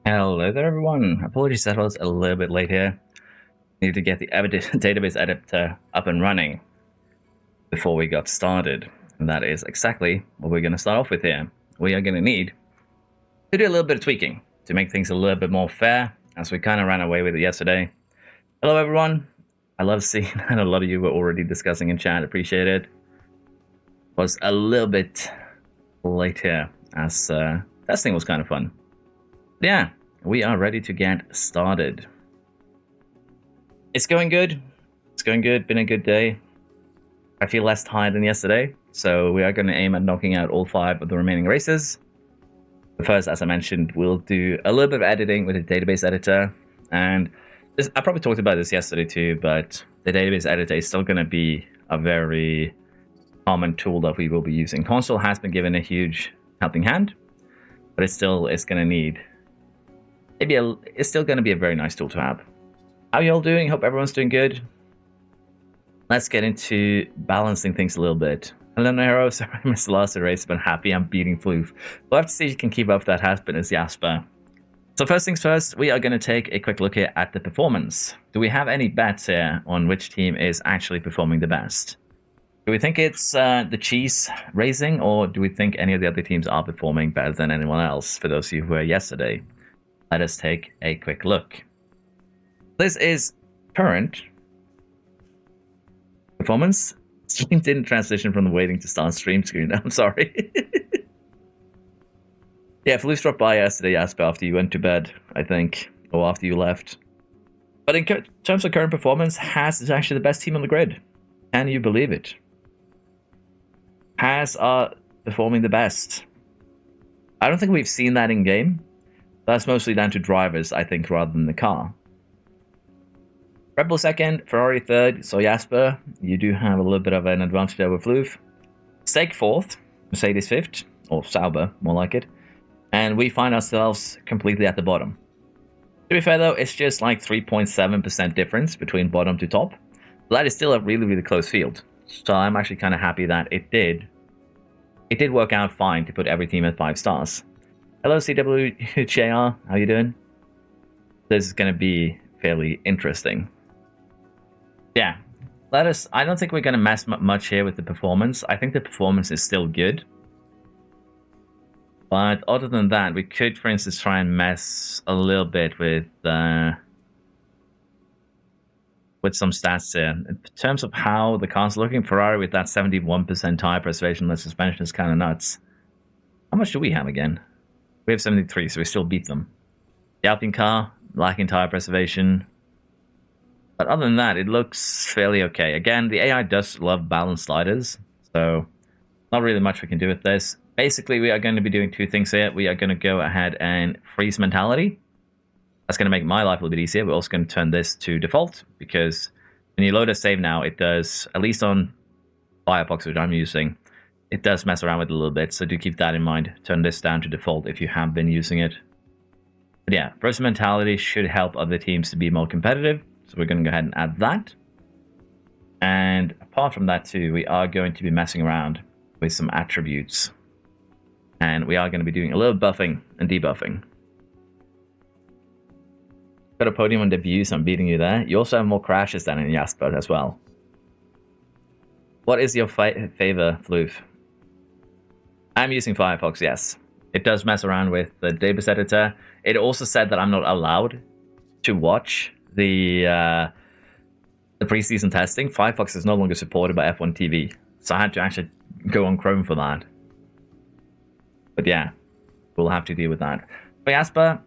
Hello there, everyone. Apologies that I was a little bit late here. Needed to get the database editor up and running before we got started. And that is exactly what we're going to start off with here. We are going to need to do a little bit of tweaking to make things a little bit more fair, as we kind of ran away with it yesterday. Hello, everyone. I love seeing that a lot of you were already discussing in chat. Appreciate it. Was a little bit late here, as testing was kind of fun. But yeah, we are ready to get started. It's going good. It's going good. Been a good day. I feel less tired than yesterday, so we are going to aim at knocking out all 5 of the remaining races. But first, as I mentioned, we'll do a little bit of editing with the database editor. And I probably talked about this yesterday too, but the database editor is still going to be a very common tool that we will be using. Console has been given a huge helping hand, but it's still going to need it's still going to be a very nice tool to have. How you all doing? Hope everyone's doing good. Let's get into balancing things a little bit. Hello, Nero. Sorry I missed the last race, but happy I'm beating Floof. We'll have to see if you can keep up that happiness, Jasper. So first things first, we are going to take a quick look here at the performance. Do we have any bets here on which team is actually performing the best? Do we think it's the Cheese Racing, or do we think any of the other teams are performing better than anyone else, for those of you who were yesterday? Let us take a quick look. This is current performance. Stream didn't transition from the waiting to start stream screen. I'm sorry. Yeah, Floof dropped by yesterday, Jasper, after you went to bed, I think, or after you left. But in terms of current performance, Haas is actually the best team on the grid. Can you believe it? Haas are performing the best. I don't think we've seen that in game. That's mostly down to drivers, I think, rather than the car. Red Bull second, Ferrari third, so Jasper, you do have a little bit of an advantage over Floof. Stake fourth, Mercedes fifth, or Sauber, more like it. And we find ourselves completely at the bottom. To be fair though, it's just like 3.7% difference between bottom to top. But that is still a really, really close field. So I'm actually kind of happy that it did work out fine to put every team at 5 stars. Hello CWJR, how you doing? This is going to be fairly interesting. Yeah, I don't think we're going to mess much here with the performance. I think the performance is still good. But other than that, we could, for instance, try and mess a little bit with some stats here. In terms of how the car's looking, Ferrari with that 71% tire preservation, the suspension is kind of nuts. How much do we have again? We have 73, so we still beat them. The Alpine car, lacking tire preservation. But other than that, it looks fairly okay. Again, the AI does love balanced sliders, so not really much we can do with this. Basically, we are going to be doing 2 things here. We are going to go ahead and freeze mentality. That's going to make my life a little bit easier. We're also going to turn this to default, because when you load a save now, it does, at least on Firefox, which I'm using, it does mess around with it a little bit, so do keep that in mind. Turn this down to default if you have been using it. But yeah, freeze mentality should help other teams to be more competitive. So we're going to go ahead and add that. And apart from that too, we are going to be messing around with some attributes. And we are going to be doing a little buffing and debuffing. Got a podium on debut, so I'm beating you there. You also have more crashes than in Jasper as well. What is your favor, Floof? I'm using Firefox, yes. It does mess around with the database editor. It also said that I'm not allowed to watch the preseason testing. Firefox is no longer supported by F1 TV, so I had to actually go on Chrome for that. But yeah, we'll have to deal with that. But Jasper,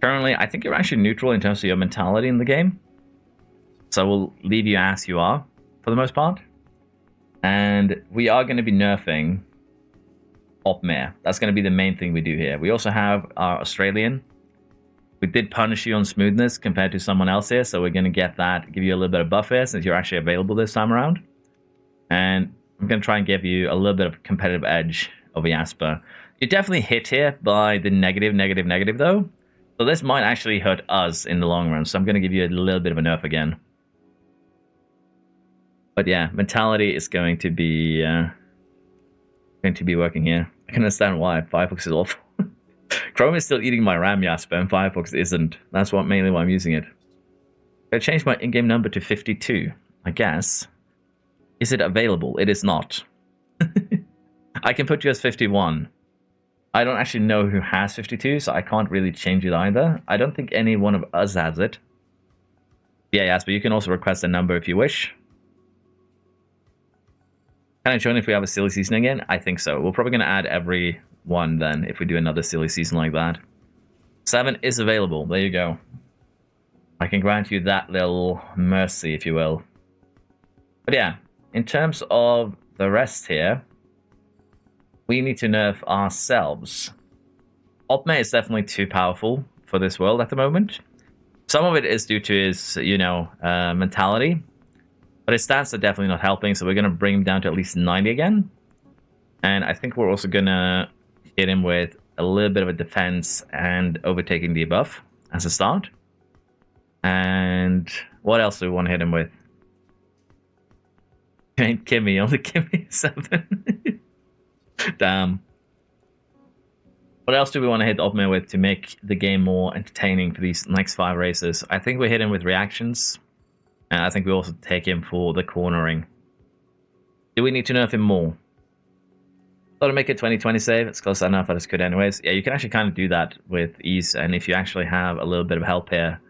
currently, I think you're actually neutral in terms of your mentality in the game. So we'll leave you as you are, for the most part. And we are going to be nerfing Opmare. That's going to be the main thing we do here. We also have our Australian. We did punish you on smoothness compared to someone else here, so we're going to get that, give you a little bit of buff here since you're actually available this time around. And I'm going to try and give you a little bit of competitive edge over Jasper. You're definitely hit here by the negative though. So this might actually hurt us in the long run, so I'm going to give you a little bit of a nerf again. But yeah, mentality is going to be working here. I can understand why. Firefox is awful. Chrome is still eating my RAM, Jasper, and Firefox isn't. That's mainly why I'm using it. I changed my in-game number to 52, I guess. Is it available? It is not. I can put you as 51. I don't actually know who has 52, so I can't really change it either. I don't think any one of us has it. Yeah, Jasper, you can also request a number if you wish. Can I join if we have a silly season again? I think so. We're probably going to add every one then if we do another silly season like that. 7 is available. There you go. I can grant you that little mercy, if you will. But yeah, in terms of the rest here, we need to nerf ourselves. Opme is definitely too powerful for this world at the moment. Some of it is due to his, you know, mentality. But his stats are definitely not helping, so we're going to bring him down to at least 90 again. And I think we're also going to hit him with a little bit of a defense and overtaking debuff as a start. And what else do we want to hit him with? Kimmy, only Kimmy 7. Damn. What else do we want to hit Opme with to make the game more entertaining for these next 5 races? I think we hit him with reactions. And I think we also take him for the cornering. Do we need to nerf him more? Got to make it 2020 save. It's close enough that it's good anyways. Yeah, you can actually kind of do that with ease. And if you actually have a little bit of help here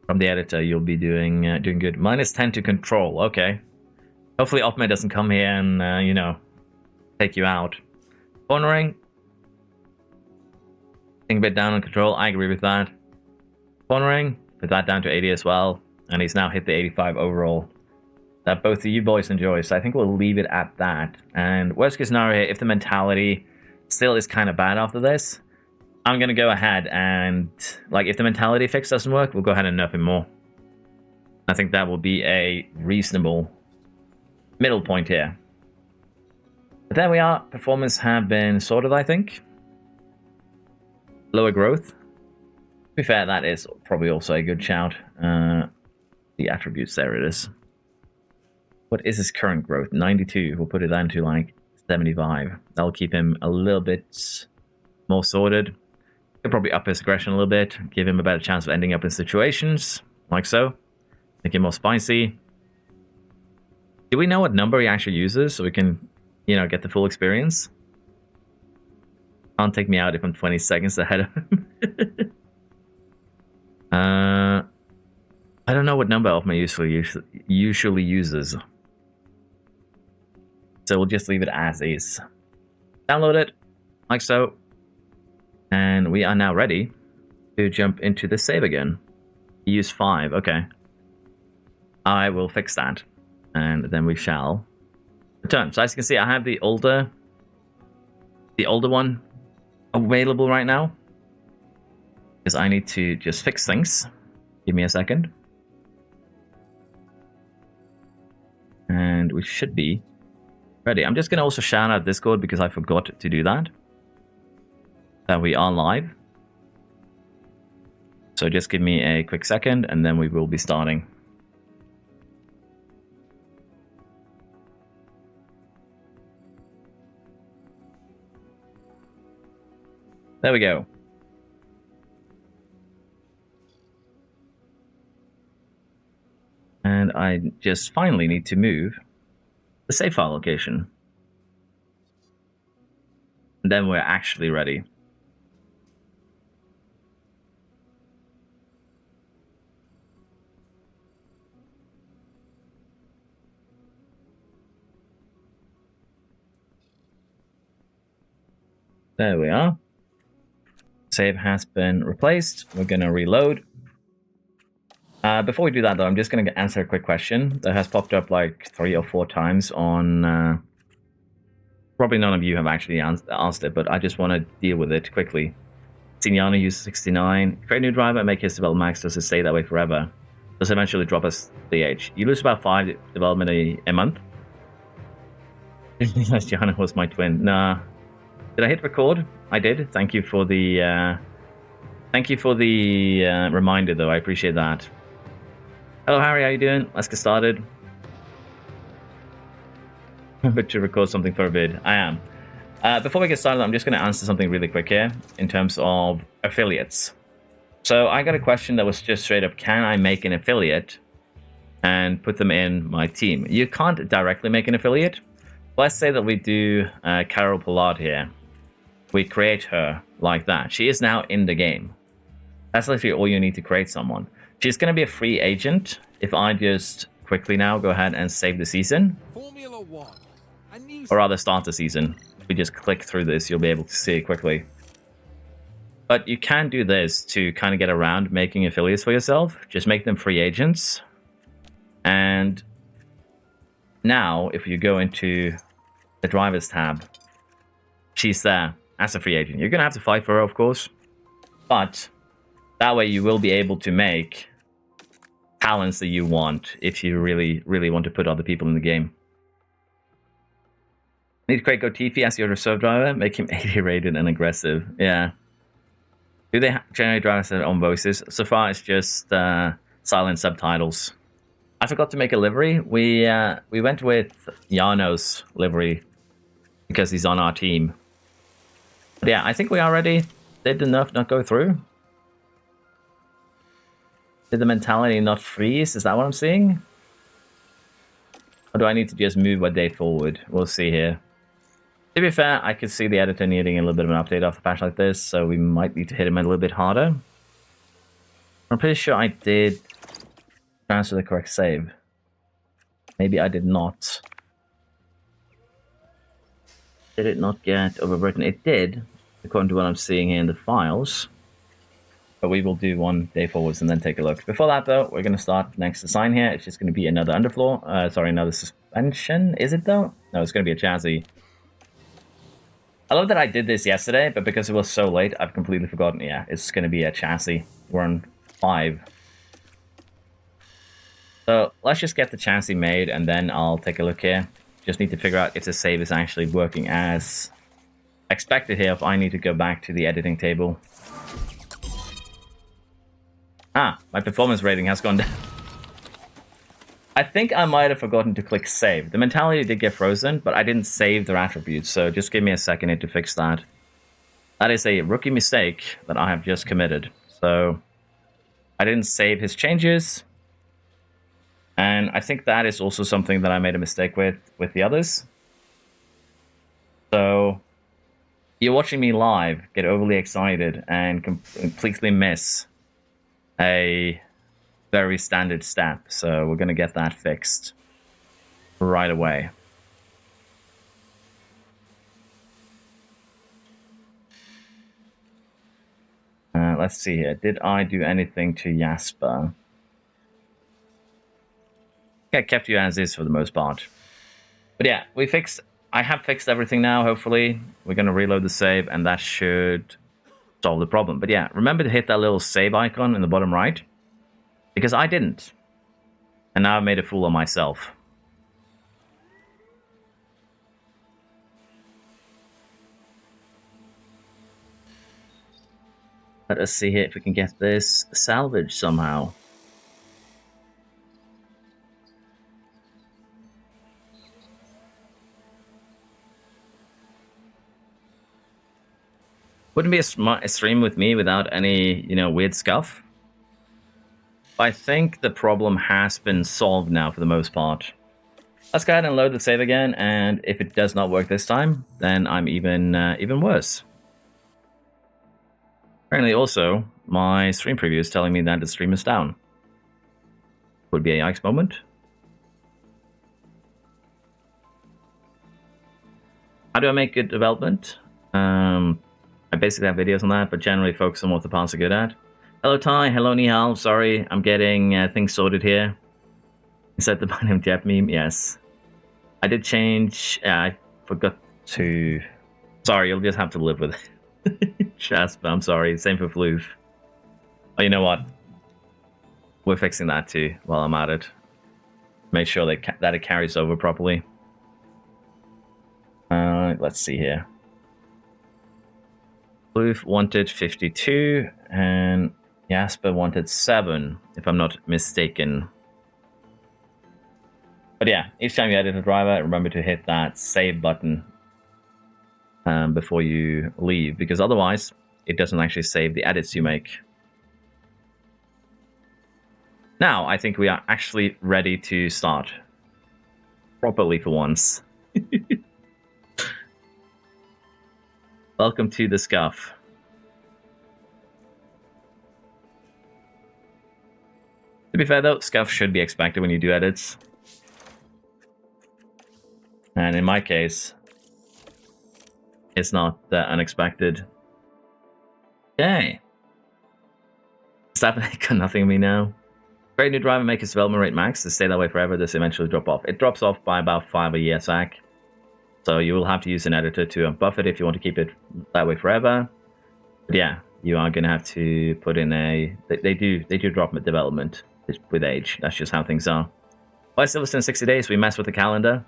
from the editor, you'll be doing good. -10 to control. Okay. Hopefully Opme doesn't come here and, you know, take you out. Cornering. Think a bit down on control. I agree with that. Cornering. Put that down to 80 as well. And he's now hit the 85 overall. That both of you boys enjoy. So I think we'll leave it at that. And worst case scenario here, if the mentality still is kind of bad after this, I'm going to go ahead and, like, if the mentality fix doesn't work, we'll go ahead and nerf him more. I think that will be a reasonable middle point here. But there we are. Performance have been sorted, I think. Lower growth. To be fair, that is probably also a good shout. The attributes, there it is. What is his current growth? 92. We'll put it down to like 75. That'll keep him a little bit more sorted. Could probably up his aggression a little bit. Give him a better chance of ending up in situations. Like so. Make him more spicy. Do we know what number he actually uses so we can, you know, get the full experience? Can't take me out if I'm 20 seconds ahead of him. I don't know what number Opme usually uses. So we'll just leave it as is. Download it, like so. And we are now ready to jump into the save again. Use 5, okay. I will fix that. And then we shall return. So as you can see, I have the older one available right now. Because I need to just fix things. Give me a second. And we should be ready. I'm just going to also shout out Discord because I forgot to do that. That we are live. So just give me a quick second and then we will be starting. There we go. And I just finally need to move the save file location. And then we're actually ready. There we are. Save has been replaced. We're going to reload. Before we do that, though, I'm just going to answer a quick question that has popped up like 3 or 4 times on... probably none of you have actually asked it, but I just want to deal with it quickly. Signano uses 69. Create a new driver and make his development max. Does it stay that way forever? Does it eventually drop us DH? You lose about 5 development a month. Gianna was my twin. Nah. Did I hit record? I did. Thank you for the reminder, though. I appreciate that. Hello, Harry. How you doing? Let's get started. But to record something for a vid. I am. Before we get started, I'm just going to answer something really quick here in terms of affiliates. So I got a question that was just straight up, can I make an affiliate and put them in my team? You can't directly make an affiliate. Let's say that we do Carol Pollard here. We create her like that. She is now in the game. That's literally all you need to create someone. She's going to be a free agent. If I just quickly now go ahead and save the season. Formula One. Or rather start the season. If we just click through this, you'll be able to see it quickly. But you can do this to kind of get around making affiliates for yourself. Just make them free agents. And now, if you go into the drivers tab, she's there as a free agent. You're going to have to fight for her, of course. But that way you will be able to make talents that you want if you really, really want to put other people in the game. Need to create Gotifi as your reserve driver. Make him 80 rated and aggressive. Yeah. Do they generate drivers with their own voices? So far, it's just silent subtitles. I forgot to make a livery. We went with Yano's livery because he's on our team. But yeah, I think we already did the nerf not go through. Did the mentality not freeze? Is that what I'm seeing? Or do I need to just move a day forward? We'll see here. To be fair, I could see the editor needing a little bit of an update after a patch like this, so we might need to hit him a little bit harder. I'm pretty sure I did transfer the correct save. Maybe I did not. Did it not get overwritten? It did, according to what I'm seeing here in the files. But we will do one day forwards and then take a look. Before that, though, we're going to start next design here. It's just going to be another underfloor. Sorry, another suspension. Is it, though? No, it's going to be a chassis. I love that I did this yesterday, but because it was so late, I've completely forgotten. Yeah, it's going to be a chassis. We're on 5. So let's just get the chassis made, and then I'll take a look here. Just need to figure out if the save is actually working as expected here, if I need to go back to the editing table. Ah, my performance rating has gone down. I think I might have forgotten to click save. The mentality did get frozen, but I didn't save their attributes, so just give me a second here to fix that. That is a rookie mistake that I have just committed. So I didn't save his changes. And I think that is also something that I made a mistake with the others. So you're watching me live, get overly excited, and completely miss a very standard step. So we're going to get that fixed right away. Let's see here. Did I do anything to Jasper? I kept you as is for the most part. But yeah, I have fixed everything now, hopefully. We're going to reload the save, and that should solve the problem. But yeah, remember to hit that little save icon in the bottom right. Because I didn't. And now I've made a fool of myself. Let us see here if we can get this salvaged somehow. Wouldn't be a stream with me without any, weird scuff. I think the problem has been solved now for the most part. Let's go ahead and load the save again, and if it does not work this time, then I'm even worse. Apparently also, my stream preview is telling me that the stream is down. Would be a yikes moment. How do I make good development? I basically have videos on that, but generally focus on what the parts are good at. Hello Ty, hello Nihal, sorry, I'm getting things sorted here. Inside the Binary Jet meme, yes. I did change, I forgot to... Sorry, you'll just have to live with it. Jasper, I'm sorry, same for Floof. Oh, you know what? We're fixing that too while I'm at it. Make sure that it carries over properly. Let's see here. Floof wanted 52, and Jasper wanted 7, if I'm not mistaken. But yeah, each time you edit a driver, remember to hit that save button. before you leave, because otherwise it doesn't actually save the edits you make. Now, I think we are actually ready to start. Properly for once. Welcome to the scuff. To be fair though, scuff should be expected when you do edits. And in my case, it's not that unexpected. Okay. Stop got nothing on me now. Create a new driver, make its development rate max to stay that way forever. This eventually drop off. It drops off by about 5 a year sack. So you will have to use an editor to buff it if you want to keep it that way forever. But yeah, you are going to have to put in a... They do drop development with age. That's just how things are. Why Silverstone 60 days? We mess with the calendar.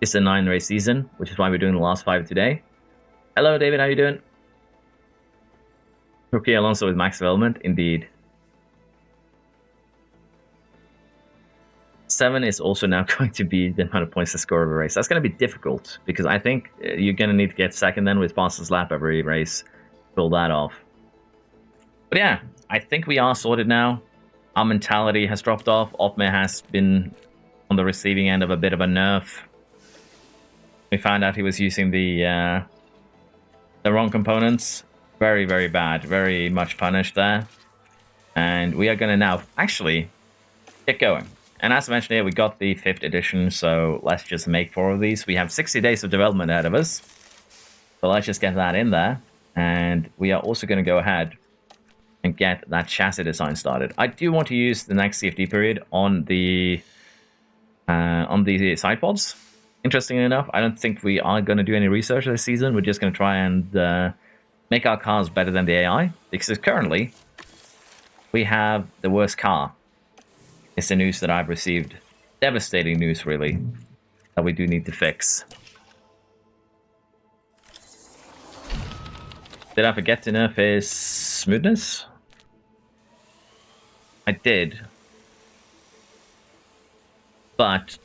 It's a 9-race season, which is why we're doing the last 5 today. Hello, David. How you doing? Rookie Alonso with max development. Indeed. 7 is also now going to be the amount of points to score of a race. That's going to be difficult, because I think you're going to need to get second then with fastest lap every race. Pull that off. But yeah, I think we are sorted now. Our mentality has dropped off. Otmar has been on the receiving end of a bit of a nerf. We found out he was using the wrong components. Very, very bad. Very much punished there. And we are going to now actually get going. And as I mentioned here, we got the 5th edition, so let's just make 4 of these. We have 60 days of development ahead of us. So let's just get that in there. And we are also going to go ahead and get that chassis design started. I do want to use the next CFD period on the side pods. Interestingly enough, I don't think we are going to do any research this season. We're just going to try and make our cars better than the AI. Because currently, we have the worst car. It's the news that I've received. Devastating news, really, that we do need to fix. Did I forget to nerf his smoothness? I did. But,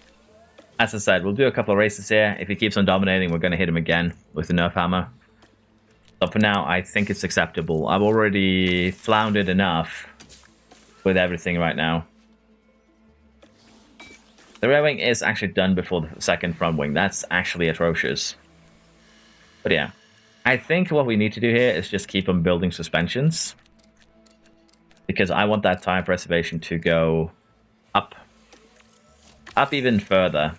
as I said, we'll do a couple of races here. If he keeps on dominating, we're going to hit him again with the nerf hammer. But for now, I think it's acceptable. I've already floundered enough with everything right now. The rear wing is actually done before the second front wing. That's actually atrocious. But yeah, I think what we need to do here is just keep on building suspensions. Because I want that tire preservation to go up. Up even further.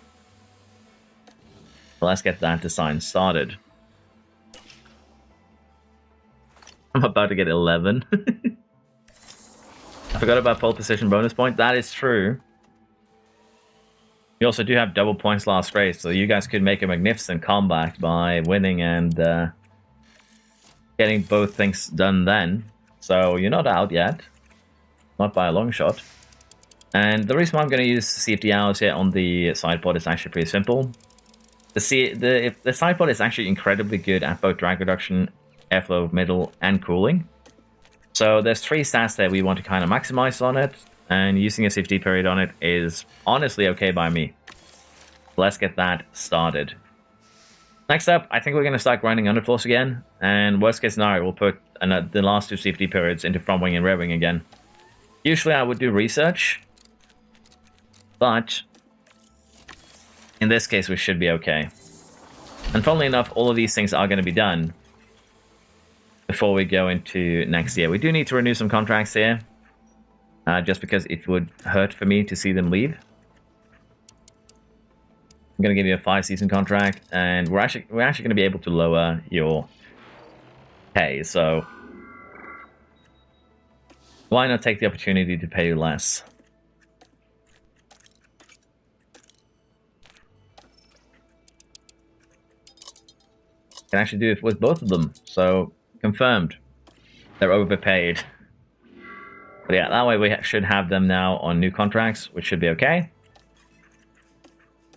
So let's get that design started. I'm about to get 11. I forgot about pole position bonus point. That is true. You also do have double points last race, so you guys could make a magnificent comeback by winning and getting both things done then. So you're not out yet. Not by a long shot. And the reason why I'm going to use CFD hours here on the side pod is actually pretty simple. The side pod is actually incredibly good at both drag reduction, airflow, middle, and cooling. So there's 3 stats that we want to kind of maximize on it. And using a CFD period on it is honestly okay by me. Let's get that started. Next up, I think we're going to start grinding underfloors again. And worst case scenario, we'll put the last 2 CFD periods into front wing and rear wing again. Usually I would do research. But in this case, we should be okay. And funnily enough, all of these things are going to be done before we go into next year. We do need to renew some contracts here. Just because it would hurt for me to see them leave. I'm going to give you a 5-season contract, and we're actually going to be able to lower your pay. So why not take the opportunity to pay you less? Can actually do it with both of them. So confirmed, they're overpaid. But yeah, that way we should have them now on new contracts, which should be okay.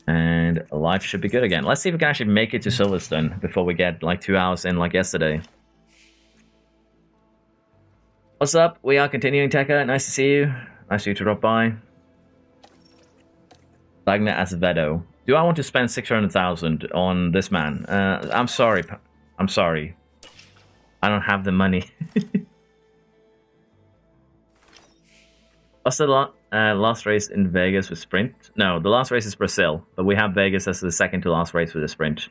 And life should be good again. Let's see if we can actually make it to Silverstone before we get like 2 hours in like yesterday. What's up? We are continuing, Tekka. Nice to see you. Nice of you to drop by. Wagner Azevedo. Do I want to spend 600,000 on this man? I'm sorry, I'm sorry. I don't have the money. What's the last race in Vegas with sprint? No, the last race is Brazil, but we have Vegas as the second to last race with a sprint.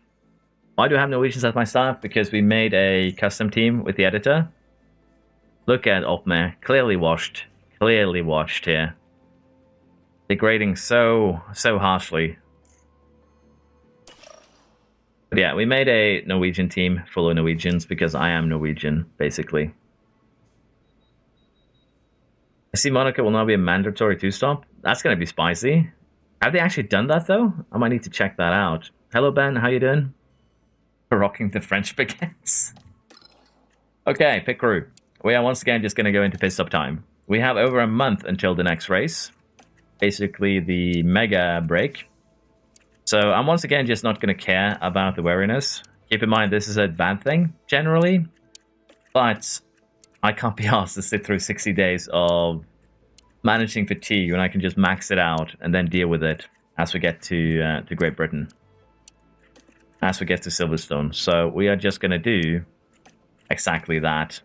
Why do I have Norwegians as my staff? Because we made a custom team with the editor. Look at Opmer, clearly washed here. Degrading so harshly. But yeah, we made a Norwegian team full of Norwegians because I am Norwegian, basically. I see Monaco will now be a mandatory two-stop. That's going to be spicy. Have they actually done that, though? I might need to check that out. Hello, Ben. How you doing? Rocking the French baguettes. Okay, pit crew. We are once again just going to go into pit stop time. We have over a month until the next race. Basically, the mega break. So I'm once again just not going to care about the wariness. Keep in mind, this is a bad thing, generally. But I can't be asked to sit through 60 days of managing fatigue when I can just max it out and then deal with it as we get to Great Britain. As we get to Silverstone. So we are just going to do exactly that.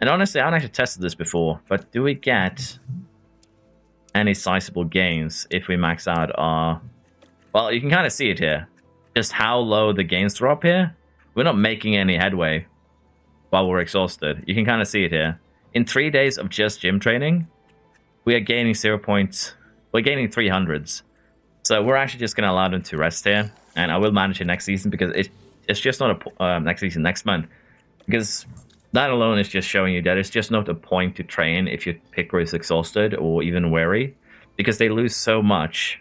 And honestly, I haven't actually tested this before, but do we get any sizable gains if we max out our... Well, you can kind of see it here. Just how low the gains drop here. We're not making any headway while we're exhausted. You can kind of see it here. In 3 days of just gym training, we are gaining 0 points. We're gaining 300s. So we're actually just going to allow them to rest here. And I will manage it next season because it's just not a... next season, next month. Because that alone is just showing you that it's just not a point to train if your picker is exhausted or even weary. Because they lose so much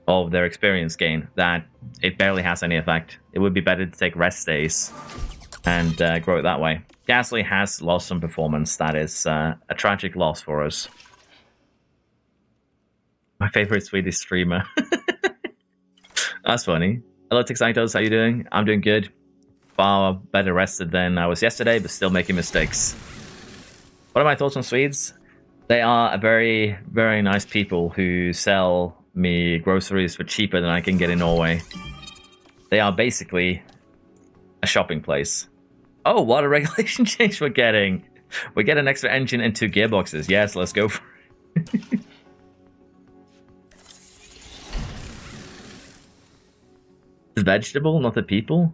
of their experience gain that it barely has any effect. It would be better to take rest days and grow it that way. Gasly has lost some performance. That is a tragic loss for us. My favorite Swedish streamer. That's funny. Hello, Tixitos. How you doing? I'm doing good. Far better rested than I was yesterday, but still making mistakes. What are my thoughts on Swedes? They are a very, very nice people who sell me groceries for cheaper than I can get in Norway. They are basically a shopping place. Oh, what a regulation change we're getting. We get an extra engine and 2 gearboxes. Yes, let's go for it. It's vegetable, not the people?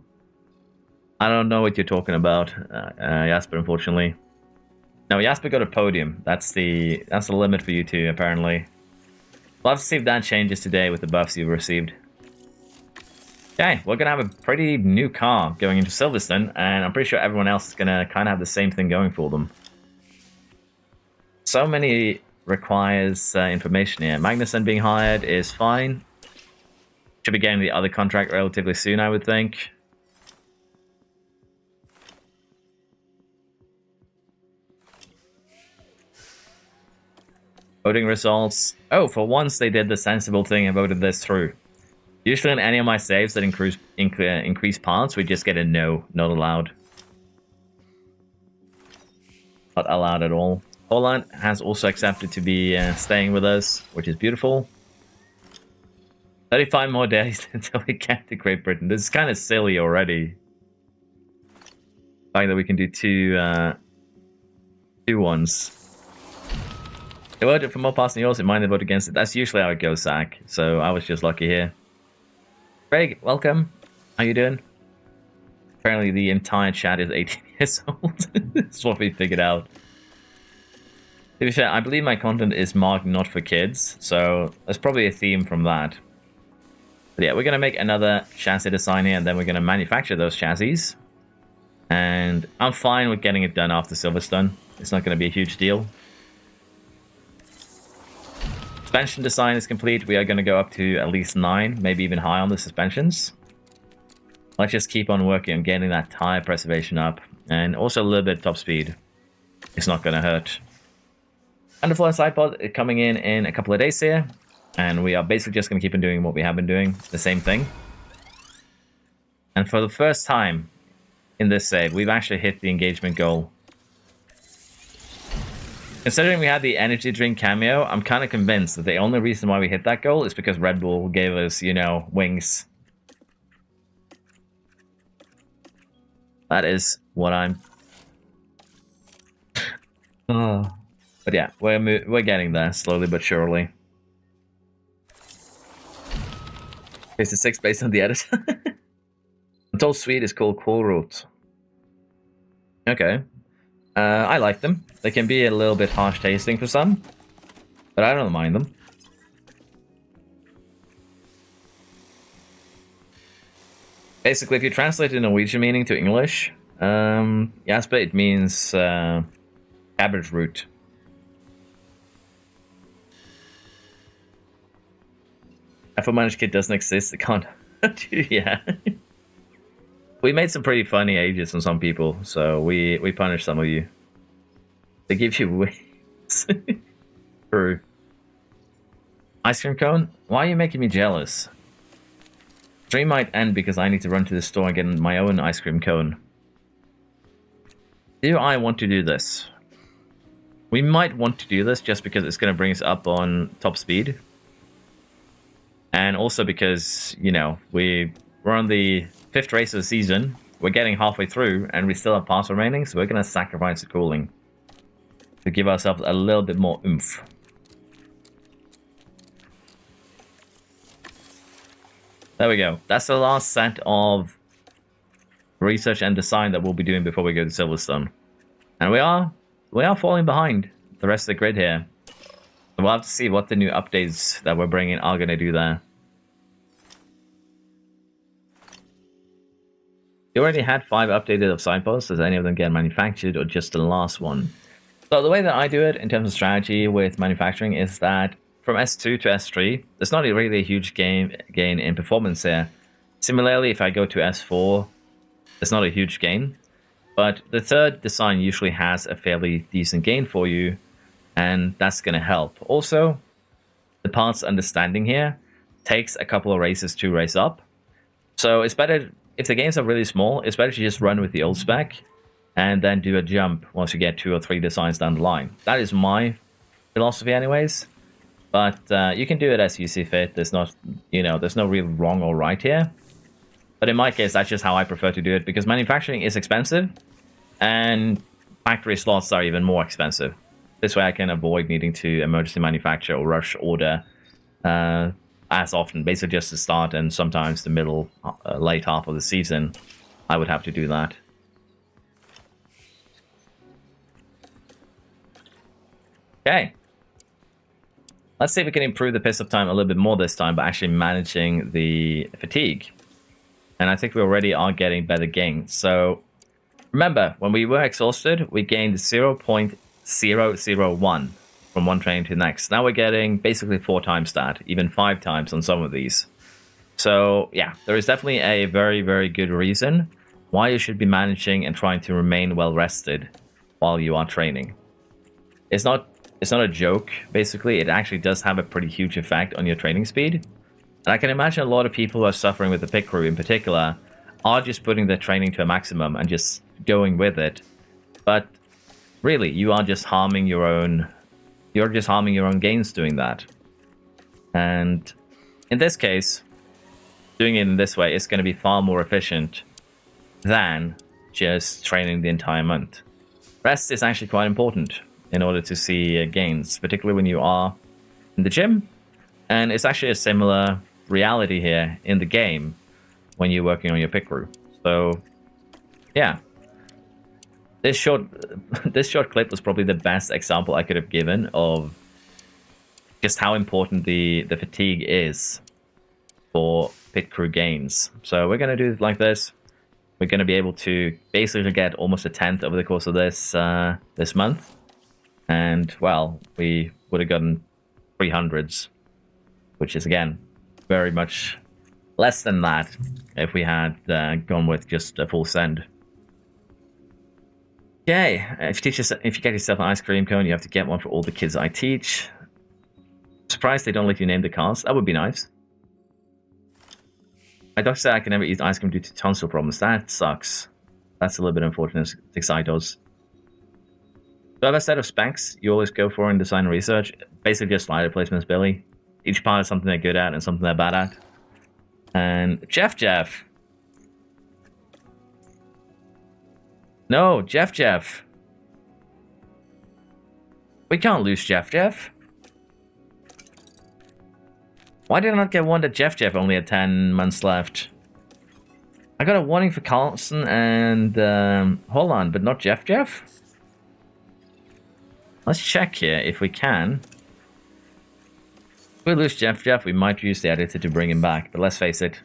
I don't know what you're talking about, Jasper, unfortunately. No, Jasper got a podium. That's the limit for you two, apparently. We'll have to see if that changes today with the buffs you've received. Okay, we're going to have a pretty new car going into Silverstone, and I'm pretty sure everyone else is going to kind of have the same thing going for them. So many requires information here. Magnussen being hired is fine. Should be getting the other contract relatively soon, I would think. Voting results. Oh, for once they did the sensible thing and voted this through. Usually in any of my saves that increase parts, we just get a no, not allowed. Not allowed at all. Holland has also accepted to be staying with us, which is beautiful. 35 more days until we get to Great Britain. This is kind of silly already. The fact that we can do two ones. They voted for more parts than yours, it might have voted against it. That's usually how it goes, Zach. So I was just lucky here. Craig, welcome. How you doing? Apparently the entire chat is 18 years old. That's what we figured out. To be fair, I believe my content is marked not for kids, so there's probably a theme from that. But yeah, we're going to make another chassis design here, and then we're going to manufacture those chassis. And I'm fine with getting it done after Silverstone. It's not going to be a huge deal. Suspension design is complete. We are going to go up to at least 9, maybe even high on the suspensions. Let's just keep on working on getting that tire preservation up. And also a little bit of top speed. It's not going to hurt. Underfloor side pod coming in a couple of days here. And we are basically just going to keep on doing what we have been doing. The same thing. And for the first time in this save, we've actually hit the engagement goal. Considering we had the energy drink cameo, I'm kind of convinced that the only reason why we hit that goal is because Red Bull gave us, you know, wings. That is what I'm... Oh. But yeah, we're getting there, slowly but surely. It's the 6 based on the editor. Untold Sweet is called Kålrot. Okay. I like them. They can be a little bit harsh tasting for some, but I don't mind them. Basically, if you translate the Norwegian meaning to English, Jasper, it means cabbage root. F-managed kid doesn't exist. It can't. Yeah. We made some pretty funny ages on some people, so we punished some of you. They give you wings. True. Ice cream cone? Why are you making me jealous? Stream might end because I need to run to the store and get my own ice cream cone. Do I want to do this? We might want to do this just because it's going to bring us up on top speed. And also because, you know, we're on the 5th race of the season. We're getting halfway through and we still have parts remaining, so we're going to sacrifice the cooling to give ourselves a little bit more oomph. There we go. That's the last set of research and design that we'll be doing before we go to Silverstone. And we are falling behind the rest of the grid here. We'll have to see what the new updates that we're bringing are going to do there. You already had 5 updated of signposts. Does any of them get manufactured or just the last one? So the way that I do it in terms of strategy with manufacturing is that from S2 to S3, there's not really a huge gain in performance here. Similarly, if I go to S4, there's not a huge gain. But the 3rd design usually has a fairly decent gain for you, and that's going to help. Also, the parts understanding here takes a couple of races to race up. So it's better, if the gains are really small, it's better to just run with the old spec and then do a jump once you get 2 or 3 designs down the line. That is my philosophy anyways. But you can do it as you see fit. There's not, you know, there's no real wrong or right here. But in my case, that's just how I prefer to do it, because manufacturing is expensive and factory slots are even more expensive. This way I can avoid needing to emergency manufacture or rush order as often. Basically just the start and sometimes the middle, late half of the season, I would have to do that. Okay. Let's see if we can improve the piss-up time a little bit more this time by actually managing the fatigue. And I think we already are getting better gains. So remember, when we were exhausted, we gained 0.001 from one training to the next. Now we're getting basically 4 times that, even 5 times on some of these. So yeah, there is definitely a very, very good reason why you should be managing and trying to remain well rested while you are training. It's not a joke, basically. It actually does have a pretty huge effect on your training speed. And I can imagine a lot of people who are suffering with the pit crew in particular are just putting their training to a maximum and just going with it. But really, you are just harming your own gains doing that. And in this case, doing it in this way is going to be far more efficient than just training the entire month. Rest is actually quite important in order to see gains, particularly when you are in the gym. And it's actually a similar reality here in the game when you're working on your pit crew. So yeah, this short clip was probably the best example I could have given of just how important the fatigue is for pit crew gains. So we're going to do it like this. We're going to be able to basically get almost a 10th over the course of this this month. And, well, we would have gotten 300s, which is, again, very much less than that if we had gone with just a full send. Okay, if you get yourself an ice cream cone, you have to get one for all the kids I teach. Surprised they don't let you name the cars. That would be nice. My doctor said I can never eat ice cream due to tonsil problems. That sucks. That's a little bit unfortunate, Excitos. So I have a set of specs you always go for in design and research. Basically just slider placements, Billy. Each part is something they're good at and something they're bad at. And Jeff. No, Jeff. We can't lose Jeff. Why did I not get one that Jeff only had 10 months left? I got a warning for Carlson and Holland, but not Jeff. Let's check here if we can. If we lose Jeff, we might use the editor to bring him back, but let's face it.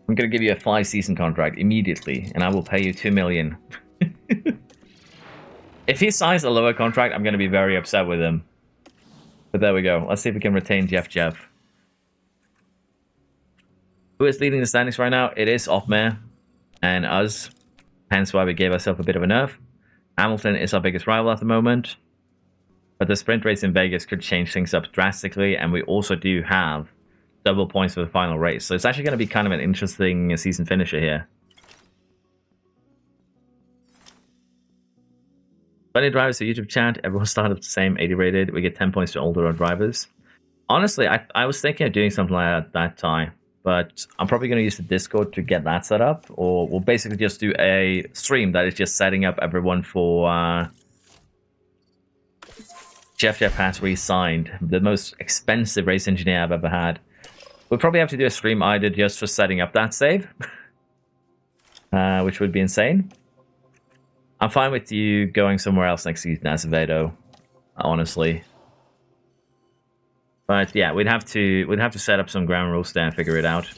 I'm going to give you a 5-season contract immediately, and I will pay you 2 million. If he signs a lower contract, I'm going to be very upset with him. But there we go. Let's see if we can retain Jeff. Who is leading the standings right now? It is Opmer and us. Hence why we gave ourselves a bit of a nerf. Hamilton is our biggest rival at the moment. But the sprint race in Vegas could change things up drastically. And we also do have double points for the final race. So it's actually going to be kind of an interesting season finisher here. Funny drivers for YouTube chat. Everyone started the same 80 rated. We get 10 points to older drivers. Honestly, I was thinking of doing something like that time. But I'm probably going to use the Discord to get that set up. Or we'll basically just do a stream that is just setting up everyone for... Jeff has re-signed. The most expensive race engineer I've ever had. We'll probably have to do a stream either just for setting up that save. Which would be insane. I'm fine with you going somewhere else next season, Azevedo. Honestly. But yeah, we'd have to set up some ground rules there and figure it out.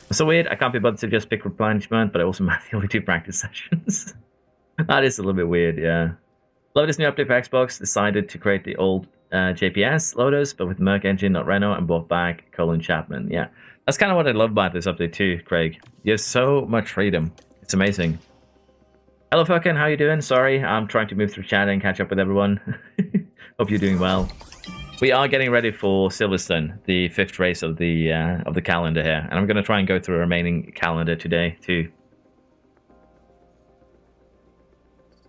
It's so weird, I can't be bothered to just pick replenishment, but I also manually do practice sessions. That is a little bit weird, yeah. Love this new update for Xbox. Decided to create the old JPS loaders, but with Merc engine, not Renault, and brought back Colin Chapman. Yeah, that's kind of what I love about this update too, Craig. You have so much freedom. It's amazing. Hello, Furkan. How you doing? Sorry, I'm trying to move through chat and catch up with everyone. Hope you're doing well. We are getting ready for Silverstone, the 5th race of the calendar here, and I'm going to try and go through the remaining calendar today too.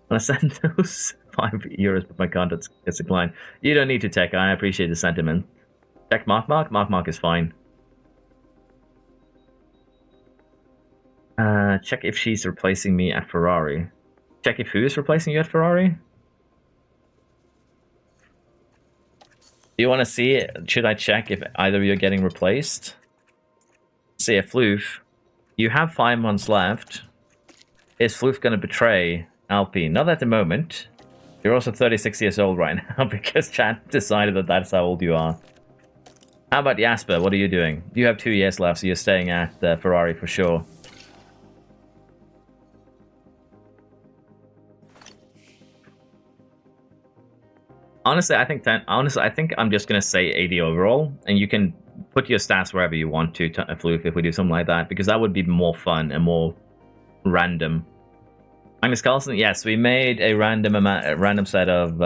When I send those €5, but my content gets declined. You don't need to tech. I appreciate the sentiment. Check Mark. Mark is fine. Check if she's replacing me at Ferrari. Check if who is replacing you at Ferrari? Do you want to see it? Should I check if either of you are getting replaced? See if Floof. You have 5 months left. Is Floof going to betray Alpine? Not at the moment. You're also 36 years old right now because chat decided that that's how old you are. How about Jasper? What are you doing? You have 2 years left, so you're staying at Ferrari for sure. Honestly, I think I'm just gonna say 80 overall, and you can put your stats wherever you want to, Floof, if we do something like that, because that would be more fun and more random. Magnus Carlsen, yes, we made a random set of.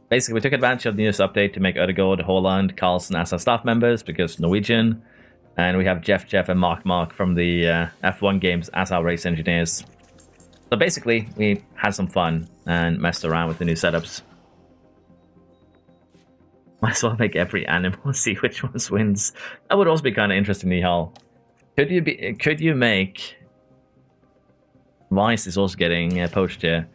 Basically, we took advantage of the newest update to make Ødegaard, Holland, Carlsen as our staff members because Norwegian, and we have Jeff, and Mark from the F1 games as our race engineers. So basically, we had some fun and messed around with the new setups. Might as well make every animal and see which ones wins. That would also be kind of interesting, Nihal. Could you make... Vice is also getting poached here.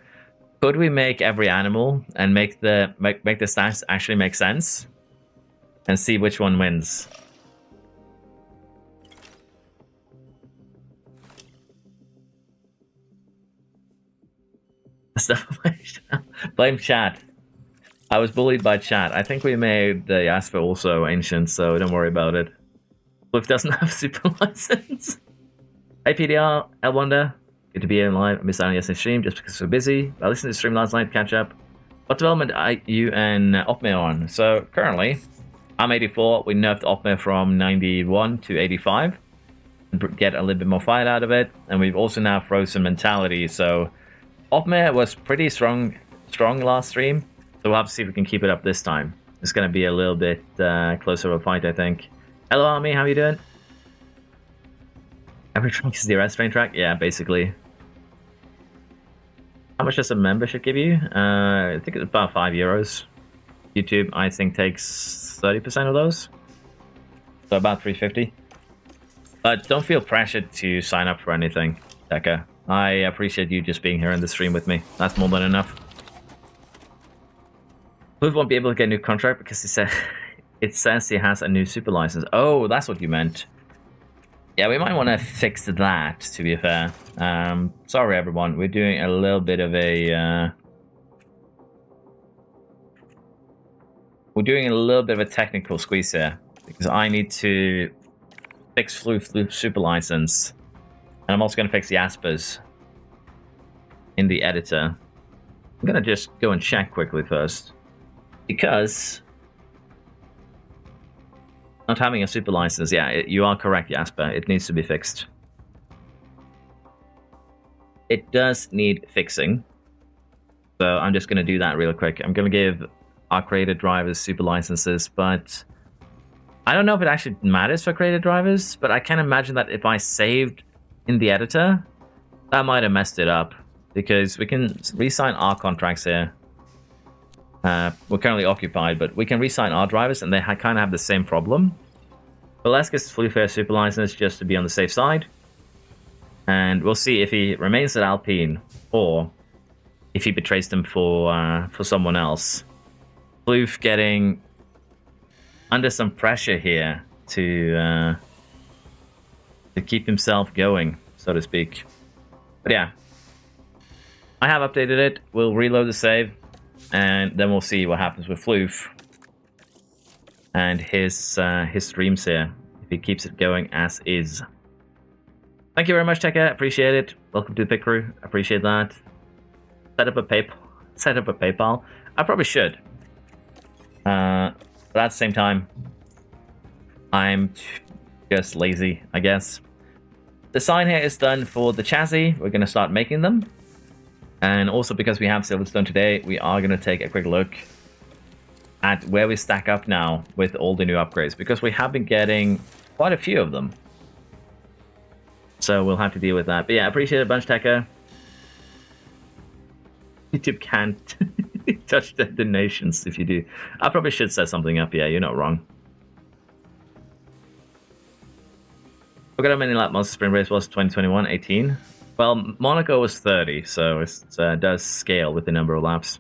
Could we make every animal and make the stats actually make sense? And see which one wins? Blame chat. I was bullied by chat. I think we made the Jasper also ancient, so don't worry about it. Floof doesn't have super license. Hey PDR, El Wonder. Good to be here live. I missed out on yesterday's stream just because we're busy. I listened to the stream last night to catch up. What development are you and Opmer on? So currently, I'm 84. We nerfed Opmer from 91 to 85. And get a little bit more fight out of it. And we've also now frozen mentality. So Opmer was pretty strong last stream. So we'll have to see if we can keep it up this time. It's going to be a little bit closer of a fight, I think. Hello, Army. How you doing? Every track is the arrest train track? Yeah, basically. How much does a membership give you? I think it's about €5. YouTube, I think, takes 30% of those. So about 350. But don't feel pressured to sign up for anything, Deca. I appreciate you just being here in the stream with me. That's more than enough. Blue won't be able to get a new contract because it says he has a new super license. Oh, that's what you meant. Yeah, we might want to fix that, to be fair. Sorry, everyone. We're doing a little bit of a... we're doing a little bit of a technical squeeze here. Because I need to fix Flu super license. And I'm also going to fix the Aspers in the editor. I'm going to just go and check quickly first. Because not having a super license, yeah, you are correct, Jasper. It needs to be fixed. It does need fixing. So I'm just going to do that real quick. I'm going to give our creator drivers super licenses, but I don't know if it actually matters for creator drivers, but I can imagine that if I saved in the editor, that might have messed it up because we can re-sign our contracts here. We're currently occupied, but we can re-sign our drivers and they kind of have the same problem. But let's get Flufair super license just to be on the safe side. And we'll see if he remains at Alpine or if he betrays them for someone else. Floof getting under some pressure here to keep himself going, so to speak. But yeah, I have updated it. We'll reload the save, and then we'll see what happens with Floof and his streams here if he keeps it going as is. Thank you very much, Tekka. Appreciate it. Welcome to the Pit Crew. Appreciate that. Set up a PayPal. I probably should. But at the same time, I'm just lazy, I guess. The sign here is done for the chassis. We're going to start making them. And also because we have Silverstone today, we are going to take a quick look at where we stack up now with all the new upgrades. Because we have been getting quite a few of them. So we'll have to deal with that. But yeah, appreciate it a bunch, Tekka. YouTube can't touch the donations if you do. I probably should set something up. Yeah, you're not wrong. Look at how many lap Monster Sprint Race was 2021, 18. Well, Monaco was 30, so it does scale with the number of laps.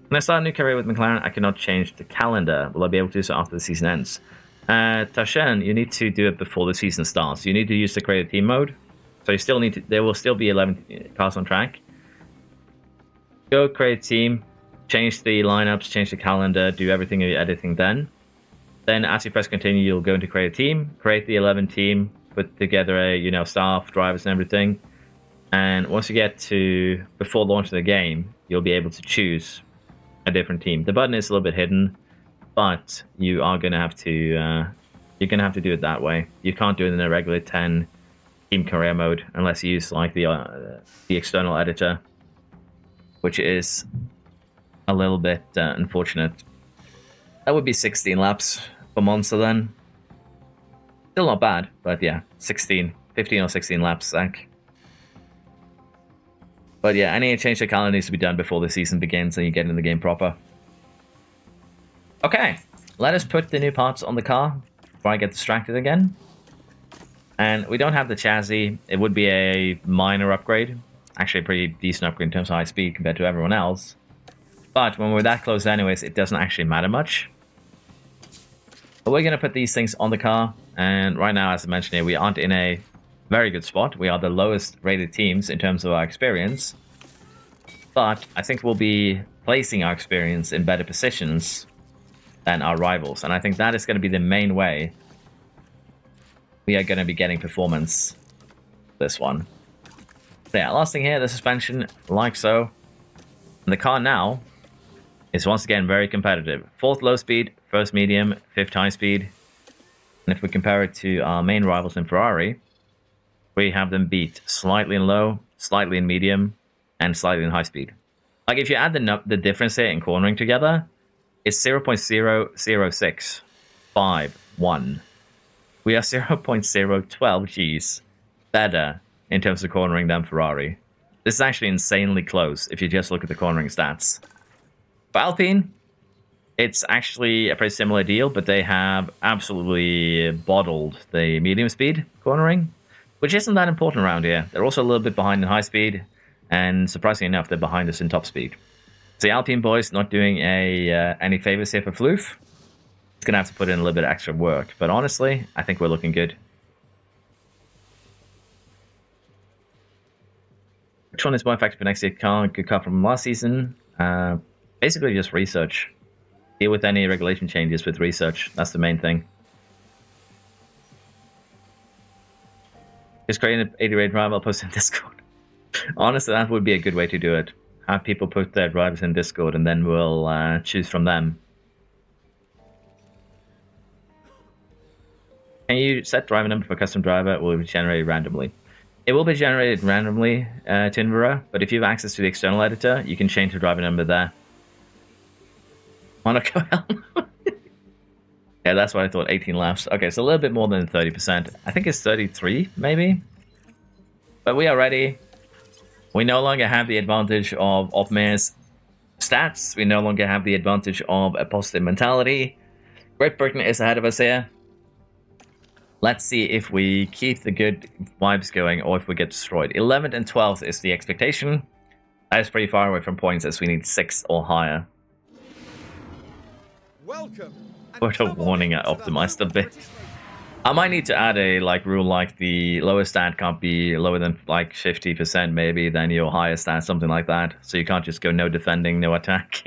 When I start a new career with McLaren, I cannot change the calendar. Will I be able to do so after the season ends? Tashen, you need to do it before the season starts. You need to use the creative team mode. So you still need to, there will still be 11 cars on track. Go create team, change the lineups, change the calendar, do everything you're editing then. Then as you press continue, you'll go into create a team, create the 11 team, put together a, staff, drivers and everything. And once you get to before launching the game, you'll be able to choose a different team. The button is a little bit hidden, but you are going to have to, you're going to have to do it that way. You can't do it in a regular 10 team career mode unless you use like the external editor, which is a little bit unfortunate. That would be 16 laps for Monster then. Still not bad, but yeah, 15 or 16 laps, Zach. But yeah, any change to calendar needs to be done before the season begins and you get in the game proper. Okay, let us put the new parts on the car before I get distracted again. And we don't have the chassis. It would be a minor upgrade. Actually a pretty decent upgrade in terms of high speed compared to everyone else. But when we're that close anyways, it doesn't actually matter much. But we're going to put these things on the car. And right now, as I mentioned here, we aren't in a very good spot. We are the lowest rated teams in terms of our experience. But I think we'll be placing our experience in better positions than our rivals. And I think that is going to be the main way we are going to be getting performance this one. So yeah, last thing here, the suspension, like so. And the car now is once again very competitive. 4th low speed, 1st medium, 5th high speed. And if we compare it to our main rivals in Ferrari, we have them beat slightly in low, slightly in medium, and slightly in high speed. Like if you add the difference here in cornering together, it's 0.006551. We are 0.012 Gs better in terms of cornering than Ferrari. This is actually insanely close if you just look at the cornering stats. For Alpine, It's actually a pretty similar deal, but they have absolutely bottled the medium speed cornering, which isn't that important around here. They're also a little bit behind in high speed, and surprisingly enough, they're behind us in top speed. So the Alpine boys not doing any favors here for Floof. It's going to have to put in a little bit of extra work, but honestly, I think we're looking good. Which one is more effective for next year? Good car from last season. Basically just research. Deal with any regulation changes with research. That's the main thing. Just create an 80 rate drive, I'll post in Discord. Honestly, that would be a good way to do it. Have people put their drivers in Discord and then we'll choose from them. Can you set driver number for custom driver? Will be generated randomly. It will be generated randomly, Tinvera, but if you have access to the external editor, you can change the driver number there. Monaco Helm. Yeah, that's what I thought, 18 laps. Okay, so a little bit more than 30%. I think it's 33, maybe? But we are ready. We no longer have the advantage of Opmare's stats. We no longer have the advantage of a positive mentality. Great Britain is ahead of us here. Let's see if we keep the good vibes going or if we get destroyed. 11th and 12th is the expectation. That is pretty far away from points as we need 6 or higher. Welcome. What a warning, I optimized a bit. I might need to add a rule like the lowest stat can't be lower than 50% maybe than your highest stat, something like that. So you can't just go no defending, no attack.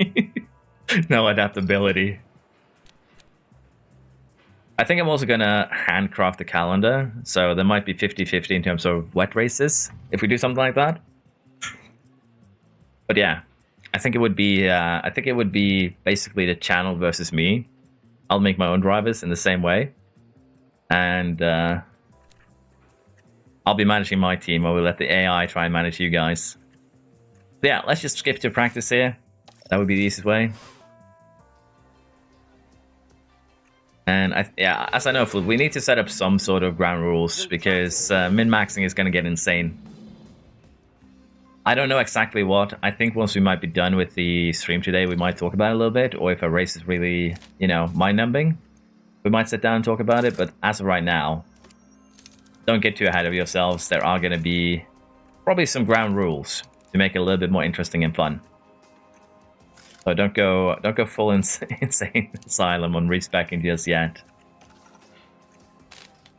No adaptability. I think I'm also gonna handcraft the calendar, so there might be 50-50 in terms of wet races if we do something like that. But yeah, I think it would be basically the channel versus me. I'll make my own drivers in the same way, and I'll be managing my team, or we'll let the AI try and manage you guys. But yeah, let's just skip to practice here. That would be the easiest way. And as I know, we need to set up some sort of ground rules because min-maxing is going to get insane. I don't know exactly what. I think once we might be done with the stream today, we might talk about it a little bit. Or if a race is really, mind-numbing, we might sit down and talk about it. But as of right now, don't get too ahead of yourselves. There are going to be probably some ground rules to make it a little bit more interesting and fun. So don't go full insane asylum on respecing just yet.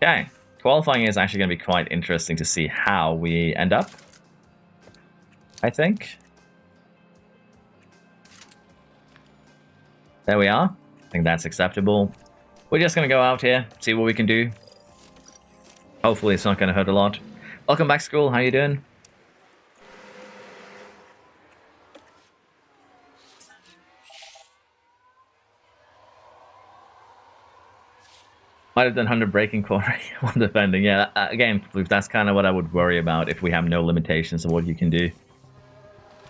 Okay, qualifying is actually going to be quite interesting to see how we end up. I think. There we are. I think that's acceptable. We're just going to go out here, see what we can do. Hopefully it's not going to hurt a lot. Welcome back, school. How you doing? Might have done 100 braking corner while defending. Yeah, again, that's kind of what I would worry about if we have no limitations of what you can do.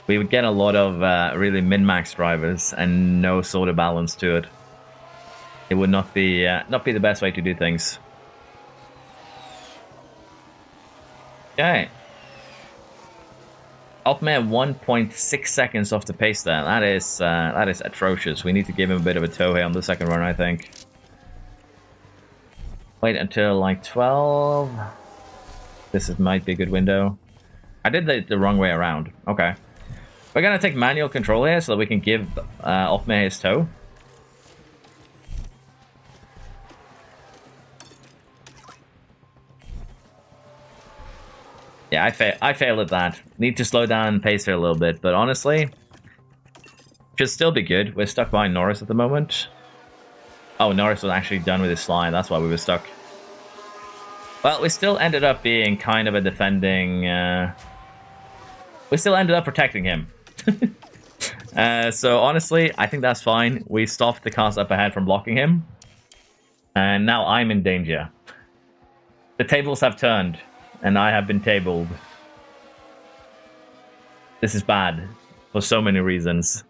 We would get a lot of really min-max drivers and no sort of balance to it. It would not be the best way to do things. Okay. Opmare 1.6 seconds off the pace there. That is atrocious. We need to give him a bit of a tow here on the second run, I think. Wait until 12. This might be a good window. I did the wrong way around. Okay. We're gonna take manual control here so that we can give Opmare his tow. Yeah, I failed at that. Need to slow down and pace here a little bit, but honestly, should still be good. We're stuck behind Norris at the moment. Oh, Norris was actually done with his slide. That's why we were stuck. Well, we still ended up being kind of a defending... we still ended up protecting him. So honestly, I think that's fine. We stopped the cars up ahead from blocking him. And now I'm in danger. The tables have turned, and I have been tabled. This is bad for so many reasons.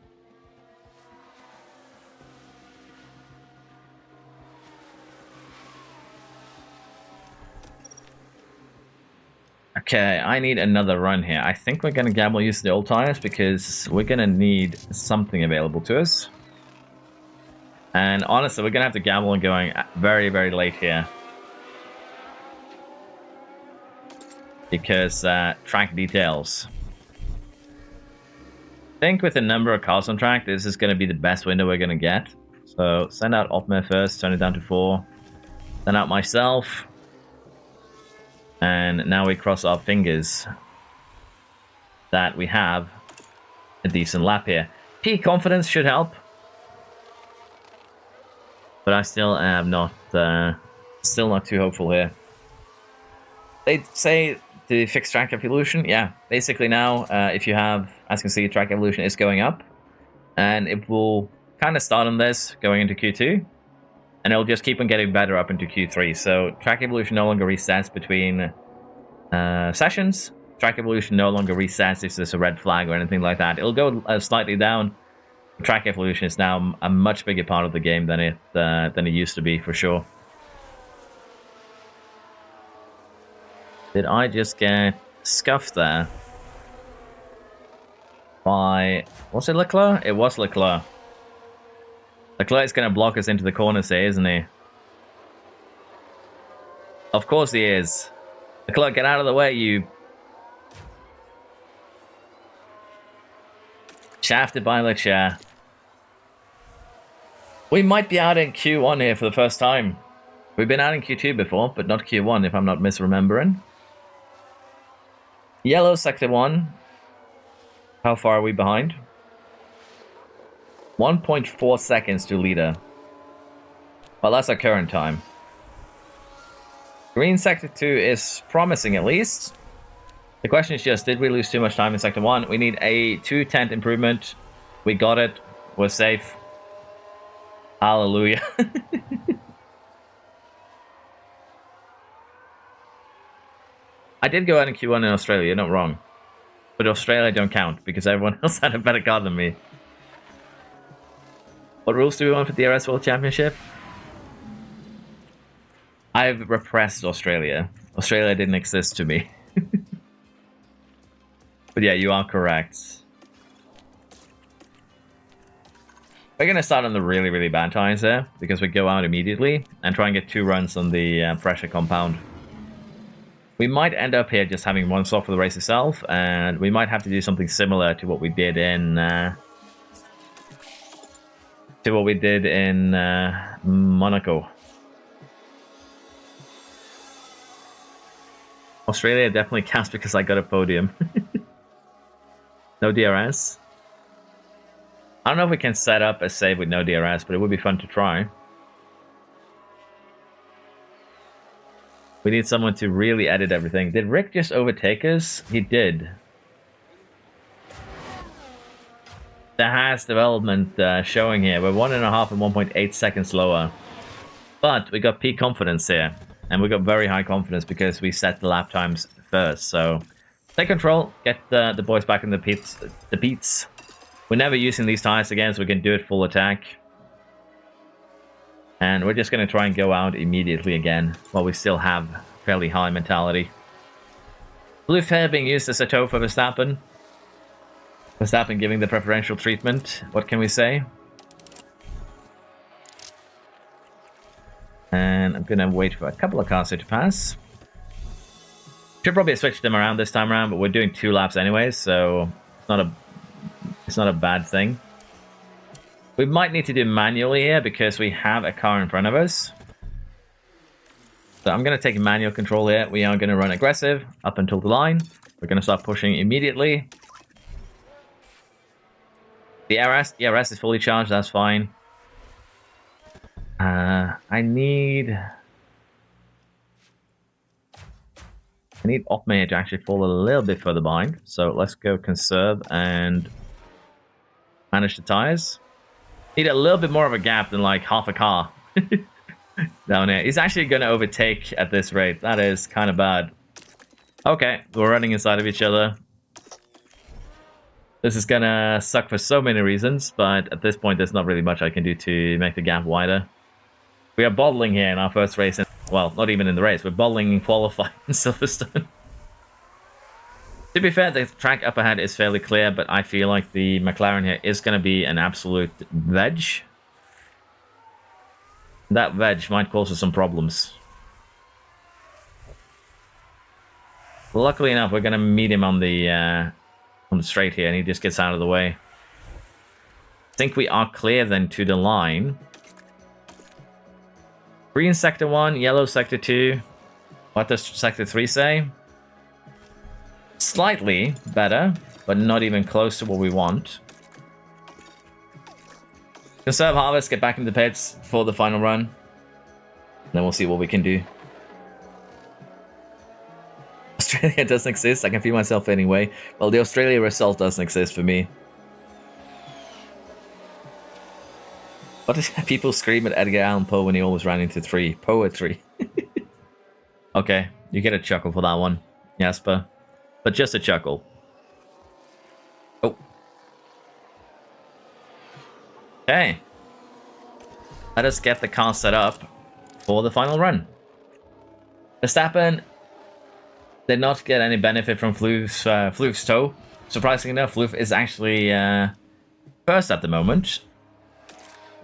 Okay, I need another run here. I think we're going to gamble using the old tires because we're going to need something available to us. And honestly, we're going to have to gamble on going very, very late here. Because track details. I think with the number of cars on track, this is going to be the best window we're going to get. So send out Opmer first, turn it down to 4. Send out myself. And now we cross our fingers that we have a decent lap here. Peak confidence should help. But I still am not, still not too hopeful here. They say to fix track evolution, yeah. Basically now, if you have, as you can see, track evolution is going up. And it will kind of start on this going into Q2. And it'll just keep on getting better up into Q3. So track evolution no longer resets between sessions. Track evolution no longer resets if there's a red flag or anything like that. It'll go slightly down. Track evolution is now a much bigger part of the game than it used to be, for sure. Did I just get scuffed there? By... was it Leclerc? It was Leclerc. Leclerc's going to block us into the corners here, isn't he? Of course he is. Leclerc, get out of the way, you... shafted by Leclerc. We might be out in Q1 here for the first time. We've been out in Q2 before, but not Q1 if I'm not misremembering. Yellow sector 1. How far are we behind? 1.4 seconds to leader. Well, that's our current time. Green sector 2 is promising at least. The question is just, did we lose too much time in sector 1? We need a 2/10 improvement. We got it. We're safe. Hallelujah. I did go out in Q1 in Australia, you're not wrong. But Australia don't count, because everyone else had a better car than me. What rules do we want for DRS World Championship? I've repressed Australia. Australia didn't exist to me. But yeah, you are correct. We're going to start on the really, really bad tires there, because we go out immediately and try and get 2 runs on the pressure compound. We might end up here just having 1 stop for the race itself, and we might have to do something similar to what we did in Monaco. Australia definitely counts because I got a podium. No DRS. I don't know if we can set up a save with no DRS, but it would be fun to try. We need someone to really edit everything. Did Rick just overtake us? He did. The Haas development showing here. We're 1.5 and 1.8 seconds lower. But we got peak confidence here. And we got very high confidence because we set the lap times first. So take control. Get the boys back in the pits. We're never using these tires again, so we can do it full attack. And we're just going to try and go out immediately again, while we still have fairly high mentality. Blue flare being used as a tow for Verstappen. Verstappen giving the preferential treatment. What can we say? And I'm going to wait for a couple of cars here to pass. Should probably switch them around this time around, but we're doing 2 laps anyways, so it's not a bad thing. We might need to do manually here because we have a car in front of us. So I'm going to take manual control here. We are going to run aggressive up until the line. We're going to start pushing immediately. The ERS is fully charged, that's fine. I need Opme here to actually fall a little bit further behind. So let's go conserve and manage the tires. Need a little bit more of a gap than like half a car down here. He's actually going to overtake at this rate. That is kind of bad. Okay, we're running inside of each other. This is going to suck for so many reasons, but at this point, there's not really much I can do to make the gap wider. We are bottling here in our first race. Well, not even in the race. We're bottling in qualifying in Silverstone. To be fair, the track up ahead is fairly clear, but I feel like the McLaren here is going to be an absolute veg. That veg might cause us some problems. Luckily enough, we're gonna meet him on the straight here, and he just gets out of the way. I think we are clear then to the line. Green sector 1, yellow sector 2. What does sector 3 say? Slightly better, but not even close to what we want. Conserve harvest, get back into the pits for the final run. Then we'll see what we can do. Australia doesn't exist. I can feel myself anyway. Well, the Australia result doesn't exist for me. What did people scream at Edgar Allan Poe when he always ran into 3? Poetry. Okay, you get a chuckle for that one, Jasper. But just a chuckle. Oh. Okay. Let us get the car set up for the final run. Verstappen did not get any benefit from Floof's toe. Surprisingly enough, Floof is actually first at the moment.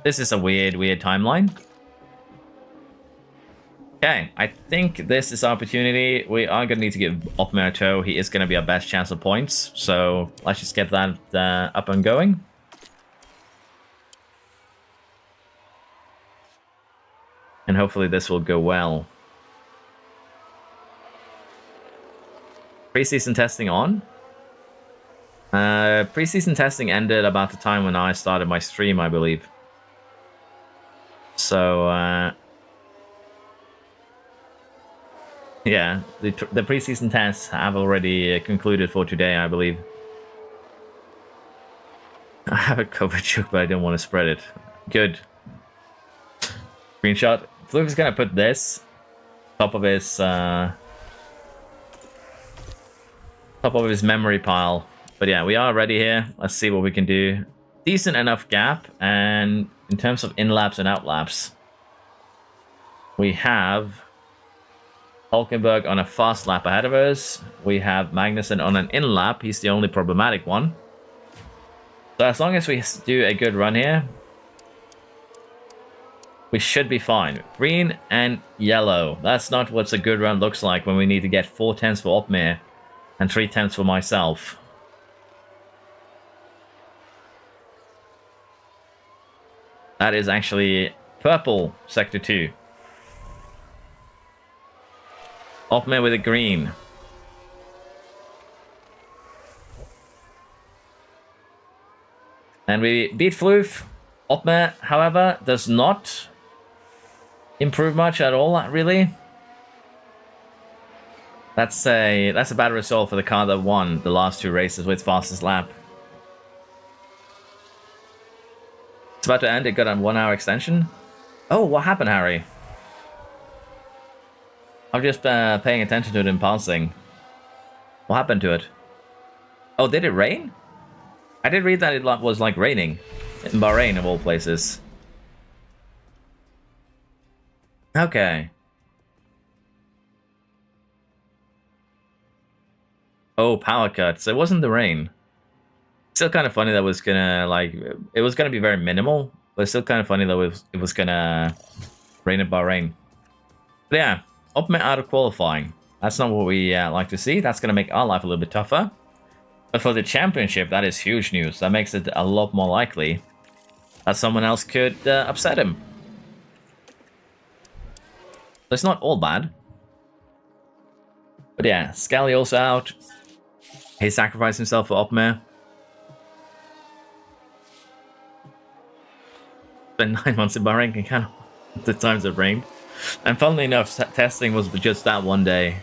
This is a weird timeline. Okay, I think this is our opportunity. We are going to need to give Opmer a toe. He is going to be our best chance of points. So let's just get that up and going. And hopefully this will go well. Preseason testing on. Preseason testing ended about the time when I started my stream, I believe. So, yeah, the preseason tests have already concluded for today, I believe. I have a COVID joke, but I don't want to spread it. Good. Screenshot. Floof is gonna put this top of his memory pile. But yeah, we are ready here. Let's see what we can do. Decent enough gap, and in terms of in-laps and out-laps, we have Hulkenberg on a fast lap ahead of us. We have Magnussen on an in-lap. He's the only problematic one. So as long as we do a good run here, we should be fine. Green and yellow. That's not what a good run looks like when we need to get 4 tenths for Opmer and 3 tenths for myself. That is actually purple, sector 2. Opmer with a green. And we beat Floof. Opmer, however, does not improve much at all, really. That's a bad result for the car that won the last 2 races with fastest lap. It's about to end. It got a 1-hour extension. Oh, what happened, Harry? I'm just paying attention to it in passing. What happened to it? Oh, did it rain? I did read that it was like raining in Bahrain, of all places. Okay. Oh, power cuts. It wasn't the rain. Still kind of funny that was gonna, like, it was gonna be very minimal, but it's still kind of funny that it was gonna rain in Bahrain. But yeah, Opmer out of qualifying. That's not what we like to see. That's gonna make our life a little bit tougher. But for the championship, that is huge news. That makes it a lot more likely that someone else could upset him. So it's not all bad. But yeah, Scally also out. He sacrificed himself for Opmer. Spent 9 months in Bahrain can count the times it rained. And funnily enough, testing was just that one day.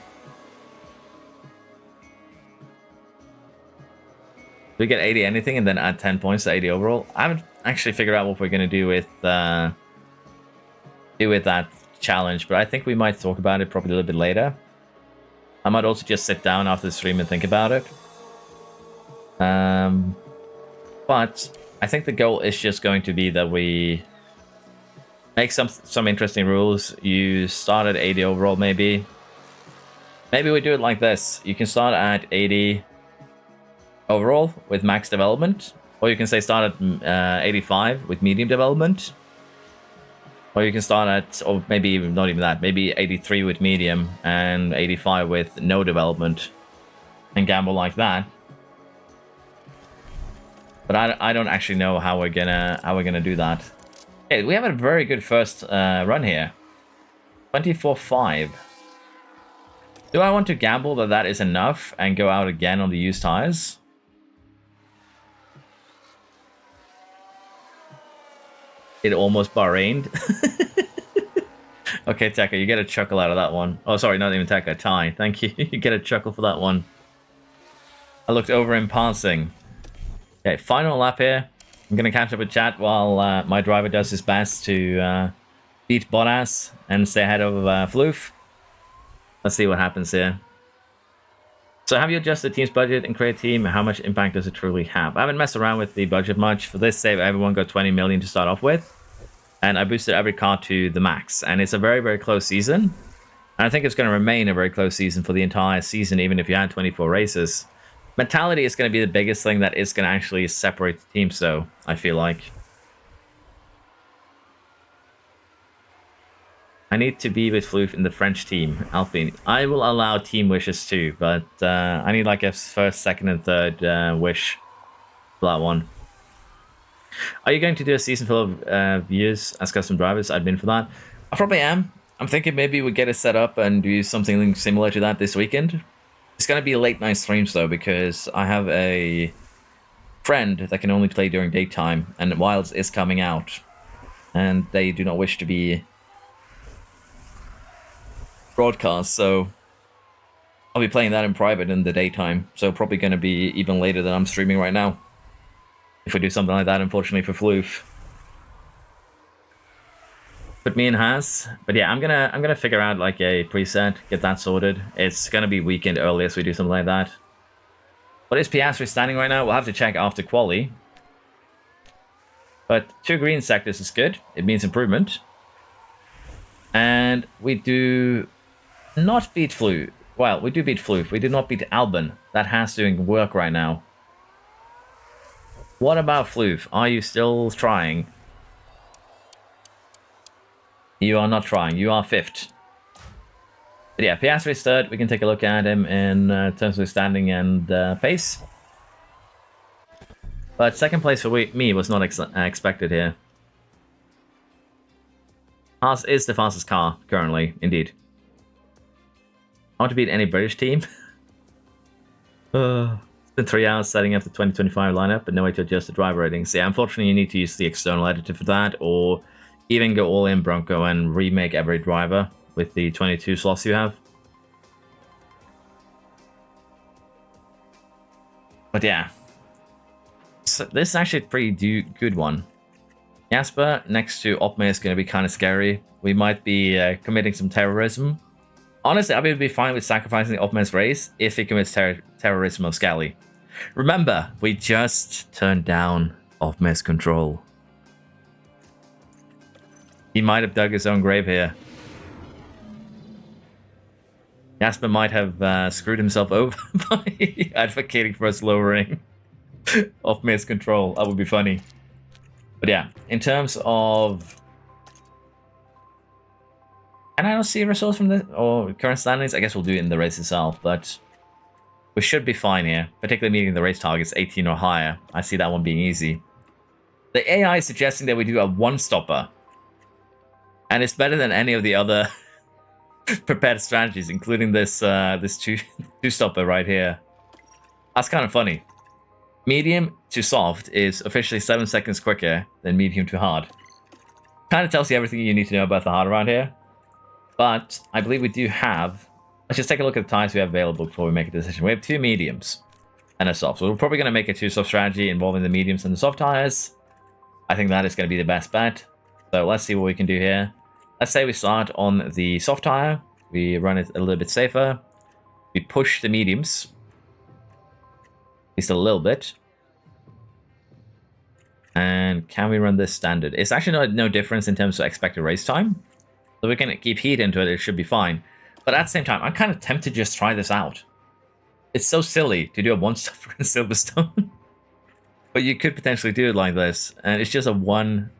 We get 80 anything and then add 10 points to 80 overall. I haven't actually figured out what we're going to do with that challenge, but I think we might talk about it probably a little bit later. I might also just sit down after the stream and think about it. But I think the goal is just going to be that we make some interesting rules. You start at 80 overall, maybe. Maybe we do it like this. You can start at 80 overall with max development, or you can say start at 85 with medium development. Or you can start at, or maybe even not even that, maybe 83 with medium and 85 with no development, and gamble like that. But I don't actually know how we're gonna do that. Okay, we have a very good first run here. 24.5. Do I want to gamble that that is enough and go out again on the used tires? It almost Bahrained. Okay, Tekka, you get a chuckle out of that one. Oh, sorry, not even Tekka, Ty. Thank you. You get a chuckle for that one. I looked over in passing. Okay, final lap here. I'm going to catch up with chat while my driver does his best to beat Bottas and stay ahead of Floof. Let's see what happens here. So have you adjusted the team's budget and create a team? How much impact does it truly have? I haven't messed around with the budget much. For this save, everyone got 20 million to start off with. And I boosted every car to the max. And it's a very, very close season. And I think it's going to remain a very close season for the entire season, even if you had 24 races. Mentality is going to be the biggest thing that is going to actually separate the teams, though, I feel like. I need to be with Floof in the French team, Alpine. I will allow team wishes too, but I need like a first, second, and third wish for that one. Are you going to do a season full of viewers as custom drivers? I've been for that. I probably am. I'm thinking maybe we get it set up and do something similar to that this weekend. It's going to be late night streams though, because I have a friend that can only play during daytime, and Wilds is coming out, and they do not wish to be broadcast, so I'll be playing that in private in the daytime, so probably going to be even later than I'm streaming right now if we do something like that, unfortunately for Floof. But me and Has, but yeah, I'm gonna figure out like a preset, get that sorted. It's gonna be weekend earliest we do something like that. What is Piastri standing right now? We'll have to check after quali. But 2 green sectors is good. It means improvement. And we do not beat Floof. Well, we do beat Floof. We did not beat Albon. That has doing work right now. What about Floof? Are you still trying? You are not trying. You are 5th. But yeah, Piastri is 3rd. We can take a look at him in terms of standing and pace. But 2nd place for me was not expected here. Haas is the fastest car currently, indeed. I want to beat any British team. It's been 3 hours setting up the 2025 lineup, but no way to adjust the driver ratings. Yeah, unfortunately, you need to use the external editor for that, or even go all in Bronco and remake every driver with the 22 slots you have. But yeah, so this is actually a pretty good one. Jasper next to Opme is going to be kind of scary. We might be committing some terrorism. Honestly, I would be fine with sacrificing Opme's race if he commits terrorism on Scally. Remember, we just turned down Opme's control. He might have dug his own grave here. Jasper might have screwed himself over by advocating for us lowering Opme's control. That would be funny. But yeah, in terms of... And I don't see results from this, or current standings. I guess we'll do it in the race itself, but we should be fine here, particularly meeting the race targets 18 or higher. I see that one being easy. The AI is suggesting that we do a one-stopper, and it's better than any of the other prepared strategies, including this this two-stopper right here. That's kind of funny. Medium to soft is officially 7 seconds quicker than medium to hard. Kind of tells you everything you need to know about the hard around here. But I believe we do have... Let's just take a look at the tires we have available before we make a decision. We have 2 mediums and a soft. So we're probably going to make a 2-soft strategy involving the mediums and the soft tires. I think that is going to be the best bet. So let's see what we can do here. Let's say we start on the soft tire. We run it a little bit safer. We push the mediums. At least a little bit. And can we run this standard? It's actually no difference in terms of expected race time. So we can keep heat into it, it should be fine. But at the same time, I'm kind of tempted to just try this out. It's so silly to do a one-stopper in Silverstone. But you could potentially do it like this. And it's just a one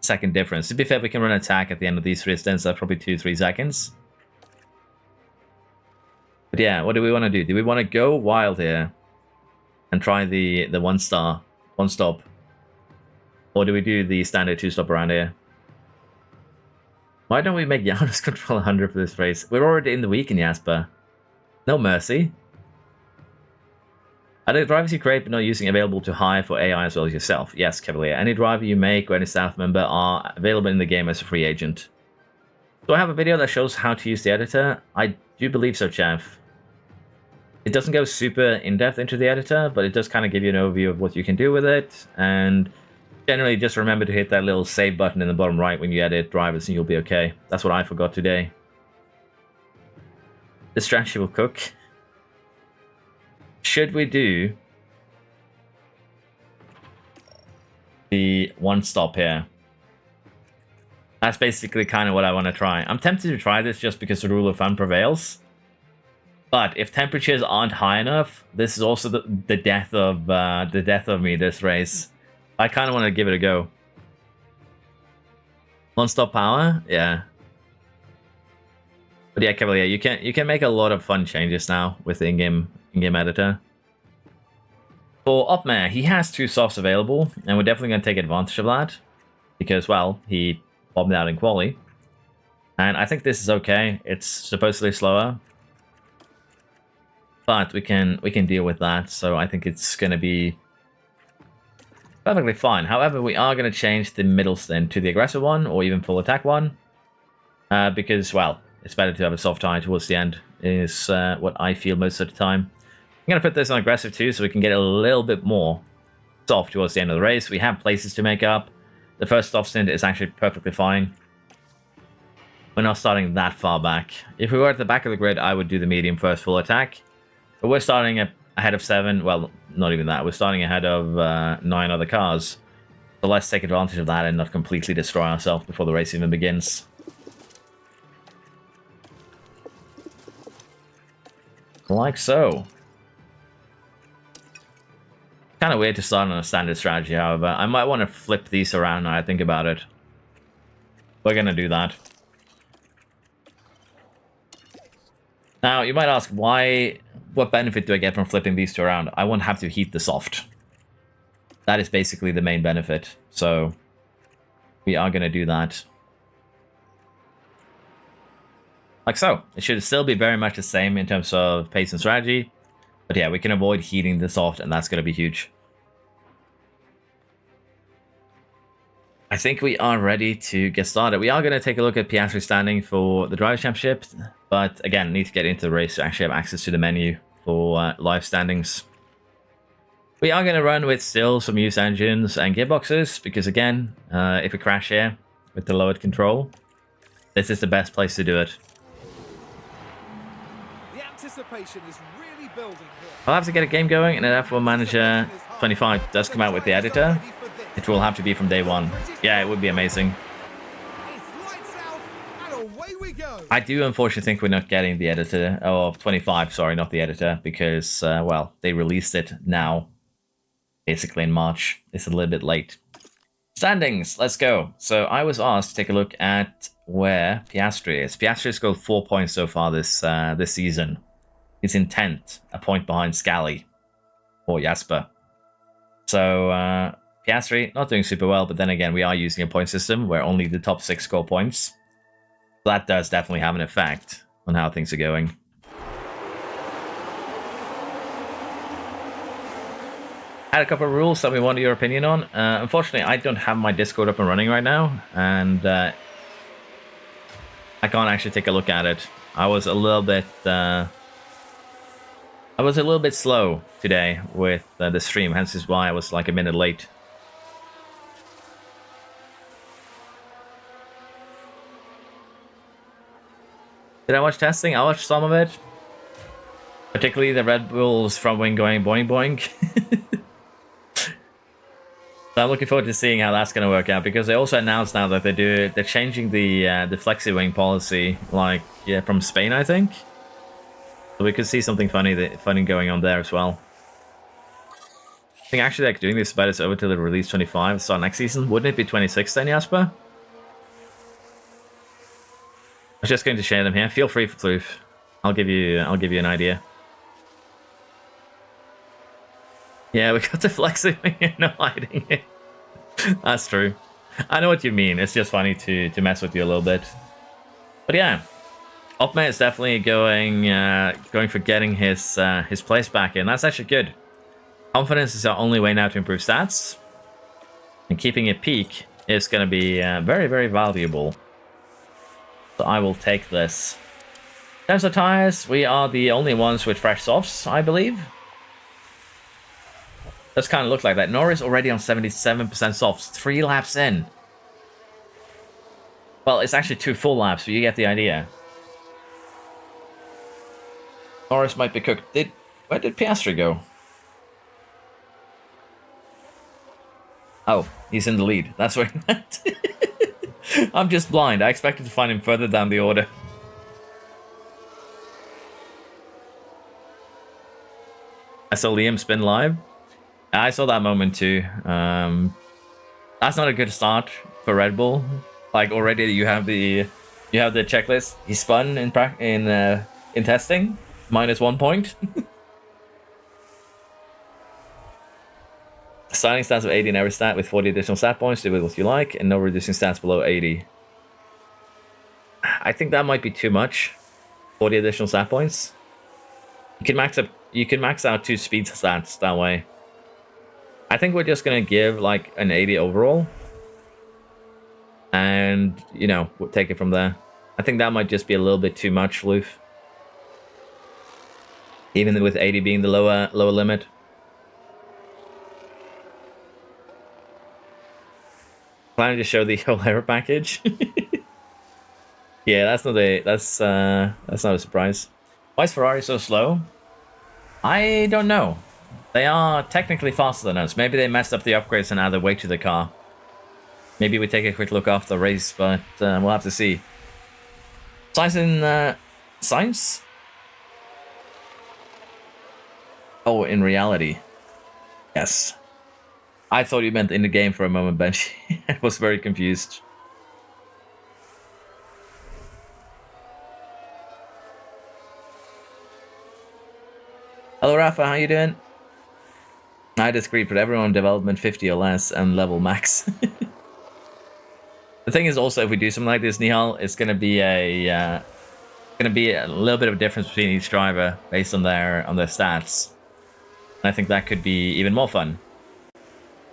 second difference. To be fair, we can run attack at the end of these 3 stints. That's probably 2-3 seconds. But yeah, what do we want to do? Do we want to go wild here and try the 1-star, 1-stop? Or do we do the standard 2-stop around here? Why don't we make Yana's control 100 for this race? We're already in the week in Jasper. No mercy. Are the drivers you create but not using available to hire for AI as well as yourself? Yes, Cavalier. Any driver you make or any staff member are available in the game as a free agent. Do I have a video that shows how to use the editor? I do believe so, Chef. It doesn't go super in-depth into the editor, but it does kind of give you an overview of what you can do with it. And generally, just remember to hit that little save button in the bottom right when you edit drivers and you'll be okay. That's what I forgot today. The strategy will cook. Should we do the 1-stop here? That's basically kind of what I want to try. I'm tempted to try this just because the rule of thumb prevails. But if temperatures aren't high enough, this is also the death of me this race. I kind of want to give it a go. 1-stop power, yeah. But yeah, Cavalier, you can make a lot of fun changes now with the in-game editor. For Opmare, he has 2 softs available, and we're definitely going to take advantage of that because, well, he bombed out in quali, and I think this is okay. It's supposedly slower, but we can deal with that. So I think it's going to be perfectly fine. However, we are going to change the middle stint to the aggressive one or even full attack one because, well, it's better to have a soft tie towards the end is what I feel most of the time. I'm going to put this on aggressive too so we can get a little bit more soft towards the end of the race. We have places to make up. The first soft stint is actually perfectly fine. We're not starting that far back. If we were at the back of the grid, I would do the medium first full attack. But we're starting ahead of 7. Well, not even that. We're starting ahead of 9 other cars. So let's take advantage of that and not completely destroy ourselves before the race even begins. Like so. Kind of weird to start on a standard strategy, however. I might want to flip these around now I think about it. We're going to do that. Now, you might ask, what benefit do I get from flipping these 2 around? I won't have to heat the soft. That is basically the main benefit. So, we are going to do that. Like so. It should still be very much the same in terms of pace and strategy. But yeah, we can avoid heating the soft, and that's going to be huge. I think we are ready to get started. We are going to take a look at Piastri standing for the Drivers' Championship. But again, need to get into the race to actually have access to the menu for live standings. We are going to run with still some used engines and gearboxes. Because again, if we crash here with the lowered control, this is the best place to do it. The anticipation is really building here. I'll have to get a game going, and then F1 Manager 25 does come out with the editor. It will have to be from day 1. Yeah, it would be amazing. It's lights out and away we go. I do unfortunately think we're not getting the editor, or 25, sorry, not the editor, because, well, they released it now, basically in March. It's a little bit late. Standings, let's go. So I was asked to take a look at where Piastri is. Piastri has scored 4 points so far this season. He's in 10th, a point behind Scally or Jasper. So Piastri not doing super well, but then again, we are using a point system where only the top 6 score points. That does definitely have an effect on how things are going. Had a couple of rules that we wanted your opinion on. Unfortunately, I don't have my Discord up and running right now, and I can't actually take a look at it. I was a little bit slow today with the stream, hence is why I was like a minute late. Did I watch testing? I watched some of it. Particularly the Red Bulls front wing going boing boing. So I'm looking forward to seeing how that's going to work out, because they also announced now that they're changing the flexi wing policy, like from Spain, I think. So we could see something funny going on there as well. think actually like doing this bet is over till the release 25, start next season. Wouldn't it be 26 then, Jasper? I was just going to share them here. Feel free for Floof. I'll give you an idea. Yeah, we got to flexing and not hiding it. That's true. I know what you mean. It's just funny to mess with you a little bit. But yeah, Opme is definitely going for getting his place back in. That's actually good. Confidence is our only way now to improve stats, and keeping it peak is going to be very, very valuable. So I will take this. In terms of tires, we are the only ones with fresh softs, I believe. Does kind of look like that. Norris already on 77% softs, 3 laps in. Well, it's actually 2 full laps, but you get the idea. Norris might be cooked. Where did Piastri go? Oh, he's in the lead. That's where he went. I'm just blind. I expected to find him further down the order. I saw Liam spin live. I saw that moment too. That's not a good start for Red Bull. Like already you have the checklist. He spun in testing, -1 point. Signing stats of 80 in every stat with 40 additional stat points. Do with what you like, and no reducing stats below 80. I think that might be too much. 40 additional stat points. You can max out 2 speed stats that way. I think we're just gonna give like an 80 overall, and you know, we'll take it from there. I think that might just be a little bit too much, Loof. Even with 80 being the lower limit. Planning to show the O'Hara package. Yeah, that's not a surprise. Why is Ferrari so slow? I don't know. They are technically faster than us. Maybe they messed up the upgrades and added weight to the car. Maybe we take a quick look after the race, but we'll have to see. Science in science? Oh, in reality. Yes. I thought you meant in the game for a moment, Benji. I was very confused. Hello, Rafa. How you doing? I disagree. Put everyone in development 50 or less and level max. The thing is also, if we do something like this, Nihal, it's going to be a little bit of a difference between each driver based on their stats. And I think that could be even more fun.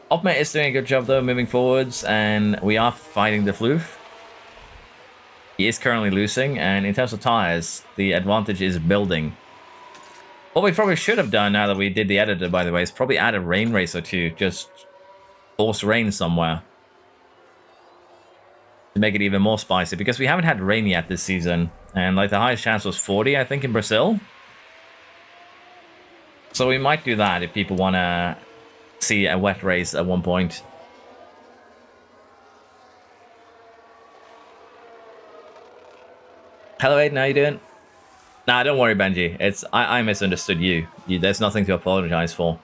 Opme is doing a good job though, moving forwards, and we are fighting the Floof. He is currently losing, and in terms of tires, the advantage is building. What we probably should have done now that we did the editor, by the way, is probably add a rain race or two, just force rain somewhere. To make it even more spicy, because we haven't had rain yet this season, and like the highest chance was 40, I think, in Brazil. So we might do that if people want to see a wet race at one point. Hello, Aiden, how you doing? Nah, don't worry, Benji. I misunderstood you. There's nothing to apologize for.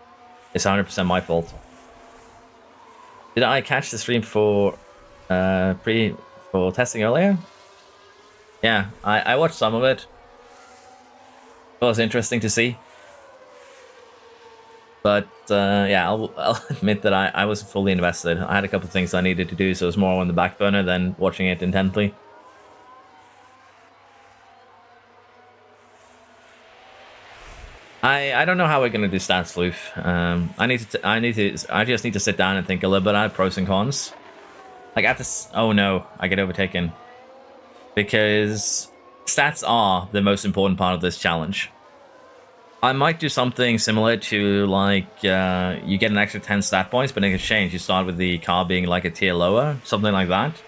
It's 100% my fault. Did I catch the stream for testing earlier? Yeah, I watched some of it. It was interesting to see. But yeah, I'll admit that I wasn't fully invested. I had a couple of things I needed to do, so it was more on the back burner than watching it intently. I don't know how we're gonna do stats, Floof. I just need to sit down and think a little bit about pros and cons. Like at this, oh no, I get overtaken. Because stats are the most important part of this challenge. I might do something similar to like you get an extra 10 stat points, but in exchange you start with the car being like a tier lower, something like that.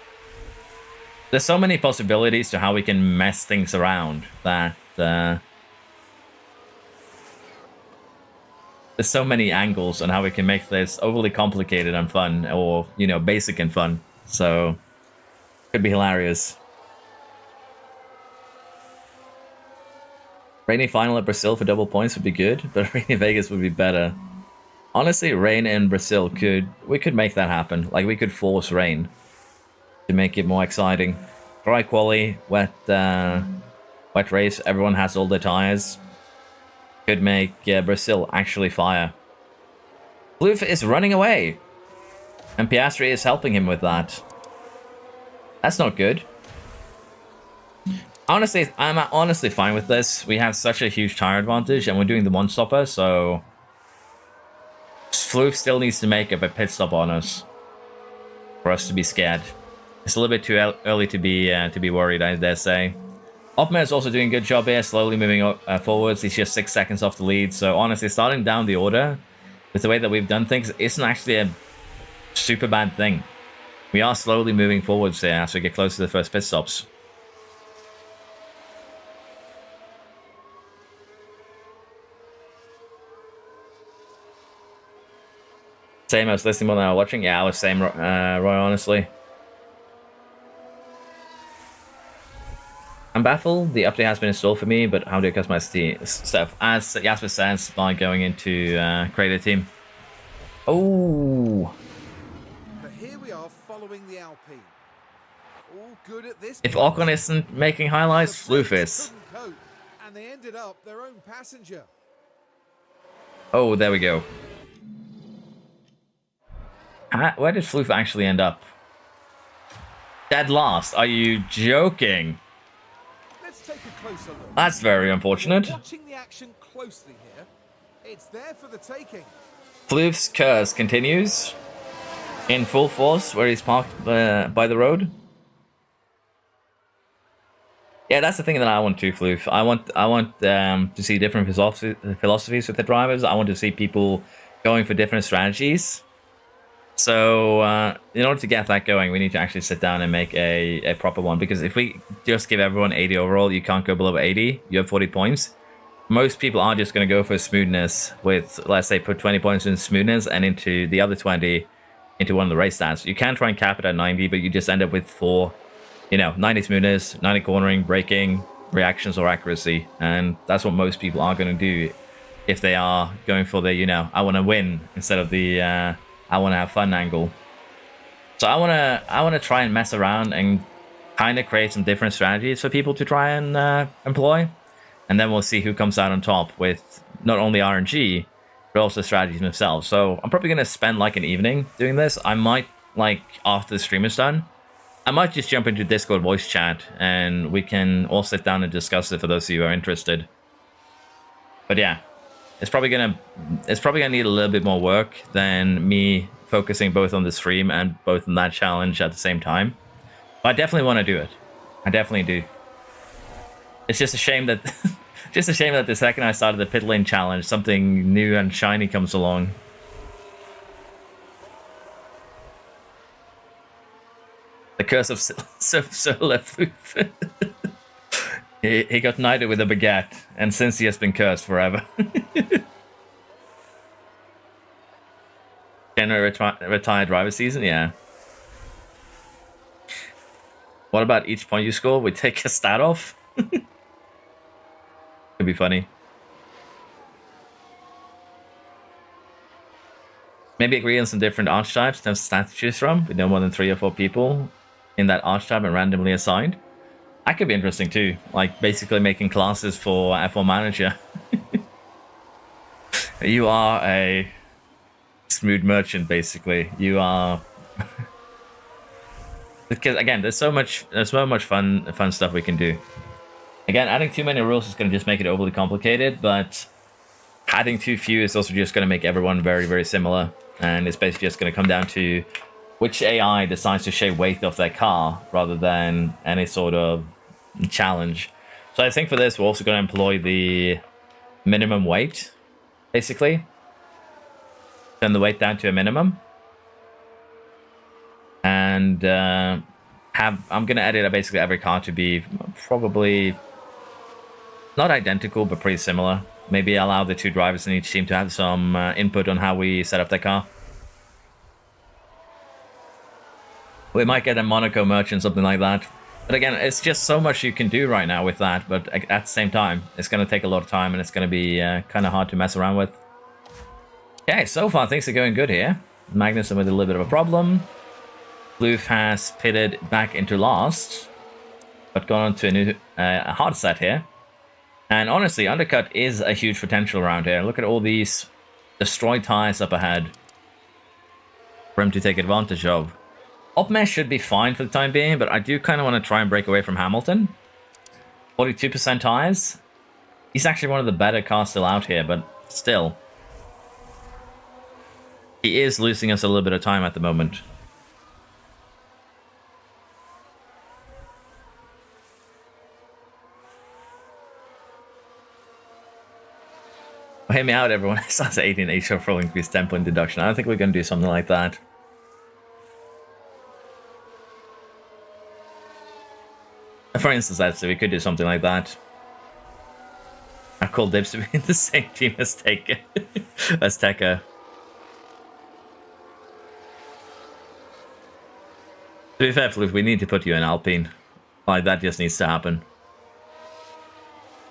There's so many possibilities to how we can mess things around that there's so many angles on how we can make this overly complicated and fun, or you know, basic and fun. So could be hilarious. Rainy final at Brazil for double points would be good, but Rainy Vegas would be better. Honestly, rain in Brazil we could make that happen. Like we could force rain to make it more exciting. Dry quali, wet race. Everyone has all their tires. Could make Brazil actually fire. Floof is running away, and Piastri is helping him with that. That's not good. Honestly, I'm honestly fine with this. We have such a huge tire advantage, and we're doing the one-stopper, so Floof still needs to make up a pit stop on us for us to be scared. It's a little bit too early to be worried, I dare say. Opmer is also doing a good job here, slowly moving forwards. He's just 6 seconds off the lead, so honestly, starting down the order with the way that we've done things isn't actually a super bad thing. We are slowly moving forwards here as we get close to the first pit stops. Same, I was listening more than I was watching. Yeah, I was same, Roy, honestly. I'm baffled. The update has been installed for me, but how do I customize stuff? As Jasper says, by going into create a team. Oh. But here we are following the Alpine. All good at this. If Ocon isn't making highlights, Floof is. And they ended up their own passenger. Oh, there we go. Where did Floof actually end up? Dead last. Are you joking? Let's take a closer look. That's very unfortunate. Watching the action closely here, it's there for the taking. Floof's curse continues in full force where he's parked by the road. Yeah, that's the thing that I want to, Floof. I want to see different philosophies with the drivers. I want to see people going for different strategies. So in order to get that going, we need to actually sit down and make a proper one. Because if we just give everyone 80 overall, you can't go below 80. You have 40 points. Most people are just going to go for smoothness with, let's say, put 20 points in smoothness and into the other 20 into one of the race stats. You can try and cap it at 90, but you just end up with 90 smoothness, 90 cornering, braking, reactions, or accuracy. And that's what most people are going to do if they are going for the, I want to win instead of the... I want to have fun angle. So I want to try and mess around and kind of create some different strategies for people to try and employ, and then we'll see who comes out on top with not only RNG but also strategies themselves. So I'm probably gonna spend like an evening doing this. I might, like, after the stream is done, I might just jump into Discord voice chat and we can all sit down and discuss it for those of you who are interested. But yeah. It's probably gonna need a little bit more work than me focusing both on the stream and both on that challenge at the same time. But I definitely want to do it. I definitely do. It's just a shame that the second I started the pit lane challenge, something new and shiny comes along. The curse of Solar Floof. He got knighted with a baguette, and since he has been cursed forever. January retired driver season, yeah. What about each point you score? We take a stat off? Could be funny. Maybe agree on some different archetypes to have stats to choose from, with no more than 3 or 4 people in that archetype and randomly assigned. That could be interesting too, like basically making classes for F1 Manager. You are a smooth merchant, basically. You are... Because again, there's so much fun stuff we can do. Again, adding too many rules is going to just make it overly complicated, but adding too few is also just going to make everyone very, very similar. And it's basically just going to come down to which AI decides to shave weight off their car rather than any sort of challenge. So I think for this, we're also going to employ the minimum weight, basically. Turn the weight down to a minimum. And I'm going to edit basically every car to be probably not identical, but pretty similar. Maybe allow the 2 drivers in each team to have some input on how we set up their car. We might get a Monaco merchant, something like that. But again, it's just so much you can do right now with that. But at the same time, it's going to take a lot of time and it's going to be kind of hard to mess around with. Okay, so far things are going good here. Magnussen with a little bit of a problem. Floof has pitted back into last, but gone on to a new a hard set here. And honestly, undercut is a huge potential around here. Look at all these destroyed tires up ahead for him to take advantage of. Opmesh should be fine for the time being, but I do kind of want to try and break away from Hamilton. 42% tires. He's actually one of the better cars still out here, but still. He is losing us a little bit of time at the moment. Well, hear me out, everyone. It starts at 18 HO for increased tempo and deduction. I don't think we're going to do something like that. For instance, actually, we could do something like that. I call Dibs to be in the same team as Tekka. as Tekka. To be fair, Floof, we need to put you in Alpine. Like, that just needs to happen.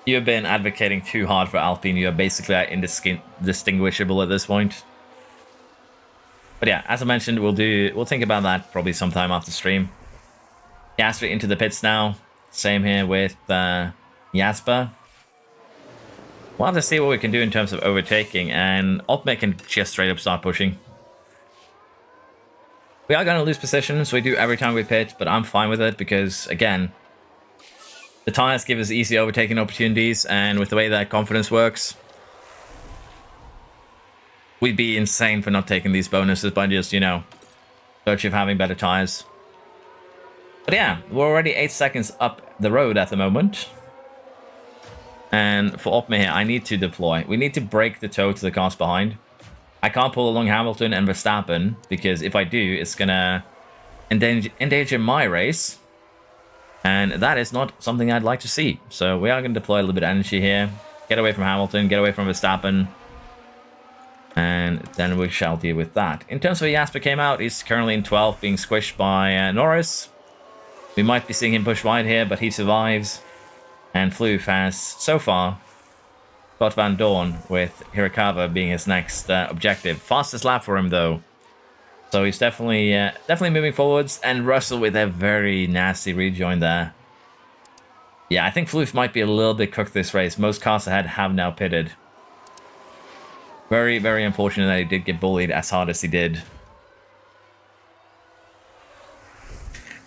You've been advocating too hard for Alpine. You're basically indistinguishable at this point. But yeah, as I mentioned, we'll think about that probably sometime after stream. Jasper into the pits now. Same here with Jasper. We'll have to see what we can do in terms of overtaking, and Opme can just straight up start pushing. We are going to lose positions, we do every time we pit, but I'm fine with it because, again, the tires give us easy overtaking opportunities, and with the way that confidence works, we'd be insane for not taking these bonuses by just, you know, virtue of having better tires. But yeah, we're already 8 seconds up the road at the moment. And for Opme here, I need to deploy. We need to break the toe to the cars behind. I can't pull along Hamilton and Verstappen, because if I do, it's going to endanger my race. And that is not something I'd like to see. So we are going to deploy a little bit of energy here. Get away from Hamilton, get away from Verstappen. And then we shall deal with that. In terms of Jasper came out, he's currently in 12th, being squished by Norris. We might be seeing him push wide here, but he survives. And Floof has, so far, got Van Dorn, with Hirakawa being his next objective. Fastest lap for him, though. So he's definitely moving forwards. And Russell with a very nasty rejoin there. Yeah, I think Floof might be a little bit cooked this race. Most cars ahead have now pitted. Very, very unfortunate that he did get bullied as hard as he did.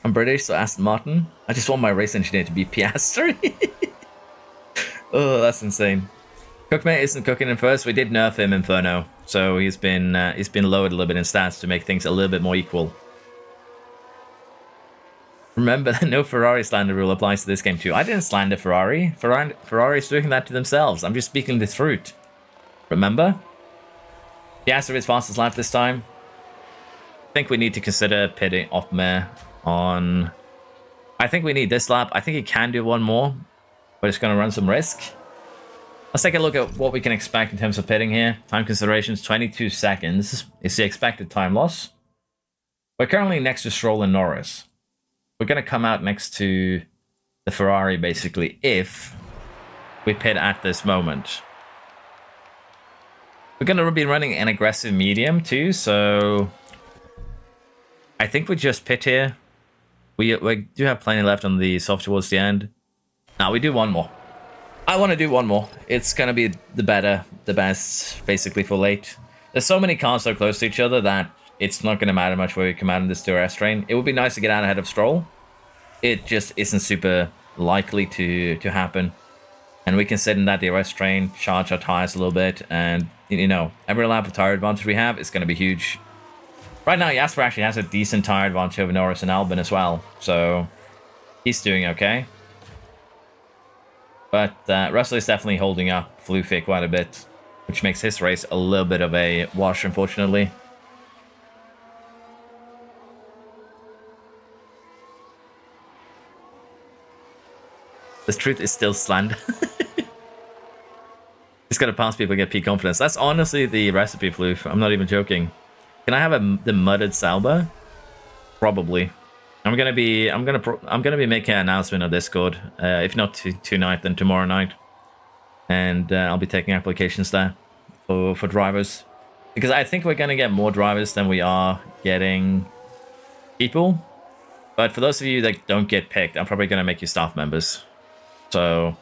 I'm British, so Aston Martin. I just want my race engineer to be Piastri. Oh, that's insane. Cookmate isn't cooking in first. We did nerf him Inferno, so he's been lowered a little bit in stats to make things a little bit more equal. Remember that no Ferrari slander rule applies to this game too. I didn't slander Ferrari. Ferrari's doing that to themselves. I'm just speaking the truth. Remember? Piastri is fastest lap this time. I think we need to consider pitting Opmer on... I think we need this lap. I think he can do one more, but it's going to run some risk. Let's take a look at what we can expect in terms of pitting here. Time considerations, 22 seconds is the expected time loss. We're currently next to Stroll and Norris. We're going to come out next to the Ferrari, basically, if we pit at this moment. We're going to be running an aggressive medium, too, so... I think we just pit here. We do have plenty left on the soft towards the end. Now we do one more. I want to do one more. It's going to be the best, basically, for late. There's so many cars so close to each other that it's not going to matter much where we come out in this DRS train. It would be nice to get out ahead of Stroll. It just isn't super likely to happen. And we can sit in that DRS train, charge our tires a little bit, and, you know, every lap of tire advantage we have is going to be huge. Right now, Jasper actually has a decent tire advantage over Norris and Albon as well, so he's doing okay. But Russell is definitely holding up Floofy quite a bit, which makes his race a little bit of a wash, unfortunately. The truth is still slander. Just gotta pass people and get peak confidence. That's honestly the recipe, Floof. I'm not even joking. Can I have the mudded Sauber? Probably. I'm gonna be making an announcement on Discord. If not tonight, then tomorrow night. And I'll be taking applications there for drivers. Because I think we're going to get more drivers than we are getting people. But for those of you that don't get picked, I'm probably going to make you staff members. So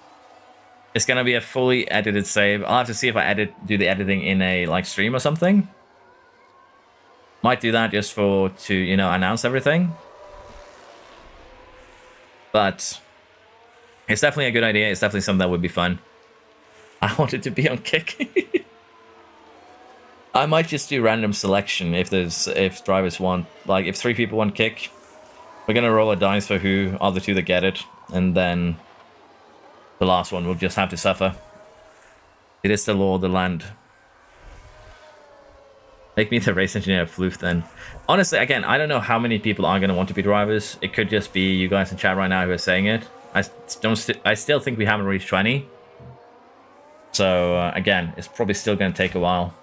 it's going to be a fully edited save. I'll have to see if I do the editing in a like stream or something. Might do that just to, you know, announce everything. But it's definitely a good idea. It's definitely something that would be fun. I wanted to be on kick. I might just do random selection if drivers want, like if 3 people want kick. We're gonna roll a dice for who are the 2 that get it, and then the last one will just have to suffer. It is the law of the land. Make me the race engineer of Floof then. Honestly, again, I don't know how many people are gonna want to be drivers. It could just be you guys in chat right now who are saying it. I still think we haven't reached 20. So again, it's probably still gonna take a while.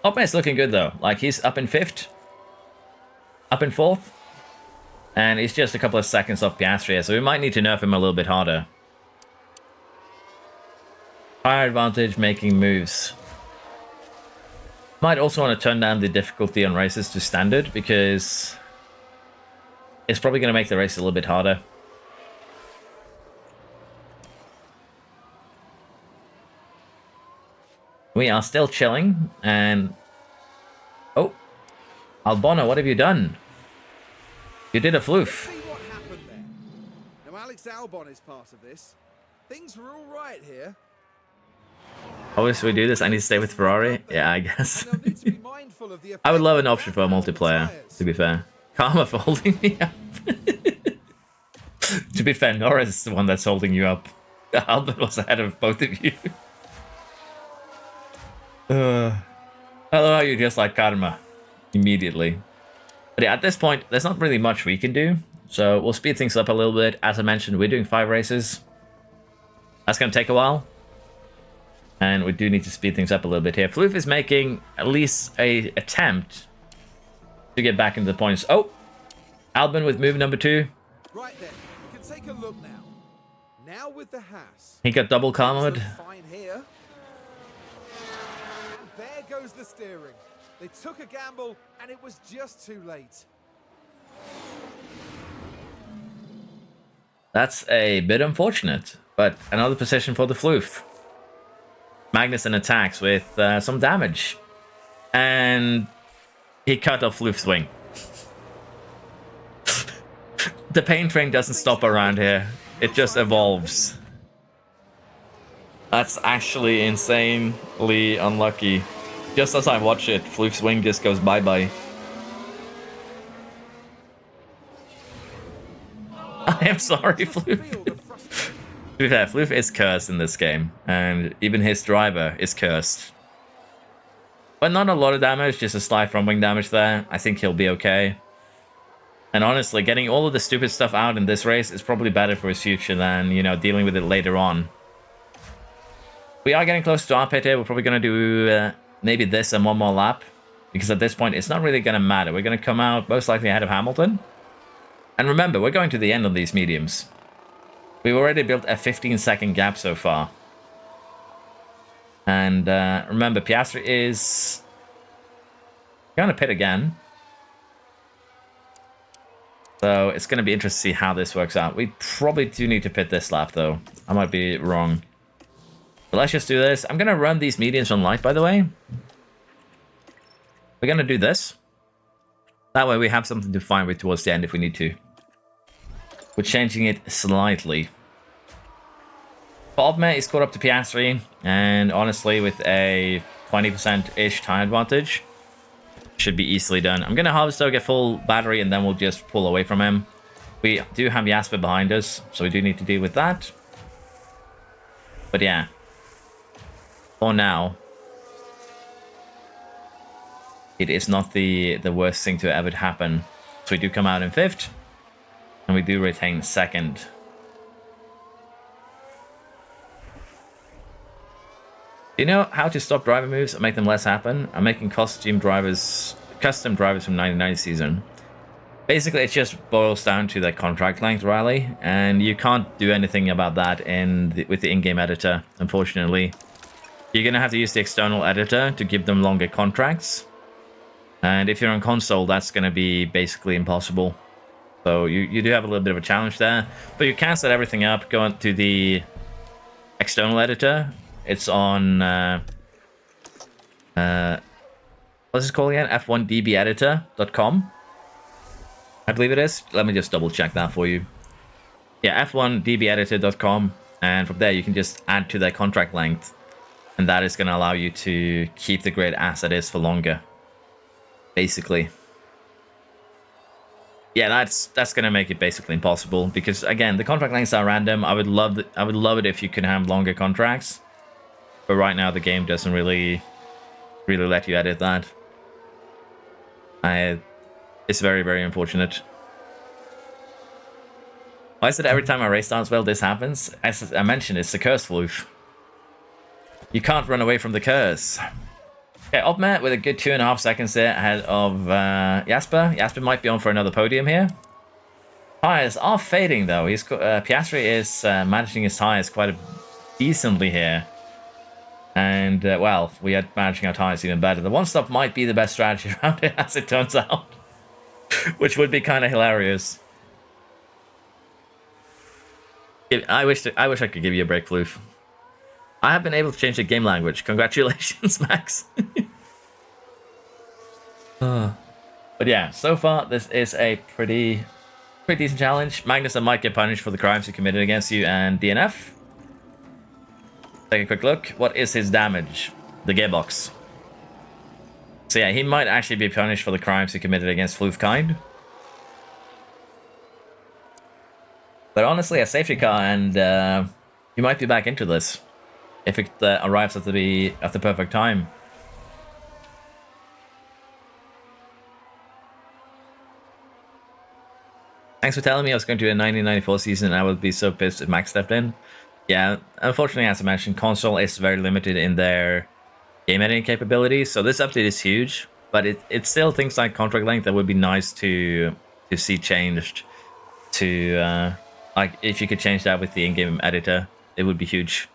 Opman's looking good though. Like he's up in 5th. Up in 4th. And he's just a couple of seconds off Piastri here, so we might need to nerf him a little bit harder. Fire advantage, making moves. Might also want to turn down the difficulty on races to standard, because it's probably going to make the race a little bit harder. We are still chilling, and... Oh! Albona, what have you done? You did a floof. See what happened there. Now Alex Albon is part of this. Things were all right here. Oh, if we do this, I need to stay with Ferrari? Yeah, I guess. I would love an option for a multiplayer, to be fair. Karma for holding me up. To be fair, Norris is the one that's holding you up. Albert was ahead of both of you. I love how you just like karma immediately. But yeah, at this point, there's not really much we can do. So we'll speed things up a little bit. As I mentioned, we're doing 5 races. That's going to take a while. And we do need to speed things up a little bit here. Floof is making at least a attempt to get back into the points. Oh! Albon with move number 2. Right then, you can take a look now. Now with the Haas. He got double karma'd. Fine here. And there goes the steering. They took a gamble, and it was just too late. That's a bit unfortunate, but another position for the Floof. Magnussen attacks with some damage, and he cut off Floof's wing. The pain train doesn't stop around here. It just evolves. That's actually insanely unlucky. Just as I watch it, Floof's wing just goes bye-bye. I am sorry, Floof. To be fair, Floof is cursed in this game, and even his driver is cursed. But not a lot of damage, just a slight front wing damage there. I think he'll be okay. And honestly, getting all of the stupid stuff out in this race is probably better for his future than, you know, dealing with it later on. We are getting close to our pit here. We're probably going to do maybe this and one more lap. Because at this point, it's not really going to matter. We're going to come out most likely ahead of Hamilton. And remember, we're going to the end of these mediums. We've already built a 15-second gap so far. And remember, Piastri is going to pit again. So it's going to be interesting to see how this works out. We probably do need to pit this lap, though. I might be wrong. But let's just do this. I'm going to run these mediums on light, by the way. We're going to do this. That way we have something to find with towards the end if we need to. We're changing it slightly. Bobme is caught up to Piastri, and honestly, with a 20%-ish time advantage, should be easily done. I'm going to harvest though, get full battery, and then we'll just pull away from him. We do have Jasper behind us, so we do need to deal with that. But yeah, for now, it is not the worst thing to ever happen. So we do come out in 5th, and we do retain 2nd. Do you know how to stop driver moves and make them less happen? I'm making custom drivers from 1990 season. Basically, it just boils down to the contract length, Riley, and you can't do anything about that with the in-game editor, unfortunately. You're going to have to use the external editor to give them longer contracts. And if you're on console, that's going to be basically impossible. So you do have a little bit of a challenge there. But you can set everything up. Go into the external editor. It's on... what's it called again? f1dbeditor.com. I believe it is. Let me just double check that for you. Yeah, f1dbeditor.com. And from there, you can just add to their contract length. And that is going to allow you to keep the grid as it is for longer. Basically. Yeah, that's going to make it basically impossible. Because, again, the contract lengths are random. I would love it if you could have longer contracts. But right now, the game doesn't really let you edit that. It's very, very unfortunate. Why is it every time I race starts well, this happens? As I mentioned, it's the curse floof. You can't run away from the curse. Okay, Opmet with a good 2.5 seconds there ahead of Jasper. Jasper might be on for another podium here. Tires are fading though. Piastri is managing his tires quite decently here. And, well, we are managing our tires even better. The one-stop might be the best strategy around it, as it turns out. Which would be kind of hilarious. I wish I could give you a break, Floof. I have been able to change the game language. Congratulations, Max. But yeah, so far, this is a pretty decent challenge. Magnussen might get punished for the crimes he committed against you and DNF. Take a quick look. What is his damage? The gearbox. So yeah, he might actually be punished for the crimes he committed against Floofkind. But honestly, a safety car, and you might be back into this if it arrives at the perfect time. Thanks for telling me I was going to do a 1994 season and I would be so pissed if Max stepped in. Yeah, unfortunately, as I mentioned, console is very limited in their game editing capabilities, so this update is huge, but it's still things like contract length that would be nice to see changed. To like, if you could change that with the in-game editor, it would be huge.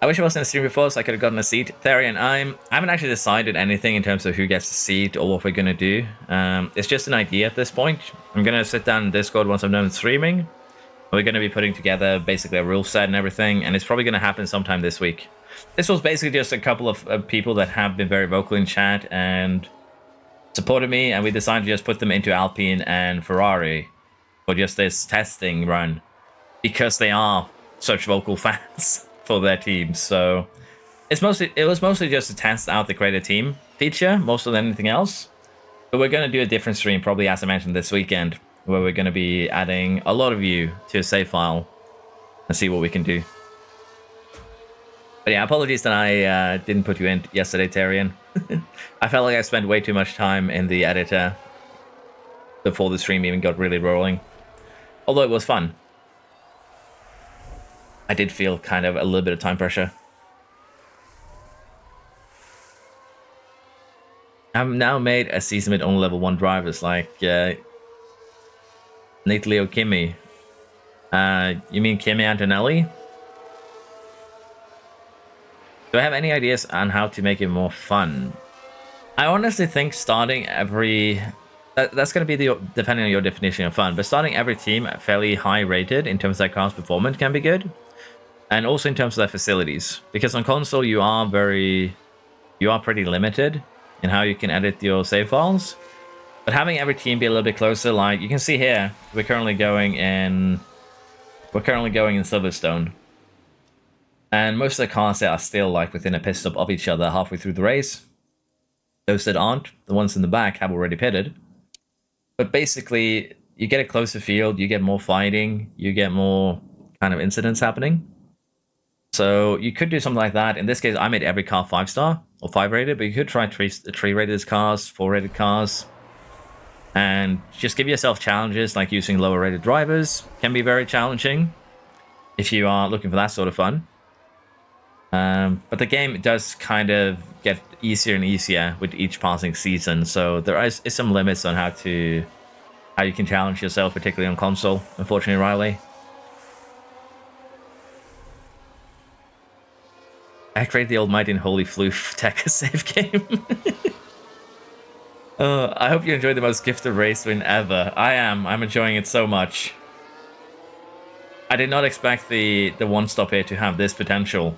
I wish I was in a stream before so I could have gotten a seat. Therian, I haven't actually decided anything in terms of who gets the seat or what we're going to do. It's just an idea at this point. I'm going to sit down in Discord once I'm done streaming. We're going to be putting together basically a rule set and everything, and it's probably going to happen sometime this week. This was basically just a couple of people that have been very vocal in chat and supported me, and we decided to just put them into Alpine and Ferrari for just this testing run because they are such vocal fans for their teams. So it was mostly just to test out the creator team feature more so than anything else. But we're going to do a different stream, probably as I mentioned this weekend, where we're going to be adding a lot of you to a save file and see what we can do. But yeah, apologies that I didn't put you in yesterday, Tyrion. I felt like I spent way too much time in the editor before the stream even got really rolling. Although it was fun. I did feel kind of a little bit of time pressure. I've now made a season with only level 1 drivers like Nate Leo Kimi. You mean Kimi Antonelli? Do I have any ideas on how to make it more fun? I honestly think starting every... That's going to be depending on your definition of fun, but starting every team fairly high rated in terms of their car's performance can be good. And also in terms of their facilities. Because on console you are pretty limited in how you can edit your save files. But having every team be a little bit closer, like you can see here, we're currently going in Silverstone. And most of the cars there are still like within a pit stop of each other halfway through the race. Those that aren't, the ones in the back, have already pitted. But basically, you get a closer field, you get more fighting, you get more kind of incidents happening. So you could do something like that. In this case, I made every car 5-star or 5 rated, but you could try 3 rated cars, 4 rated cars. And just give yourself challenges like using lower rated drivers. Can be very challenging if you are looking for that sort of fun. But the game does kind of get easier and easier with each passing season. So there is some limits on how you can challenge yourself, particularly on console, unfortunately, Riley. Activate the almighty and holy floof tech save game. I hope you enjoyed the most gifted race win ever. I am. I'm enjoying it so much. I did not expect the one stop here to have this potential,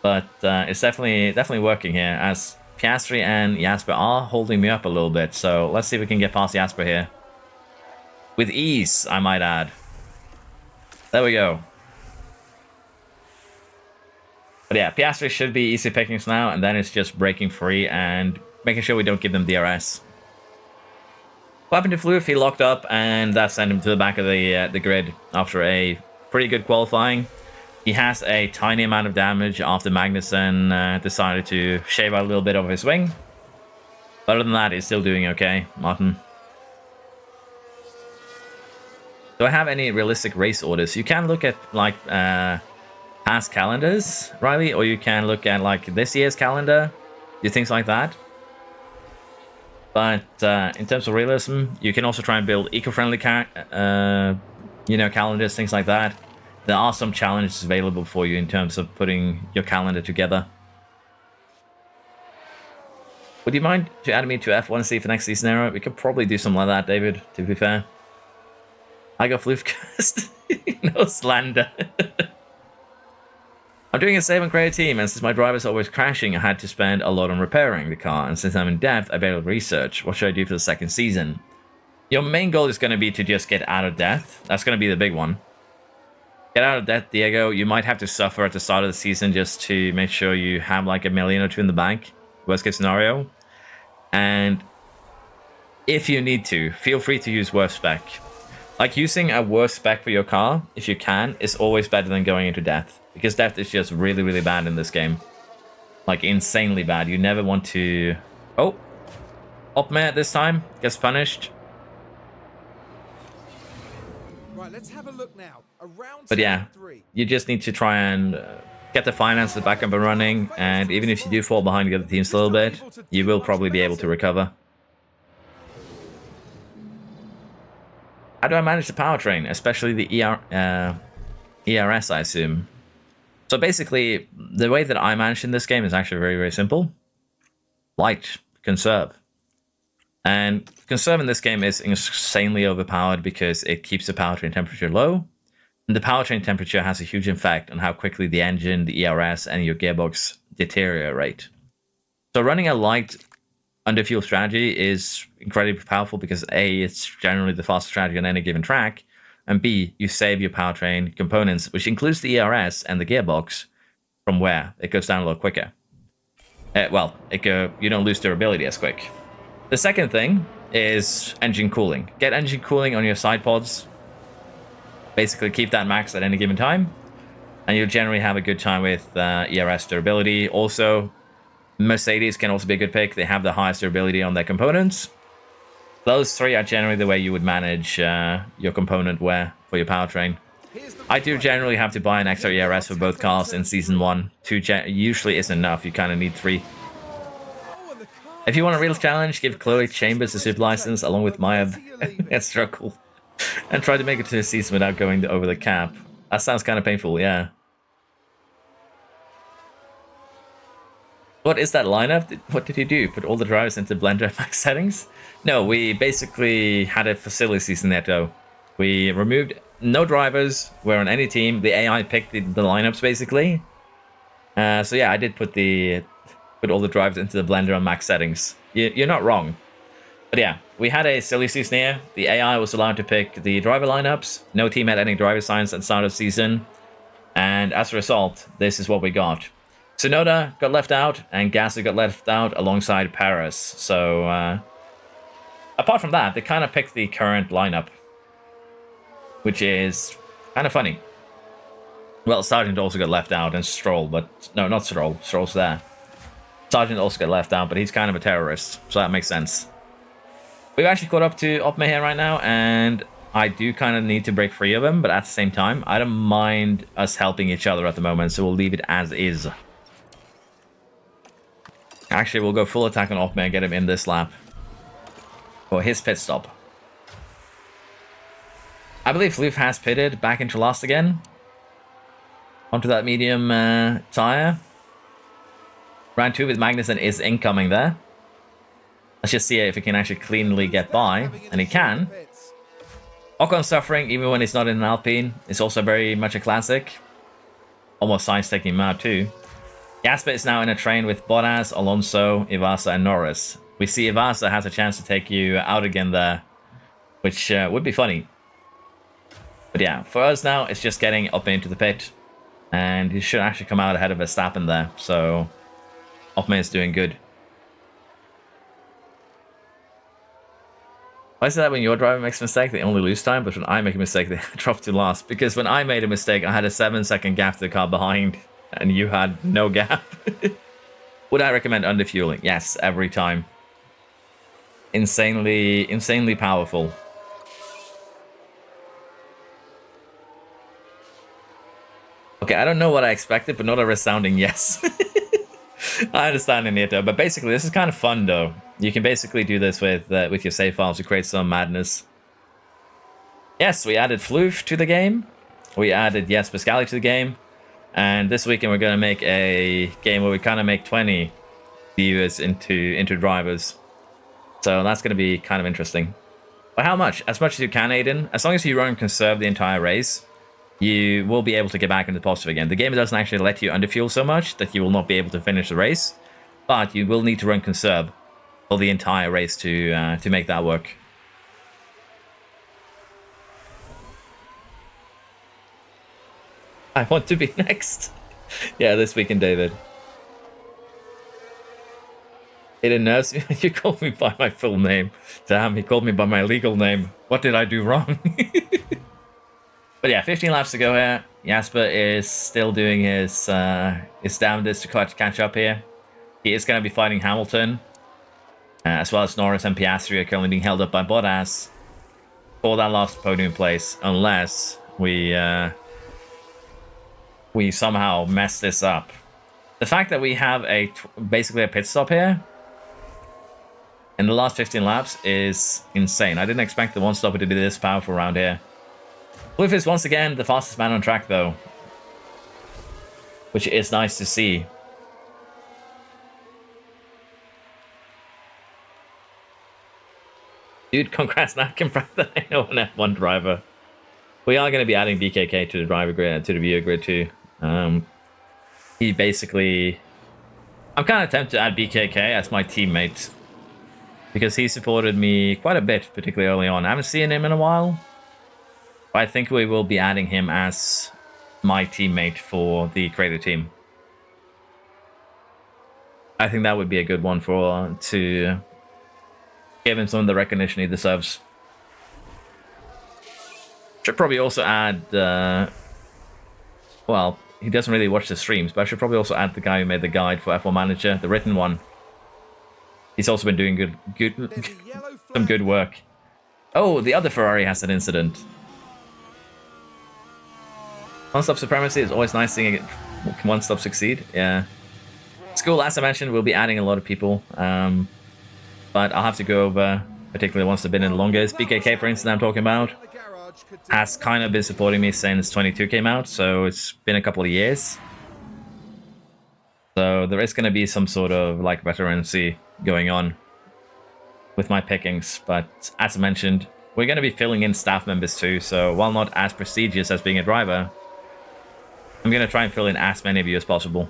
but it's definitely working here as Piastri and Jasper are holding me up a little bit. So let's see if we can get past Jasper here with ease, I might add. There we go. But yeah, Piastri should be easy pickings now, and then it's just breaking free and making sure we don't give them DRS. What happened to Floof? He locked up, and that sent him to the back of the grid after a pretty good qualifying. He has a tiny amount of damage after Magnussen decided to shave out a little bit of his wing. But other than that, he's still doing okay, Martin. Do I have any realistic race orders? You can look at, like, past calendars, Riley, or you can look at, like, this year's calendar, do things like that. But in terms of realism, you can also try and build eco-friendly calendars, things like that. There are some challenges available for you in terms of putting your calendar together. Would you mind to add me to F1C for next season era? We could probably do something like that, David, to be fair. I got Floofcast. No slander. I'm doing a save and create team, and since my driver's always crashing, I had to spend a lot on repairing the car, and since I'm in depth, I better research. What should I do for the second season? Your main goal is going to be to just get out of death. That's going to be the big one. Get out of death, Diego. You might have to suffer at the start of the season just to make sure you have like $1 million or $2 million in the bank. Worst case scenario. And if you need to, feel free to use worse spec. Like, using a worse spec for your car, if you can, is always better than going into death. Because death is just really, really bad in this game. Like, insanely bad. You never want to... Oh! Opme this time gets punished. Right, let's have a look now. Around but yeah, you just need to try and get the finances back up and running. And even if you do fall behind the other teams a little bit, you will probably be able to recover. How do I manage the powertrain, especially the ERS, I assume? So basically, the way that I manage in this game is actually very, very simple. Light, conserve. And conserve in this game is insanely overpowered because it keeps the powertrain temperature low. And the powertrain temperature has a huge effect on how quickly the engine, the ERS, and your gearbox deteriorate. So running a light underfuel strategy is incredibly powerful because A, it's generally the fastest strategy on any given track, and B, you save your powertrain components, which includes the ERS and the gearbox, from wear. It goes down a little quicker. You don't lose durability as quick. The second thing is engine cooling. Get engine cooling on your side pods. Basically keep that max at any given time, and you'll generally have a good time with ERS durability. Also, Mercedes can also be a good pick. They have the highest durability on their components. Those three are generally the way you would manage your component wear for your powertrain. I do generally have to buy an extra ERS for both cars in Season 1. 2 usually isn't enough. You kind of need 3. If you want a real challenge, give Chloe Chambers a super license along with Maya and struggle. And try to make it to the season without going over the cap. That sounds kind of painful, yeah. What is that lineup? What did you do? Put all the drivers into Blender max settings? No, we basically had a facility season there though. We removed no drivers, were on any team. The AI picked the lineups basically. So yeah, I did put all the drivers into the Blender on max settings. You're not wrong. But yeah, we had a silly season here. The AI was allowed to pick the driver lineups. No team had any driver signs at the start of the season. And as a result, this is what we got. Tsunoda got left out, and Gasly got left out alongside Paris. So, apart from that, they kind of picked the current lineup, which is kind of funny. Well, Sargent also got left out, and Stroll, but no, not Stroll. Stroll's there. Sargent also got left out, but he's kind of a terrorist, so that makes sense. We've actually caught up to Opme here right now, and I do kind of need to break free of him, but at the same time, I don't mind us helping each other at the moment, so we'll leave it as is. Actually, we'll go full attack on Opme and get him in this lap for his pit stop. I believe Floof has pitted back into last again. Onto that medium tire. Round 2 with Magnussen is incoming there. Let's just see if he can actually cleanly get by. And he can. Ocon suffering even when he's not in an Alpine. It's also very much a classic. Almost Sainz taking him out too. Jasper is now in a train with Bottas, Alonso, Ivasa, and Norris. We see Ivasa has a chance to take you out again there, which would be funny. But yeah, for us now, it's just getting up into the pit. And he should actually come out ahead of Verstappen there. So, Otmar is doing good. Why is it that when your driver makes a mistake, they only lose time, but when I make a mistake, they drop to last? Because when I made a mistake, I had a 7-second gap to the car behind, and you had no gap. Would I recommend underfueling? Yes, every time. Insanely powerful. Okay, I don't know what I expected, but not a resounding yes. I understand, Anita, but basically this is kind of fun, though. You can basically do this with your save files to create some madness. Yes, we added Floof to the game. We added Yes Pascali to the game. And this weekend we're going to make a game where we kind of make 20 viewers into drivers. So that's going to be kind of interesting. But how much? As much as you can, Aiden. As long as you run and conserve the entire race, you will be able to get back into the positive again. The game doesn't actually let you underfuel so much that you will not be able to finish the race. But you will need to run conserve for the entire race to make that work. I want to be next. Yeah, this weekend, David. It unnerves me. You called me by my full name. Damn, he called me by my legal name. What did I do wrong? But yeah, 15 laps to go here. Jasper is still doing his damnedest to catch up here. He is going to be fighting Hamilton, as well as Norris and Piastri are currently being held up by Bottas for that last podium place, unless we somehow mess this up. The fact that we have basically a pit stop here in the last 15 laps is insane. I didn't expect the one stopper to be this powerful around here. Cliff is once again the fastest man on track, though, which is nice to see. Dude, congrats, Natkin, that I know an F1 driver. We are going to be adding BKK to the driver grid, to the viewer grid too. He basically... I'm kind of tempted to add BKK as my teammate, because he supported me quite a bit, particularly early on. I haven't seen him in a while. But I think we will be adding him as my teammate for the creator team. I think that would be a good one to give him some of the recognition he deserves. Should probably also add... well, he doesn't really watch the streams, but I should probably also add the guy who made the guide for F1 Manager, the written one. He's also been doing some good work. Oh, the other Ferrari has an incident. One-stop supremacy is always nice seeing one-stop succeed. Yeah. School, as I mentioned, we'll be adding a lot of people. But I'll have to go over, particularly ones that have been in the longest. BKK, for instance, I'm talking about, has kind of been supporting me since 22 came out, so it's been a couple of years. So there is going to be some sort of like veterancy going on with my pickings. But as I mentioned, we're going to be filling in staff members too, so while not as prestigious as being a driver, I'm going to try and fill in as many of you as possible.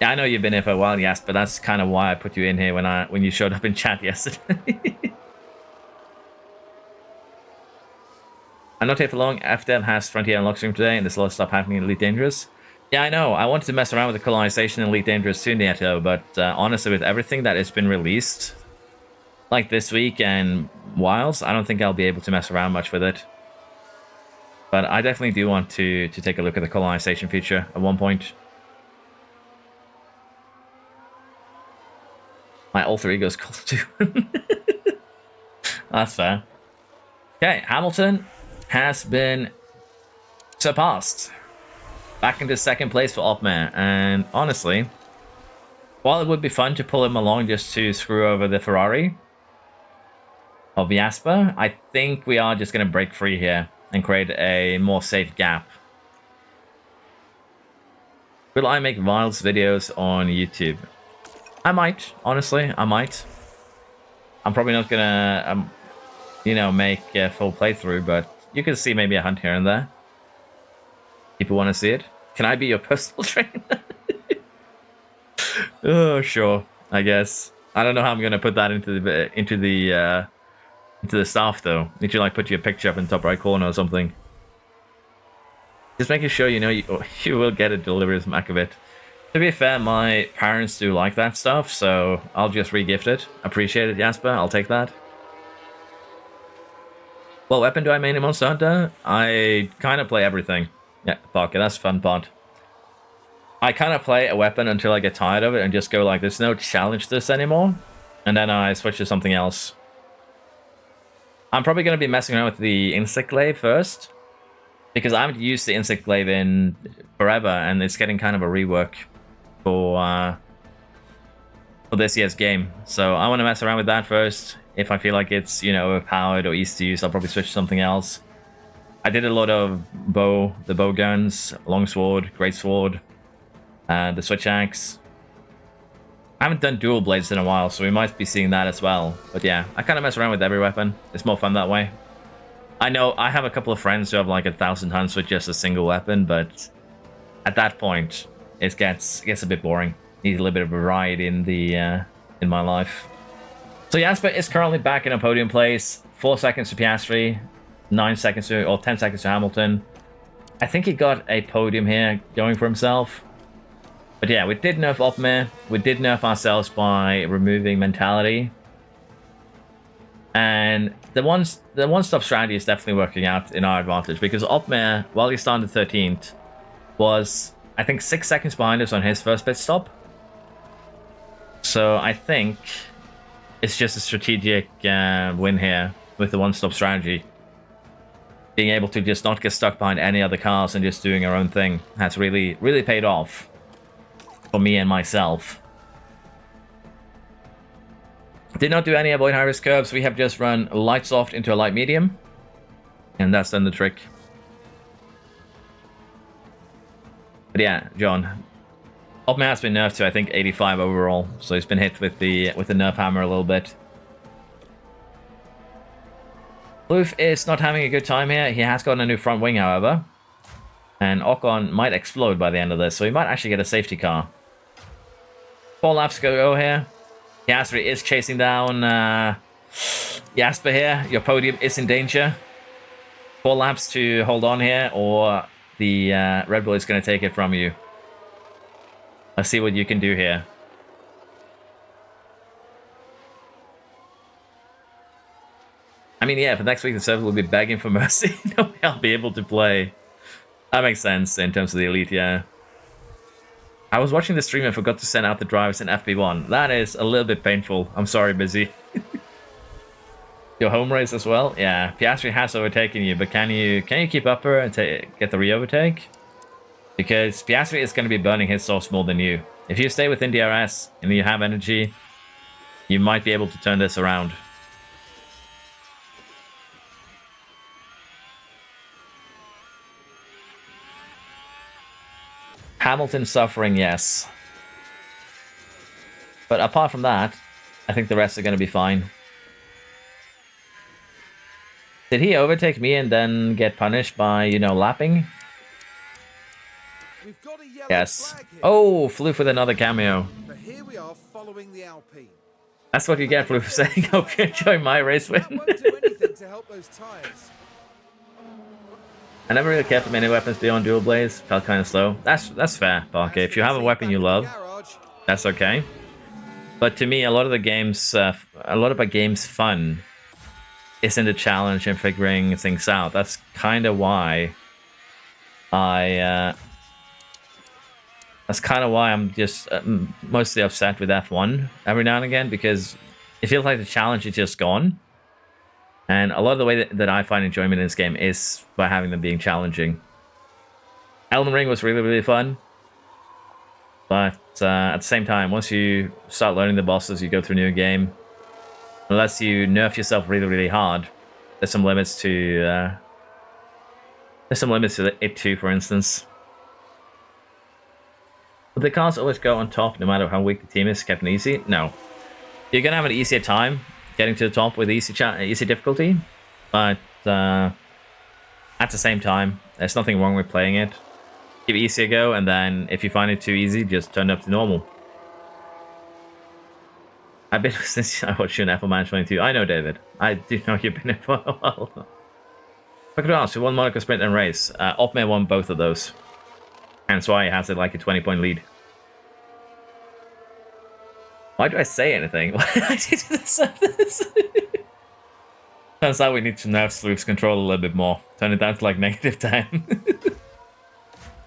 Yeah, I know you've been here for a while, yes, but that's kind of why I put you in here when you showed up in chat yesterday. I'm not here for long. FDev has Frontier Unlock stream today, and there's a lot of stuff happening in Elite Dangerous. Yeah, I know. I wanted to mess around with the colonization in Elite Dangerous too, Nieto, but honestly, with everything that has been released, like this week and Wilds, I don't think I'll be able to mess around much with it. But I definitely do want to take a look at the colonization feature at one point. My alter ego's called too. That's fair. Okay, Hamilton has been surpassed. Back into second place for Otmar. And honestly, while it would be fun to pull him along just to screw over the Ferrari of Jasper, I think we are just going to break free here and create a more safe gap. Will I make Viles videos on YouTube? I might, honestly, I might. I'm probably not gonna, you know, make a full playthrough, but you can see maybe a hunt here and there. People want to see it. Can I be your personal trainer? Oh, sure, I guess. I don't know how I'm gonna put that into the staff though. Need to like put your picture up in the top right corner or something. Just making sure you know you will get a delivery from Akavit. To be fair, my parents do like that stuff, so I'll just re-gift it. Appreciate it, Jasper. I'll take that. What weapon do I main in Monster Hunter? I kind of play everything. Yeah, Parker, that's the fun part. I kind of play a weapon until I get tired of it and just go like, there's no challenge to this anymore. And then I switch to something else. I'm probably going to be messing around with the Insect Glaive first. Because I haven't used the Insect Glaive in forever, and it's getting kind of a rework for this year's game. So I want to mess around with that first. If I feel like it's, you know, overpowered or easy to use, I'll probably switch to something else. I did a lot of the bow guns, longsword, greatsword, the switch axe. I haven't done dual blades in a while, so we might be seeing that as well. But yeah, I kind of mess around with every weapon. It's more fun that way. I know I have a couple of friends who have like 1,000 hunts with just a single weapon, but at that point, it gets a bit boring. Need a little bit of variety in the in my life. So Jasper is currently back in a podium place. 4 seconds to Piastri, 9 seconds to, or 10 seconds to Hamilton. I think he got a podium here going for himself. But yeah, we did nerf Opmer. We did nerf ourselves by removing mentality. And the one-stop strategy is definitely working out in our advantage, because Opmer, while he started 13th, was, I think, 6 seconds behind us on his first pit stop. So I think it's just a strategic win here with the one-stop strategy. Being able to just not get stuck behind any other cars and just doing our own thing has really, really paid off for me and myself. Did not do any avoid high-risk curves. We have just run light soft into a light medium. And that's done the trick. But yeah, John. Opmer has been nerfed to, I think, 85 overall. So he's been hit with the nerf hammer a little bit. Loof is not having a good time here. He has gotten a new front wing, however. And Ocon might explode by the end of this. So he might actually get a safety car. 4 laps to go here. Jasper is chasing down Jasper here. Your podium is in danger. 4 laps to hold on here, or the Red Bull is going to take it from you. Let's see what you can do here. I mean, yeah, for next week the server will be begging for mercy. No way I'll be able to play. That makes sense in terms of the elite, yeah. I was watching the stream and forgot to send out the drivers in FP1. That is a little bit painful. I'm sorry, Busy. Your home race as well? Yeah, Piastri has overtaken you, but can you keep up her and get the re-overtake? Because Piastri is going to be burning his sauce more than you. If you stay within DRS and you have energy, you might be able to turn this around. Hamilton suffering, yes. But apart from that, I think the rest are going to be fine. Did he overtake me and then get punished by, you know, lapping? We've got a yellow Yes. flag here. Oh, Floof with another cameo. But here we are following the Alpine. That's what you get, Floof, for saying, hope you enjoy my race win. That won't do anything to help those tyres. I never really cared for many weapons beyond dual blades. Felt kind of slow. That's fair, Parker. If you have a weapon you love, that's okay. But to me, a lot of the games, a lot of a game's fun is in the challenge and figuring things out. That's kind of why I'm just mostly upset with F1 every now and again, because it feels like the challenge is just gone. And a lot of the way that I find enjoyment in this game is by having them being challenging. Elden Ring was really, really fun. But at the same time, once you start learning the bosses, you go through a new game. Unless you nerf yourself really, really hard, there's some limits to it too, for instance. But the cars always go on top no matter how weak the team is, kept easy? No. You're going to have an easier time getting to the top with easy difficulty, but at the same time, there's nothing wrong with playing it. Give easy a go, and then if you find it too easy, just turn it up to normal. I've been since I watched you in F1 Man 22. I know, David. I do know you've been in for a while. I could ask, who won Monaco Sprint and Race? Opme won both of those. And so he has like a 20-point lead. Why do I say anything? Why did I do this? Turns out we need to nerf Sloop's control a little bit more. Turn it down to like -10.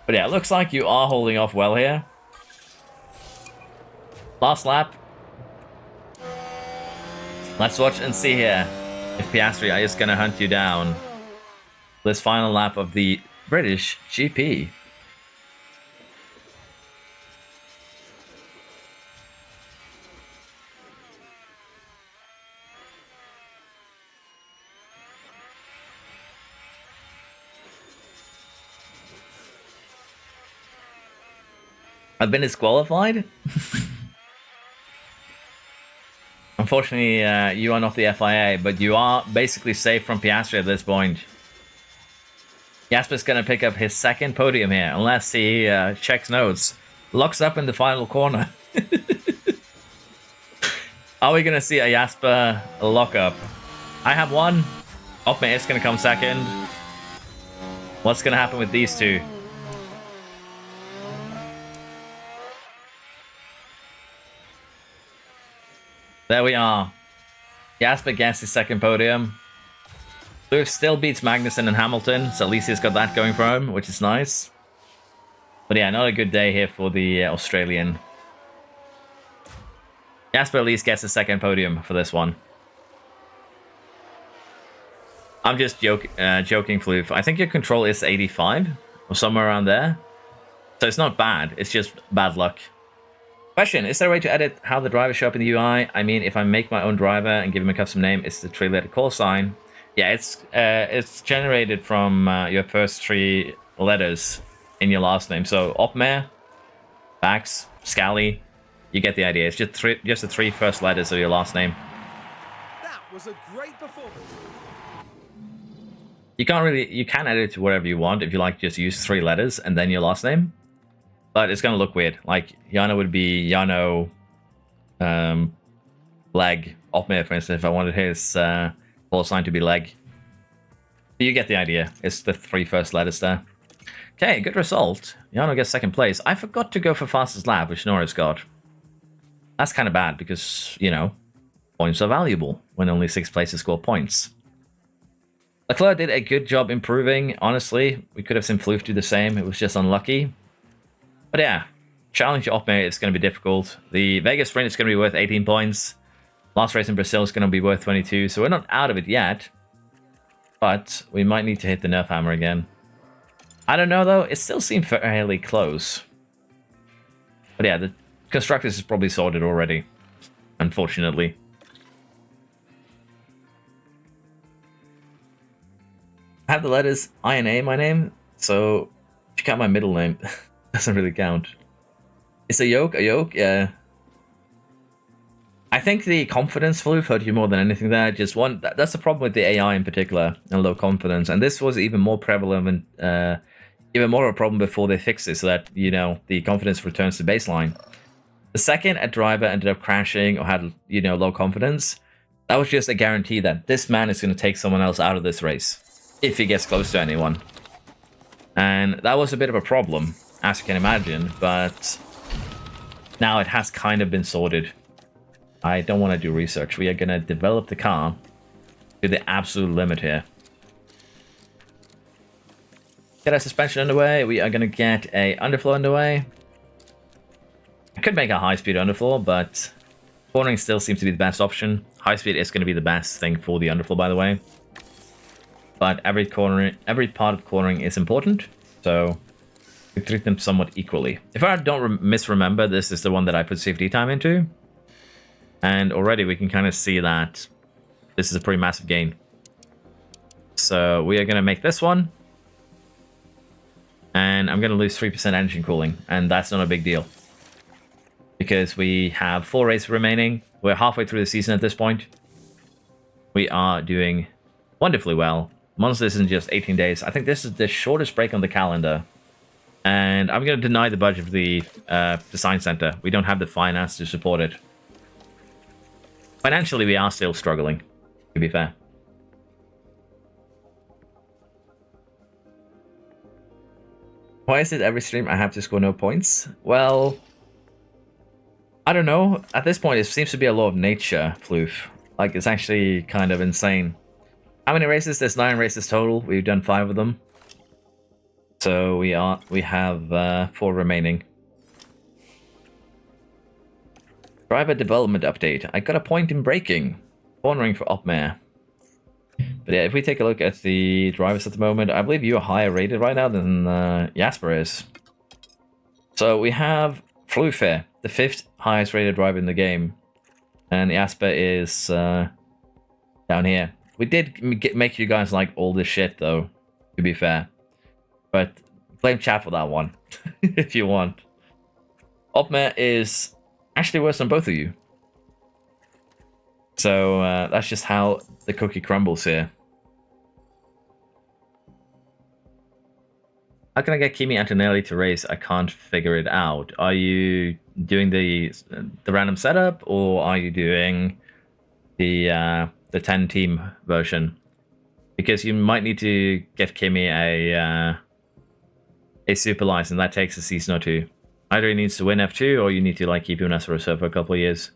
But yeah, it looks like you are holding off well here. Last lap. Let's watch and see here if Piastri is going to hunt you down. This final lap of the British GP. I've been disqualified? Unfortunately, you are not the FIA, but you are basically safe from Piastri at this point. Jasper's going to pick up his second podium here, unless he checks notes. Locks up in the final corner. Are we going to see a Jasper lock up? I have one. Opme is going to come second. What's going to happen with these two? There we are. Jasper gets his second podium. Lewis still beats Magnussen and Hamilton, so at least he's got that going for him, which is nice. But yeah, not a good day here for the Australian. Jasper at least gets a second podium for this one. I'm just joking, Floof. I think your control is 85 or somewhere around there. So it's not bad, it's just bad luck. Question, is there a way to edit how the drivers show up in the UI? I mean, if I make my own driver and give him a custom name, it's the 3-letter call sign. Yeah, it's generated from your first 3 letters in your last name. So Opmer, Bax, Scally, you get the idea. It's just the 3 first letters of your last name. That was a great performance. You can edit it to whatever you want. If you like, just use 3 letters and then your last name. But it's going to look weird. Like, Yano would be Yano, Leg, Opmer, for instance, if I wanted his call sign to be Leg. You get the idea. It's the 3 first letters there. Okay, good result. Yano gets second place. I forgot to go for fastest lap, which Norris got. That's kind of bad because, you know, points are valuable when only 6 places score points. Leclerc did a good job improving. Honestly, we could have seen Floof do the same. It was just unlucky. But yeah, challenge Opme is going to be difficult. The Vegas sprint is going to be worth 18 points. Last race in Brazil is going to be worth 22. So we're not out of it yet. But we might need to hit the nerf hammer again. I don't know though. It still seemed fairly close. But yeah, the Constructors is probably sorted already. Unfortunately. I have the letters I and A in my name. So if you count my middle name... doesn't really count. It's a yoke, yeah. I think the confidence fluke hurt you more than anything there. Just one, that's the problem with the AI in particular, and low confidence. And this was even more prevalent, even more of a problem before they fixed it, so that, you know, the confidence returns to baseline. The second a driver ended up crashing or had, you know, low confidence, that was just a guarantee that this man is going to take someone else out of this race, if he gets close to anyone. And that was a bit of a problem, as you can imagine, but now it has kind of been sorted. I don't want to do research. We are going to develop the car to the absolute limit here. Get our suspension underway. We are going to get a underfloor underway. I could make a high-speed underfloor, but cornering still seems to be the best option. High-speed is going to be the best thing for the underfloor, by the way. But every part of cornering is important, so we treat them somewhat equally. If I don't misremember, this is the one that I put safety time into. And already we can kind of see that this is a pretty massive gain. So we are going to make this one. And I'm going to lose 3% engine cooling, and that's not a big deal. because we have 4 races remaining. We're halfway through the season at this point. We are doing wonderfully well. Monster isn't just 18 days. I think this is the shortest break on the calendar. And I'm going to deny the budget for the design center. We don't have the finance to support it. Financially, we are still struggling, to be fair. Why is it every stream I have to score no points? Well, I don't know. At this point, it seems to be a law of nature, Floof. Like, it's actually kind of insane. How many races? There's 9 races total. We've done 5 of them. So we have 4 remaining. Driver development update. I got a point in braking. Cornering for Opmare. But yeah, if we take a look at the drivers at the moment, I believe you are higher rated right now than Jasper is. So we have Floof, the 5th highest rated driver in the game. And Jasper is down here. We did make you guys like all this shit though, to be fair. But blame chat for that one, if you want. Opmare is actually worse than both of you. So that's just how the cookie crumbles here. How can I get Kimi Antonelli to race? I can't figure it out. Are you doing the random setup, or are you doing the 10-team version? Because you might need to get Kimi a super license. That takes a season or 2. Either he needs to win F2, or you need to like keep him as a reserve for a couple of years.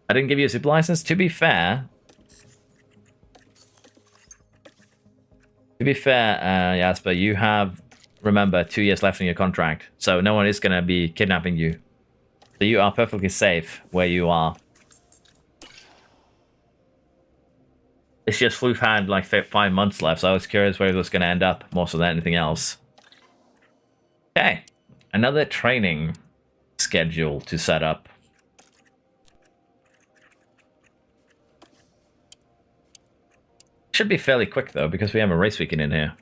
I didn't give you a super license. To be fair, Jasper, you have, remember, 2 years left in your contract, so no one is going to be kidnapping you. So you are perfectly safe where you are. It's just Floof had like 5 months left, so I was curious where it was going to end up more so than anything else. Okay, another training schedule to set up. Should be fairly quick though, because we have a race weekend in here.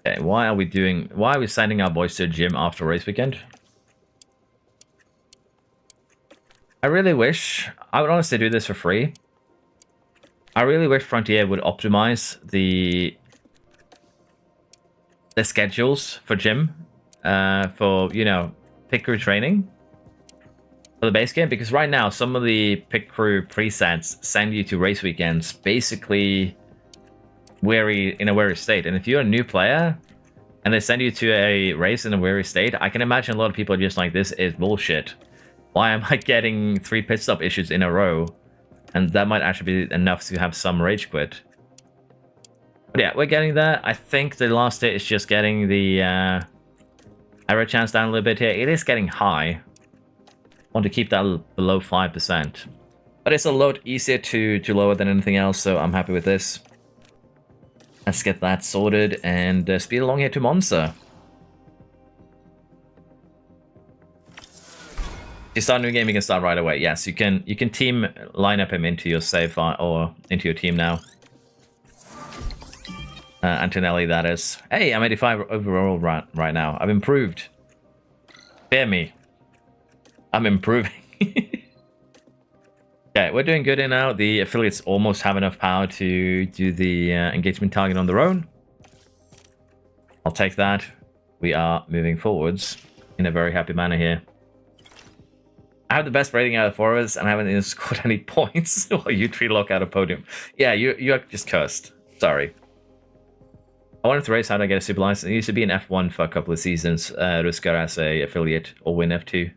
Okay, why are we sending our boys to a gym after race weekend? I really wish, I would honestly do this for free. I really wish Frontier would optimize the schedules for gym, for, you know, pit crew training for the base game, because right now some of the pit crew presets send you to race weekends basically in a weary state. And if you're a new player and they send you to a race in a weary state, I can imagine a lot of people are just like, this is bullshit. Why am I getting 3 pit stop issues in a row? And that might actually be enough to have some rage quit. But yeah, we're getting there. I think the last hit is just getting the error chance down a little bit here. It is getting high. I want to keep that below 5%. But it's a lot easier to lower than anything else, so I'm happy with this. Let's get that sorted and speed along here to Monza. If you start a new game, you can start right away. Yes, you can team line up him into your save file or into your team now. Antonelli, that is. Hey, I'm 85 overall right now. I've improved. Fear me. I'm improving. Okay, we're doing good here now. The affiliates almost have enough power to do the engagement target on their own. I'll take that. We are moving forwards in a very happy manner here. I have the best rating out of 4 of us, and I haven't even scored any points while you 3-lock out a podium. Yeah, you're just cursed. Sorry. I wanted to race. How do I get a super license? It used to be an F1 for a couple of seasons. Rusker as a affiliate or win F2.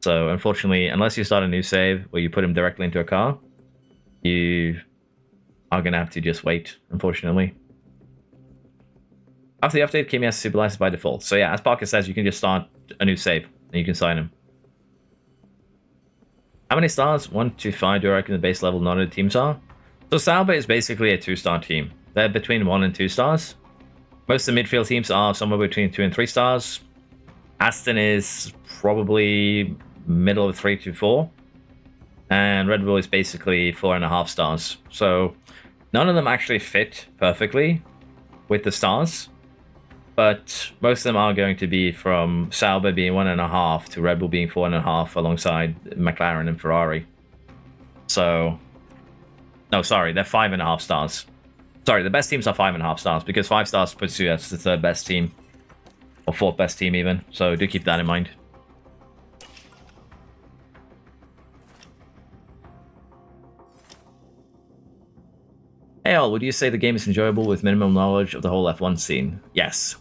So unfortunately, unless you start a new save where you put him directly into a car, you are going to have to just wait, unfortunately. After the update, Kimi has a super license by default. So yeah, as Parker says, you can just start a new save and you can sign him. How many stars? 1 to 5 do I reckon the base level non teams are? So Sauber is basically a 2-star team. They're between 1 and 2 stars. Most of the midfield teams are somewhere between 2 and 3 stars. Aston is probably middle of 3 to 4. And Red Bull is basically 4.5 stars. So none of them actually fit perfectly with the stars. but most of them are going to be from Sauber being 1.5 to Red Bull being 4.5 alongside McLaren and Ferrari. So, no, sorry, they're 5.5 stars. Sorry, the best teams are 5.5 stars because 5 stars puts you as the third best team or fourth best team even. So do keep that in mind. Hey all, would you say the game is enjoyable with minimum knowledge of the whole F1 scene? Yes.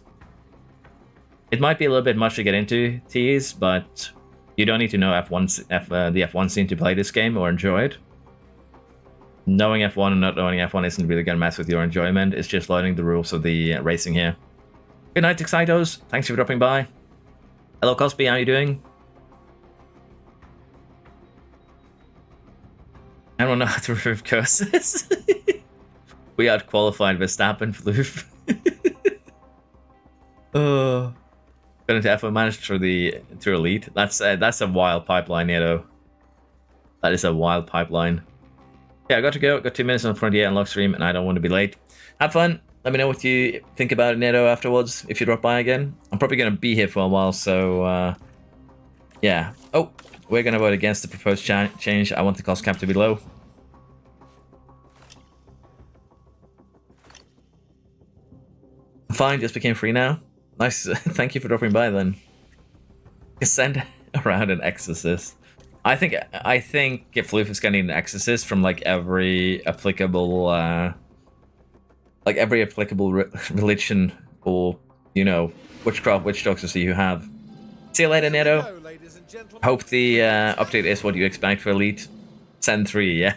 It might be a little bit much to get into, Tease, but you don't need to know the F1 scene to play this game or enjoy it. Knowing F1 and not knowing F1 isn't really going to mess with your enjoyment. It's just learning the rules of the racing here. Good night, Excitos. Thanks for dropping by. Hello, Cosby. How are you doing? I don't know how to remove curses. We had qualified Verstappen, Floof. Oh, going to F1 managed through Elite. That's a wild pipeline, Neto. That is a wild pipeline. Yeah, I got to go. Got 2 minutes on Frontier Unlock stream, and I don't want to be late. Have fun. Let me know what you think about it, Neto, afterwards, if you drop by again. I'm probably going to be here for a while, so yeah. Oh, we're going to vote against the proposed change. I want the cost cap to be low. Fine, just became free now. Nice. Thank you for dropping by then. Send around an exorcist. I think if Floof is gonna need an exorcist from like every applicable religion or, you know, witchcraft, witch doctors you have. See you later, Neto. Hope the update is what you expect for Elite. Send 3, yeah.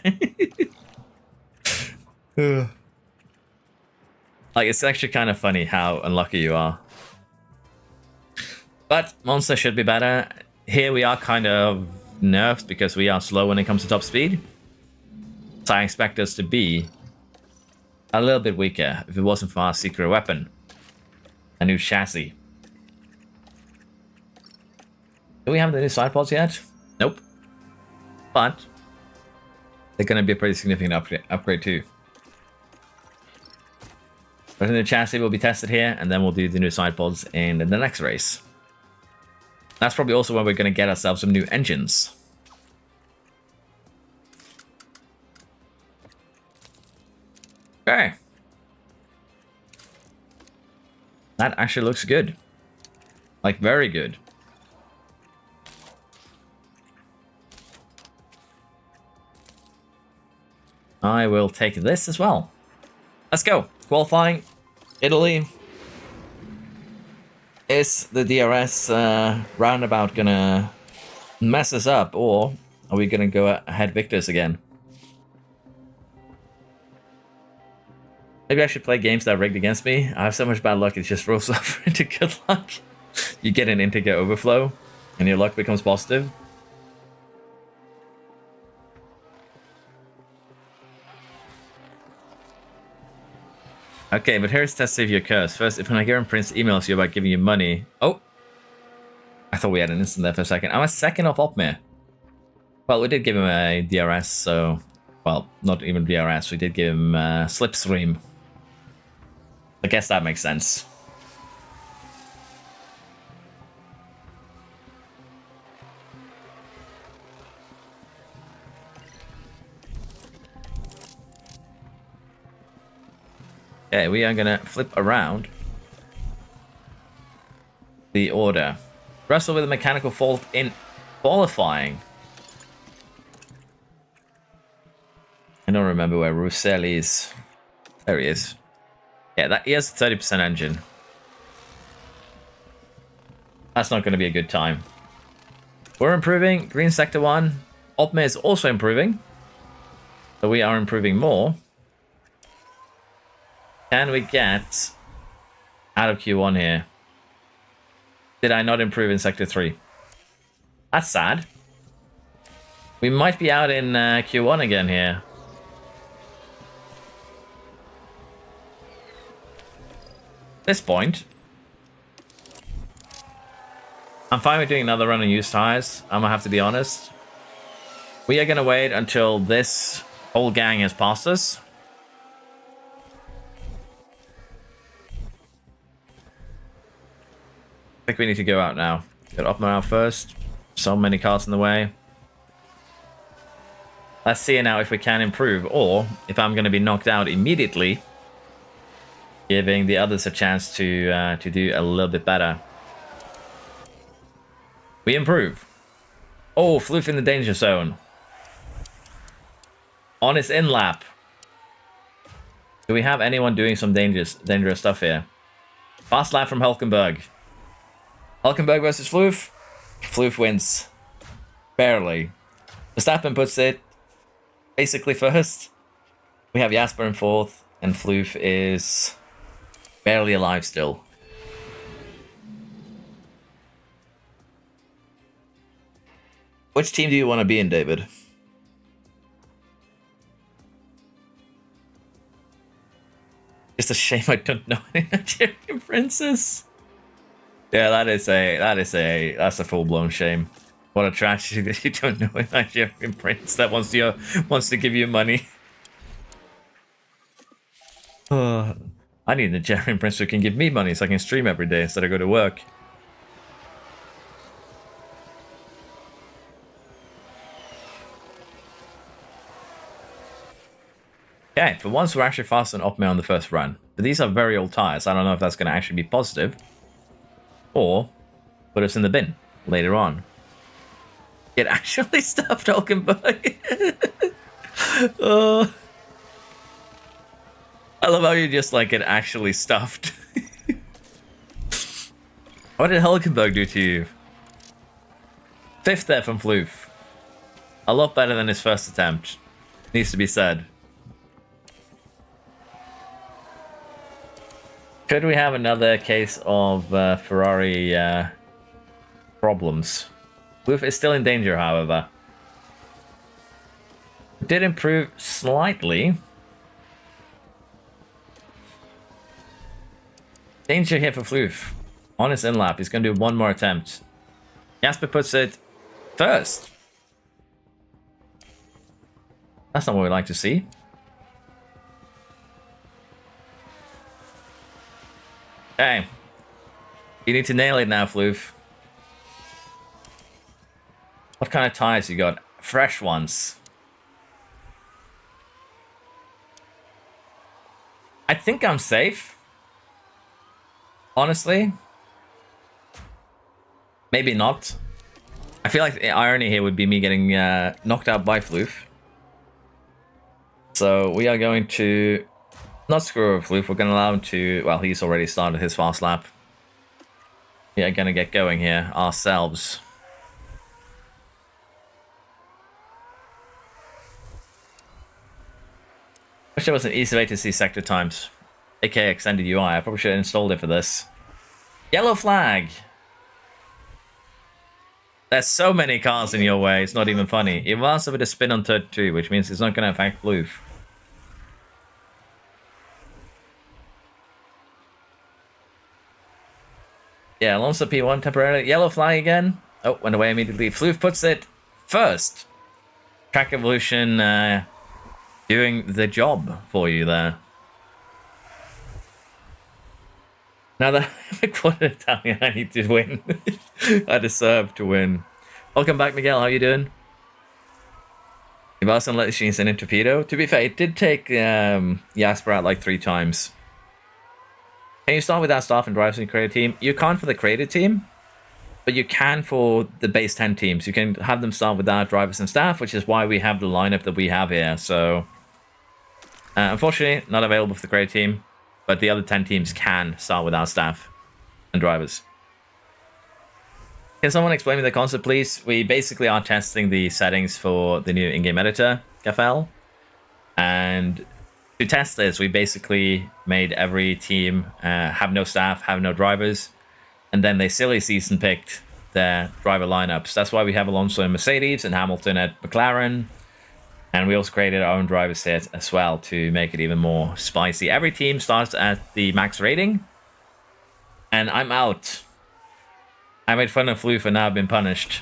Like, it's actually kind of funny how unlucky you are. But Monster should be better. Here we are kind of nerfed because we are slow when it comes to top speed. So I expect us to be a little bit weaker if it wasn't for our secret weapon. A new chassis. Do we have the new side pods yet? Nope. But they're going to be a pretty significant upgrade too. But the new chassis will be tested here, and then we'll do the new side pods in the next race. That's probably also where we're going to get ourselves some new engines. Okay. That actually looks good. Like, very good. I will take this as well. Let's go. Qualifying. Italy. Is the DRS roundabout gonna mess us up, or are we gonna go ahead victors again? Maybe I should play games that are rigged against me. I have so much bad luck, it just rolls over into good luck. You get an integer overflow, and your luck becomes positive. Okay, but here's test save your curse. First, if Nigerian Prince emails you about giving you money... Oh! I thought we had an instant there for a second. I'm a second off Opmir. Well, we did give him a DRS, so... Well, not even DRS. We did give him Slipstream. I guess that makes sense. Okay, we are gonna flip around the order. Russell with a mechanical fault in qualifying. I don't remember where Roussel is. There he is. Yeah, he has a 30% engine. That's not going to be a good time. We're improving. Green Sector 1. Opmir is also improving. So we are improving more. Can we get out of Q1 here? Did I not improve in Sector 3? That's sad. We might be out in Q1 again here. At this point, I'm fine with doing another run on used tires. I'm gonna have to be honest. We are gonna wait until this whole gang has passed us. think we need to go out now. Get Opma out first. So many cars in the way. Let's see now if we can improve, or if I'm going to be knocked out immediately, giving the others a chance to do a little bit better. We improve. Oh, Floof in the danger zone. On his in lap. Do we have anyone doing some dangerous stuff here? Fast lap from Hulkenberg. Hulkenberg versus Floof. Floof wins. Barely. Verstappen puts it basically first. We have Jasper in fourth, and Floof is barely alive still. Which team do you want to be in, David? It's a shame I don't know any Nigerian princess. Yeah, that's a full-blown shame. What a tragedy that you don't know a Nigerian prince that wants to give you money. I need a Nigerian prince who can give me money so I can stream every day instead of go to work. Okay, for once we're actually faster than Opme on the first run. But these are very old tires. I don't know if that's going to actually be positive. Or put us in the bin later on. It actually stuffed Hulkenberg. I love how you just like it actually stuffed. What did Hulkenberg do to you? Fifth there from Floof. A lot better than his first attempt. Needs to be said. Could we have another case of Ferrari problems? Floof is still in danger, however. Did improve slightly. Danger here for Floof. On his in-lap, he's going to do one more attempt. Jasper puts it first. That's not what we like to see. Okay. You need to nail it now, Floof. What kind of tires you got? Fresh ones. I think I'm safe. Honestly. Maybe not. I feel like the irony here would be me getting knocked out by Floof. So we are going to not screw over Floof. We're going to allow him to... Well, he's already started his fast lap. We are going to get going here ourselves. Wish there was an easy way to see sector times. aka extended UI. I probably should have installed it for this. Yellow flag! There's so many cars in your way, it's not even funny. It was with a spin on turn 2, which means it's not going to affect Floof. Yeah, Alonso P1 temporarily. Yellow flag again. Oh, went away immediately. Floof puts it first. Track Evolution doing the job for you there. Now that I'm quarter Italian, I need to win. I deserve to win. Welcome back, Miguel. How you doing? You've also let machine send in torpedo. To be fair, it did take Jasper out like 3 times. Can you start with that staff and drivers in the creative team? You can't for the creative team, but you can for the base 10 teams. You can have them start without drivers and staff, which is why we have the lineup that we have here. So, unfortunately, not available for the creative team, but the other 10 teams can start without staff and drivers. Can someone explain me the concept, please? We basically are testing the settings for the new in-game editor, Gafel, and to test this, we basically made every team have no staff, have no drivers, and then they silly season picked their driver lineups. That's why we have Alonso in Mercedes and Hamilton at McLaren, and we also created our own driver set as well to make it even more spicy. Every team starts at the max rating, and I'm out. I made fun of Floof and now I've been punished.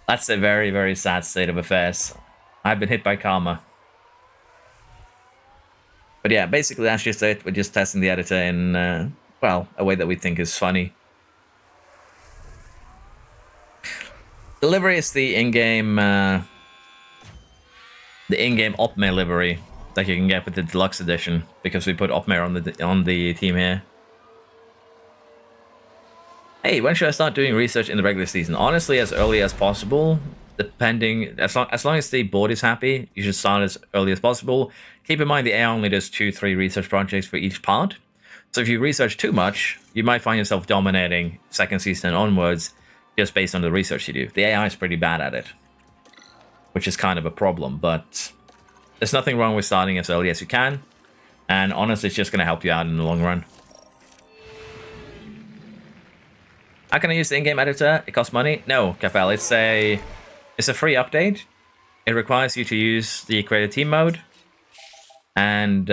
That's a very, very sad state of affairs. I've been hit by karma. But yeah, basically that's just it. We're just testing the editor in, well, a way that we think is funny. The livery is the in-game Opme livery that you can get with the deluxe edition, because we put Opme on the team here. Hey, when should I start doing research in the regular season? Honestly, as early as possible. Depending, as long as the board is happy, you should start as early as possible. Keep in mind the AI only does 2-3 research projects for each part. So if you research too much, you might find yourself dominating second season and onwards just based on the research you do. The AI is pretty bad at it, which is kind of a problem, but there's nothing wrong with starting as early as you can. And honestly, it's just going to help you out in the long run. How can I use the in-game editor? It costs money? No, Kafel, it's a free update. It requires you to use the creative team mode, and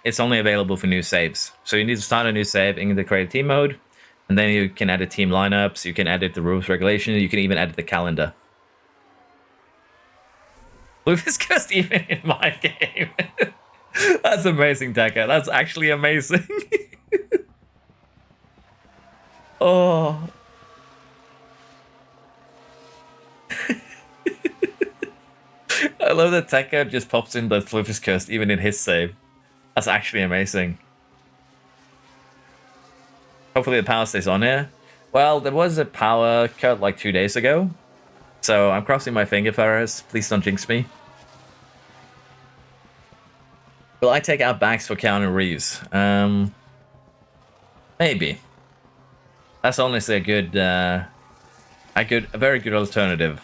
it's only available for new saves. So you need to start a new save in the creative team mode, and then you can edit team lineups, you can edit the rules regulations, you can even edit the calendar. Bloof is cursed even in my game. That's amazing, Decker. That's actually amazing. Oh. I love that Tekka just pops in that Floof is cursed even in his save. That's actually amazing. Hopefully the power stays on here. Well, there was a power cut like 2 days ago, so I'm crossing my finger for us. Please don't jinx me. Will I take out backs for Keanu Reeves? Maybe. That's honestly a very good alternative.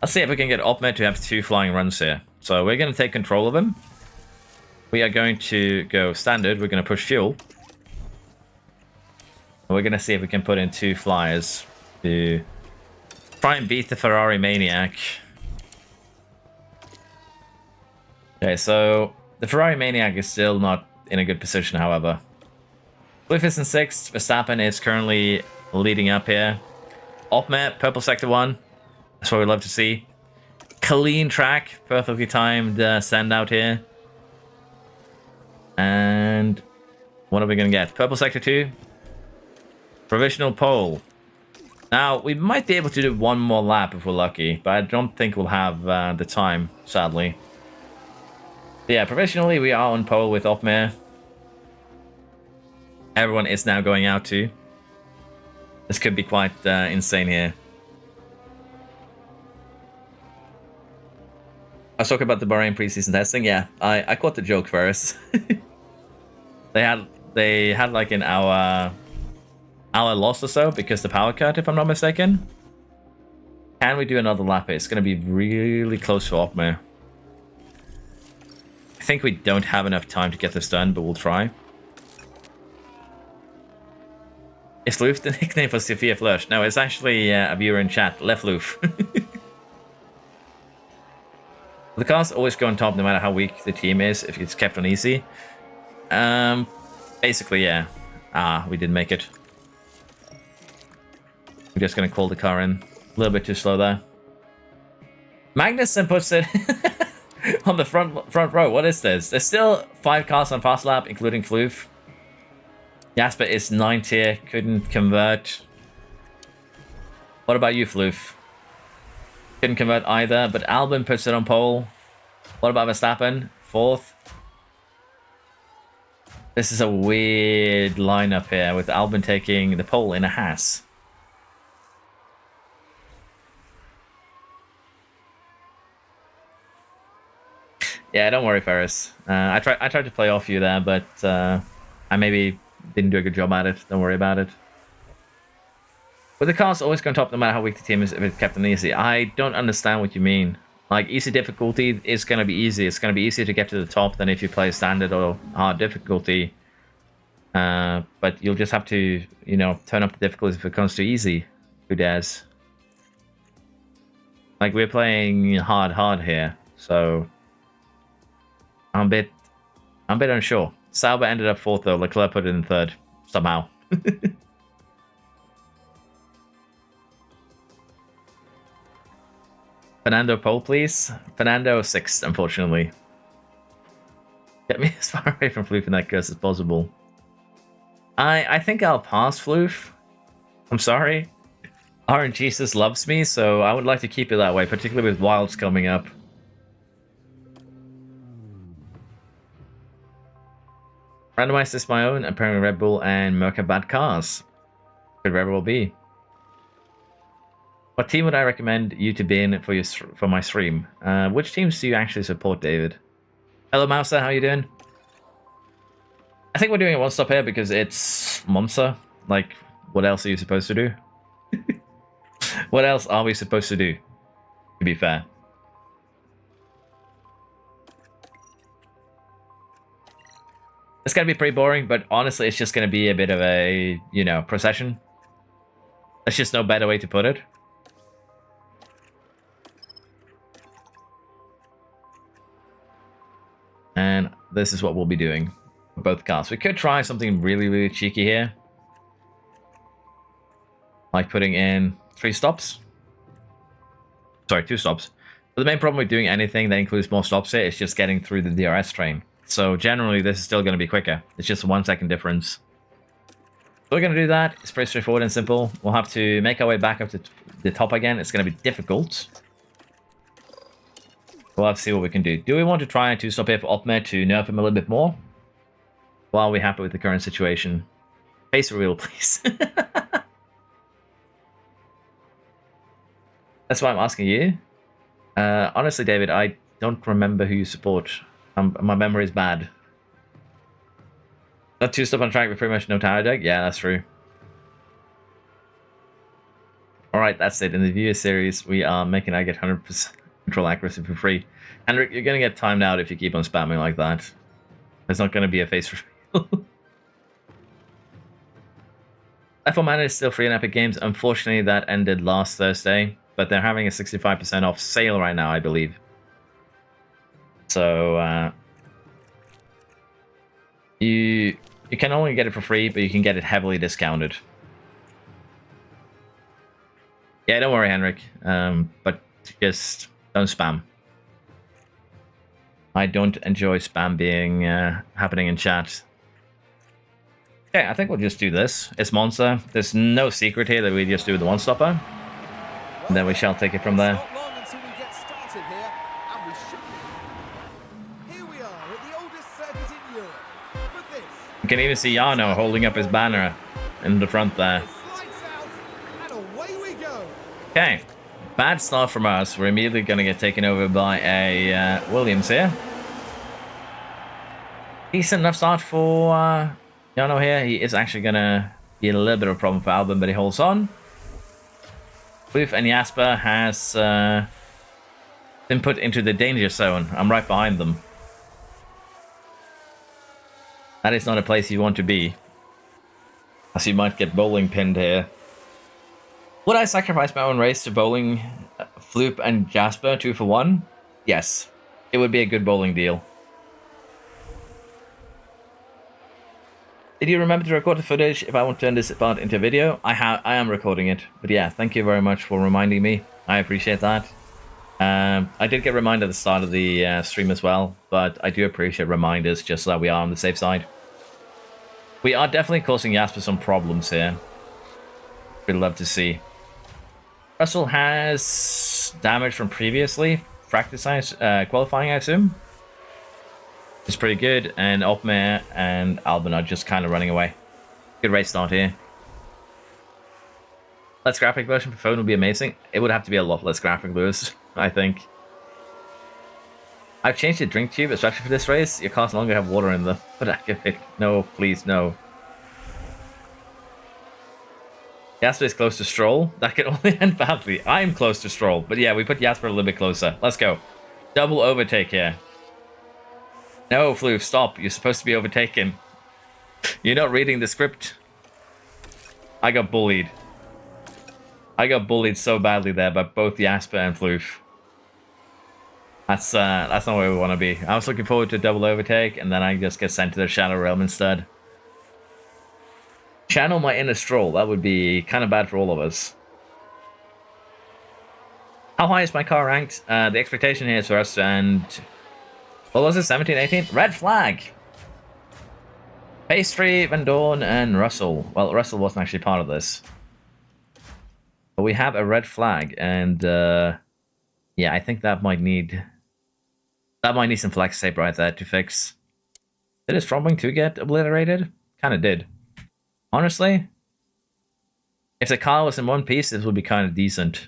Let's see if we can get Opmed to have 2 flying runs here. So we're going to take control of him. We are going to go standard. We're going to push fuel. And we're going to see if we can put in 2 flyers to try and beat the Ferrari Maniac. Okay, so the Ferrari Maniac is still not in a good position, however. Bloof is in 6th. Verstappen is currently leading up here. Opme, purple sector 1. That's what we love to see. Clean track, perfectly timed send out here. And what are we going to get? Purple sector 2. Provisional pole. Now, we might be able to do 1 more lap if we're lucky, but I don't think we'll have the time, sadly. But yeah, provisionally we are on pole with Opme. Everyone is now going out too. This could be quite insane here. I was talking about the Bahrain preseason testing. Yeah, I caught the joke first. they had like an hour loss or so because the power cut, if I'm not mistaken. Can we do another lap? It's going to be really close for Opme. I think we don't have enough time to get this done, but we'll try. Is Loof the nickname for Sophia Flush? No, it's actually a viewer in chat, Left Loof. The cars always go on top no matter how weak the team is if it's kept on easy. Basically, yeah. We didn't make it. We're just going to call the car in. A little bit too slow there. Magnussen puts it on the front row. What is this? There's still 5 cars on fast lap, including Floof. Jasper is 9th tier, couldn't convert. What about you, Floof? Couldn't convert either, but Albon puts it on pole. What about Verstappen? 4th. This is a weird lineup here, with Albon taking the pole in a Haas. Yeah, don't worry, Ferris. I tried to play off you there, but I maybe didn't do a good job at it. Don't worry about it. But the car's always going top no matter how weak the team is if it's kept on easy. I don't understand what you mean. Like, easy difficulty is going to be easy. It's going to be easier to get to the top than if you play standard or hard difficulty. But you'll just have to, you know, turn up the difficulty if it comes to easy. Who dares? Like, we're playing hard here, so I'm a bit unsure. Sauber ended up 4th though. Leclerc put it in 3rd somehow. Fernando pole, please. Fernando 6th, unfortunately. Get me as far away from Floof in that curse as possible. I think I'll pass Floof. I'm sorry. RNGesus loves me, so I would like to keep it that way, particularly with Wilds coming up. Randomized this my own, apparently Red Bull and Merca bad cars. Could Red Bull be? What team would I recommend you to be in for my stream? Which teams do you actually support, David? Hello, Mouser, how you doing? I think we're doing a one-stop here because it's Monza. Like, what else are you supposed to do? What else are we supposed to do, to be fair? It's going to be pretty boring, but honestly, it's just going to be a bit of a, you know, procession. There's just no better way to put it. And this is what we'll be doing for both cars. We could try something really, really cheeky here. Like putting in 3 stops. Sorry, 2 stops. But the main problem with doing anything that includes more stops here is just getting through the DRS train. So generally, this is still going to be quicker. It's just a 1 second difference. So we're going to do that. It's pretty straightforward and simple. We'll have to make our way back up to the top again. It's going to be difficult. We'll have to see what we can do. Do we want to try a 2-stop here for Opmer to nerf him a little bit more? Or are we happy with the current situation? Face reveal, please. That's why I'm asking you. Honestly, David, I don't remember who you support. My memory is bad. That 2-stop on track with pretty much no tower deck? Yeah, that's true. Alright, that's it. In the viewer series, we are making I get 100% control accuracy for free. Henrik, you're going to get timed out if you keep on spamming like that. There's not going to be a face reveal. F1 Mana is still free in Epic Games. Unfortunately, that ended last Thursday. But they're having a 65% off sale right now, I believe. So, you can only get it for free, but you can get it heavily discounted. Yeah, don't worry, Henrik. But just don't spam. I don't enjoy spam being happening in chat. Okay, I think we'll just do this. It's Monza. There's no secret here that we just do the one-stopper. And then we shall take it from there. You can even see Jarno holding up his banner in the front there. Okay, bad start from us. We're immediately going to get taken over by a Williams here. Decent enough start for Jarno here. He is actually going to be a little bit of a problem for Albon, but he holds on. Floof and Jasper has been put into the danger zone. I'm right behind them. That is not a place you want to be, as you might get bowling pinned here. Would I sacrifice my own race to bowling Floop and Jasper 2 for 1? Yes, it would be a good bowling deal. Did you remember to record the footage if I want to turn this part into a video? I am recording it, but yeah, thank you very much for reminding me. I appreciate that. I did get reminded at the start of the stream as well, but I do appreciate reminders just so that we are on the safe side. We are definitely causing Jasper some problems here. We'd love to see. Russell has damage from previously practice qualifying, I assume. It's pretty good, and Opmer and Albon are just kind of running away. Good race start here. Less graphic version for phone would be amazing. It would have to be a lot less graphic, Lewis, I think. I've changed the drink tube, especially for this race. Your cars no longer have water in them. But I give it. No, please, no. Jasper is close to Stroll. That could only end badly. I'm close to Stroll. But yeah, we put Jasper a little bit closer. Let's go. Double overtake here. No, Floof, stop. You're supposed to be overtaken. You're not reading the script. I got bullied. I got bullied so badly there by both Jasper and Floof. That's not where we want to be. I was looking forward to a double overtake, and then I just get sent to the Shadow Realm instead. Channel my inner Stroll. That would be kind of bad for all of us. How high is my car ranked? The expectation here is for us and... What was it? 17, 18? Red flag! Pastry, Van Dorn, and Russell. Well, Russell wasn't actually part of this. But we have a red flag, and yeah, I think that might need some flex tape right there to fix. Did his front wing 2 get obliterated? Kind of did. Honestly, if the car was in one piece, this would be kind of decent.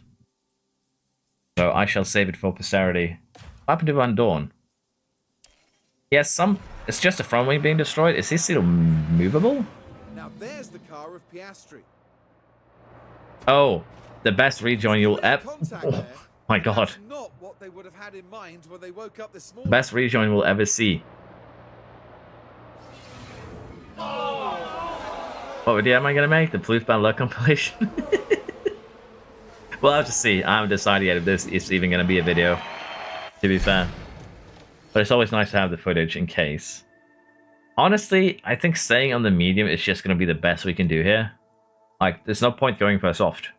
So I shall save it for posterity. What happened to Van Dorn? Yes, some. It's just a front wing being destroyed. Is he still movable? Now there's the car of Piastri. Oh, the best rejoin you'll ever. Oh my god. That's not what they would have had in mind when they woke up this morning. Best rejoin we'll ever see. What video am I gonna make? The Plouf Bad Luck compilation? We'll have to see. I haven't decided yet if this is even gonna be a video, to be fair. But it's always nice to have the footage in case. Honestly, I think staying on the medium is just gonna be the best we can do here. Like, there's no point going for a soft.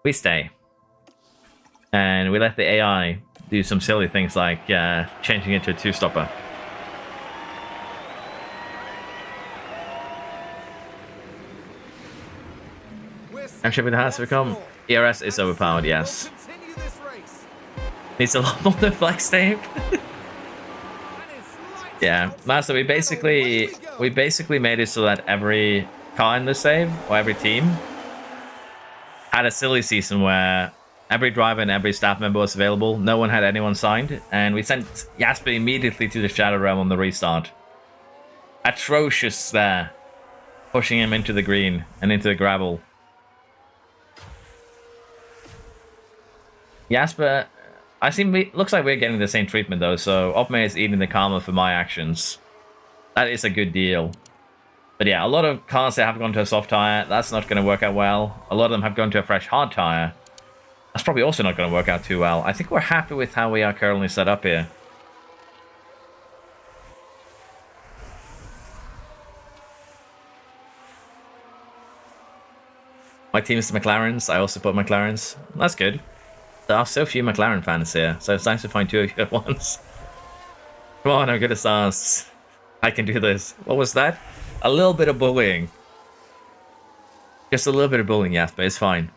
We stay. And we let the AI do some silly things like changing it to a 2-stopper. I'm shipping the house to become. ERS is overpowered, yes. Needs a lot more than flex tape. Yeah, Master, we basically made it so that every car in the save, or every team, had a silly season where every driver and every staff member was available. No one had anyone signed, and we sent Jasper immediately to the Shadow Realm on the restart. Atrocious there. Pushing him into the green and into the gravel. Jasper, looks like we're getting the same treatment though, so Opme is eating the karma for my actions. That is a good deal. But yeah, a lot of cars that have gone to a soft tire, that's not going to work out well. A lot of them have gone to a fresh hard tire. That's probably also not going to work out too well. I think we're happy with how we are currently set up here. My team is the McLarens. I also support McLarens. That's good. There are so few McLaren fans here, so it's nice to find 2 of you at once. Come on, I'm good at stars. I can do this. What was that? A little bit of bullying. Just a little bit of bullying, yes, but it's fine.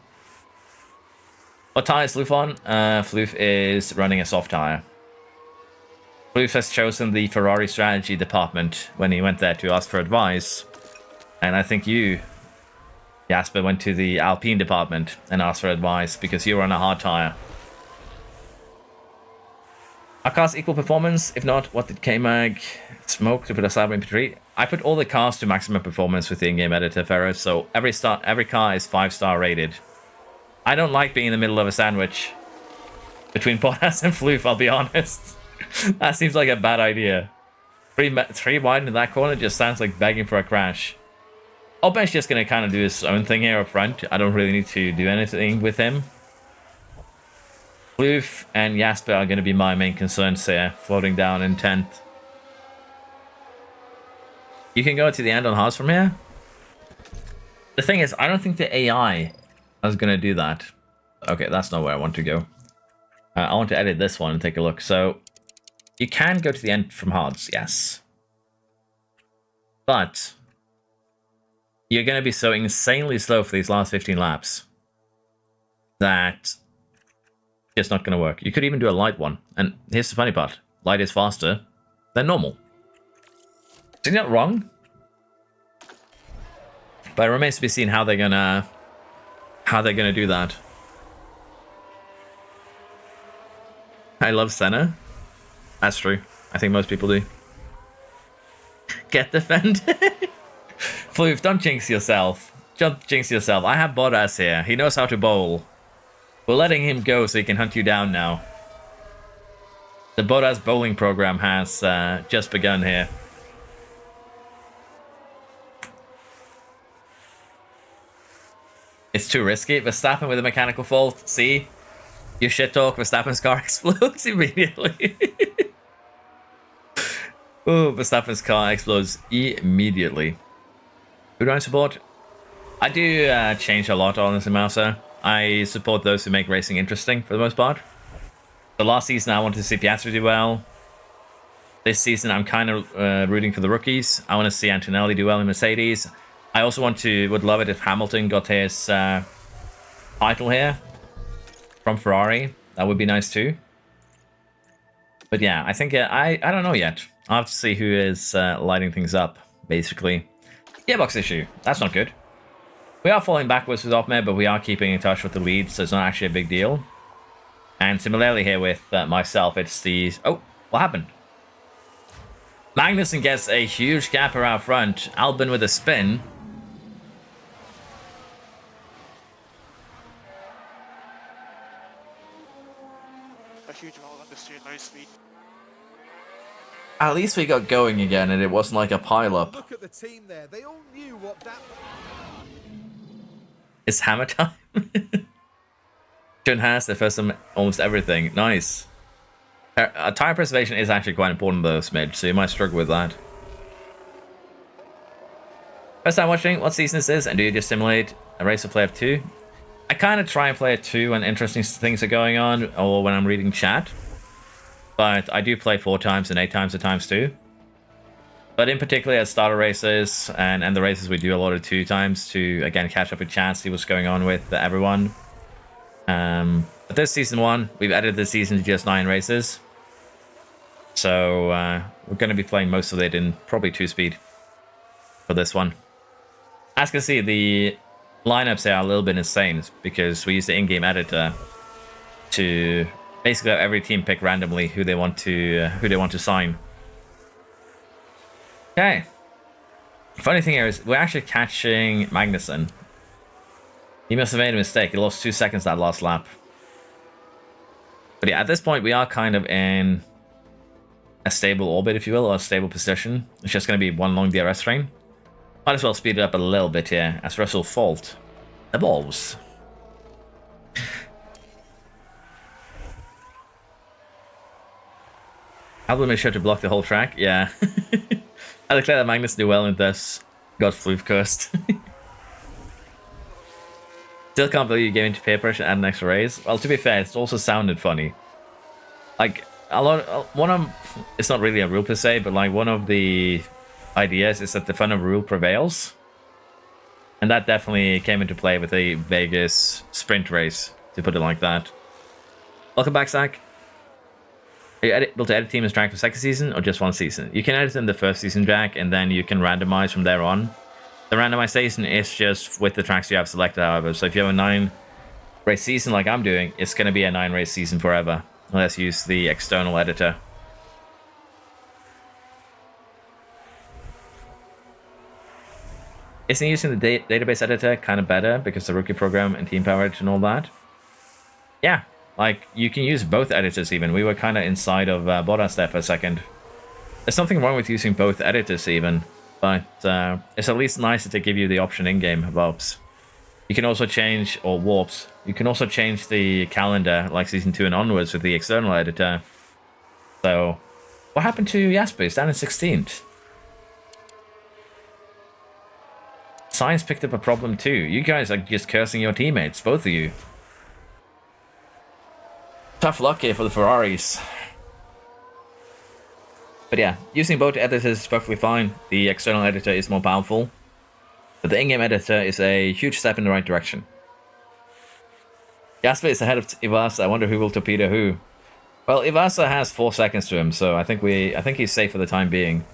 What tire is Floof on? Floof is running a soft tire. Floof has chosen the Ferrari strategy department when he went there to ask for advice. And I think you, Jasper, went to the Alpine department and asked for advice because you were on a hard tire. Are cars equal performance? If not, what did K-Mag smoke to put a cyber MP3? I put all the cars to maximum performance with the in-game editor, Ferro, so every car is 5-star rated. I don't like being in the middle of a sandwich between Bottas and Floof, I'll be honest. That seems like a bad idea. Three wide in that corner just sounds like begging for a crash. Oben's just going to kind of do his own thing here up front. I don't really need to do anything with him. Floof and Jasper are going to be my main concerns here, floating down in 10th. You can go to the end on Haas from here. The thing is, I don't think the AI is going to do that. Okay, that's not where I want to go. I want to edit this one and take a look. So, you can go to the end from Hards, yes. But you're going to be so insanely slow for these last 15 laps that it's not going to work. You could even do a light one. And here's the funny part. Light is faster than normal. Isn't that wrong? But it remains to be seen how they're gonna do that. I love Senna. That's true. I think most people do. Get defended. Floof, don't jinx yourself. Don't jinx yourself. I have Bottas here. He knows how to bowl. We're letting him go so he can hunt you down now. The Bottas bowling program has just begun here. It's too risky. Verstappen with a mechanical fault. See? You shit talk, Verstappen's car explodes immediately. Oh, Verstappen's car explodes immediately. Who do I support? I do change a lot, honestly, Mouser. I support those who make racing interesting, for the most part. The last season, I wanted to see Piastri do well. This season, I'm kind of rooting for the rookies. I want to see Antonelli do well in Mercedes. I also would love it if Hamilton got his title here from Ferrari. That would be nice too. But yeah, I think I don't know yet. I'll have to see who is lighting things up, basically. Gearbox issue. That's not good. We are falling backwards with Opmer, but we are keeping in touch with the lead, so it's not actually a big deal. And similarly here with myself, it's the... Oh, what happened? Magnussen gets a huge gap around front. Albon with a spin. A huge roll up the street, low speed. At least we got going again, and it wasn't like a pile-up. Look at the team there. They all knew what that... It's hammer time. John has the first time almost everything. Nice. Tire preservation is actually quite important though, Smidge, so you might struggle with that. First time watching, what season is this? And do you just simulate a race or play of 2? I kind of try and play it 2 when interesting things are going on, or when I'm reading chat. But I do play 4 times and 8 times at times too. But in particular at starter races and the races we do a lot of 2 times to, again, catch up with chat, see what's going on with everyone. But this season 1, we've added the season to just 9 races. So we're going to be playing most of it in probably 2-speed for this one. As you can see, the lineups are a little bit insane because we use the in-game editor to basically have every team pick randomly who they want to sign. Okay. Funny thing here is we're actually catching Magnussen. He must have made a mistake. He lost 2 seconds that last lap. But yeah, at this point, we are kind of in a stable orbit, if you will, or a stable position. It's just going to be one long DRS train. Might as well speed it up a little bit here, as Russell Fault evolves. Albon made sure to block the whole track. Yeah. I declare that Magnus do well and thus got floof cursed. Still can't believe you gave into peer pressure and an extra raise. Well, to be fair, it also sounded funny. Like, it's not really a rule per se, but like one of the ideas is that the fun of rule prevails. And that definitely came into play with a Vegas sprint race, to put it like that. Welcome back, Zach. Are you able to edit team as Jack for second season or just one season? You can edit in the first season, Jack, and then you can randomize from there on. The randomization is just with the tracks you have selected, however. So if you have a 9-race season like I'm doing, it's going to be a 9-race season forever. Let's use the external editor. Isn't using the database editor kind of better because the rookie program and team power and all that? Yeah, like you can use both editors even. We were kind of inside of Bottas there for a second. There's something wrong with using both editors even. But it's at least nicer to give you the option in-game warps. You can also change, or warps, you can also change the calendar, like Season 2 and onwards, with the external editor. So, what happened to Jasper? He's down in 16th. Science picked up a problem too. You guys are just cursing your teammates, both of you. Tough luck here for the Ferraris. But yeah, using both editors is perfectly fine. The external editor is more powerful. But the in-game editor is a huge step in the right direction. Jasper is ahead of Ivasa. I wonder who will torpedo who. Well, Ivasa has 4 seconds to him, so I think he's safe for the time being.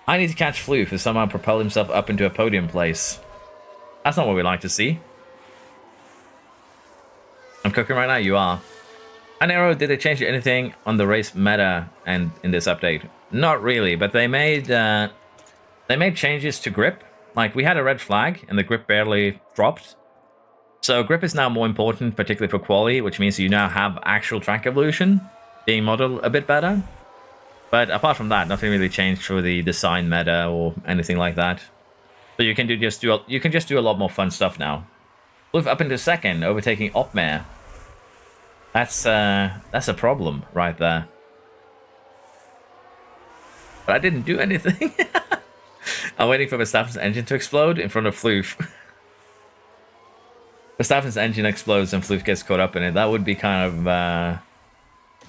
I need to catch Floof and somehow propel himself up into a podium place. That's not what we like to see. I'm cooking right now, you are. Anero, did they change anything on the race meta and in this update? Not really, but they made changes to grip. Like, we had a red flag and the grip barely dropped. So grip is now more important, particularly for quali, which means you now have actual track evolution being modeled a bit better. But apart from that, nothing really changed for the design meta or anything like that. So you can just do a lot more fun stuff now. Move up into second, overtaking Opmer. That's a problem right there. But I didn't do anything. I'm waiting for Verstappen's engine to explode in front of Floof. Verstappen's engine explodes and Floof gets caught up in it. That would be kind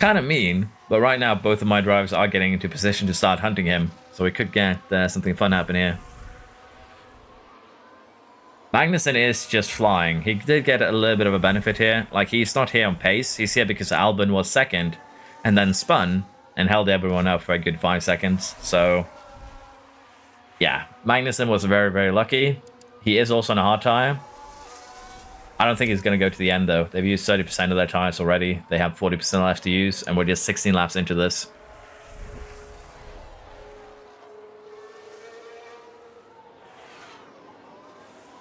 of mean. But right now, both of my drivers are getting into position to start hunting him. So we could get something fun happen here. Magnussen is just flying. He did get a little bit of a benefit here. Like, he's not here on pace. He's here because Albon was second and then spun and held everyone up for a good 5 seconds. So, yeah, Magnussen was very, very lucky. He is also on a hard tire. I don't think he's going to go to the end, though. They've used 30% of their tires already. They have 40% left to use, and we're just 16 laps into this.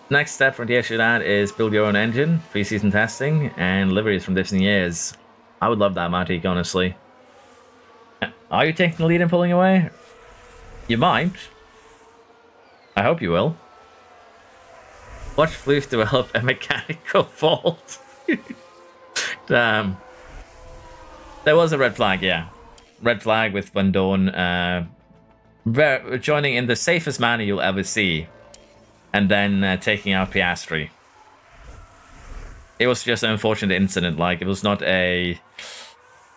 Next step from DSU that is build your own engine, pre-season testing, and liveries from different years. I would love that, Matic, honestly. Are you taking the lead and pulling away? You might. I hope you will. Watch Floof develop a mechanical fault. Damn. There was a red flag, yeah. Red flag with Van Dorn joining in the safest manner you'll ever see. And then taking out Piastri. It was just an unfortunate incident. Like, it was not a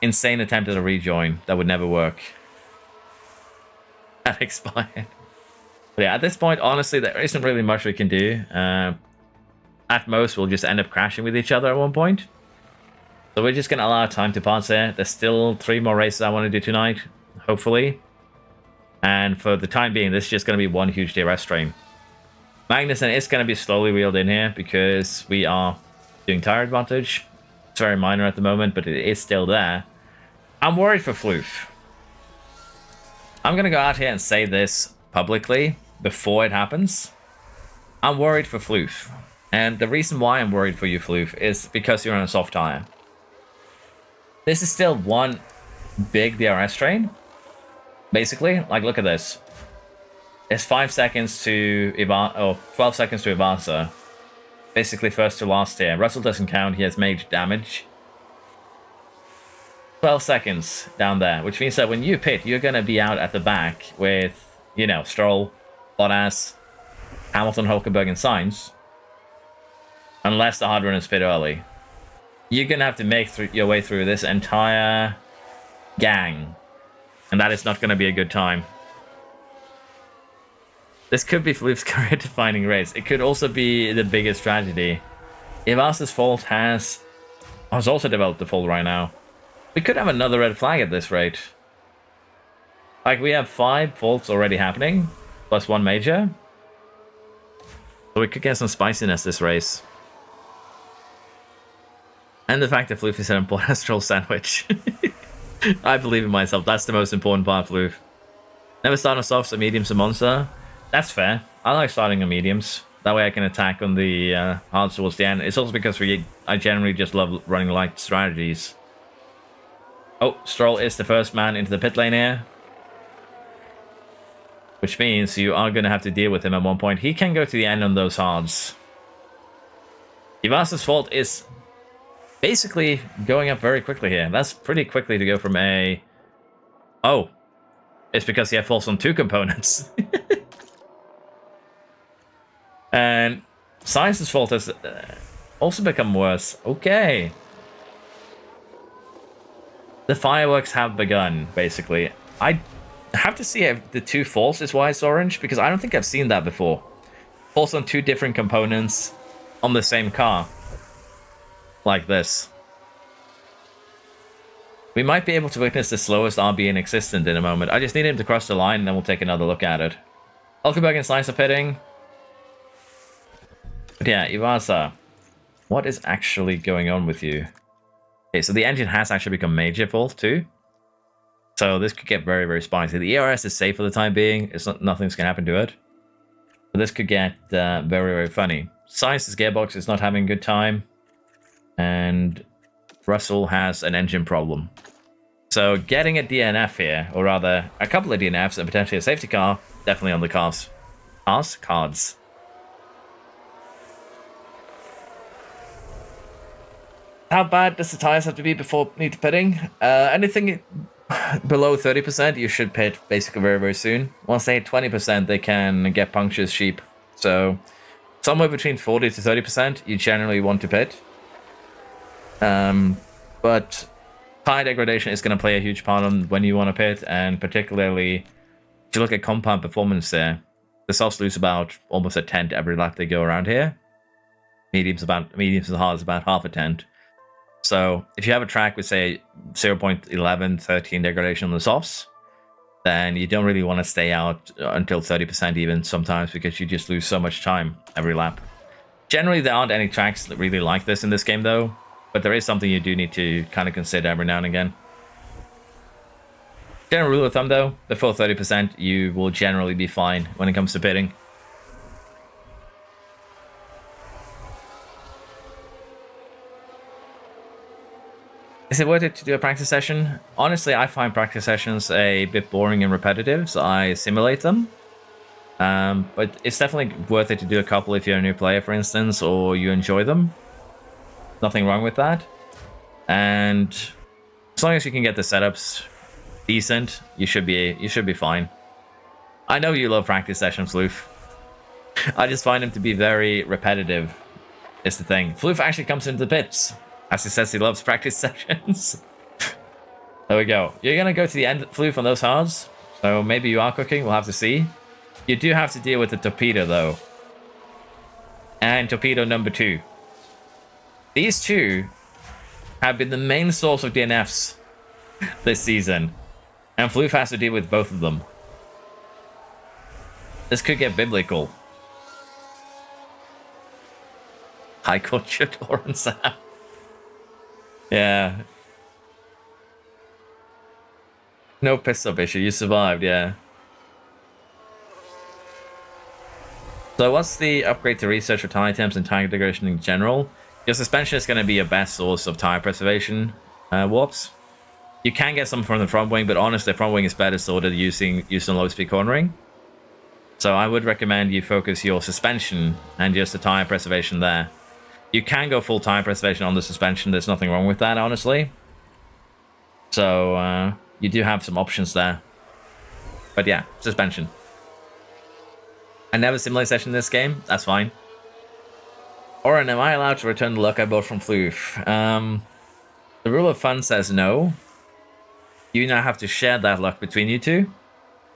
insane attempt at a rejoin. That would never work. That expired. But yeah, at this point, honestly, there isn't really much we can do. At most, we'll just end up crashing with each other at one point. So we're just going to allow time to pass here. There's still 3 more races I want to do tonight, hopefully. And for the time being, this is just going to be one huge DRS train. Magnussen is going to be slowly wheeled in here because we are doing tire advantage. It's very minor at the moment, but it is still there. I'm worried for Floof. I'm going to go out here and say this publicly before it happens. I'm worried for Floof. And the reason why I'm worried for you, Floof, is because you're on a soft tire. This is still one big DRS train. Basically, like, look at this. It's 5 seconds to 12 seconds to Ivasa. Basically first to last here. Russell doesn't count, he has major damage. 12 seconds down there, which means that when you pit, you're going to be out at the back with, you know, Stroll, Bottas, Hamilton, Hulkenberg, and Sainz. Unless the hard runners pit early. You're going to have to make your way through this entire gang. And that is not going to be a good time. This could be Floof's career-defining race. It could also be the biggest tragedy. Ivasa's fault has also developed the fault right now. We could have another red flag at this rate. Like, we have 5 faults already happening, plus 1 major. So we could get some spiciness this race. And the fact that Floof is an important Stroll sandwich. I believe in myself. That's the most important part, Floof. Never start on softs or mediums or monster. That's fair. I like starting on mediums. That way I can attack on the hards towards the end. It's also because I generally just love running light strategies. Oh, Stroll is the first man into the pit lane here. Which means you are going to have to deal with him at one point. He can go to the end on those hards. Ivasa's fault is basically going up very quickly here. That's pretty quickly to go from a... Oh. It's because he had faults on 2 components. And Sainz's fault has also become worse. Okay. The fireworks have begun, basically. I have to see if the 2 faults is why it's orange, because I don't think I've seen that before. Faults on 2 different components on the same car. Like this. We might be able to witness the slowest RB in existence in a moment. I just need him to cross the line, and then we'll take another look at it. Hulkenberg and Sainz are pitting. But yeah, Ivasa, what is actually going on with you? Okay, so the engine has actually become major fault too. So this could get very, very spicy. The ERS is safe for the time being. Nothing's going to happen to it. But this could get very, very funny. Sainz's gearbox is not having a good time. And Russell has an engine problem. So getting a DNF here, or rather a couple of DNFs and potentially a safety car, definitely on the cards. Cards. How bad does the tires have to be before need to pitting? Anything below 30%, you should pit basically very, very soon. Once they hit 20%, they can get punctures cheap. So somewhere between 40 to 30%, you generally want to pit. But tire degradation is going to play a huge part on when you want to pit, and particularly if you look at compound performance there, the softs lose about almost a tenth every lap they go around here. mediums and hards about half a tent. So if you have a track with say 0.11, 13 degradation on the softs, then you don't really want to stay out until 30% even sometimes, because you just lose so much time every lap. Generally, there aren't any tracks that really like this in this game though, but there is something you do need to kind of consider every now and again. General rule of thumb though, before 30% you will generally be fine when it comes to pitting. Is it worth it to do a practice session? Honestly, I find practice sessions a bit boring and repetitive, so I simulate them. But it's definitely worth it to do a couple if you're a new player, for instance, or you enjoy them. Nothing wrong with that. And as long as you can get the setups decent, you should be fine. I know you love practice sessions, Floof. I just find them to be very repetitive. Is the thing. Floof actually comes into the pits. As he says, he loves practice sessions. There we go. You're going to go to the end, Floof, on those hards. So maybe you are cooking. We'll have to see. You do have to deal with the torpedo, though. And torpedo number 2. These two have been the main source of DNFs this season. And Floof has to deal with both of them. This could get biblical. High culture Torrent Sam. Yeah. No pistol issue. You survived, yeah. So what's the upgrade to research for tire temps and tire degradation in general? Your suspension is going to be your best source of tire preservation warps. You can get some from the front wing, but honestly, the front wing is better sorted using low speed cornering. So I would recommend you focus your suspension and just the tire preservation there. You can go full tire preservation on the suspension. There's nothing wrong with that, honestly. So you do have some options there. But yeah, suspension. I never simulate session in this game. That's fine. Oren, am I allowed to return the luck I bought from Floof? The rule of fun says no. You now have to share that luck between you two.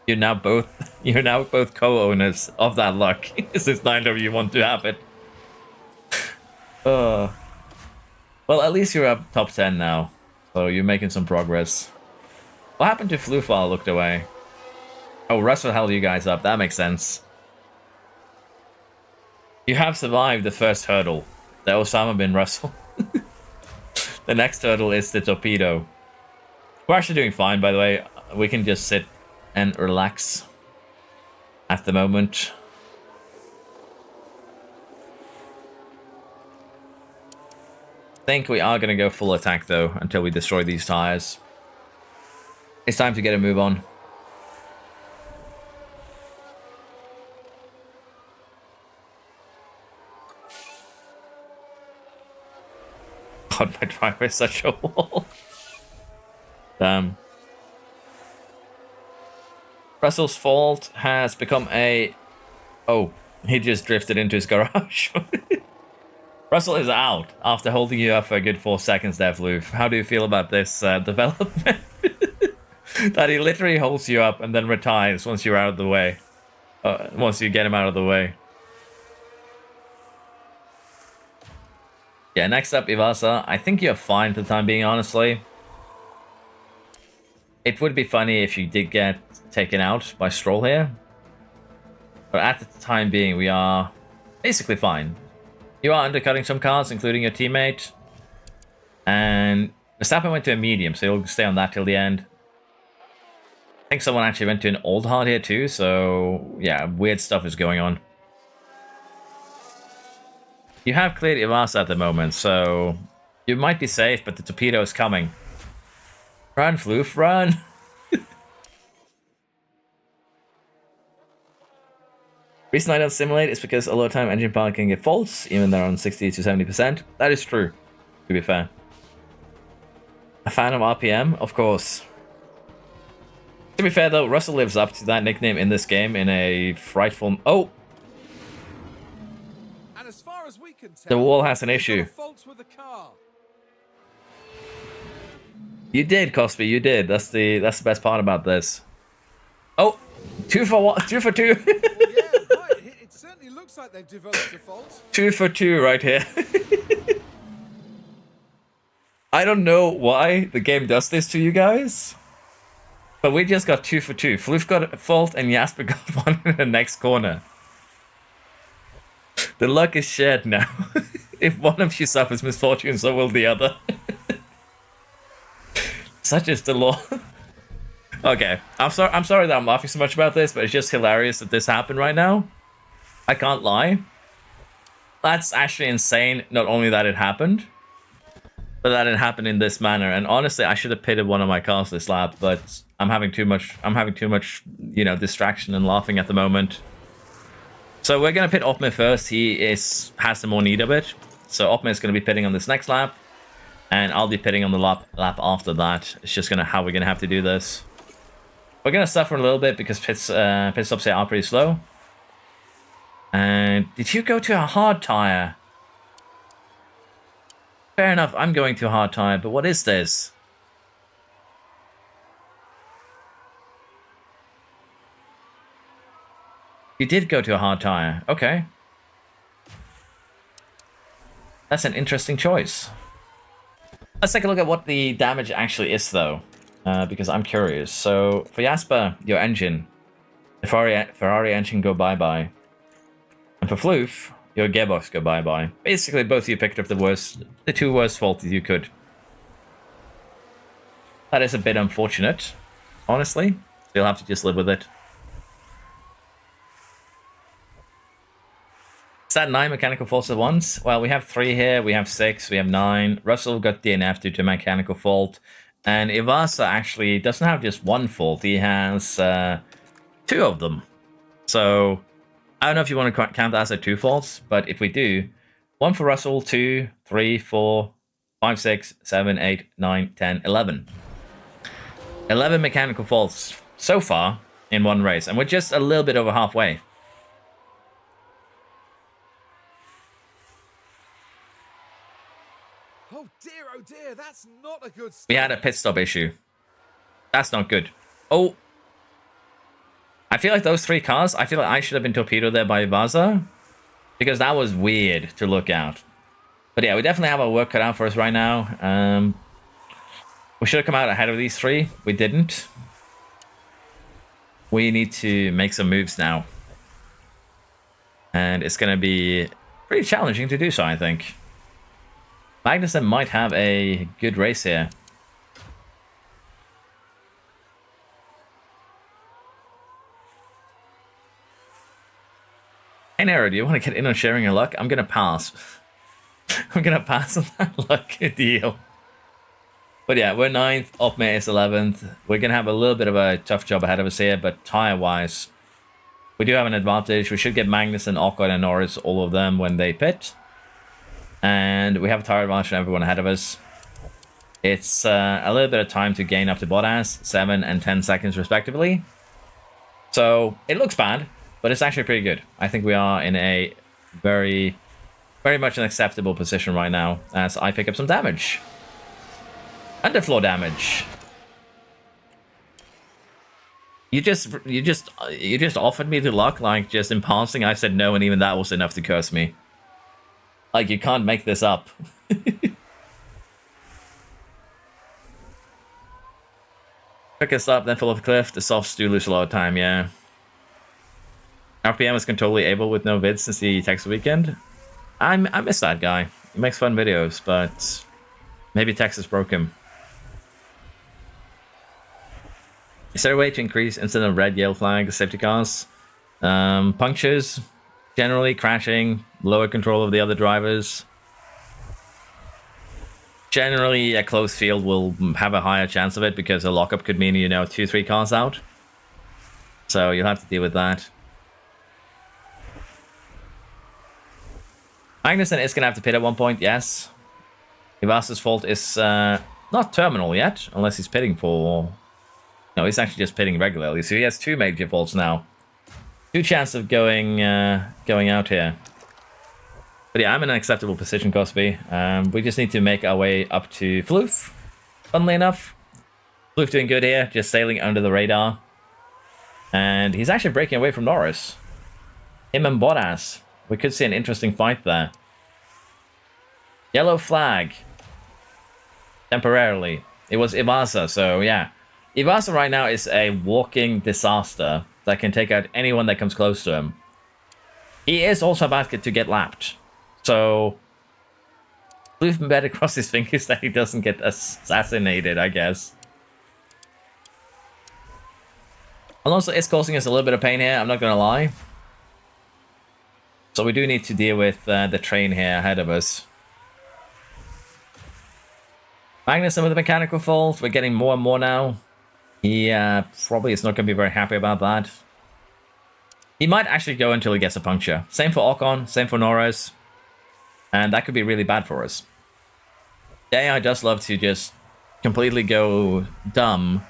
You're now both co-owners of that luck. Since neither of you want to have it. Well, at least you're up top 10 now, so you're making some progress. What happened to Floof while I looked away? Oh, Russell held you guys up. That makes sense. You have survived the first hurdle. The Osama bin Russell. The next hurdle is the torpedo. We're actually doing fine, by the way. We can just sit and relax at the moment. I think we are going to go full attack, though, until we destroy these tires. It's time to get a move on. God, my driver is such a wall. Damn. Russell's fault has become a... Oh, he just drifted into his garage. Russell is out after holding you up for a good 4 seconds there, Floof. How do you feel about this development? That he literally holds you up and then retires once you're out of the way. Once you get him out of the way. Yeah, next up, Ivasa. I think you're fine for the time being, honestly. It would be funny if you did get taken out by Stroll here. But at the time being, we are basically fine. You are undercutting some cars, including your teammate. And Verstappen went to a medium, so he'll stay on that till the end. I think someone actually went to an old hard here too, so yeah, weird stuff is going on. You have cleared Ivasa at the moment, so you might be safe, but the torpedo is coming. Run, Floof, run! Reason I don't simulate is because a lot of time engine power can get faults, even though they're on 60 to 70%. That is true, to be fair. A fan of RPM? Of course. To be fair though, Russell lives up to that nickname in this game in a frightful... Oh! And as far as we can tell, The wall has an issue. faults with the car. You did, Cosby, you did. That's the best part about this. Oh! 2 for 1, 2 for 2! Yeah, right. It certainly looks Looks like they've developed a fault. 2 for 2 right here. I don't know why the game does this to you guys, but we just got 2 for 2. Floof got a fault and Jasper got one in the next corner. The luck is shared now. If one of you suffers misfortune, so will the other. Such is the law. Okay, I'm sorry that I'm laughing so much about this, but it's just hilarious that this happened right now. I can't lie. That's actually insane, not only that it happened, but that it happened in this manner. And honestly, I should have pitted one of my cars this lap, but I'm having too much, you know, distraction and laughing at the moment. So we're gonna pit Opme first. He has the more need of it. So Opme is gonna be pitting on this next lap, and I'll be pitting on the lap after that. It's just how we're gonna have to do this. We're gonna suffer a little bit because pit stops here are pretty slow. And did you go to a hard tire? Fair enough, I'm going to a hard tire, but what is this? You did go to a hard tire. Okay. That's an interesting choice. Let's take a look at what the damage actually is, though, because I'm curious. So, for Jasper, your engine, the Ferrari engine go bye-bye. And for Floof, your gearbox go bye-bye. Basically, both of you picked up the two worst faults you could. That is a bit unfortunate, honestly. You'll have to just live with it. Is that 9 mechanical faults at once? Well, we have 3 here, we have 6, we have 9. Russell got DNF due to a mechanical fault. And Ivasa actually doesn't have just 1 fault, he has 2 of them. So, I don't know if you want to count that as 2 faults, but if we do, 1 for Russell, 2, 3, 4, 5, 6, 7, 8, 9, 10, 11. 11 mechanical faults so far in one race, and we're just a little bit over halfway. Oh dear, that's not a good start. We had a pit stop issue. That's not good. Oh. I feel like those 3 cars, I feel like I should have been torpedoed there by Vaza, because that was weird to look out. But yeah, we definitely have our work cut out for us right now. We should have come out ahead of these 3. We didn't. We need to make some moves now. And it's going to be pretty challenging to do so, I think. Magnussen might have a good race here. Hey Nero, do you want to get in on sharing your luck? I'm going to pass. I'm going to pass on that luck deal. But yeah, we're 9th, Opme is 11th. We're going to have a little bit of a tough job ahead of us here, but tire-wise, we do have an advantage. We should get Magnussen, Ocon, and Norris, all of them, when they pit. And we have a tire advantage on everyone ahead of us. It's a little bit of time to gain up to Bottas, 7 and 10 seconds respectively. So it looks bad, but it's actually pretty good. I think we are in a very much an acceptable position right now as I pick up some damage. Underfloor damage. You just offered me the luck, like just in passing. I said no, and even that was enough to curse me. Like, you can't make this up. Quickest up, then fall off a cliff. The softs do lose a lot of time, yeah. RPM is totally able with no vids since the Texas weekend. I miss that guy. He makes fun videos, but maybe Texas broke him. Is there a way to increase instead of red, yellow flag safety cars? Punctures, generally crashing, lower control of the other drivers. Generally, a close field will have a higher chance of it because a lockup could mean, 2-3 cars out. So you'll have to deal with that. Magnussen is going to have to pit at one point, yes. Ivasa's fault is not terminal yet, unless he's pitting for... No, he's actually just pitting regularly, so he has 2 major faults now. 2 chances of going out here. But yeah, I'm in an acceptable position, Cosby. We just need to make our way up to Floof, funnily enough. Floof doing good here, just sailing under the radar. And he's actually breaking away from Norris. Him and Bottas We could see an interesting fight there. Yellow flag. Temporarily. It was Ibasa, so yeah. Ibasa right now is a walking disaster that can take out anyone that comes close to him. He is also about to get lapped. So, Floof better cross his fingers that he doesn't get assassinated, I guess. Alonso is causing us a little bit of pain here, I'm not going to lie. So we do need to deal with the train here ahead of us. Magnus with the mechanical fault, we're getting more and more now. He probably is not going to be very happy about that. He might actually go until he gets a puncture. Same for Ocon, same for Norris. And that could be really bad for us. The AI does love to just completely go dumb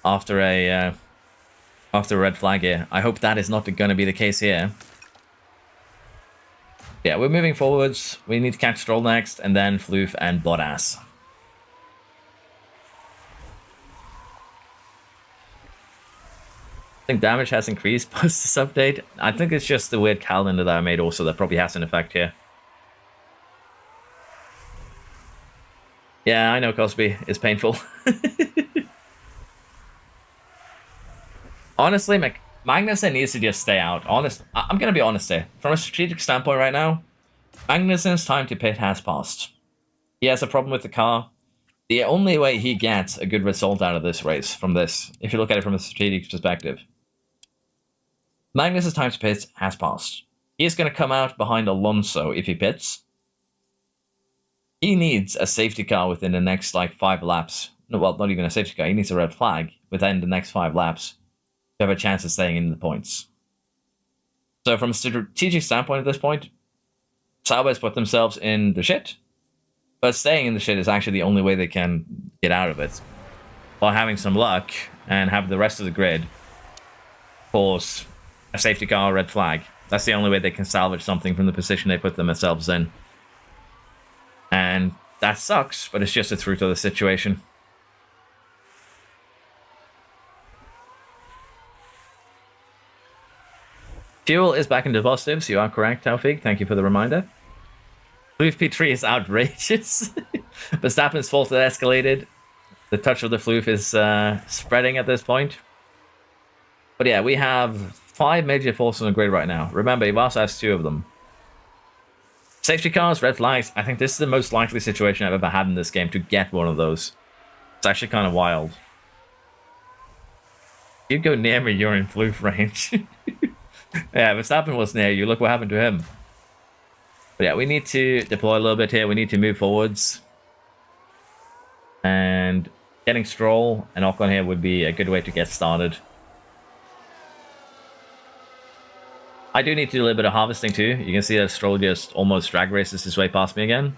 after a red flag here. I hope that is not going to be the case here. Yeah, we're moving forwards. We need to catch Stroll next, and then Floof and Bottas. I think damage has increased post this update. I think it's just the weird calendar that I made also that probably has an effect here. Yeah, I know, Cosby. It's painful. Honestly, Magnussen needs to just stay out. I'm going to be honest here. From a strategic standpoint right now, Magnussen's time to pit has passed. He has a problem with the car. The only way he gets a good result out of this race from this, if you look at it from a strategic perspective, Magnussen's time to pit has passed. He is going to come out behind Alonso if he pits. He needs a safety car within the next, like, 5 laps. No, well, not even a safety car. He needs a red flag within the next 5 laps to have a chance of staying in the points. So from a strategic standpoint at this point, Sauber's put themselves in the shit. But staying in the shit is actually the only way they can get out of it. While having some luck and have the rest of the grid force a safety car or red flag. That's the only way they can salvage something from the position they put themselves in. And that sucks, but it's just the truth of the situation. Fuel is back into positives. You are correct, Taufik. Thank you for the reminder. Floof P3 is outrageous. Verstappen's fault that escalated. The touch of the Floof is spreading at this point. But yeah, we have 5 major faults on the grid right now. Remember, Ivasa has 2 of them. Safety cars, red flags. I think this is the most likely situation I've ever had in this game to get one of those. It's actually kind of wild. You go near me, you're in Floof range. Yeah, Verstappen was near you. Look what happened to him. But yeah, we need to deploy a little bit here. We need to move forwards. And getting Stroll and Ocon here would be a good way to get started. I do need to do a little bit of harvesting too. You can see that Stroll just almost drag races his way past me again.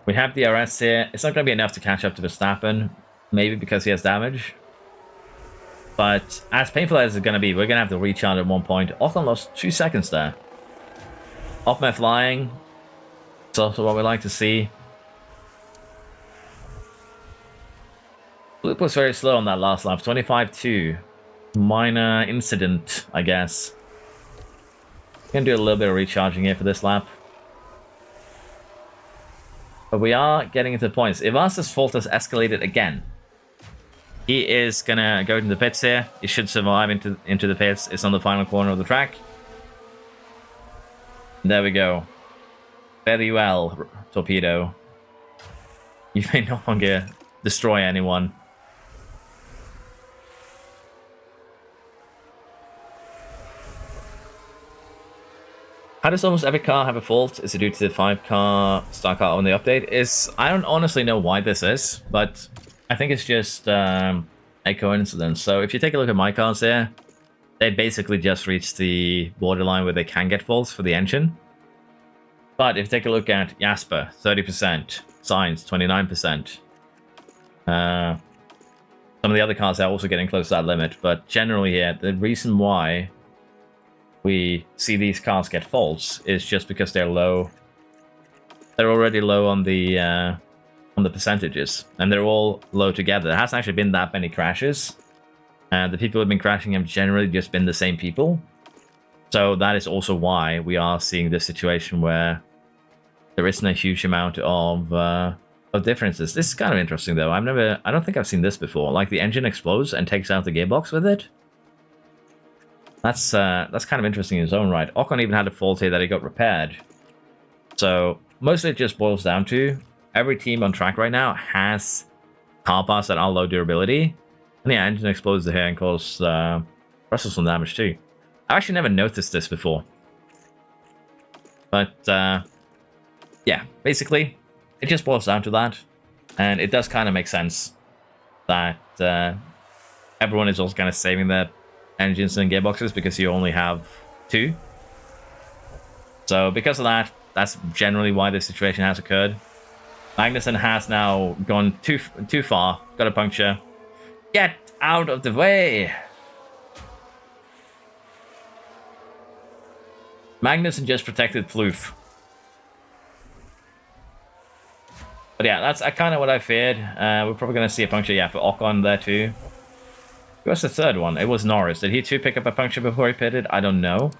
We have the RS here. It's not going to be enough to catch up to Verstappen. Maybe because he has damage. But as painful as it's going to be, we're going to have to recharge at one point. Ocon lost 2 seconds there. Off my flying. It's also what we like to see. Loop was very slow on that last lap. 25-2. Minor incident, I guess. Gonna do a little bit of recharging here for this lap. But we are getting into points. Ivasa's fault has escalated again. He is gonna go into the pits here. He should survive into the pits. It's on the final corner of the track. There we go. Very well, Torpedo. You may no longer destroy anyone. How does almost every car have a fault? Is it due to the 5-car star car on the update? I don't honestly know why this is, but I think it's just a coincidence. So if you take a look at my cars here, they basically just reached the borderline where they can get faults for the engine. But if you take a look at Jasper, 30%, Sainz, 29%. Some of the other cars are also getting close to that limit, but generally here, the reason why we see these cars get faults is just because they're low. They're already low on the percentages, and they're all low together. There hasn't actually been that many crashes, and the people who have been crashing have generally just been the same people. So that is also why we are seeing this situation where there isn't a huge amount of differences. This is kind of interesting though. I don't think I've seen this before. Like the engine explodes and takes out the gearbox with it. That's kind of interesting in its own right. Ocon even had a fault here that he got repaired. So mostly it just boils down to every team on track right now has car parts that are low durability. And yeah, engine explodes here and causes Russell some damage too. I've actually never noticed this before. But yeah, basically it just boils down to that. And it does kind of make sense that everyone is also kind of saving their engines and gearboxes because you only have 2. So because of that, that's generally why this situation has occurred. Magnussen has now gone too far, got a puncture. Get out of the way! Magnussen just protected Floof. But yeah, that's kind of what I feared. We're probably going to see a puncture, yeah, for Ocon there too. Who was the third one? It was Norris. Did he too pick up a puncture before he pitted? I don't know.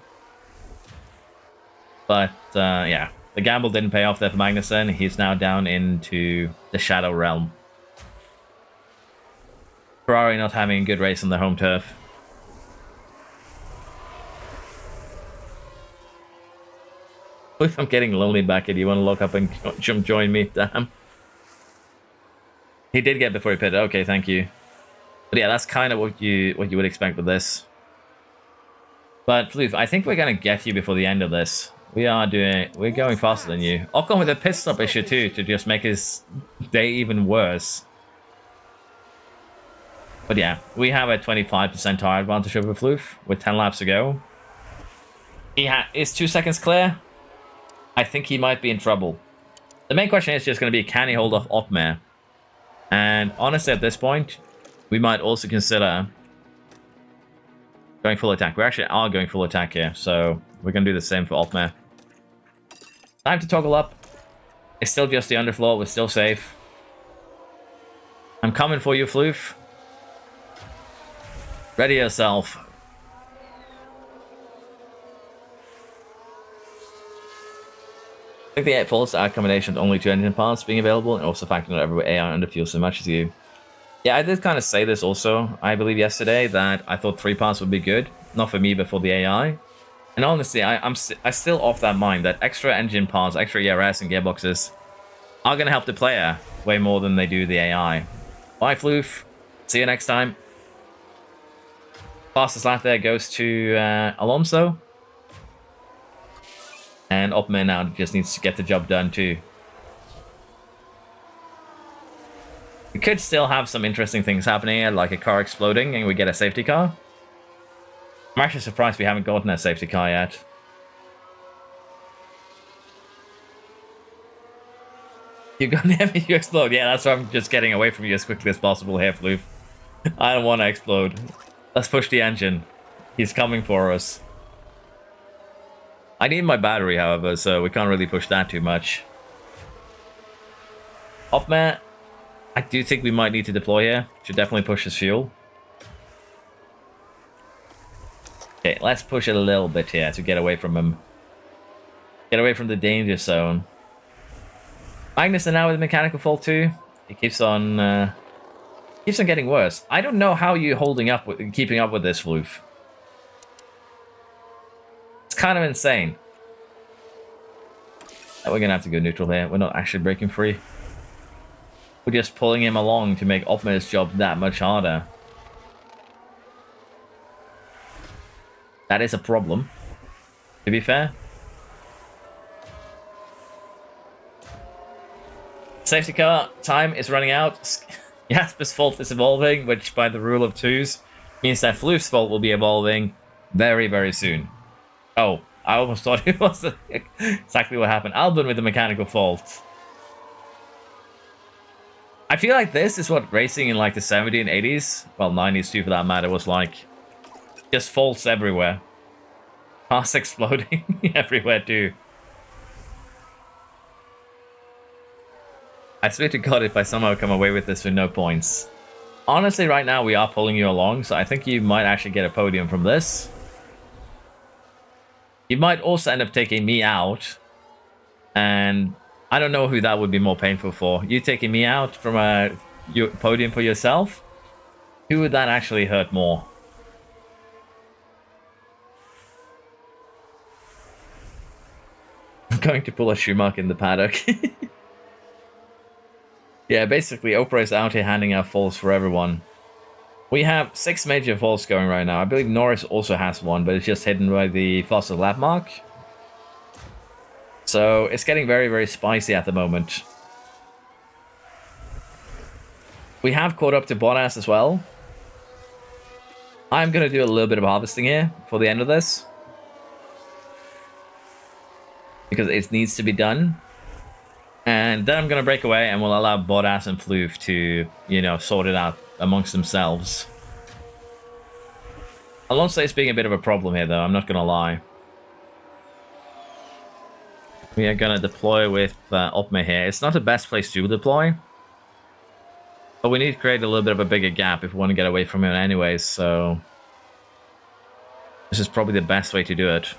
But yeah, the gamble didn't pay off there for Magnussen. He's now down into the Shadow Realm. Ferrari not having a good race on their home turf. If I'm getting lonely back here, do you want to lock up and join me? Damn. He did get before he pitted. Okay, thank you. But yeah, that's kind of what you would expect with this. But Floof, I think we're gonna get you before the end of this. We're going faster than you. Ocon with a pit stop issue too, to just make his day even worse. But yeah, we have a 25% tire advantage over Floof with 10 laps to go. He is 2 seconds clear. I think he might be in trouble. The main question is just going to be, can he hold off Otmar? And honestly, at this point, we might also consider going full attack. We actually are going full attack here, so we're going to do the same for Otmar. Time to toggle up. It's still just the underfloor. We're still safe. I'm coming for you, Floof. Ready yourself. I think the 8 faults are a combination of only 2 engine parts being available and also factoring out every AI under fuel so much as you. Yeah, I did kind of say this also, I believe yesterday, that I thought 3 parts would be good. Not for me, but for the AI. And honestly, I'm still off that mind that extra engine parts, extra ERS and gearboxes are going to help the player way more than they do the AI. Bye, Floof. See you next time. Fastest lap there goes to Alonso. And Opman now just needs to get the job done too. We could still have some interesting things happening here, like a car exploding and we get a safety car. I'm actually surprised we haven't gotten a safety car yet. You're gonna have me explode. Yeah, that's why I'm just getting away from you as quickly as possible here, Floof. I don't want to explode. Let's push the engine. He's coming for us. I need my battery, however, so we can't really push that too much. Opman, I do think we might need to deploy here. Should definitely push his fuel. Okay, let's push it a little bit here to get away from him. Get away from the danger zone. Magnussen now with a mechanical fault too. He keeps on getting worse. I don't know how you're keeping up with this, Floof. It's kind of insane. We're gonna have to go neutral here. We're not actually breaking free. We're just pulling him along to make Opman's job that much harder. That is a problem, to be fair. Safety car time is running out. Jasper's fault is evolving, which by the rule of 2s means that Floof's fault will be evolving very, very soon. Oh, I almost thought it was exactly what happened. Albon with the mechanical fault. I feel like this is what racing in like the 70s and 80s, well 90s too for that matter, was like. Just faults everywhere. Cars exploding everywhere too. I swear to God if I somehow come away with this with no points. Honestly, right now we are pulling you along, so I think you might actually get a podium from this. You might also end up taking me out, and I don't know who that would be more painful for. You taking me out from your podium for yourself? Who would that actually hurt more? I'm going to pull a Schumacher in the paddock. Yeah, basically, Opera is out here handing out faults for everyone. We have 6 major faults going right now. I believe Norris also has one, but it's just hidden by the fastest lap mark. So it's getting very, very spicy at the moment. We have caught up to Bottas as well. I'm going to do a little bit of harvesting here for the end of this, because it needs to be done. And then I'm going to break away and we'll allow Bottas and Floof to, you know, sort it out amongst themselves. Alonso is being a bit of a problem here, though. I'm not going to lie. We are going to deploy with Opme here. It's not the best place to deploy, but we need to create a little bit of a bigger gap if we want to get away from him anyways, so this is probably the best way to do it.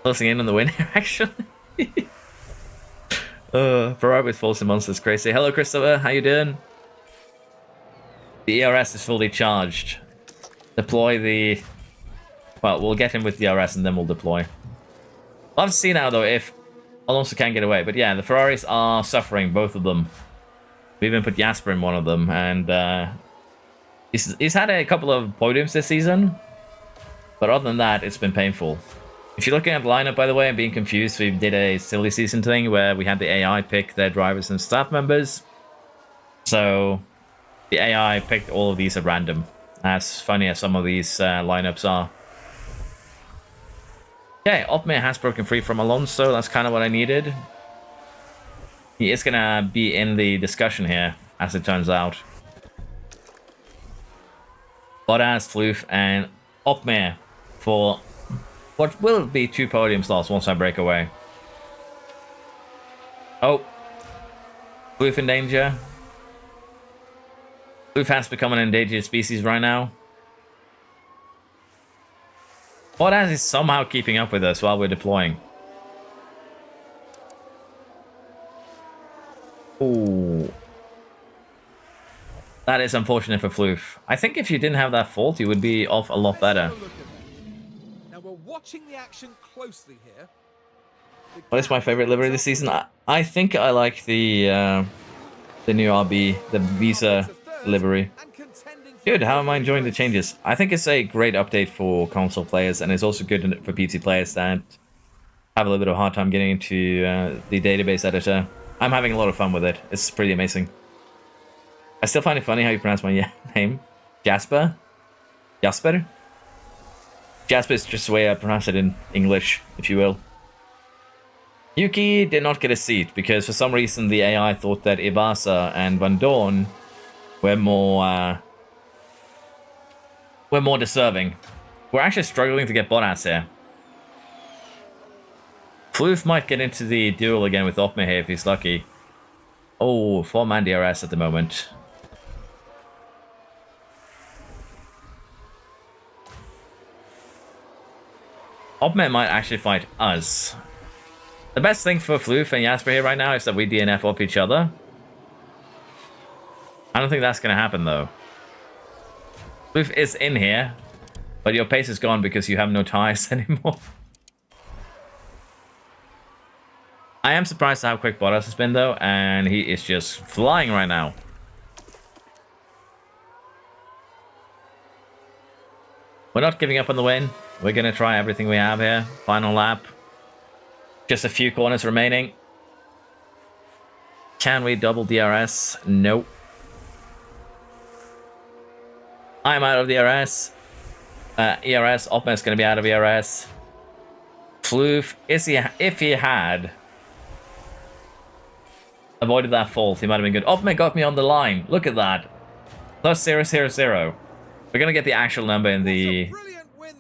Closing in on the win here, actually. Ferrari with false and monsters crazy. Hello, Christopher. How you doing? The ERS is fully charged. Deploy the... Well, we'll get him with the ERS and then we'll deploy. We'll have to see now, though, if Alonso can get away. But yeah, the Ferraris are suffering, both of them. We even put Jasper in one of them, and he's had a couple of podiums this season. But other than that, it's been painful. If you're looking at the lineup, by the way, I'm being confused. We did a silly season thing where we had the AI pick their drivers and staff members. So the AI picked all of these at random. As funny as some of these lineups are. Okay, Opme has broken free from Alonso. That's kind of what I needed. He is going to be in the discussion here, as it turns out. Bottas, Floof, and Opme for what will be 2 podium slots once I break away. Oh. Floof in danger. Floof has become an endangered species right now. Bottas is somehow keeping up with us while we're deploying. Ooh. That is unfortunate for Floof. I think if you didn't have that fault, you would be off a lot better. Now we're watching the action closely here. What is my favorite livery this season? I think I like the new RB, the Visa livery. Good, how am I enjoying the changes? I think it's a great update for console players, and it's also good for PC players that have a little bit of a hard time getting into the database editor. I'm having a lot of fun with it. It's pretty amazing. I still find it funny how you pronounce my name. Jasper? Jasper? Jasper is just the way I pronounce it in English, if you will. Yuki did not get a seat because for some reason the AI thought that Ibasa and Van Dorn were more deserving. We're actually struggling to get Bottas here. Floof might get into the duel again with Opme here if he's lucky. Oh, 4-man DRS at the moment. Opme might actually fight us. The best thing for Floof and Jasper here right now is that we DNF off each other. I don't think that's going to happen, though. Floof is in here, but your pace is gone because you have no tires anymore. I am surprised at how quick Bottas has been, though, and he is just flying right now. We're not giving up on the win. We're going to try everything we have here. Final lap. Just a few corners remaining. Can we double DRS? Nope. I'm out of DRS. ERS. Opme is going to be out of ERS. Floof, if he had avoided that fault, he might have been good. Opme got me on the line. Look at that. Plus 000. We're going to get the actual number in the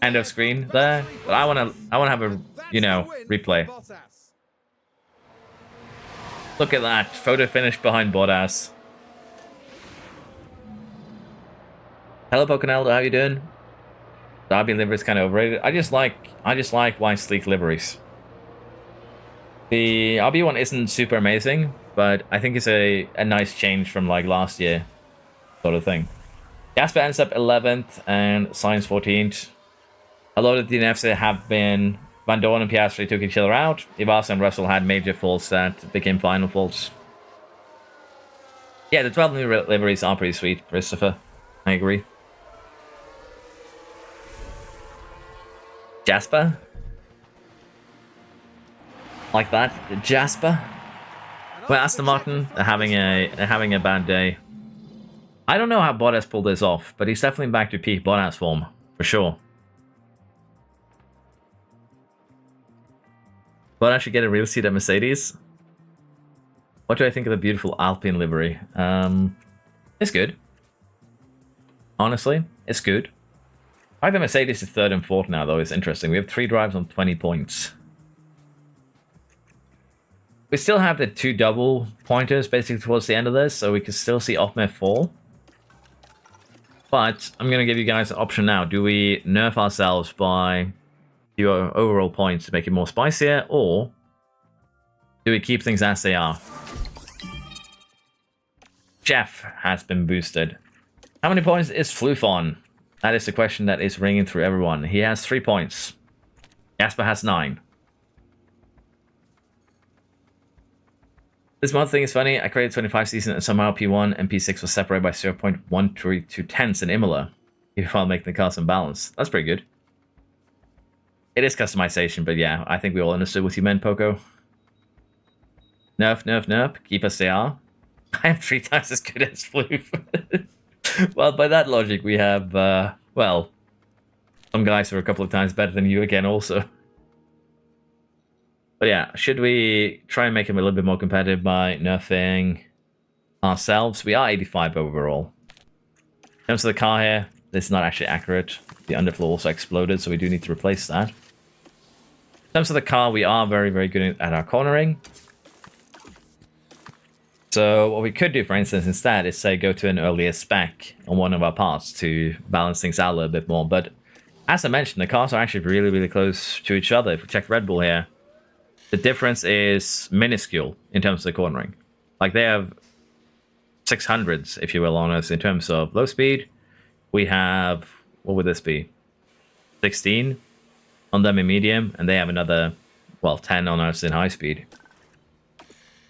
end of screen there, but I want to have a, you know, replay. Look at that photo finish behind Bottas. Hello, Pocaneldo. How you doing? Derby livery is kind of overrated. I just like white sleek liveries. The RB one isn't super amazing, but I think it's a nice change from like last year, sort of thing. Jasper ends up 11th and Science 14th. A lot of the DNFs have been Van Dorn and Piastri took each other out. Ivas and Russell had major faults that became final faults. Yeah, the 12 new liveries are pretty sweet, Christopher. I agree. Jasper? Like that? Jasper? Well, Aston Martin, they're having a bad day. I don't know how Bottas pulled this off, but he's definitely back to peak Bottas form, for sure. Bottas should get a real seat at Mercedes. What do I think of the beautiful Alpine livery? It's good. Honestly, it's good. I think the Mercedes is 3rd and 4th now, though. It's interesting. We have 3 drives on 20 points. We still have the 2 double pointers basically towards the end of this, so we can still see Opmer fall. But I'm going to give you guys an option now. Do we nerf ourselves by your overall points to make it more spicier, or do we keep things as they are? Jeff has been boosted. How many points is Floof on? That is the question that is ringing through everyone. He has 3 points. Jasper has 9. This month thing is funny. I created 25 season and somehow P1 and P6 was separated by 0.132 tenths in Imola. While making the cars balance. That's pretty good. It is customization, but yeah, I think we all understood what you meant, Poco. Nerf, nerf, nerf. Keep us they are. I am 3 times as good as Floof. Well, by that logic, we have, well, some guys who are a couple of times better than you again also. But yeah, should we try and make him a little bit more competitive by nerfing ourselves? We are 85 overall. In terms of the car here, this is not actually accurate. The underfloor also exploded, so we do need to replace that. In terms of the car, we are very, very good at our cornering. So what we could do, for instance, instead is say go to an earlier spec on one of our parts to balance things out a little bit more. But as I mentioned, the cars are actually really, really close to each other. If we check Red Bull here, the difference is minuscule in terms of the cornering. Like they have 600s, if you will, on us in terms of low speed. We have, what would this be? 16 on them in medium, and they have another, well, 10 on us in high speed.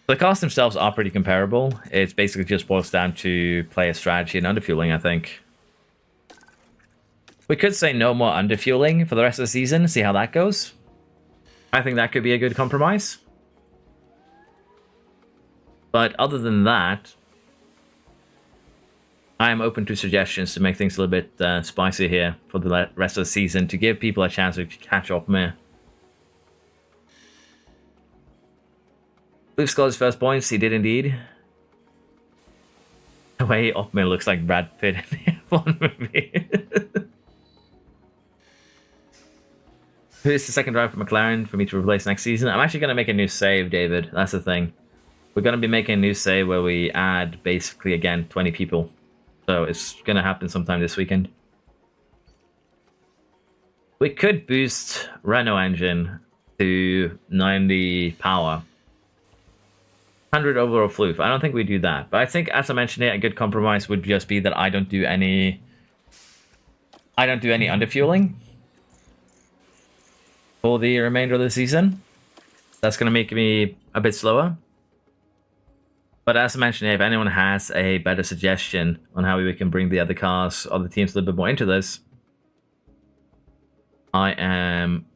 The cars themselves are pretty comparable. It's basically just boils down to player strategy and underfueling, I think. We could say no more underfueling for the rest of the season, see how that goes. I think that could be a good compromise. But other than that, I am open to suggestions to make things a little bit spicy here for the rest of the season to give people a chance to catch up more. Luke scored his first points. He did indeed. The way Opmer looks like Brad Pitt in the F1 movie. Who's the second driver for McLaren for me to replace next season? I'm actually going to make a new save, David. That's the thing. We're going to be making a new save where we add, basically, again, 20 people. So it's going to happen sometime this weekend. We could boost Renault engine to 90 power. 100 overall Floof. I don't think we do that. But I think, as I mentioned here, a good compromise would just be that I don't do any underfueling for the remainder of the season. That's going to make me a bit slower. But as I mentioned, if anyone has a better suggestion on how we can bring the other cars, other teams a little bit more into this, I am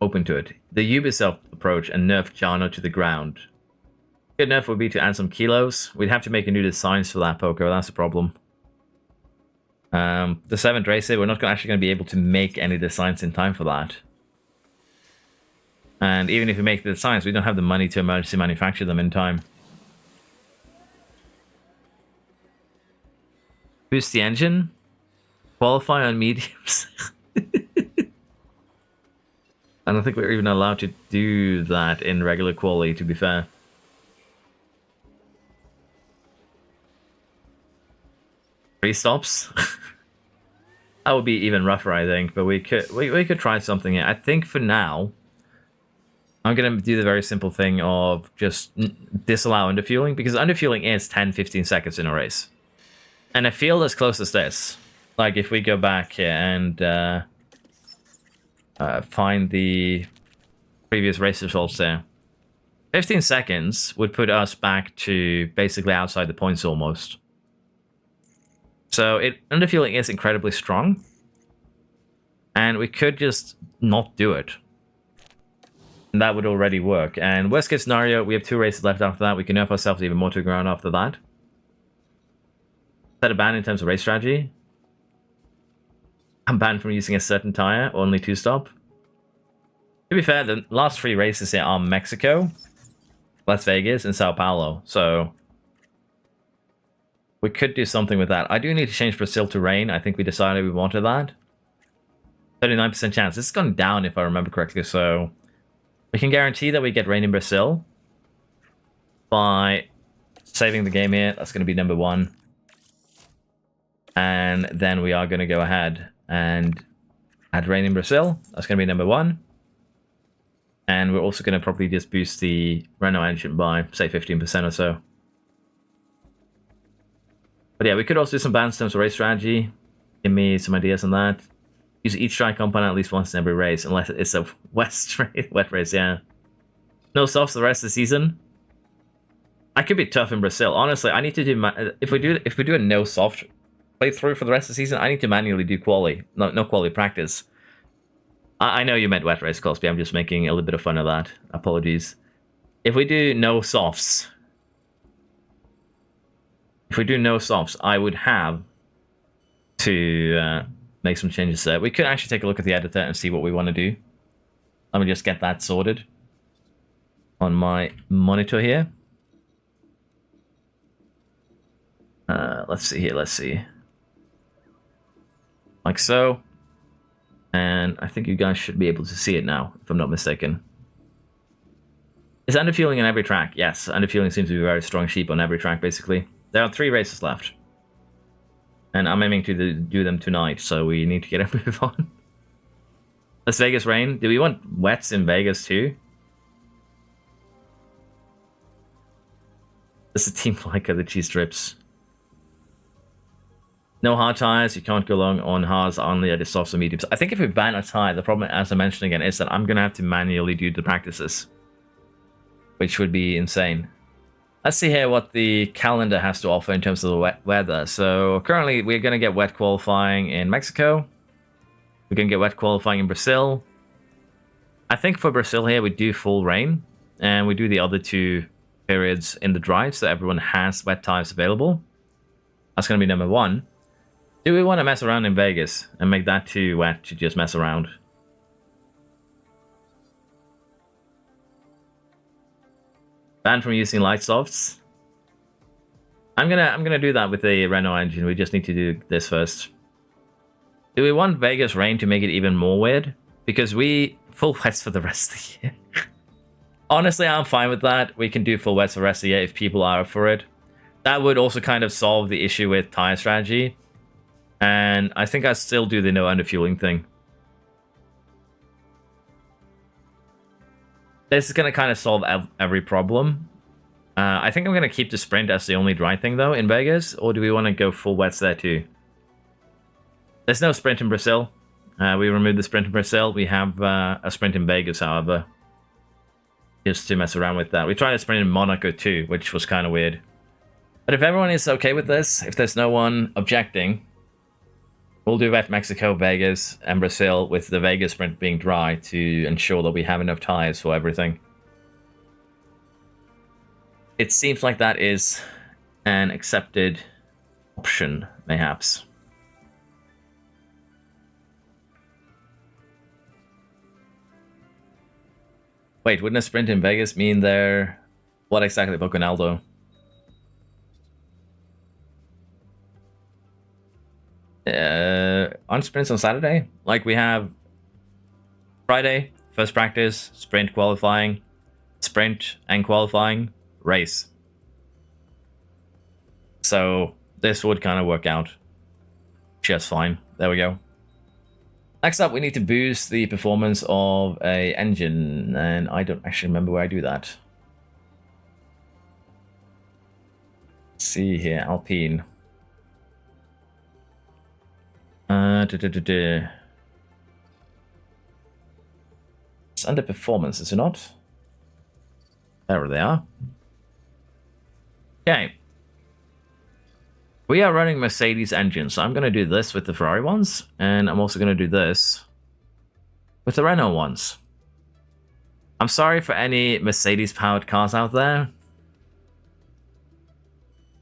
open to it. The Ubisoft approach and nerf Jarno to the ground. Good nerf would be to add some kilos. We'd have to make a new designs for that, Poco. That's the problem. The 7th race, we're not actually going to be able to make any designs in time for that. And even if we make the designs, we don't have the money to emergency manufacture them in time. Boost the engine. Qualify on mediums. I don't think we're even allowed to do that in regular quali, to be fair. Three stops. That would be even rougher, I think. But we could try something here. I think for now, I'm going to do the very simple thing of just disallow underfueling, because underfueling is 10-15 seconds in a race. And a field as close as this, like if we go back here and find the previous race results there, 15 seconds would put us back to basically outside the points almost. So underfueling is incredibly strong. And we could just not do it. And that would already work. And worst case scenario, we have 2 races left after that. We can nerf ourselves even more to the ground after that. Set a ban in terms of race strategy. I'm banned from using a certain tire, only 2-stop. To be fair, the last 3 races here are Mexico, Las Vegas, and Sao Paulo. So we could do something with that. I do need to change Brazil to rain. I think we decided we wanted that. 39% chance. This has gone down if I remember correctly, so we can guarantee that we get rain in Brazil by saving the game here. That's going to be number 1. And then we are going to go ahead and add rain in Brazil. That's going to be number 1. And we're also going to probably just boost the Renault engine by, say, 15% or so. But yeah, we could also do some bans in terms of race strategy. Give me some ideas on that. Use each dry compound at least once in every race, unless it's a wet race, yeah. No softs the rest of the season. I could be tough in Brazil. Honestly, I need to do if we do a no soft playthrough for the rest of the season, I need to manually do quali, no quali practice. I know you meant wet race, Cosby. I'm just making a little bit of fun of that. Apologies. If we do no softs, I would have to make some changes there. We could actually take a look at the editor and see what we want to do. Let me just get that sorted on my monitor here. Let's see here. Let's see. Like so. And I think you guys should be able to see it now, if I'm not mistaken. Is underfueling on every track? Yes, underfueling seems to be a very strong sheep on every track, basically. There are 3 races left. And I'm aiming to do them tonight, so we need to get a move on. Las Vegas rain. Do we want wets in Vegas too? This is Team Flyco, the cheese strips. No hard tires. You can't go long on hards, only at the softs and mediums. I think if we ban a tire, the problem, as I mentioned again, is that I'm going to have to manually do the practices, which would be insane. Let's see here what the calendar has to offer in terms of the wet weather. So currently we're going to get wet qualifying in Mexico. We're going to get wet qualifying in Brazil. I think for Brazil here we do full rain. And we do the other 2 periods in the dry, so everyone has wet tires available. That's going to be number 1. Do we want to mess around in Vegas and make that too wet to just mess around? Banned from using light softs. I'm gonna do that with the Renault engine. We just need to do this first. Do we want Vegas rain to make it even more weird? Because we full wets for the rest of the year. Honestly, I'm fine with that. We can do full wets for the rest of the year if people are up for it. That would also kind of solve the issue with tire strategy. And I think I still do the no underfueling thing. This is going to kind of solve every problem. I think I'm going to keep the sprint as the only dry thing, though, in Vegas. Or do we want to go full wets there, too? There's no sprint in Brazil. We removed the sprint in Brazil. We have a sprint in Vegas, however. Just to mess around with that. We tried a sprint in Monaco, too, which was kind of weird. But if everyone is okay with this, if there's no one objecting, we'll do that Mexico, Vegas, and Brazil, with the Vegas sprint being dry to ensure that we have enough tires for everything. It seems like that is an accepted option, mayhaps. Wait, wouldn't a sprint in Vegas mean they're... What exactly, Boconaldo? On sprints on Saturday, like we have Friday, first practice, sprint qualifying, sprint and qualifying, race. So this would kind of work out just fine. There we go. Next up, we need to boost the performance of a engine, and I don't actually remember where I do that. Let's see here, Alpine. It's under performance, is it not? There they are. Okay. We are running Mercedes engines, so I'm going to do this with the Ferrari ones, and I'm also going to do this with the Renault ones. I'm sorry for any Mercedes-powered cars out there.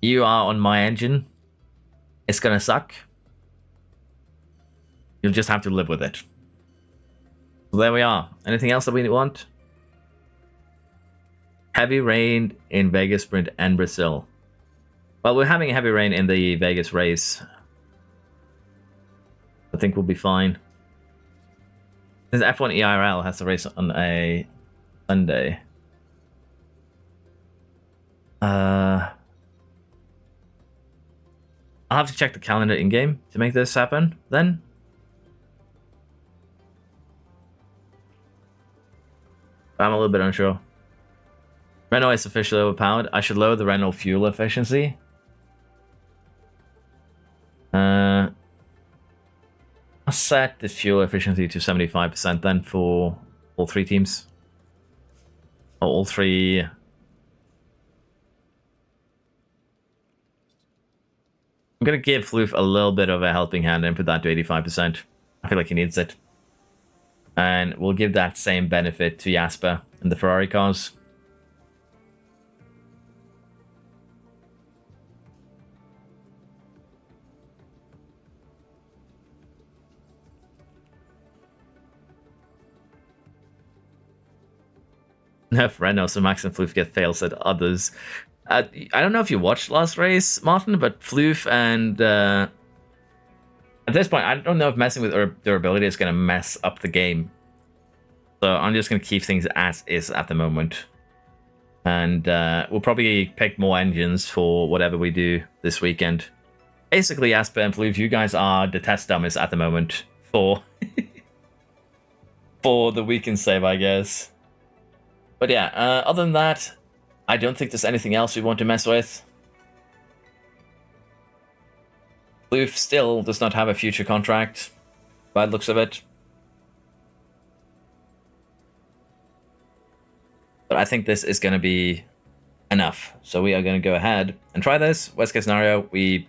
You are on my engine. It's going to suck. You'll just have to live with it. So there we are. Anything else that we want? Heavy rain in Vegas Sprint and Brazil. Well, we're having heavy rain in the Vegas race. I think we'll be fine. Since F1 EIRL has to race on a Sunday. I'll have to check the calendar in-game to make this happen then. I'm a little bit unsure. Renault is officially overpowered. I should lower the Renault fuel efficiency. I'll set the fuel efficiency to 75% then for all three teams. Or all three. I'm going to give Floof a little bit of a helping hand and put that to 85%. I feel like he needs it. And we'll give that same benefit to Jasper and the Ferrari cars. If Renault, so Max and Floof get fails at others. I don't know if you watched last race, Martin, but Floof and... at this point, I don't know if messing with durability is going to mess up the game. So I'm just going to keep things as is at the moment. And we'll probably pick more engines for whatever we do this weekend. Basically, Asper and Floof, you guys are the test dummies at the moment for... for the weekend save, I guess. But yeah, other than that, I don't think there's anything else we want to mess with. Floof still does not have a future contract, by the looks of it. But I think this is going to be enough. So we are going to go ahead and try this. Worst case scenario, we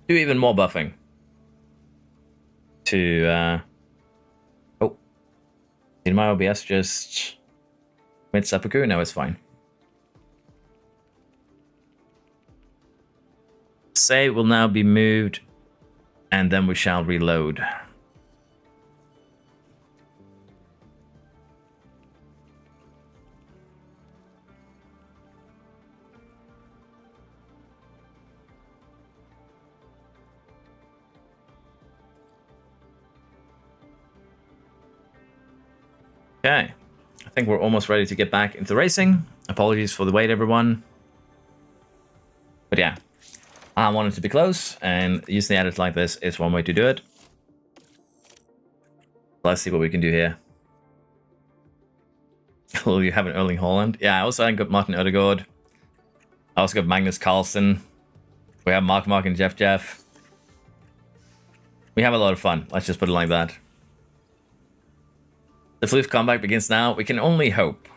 do even more buffing. To, oh. Did my OBS just... Mid seppuku? No, it's fine. Save will now be moved, and then we shall reload. Okay. I think we're almost ready to get back into racing. Apologies for the wait, everyone. But yeah, I wanted to be close, and using the edit like this is one way to do it. Let's see what we can do here. Will you have an Erling Haaland? Yeah, I also got Martin Odegaard. I also got Magnus Carlsen. We have Mark and Jeff. We have a lot of fun. Let's just put it like that. The Floof comeback begins now. We can only hope.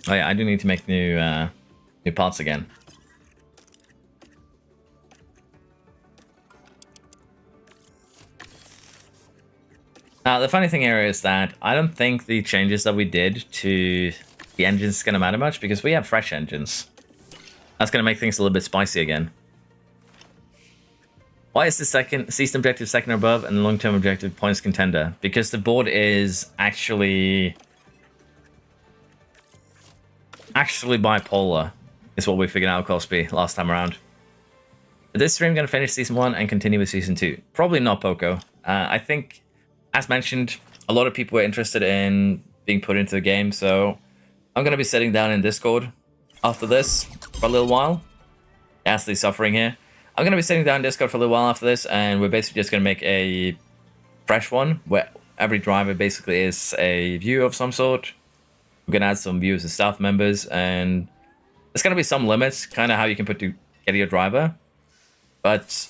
Oh yeah, I do need to make new parts again. Now, the funny thing here is that I don't think the changes that we did to the engines is going to matter much because we have fresh engines. That's going to make things a little bit spicy again. Why is the season objective second or above and the long-term objective points contender? Because the board is actually bipolar, is what we figured out Cosby last time around. Is this stream going to finish season 1 and continue with season 2? Probably not, Poco. I think, as mentioned, a lot of people were interested in being put into the game, so I'm going to be sitting down in Discord after this for a little while. Ghastly suffering here. I'm going to be sitting down in Discord for a little while after this, and we're basically just going to make a fresh one where every driver basically is a view of some sort. We're going to add some views as staff members, and there's going to be some limits, kind of how you can get your driver. But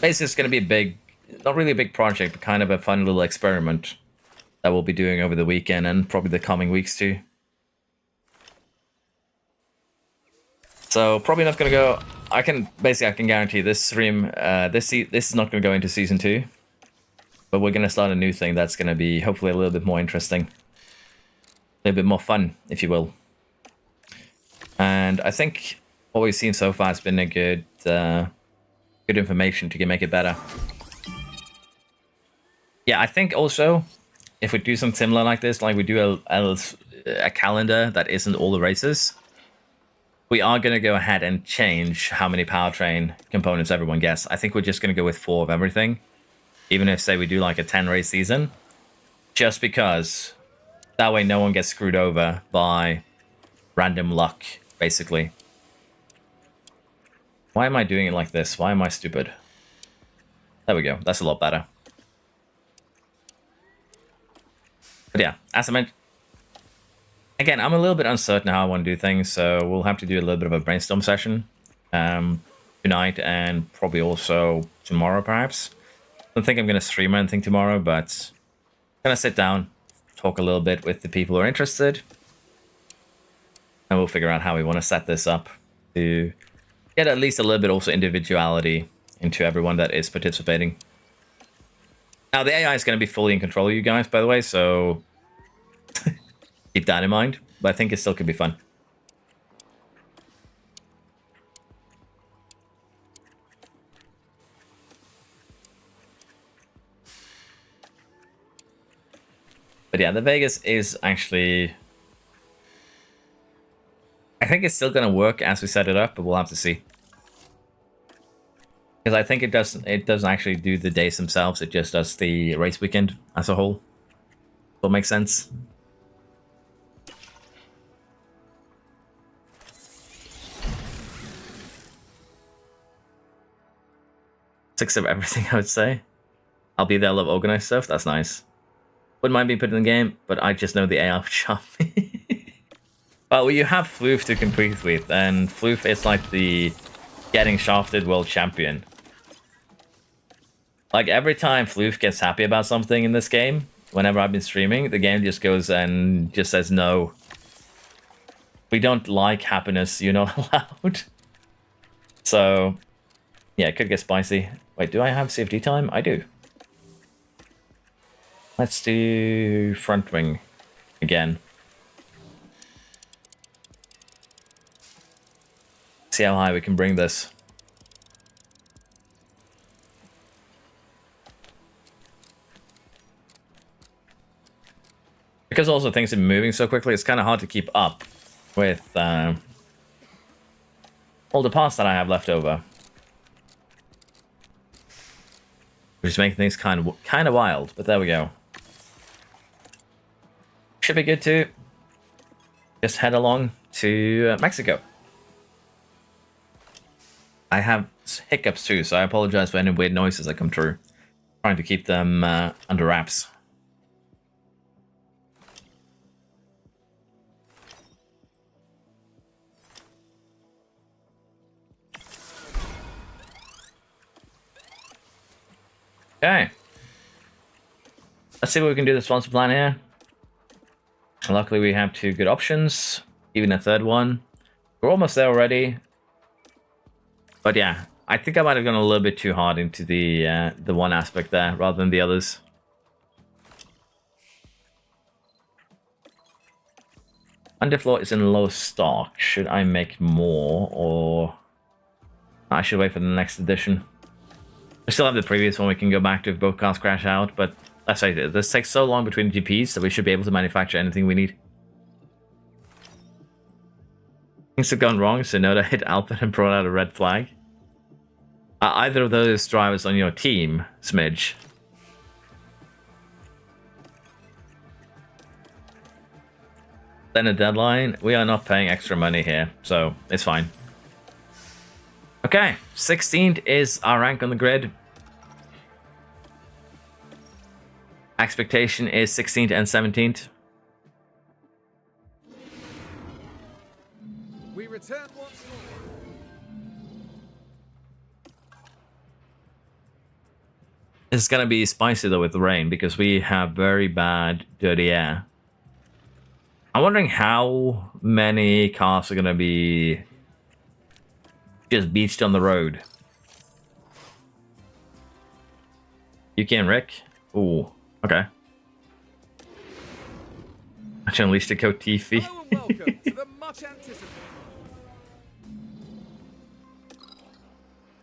basically, it's going to be a big, not really a big project, but kind of a fun little experiment that we'll be doing over the weekend and probably the coming weeks too. So probably not going to go. I can guarantee this stream. This is not going to go into season 2, but we're going to start a new thing that's going to be hopefully a little bit more interesting, a little bit more fun, if you will. And I think what we've seen so far has been a good information to make it better. Yeah, I think also if we do something similar like this, like we do a calendar that isn't all the races, we are going to go ahead and change how many powertrain components everyone gets. I think we're just going to go with 4 of everything, even if, say, we do like a 10-race season, just because that way no one gets screwed over by random luck, basically. Why am I doing it like this? Why am I stupid? There we go. That's a lot better. But yeah, as I mentioned, again, I'm a little bit uncertain how I want to do things, so we'll have to do a little bit of a brainstorm session tonight and probably also tomorrow, perhaps. I don't think I'm going to stream anything tomorrow, but I'm going to sit down, talk a little bit with the people who are interested, and we'll figure out how we want to set this up to get at least a little bit also individuality into everyone that is participating. Now, the AI is going to be fully in control of you guys, by the way, so keep that in mind, but I think it still could be fun. But yeah, the Vegas is actually... I think it's still going to work as we set it up, but we'll have to see. Because I think it doesn't actually do the days themselves, it just does the race weekend as a whole. Will make sense. Six of everything, I would say. I'll be there, love organized stuff, that's nice. Wouldn't mind being put in the game, but I just know the AI would shop me. Well, you have Floof to compete with, and Floof is like the getting shafted world champion. Like, every time Floof gets happy about something in this game, whenever I've been streaming, the game just goes and just says, no. We don't like happiness, you're not allowed. So, yeah, it could get spicy. Wait, do I have CFD time? I do. Let's do front wing again. See how high we can bring this. Because also things are moving so quickly, it's kind of hard to keep up with all the parts that I have left over. Which is making things kind of wild, but there we go. Should be good to just head along to Mexico. I have hiccups too, so I apologize for any weird noises that come through. Trying to keep them under wraps. Okay. Let's see what we can do the sponsor plan here. Luckily, we have 2 good options, even a third one. We're almost there already. But yeah, I think I might have gone a little bit too hard into the one aspect there, rather than the others. Underfloor is in low stock. Should I make more, or I should wait for the next edition? We still have the previous one we can go back to if both cars crash out, but let's say this takes so long between GPs that we should be able to manufacture anything we need. Things have gone wrong, so Noda hit Alpine and brought out a red flag. Are either of those drivers on your team, Smidge? Then a deadline? We are not paying extra money here, so it's fine. Okay, 16th is our rank on the grid. Expectation is 16th and 17th. We return once more. This is gonna be spicy though with the rain because we have very bad dirty air. I'm wondering how many cars are gonna be just beached on the road. Yuki and Rick? Ooh, okay. Actually unleashed the Kotifi. Hello and welcome to the much anticipated.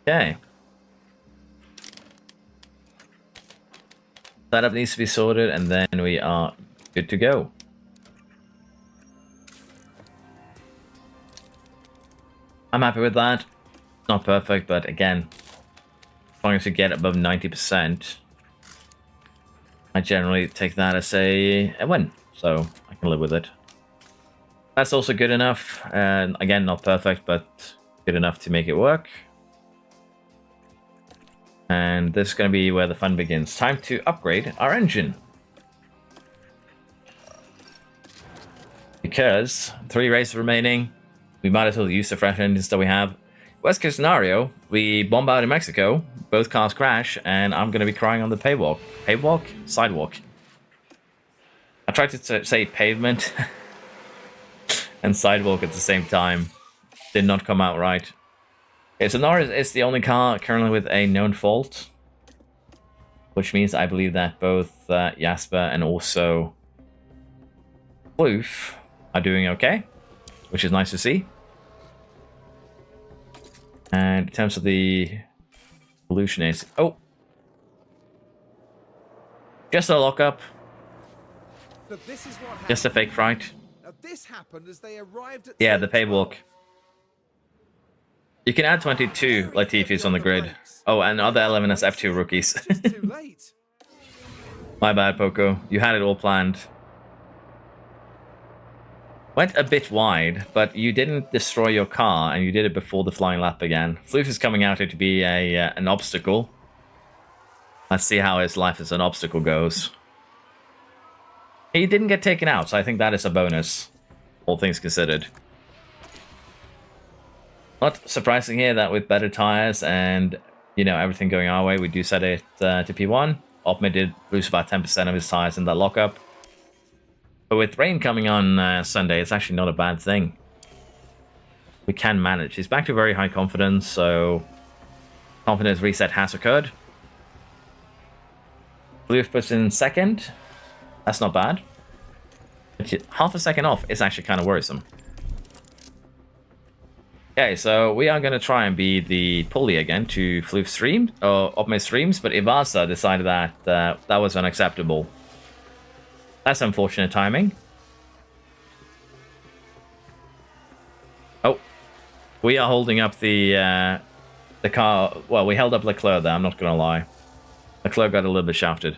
Okay. Setup needs to be sorted and then we are good to go. I'm happy with that. It's not perfect, but again, as long as you get above 90%, I generally take that as a win, so I can live with it. That's also good enough, and again, not perfect, but good enough to make it work. And this is going to be where the fun begins. Time to upgrade our engine. Because 3 races remaining, we might as well use the fresh engines that we have. Worst case scenario, we bomb out in Mexico, both cars crash, and I'm going to be crying on the pavewalk. Pavewalk? Sidewalk. I tried to say pavement and sidewalk at the same time. Did not come out right. Okay, so Norris is the only car currently with a known fault, which means I believe that both Jasper and also Floof are doing okay, which is nice to see. And in terms of the pollution is... Oh! Just a lockup. So this is what Just a happened. fake fright. Now this happened as they arrived at Yeah, the turn pavewalk. 12. You can add 22 Latifis on the grid. Oh, and other 11 as F2 rookies. Just too late. My bad, Poco. You had it all planned. Went a bit wide, but you didn't destroy your car, and you did it before the flying lap began. Floof is coming out here to be an obstacle. Let's see how his life as an obstacle goes. He didn't get taken out, so I think that is a bonus, all things considered. Not surprising here that with better tires and, you know, everything going our way, we do set it to P1. Opme did lose about 10% of his tires in that lockup. But with rain coming on Sunday, it's actually not a bad thing. We can manage. He's back to very high confidence, so confidence reset has occurred. Floof puts in second. That's not bad. But half a second off is actually kind of worrisome. Okay, so we are going to try and be the pulley again to Floof's stream, or Opme's streams, but Ivasa decided that that was unacceptable. That's unfortunate timing. Oh, we are holding up the car. Well, we held up Leclerc there, I'm not going to lie. Leclerc got a little bit shafted.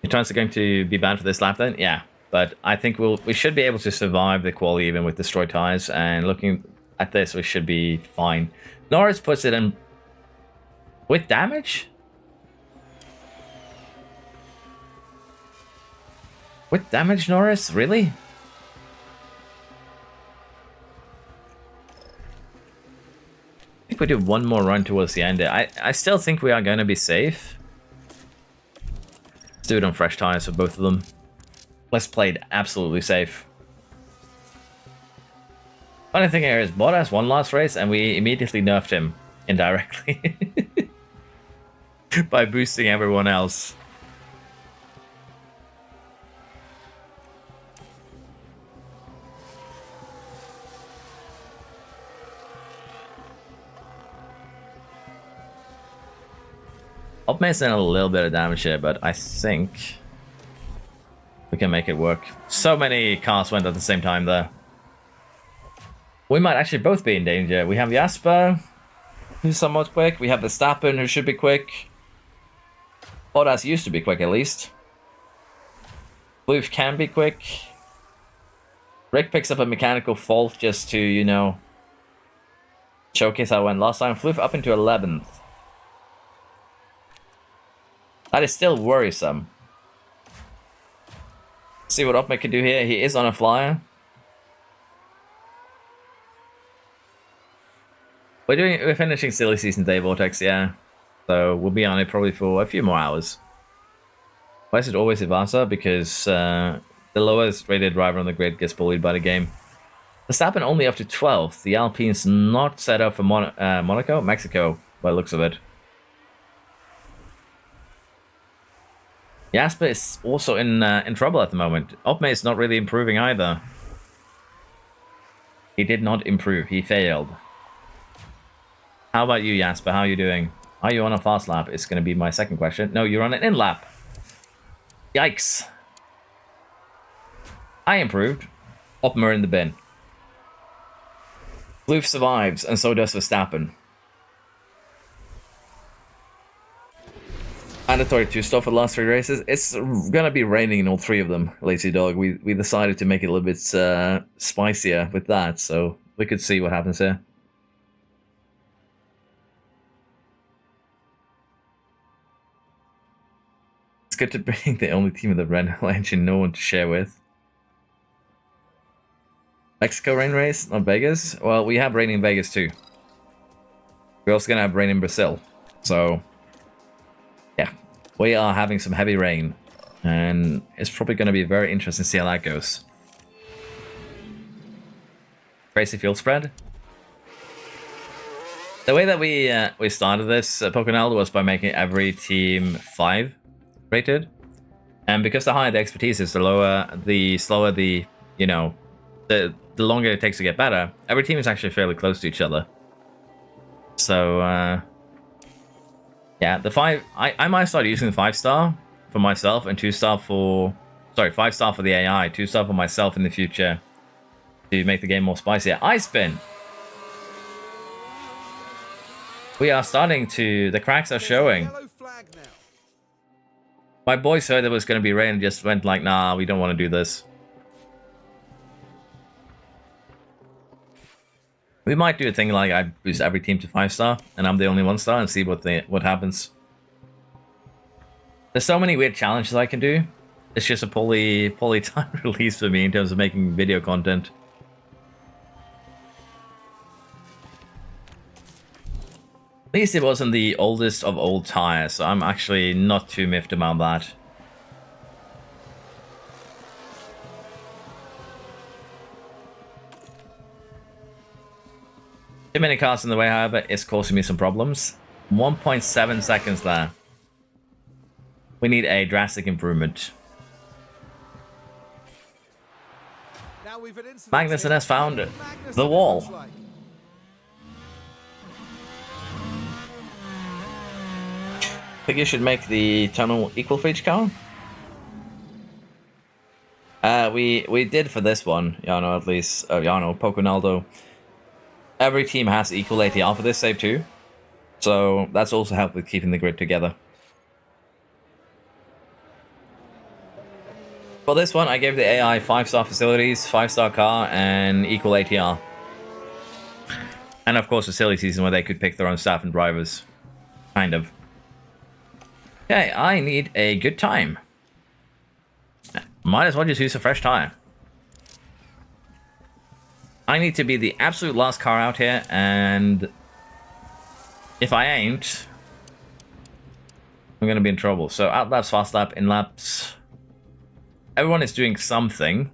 Your tires are going to be bad for this lap then? Yeah, but I think we should be able to survive the quali even with destroyed tires, and looking at this, we should be fine. Norris puts it in with damage? With damage, Norris? Really? I think we do one more run towards the end. I still think we are going to be safe. Let's do it on fresh tires for both of them. Let's play it absolutely safe. Funny thing here is Bottas won last race and we immediately nerfed him indirectly by boosting everyone else. Opme's in a little bit of damage here, but I think we can make it work. So many cars went at the same time there. We might actually both be in danger. We have Jasper, who's somewhat quick. We have Verstappen, who should be quick. Bottas used to be quick, at least. Floof can be quick. Rick picks up a mechanical fault just to, you know, showcase how it went last time. Floof up into 11th. That is still worrisome. See what Opme can do here. He is on a flyer. We're finishing silly season day, Vortex, yeah. So we'll be on it probably for a few more hours. Why is it always Ivasa? Because the lowest rated driver on the grid gets bullied by the game. Verstappen only up to 12th. The Alpine's not set up for Monaco? Mexico, by the looks of it. Jasper is also in trouble at the moment. Opme is not really improving either. He did not improve. He failed. How about you, Jasper? How are you doing? Are you on a fast lap? It's going to be my second question. No, you're on an in lap. Yikes. I improved. Opmer in the bin. Floof survives, and so does Verstappen. Mandatory 2-stop for the last 3 races. It's gonna be raining in all 3 of them, Lazy Dog. We decided to make it a little bit spicier with that, so we could see what happens here. It's good to bring the only team with a Renault engine no one to share with. Mexico rain race, not Vegas? Well, we have rain in Vegas too. We're also gonna have rain in Brazil. So, yeah, we are having some heavy rain. And it's probably gonna be very interesting to see how that goes. Crazy field spread. The way that we started this, Pokénaldo, was by making every team 5 rated. And because the higher the expertise is, the slower the, you know, the longer it takes to get better, every team is actually fairly close to each other. So, yeah, the 5... I might start using the 5-star for myself and 2-star for... Sorry, 5-star for the AI, 2-star for myself in the future to make the game more spicier. Ice Spin! We are starting to... The cracks are showing. My boys heard there was going to be rain and just went like, nah, we don't want to do this. We might do a thing like I boost every team to 5-star, and I'm the only 1-star, and see what happens. There's so many weird challenges I can do. It's just a poorly time release for me in terms of making video content. At least it wasn't the oldest of old tires, so I'm actually not too miffed about that. Too many cars in the way, however, is causing me some problems. 1.7 seconds there. We need a drastic improvement. Magnussen has found the wall. Think you should make the tunnel equal for each car? We did for this one, Yano, at least. Yano, Pokénaldo. Every team has equal ATR for this save too, so that's also helped with keeping the grid together. For this one, I gave the AI 5-star facilities, 5-star car, and equal ATR. And of course, a silly season where they could pick their own staff and drivers. Kind of. Okay, I need a good time. Might as well just use a fresh tire. I need to be the absolute last car out here, and if I ain't, I'm going to be in trouble. So out laps, fast lap, in laps. Everyone is doing something.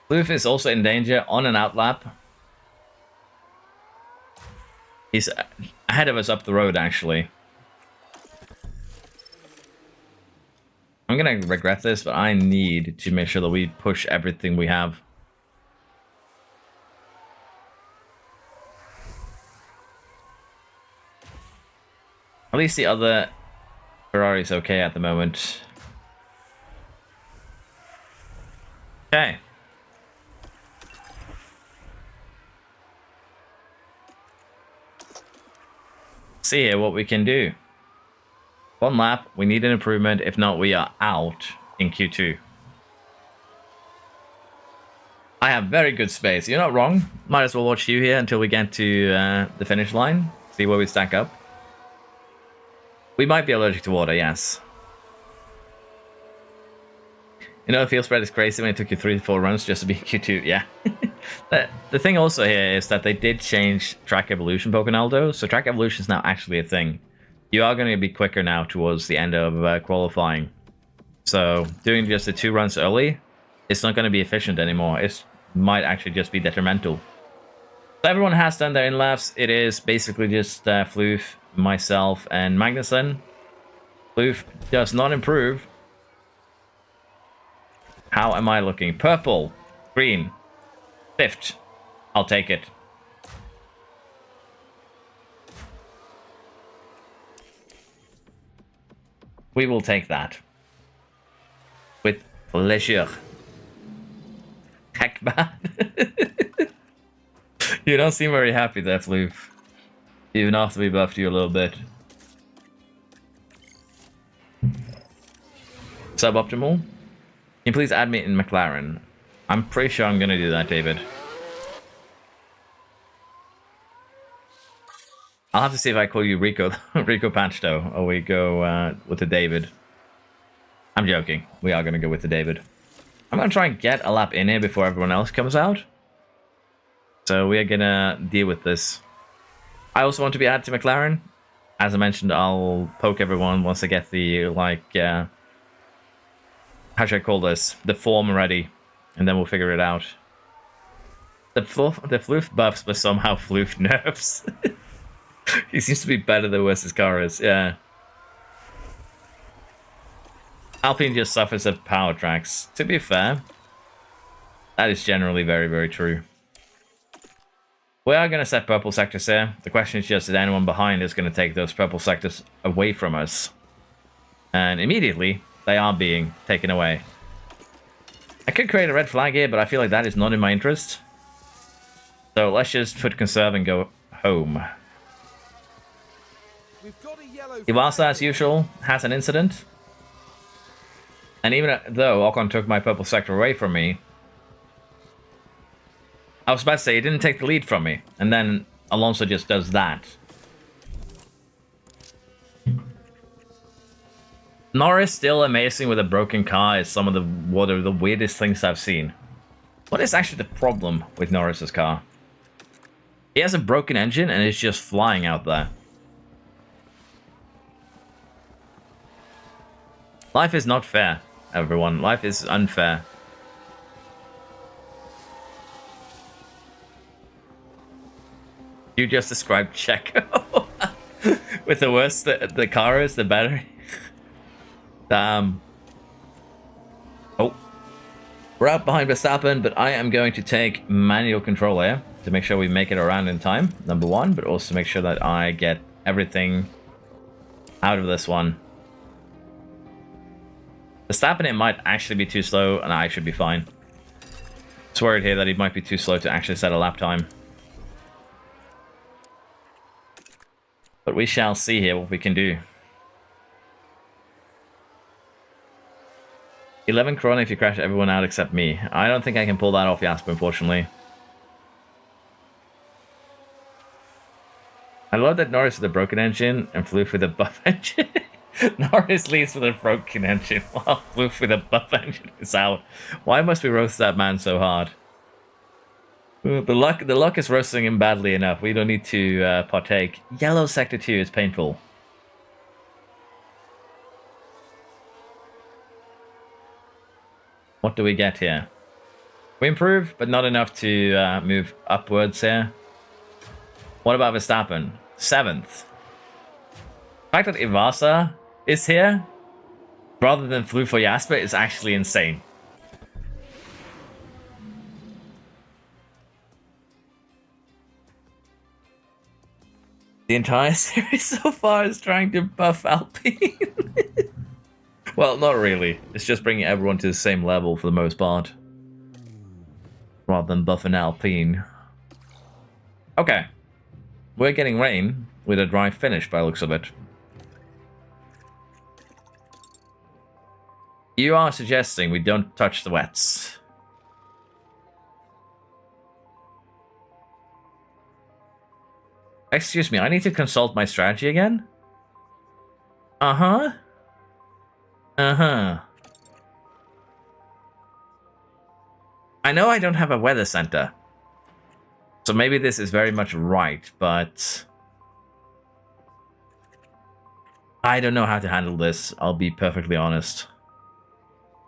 Floof is also in danger on an out lap. He's ahead of us up the road, actually. I'm gonna regret this, but I need to make sure that we push everything we have. At least the other Ferrari's okay at the moment. Okay. see here what we can do. One lap, we need an improvement. If not, we are out in Q2. I have very good space. You're not wrong. Might as well watch you here until we get to the finish line. See where we stack up. We might be allergic to water, yes. You know, field spread is crazy when it took you 3 to 4 runs just to be Q2. Yeah. The thing also here is that they did change track evolution, Pokénaldo. So track evolution is now actually a thing. You are going to be quicker now towards the end of qualifying. So doing just the 2 runs early, it's not going to be efficient anymore. It might actually just be detrimental. So everyone has done their in-laps. It is basically just Floof, myself, and Magnussen. Floof does not improve. How am I looking? Purple, green, 5th. I'll take it. We will take that. With pleasure. Heck bad. You don't seem very happy there, Floof. Even after we buffed you a little bit. Suboptimal? Can you please add me in McLaren? I'm pretty sure I'm gonna do that, David. I'll have to see if I call you Rico Rico Patchto, or we go with the David. I'm joking. We are gonna go with the David. I'm gonna try and get a lap in here before everyone else comes out. So we are gonna deal with this. I also want to be added to McLaren. As I mentioned, I'll poke everyone once I get the, like, how should I call this? The form ready. And then we'll figure it out. The Floof buffs, but somehow Floof nerfs. He seems to be better than worse his car is, yeah. Alpine just suffers at power tracks. To be fair, that is generally very, very true. We are going to set purple sectors here. The question is just, is anyone behind is going to take those purple sectors away from us? And immediately, they are being taken away. I could create a red flag here, but I feel like that is not in my interest. So let's just put conserve and go home. Iwasa, as usual, has an incident. And even though Ocon took my purple sector away from me, I was about to say he didn't take the lead from me. And then Alonso just does that. Norris still amazing with a broken car is some of the weirdest things I've seen. What is actually the problem with Norris's car? He has a broken engine and it's just flying out there. Life is not fair, everyone. Life is unfair. You just described Checo. With the worse the car is, the better. Oh. We're out behind Verstappen, but I am going to take manual control here to make sure we make it around in time, number one, but also make sure that I get everything out of this one. Verstappen, it might actually be too slow, and I should be fine. It's worried here that he might be too slow to actually set a lap time. But we shall see here what we can do. 11 Corona if you crash everyone out except me. I don't think I can pull that off, Jasper, unfortunately. I love that Norris with a broken engine and Floof with a buff engine. Norris leads with a broken engine while Floof with a buff engine is out. Why must we roast that man so hard? The luck is roasting him badly enough. We don't need to partake. Yellow sector 2 is painful. What do we get here? We improve, but not enough to move upwards here. What about Verstappen? 7th. The fact that Iwasa is here, rather than Floof or Jasper, is actually insane. The entire series so far is trying to buff Alpine. Well, not really. It's just bringing everyone to the same level for the most part. Rather than buffing Alpine. Okay. we're getting rain with a dry finish by the looks of it. You are suggesting we don't touch the wets. Excuse me, I need to consult my strategy again? Uh-huh. Uh-huh. I know I don't have a weather center. So maybe this is very much right, but I don't know how to handle this, I'll be perfectly honest.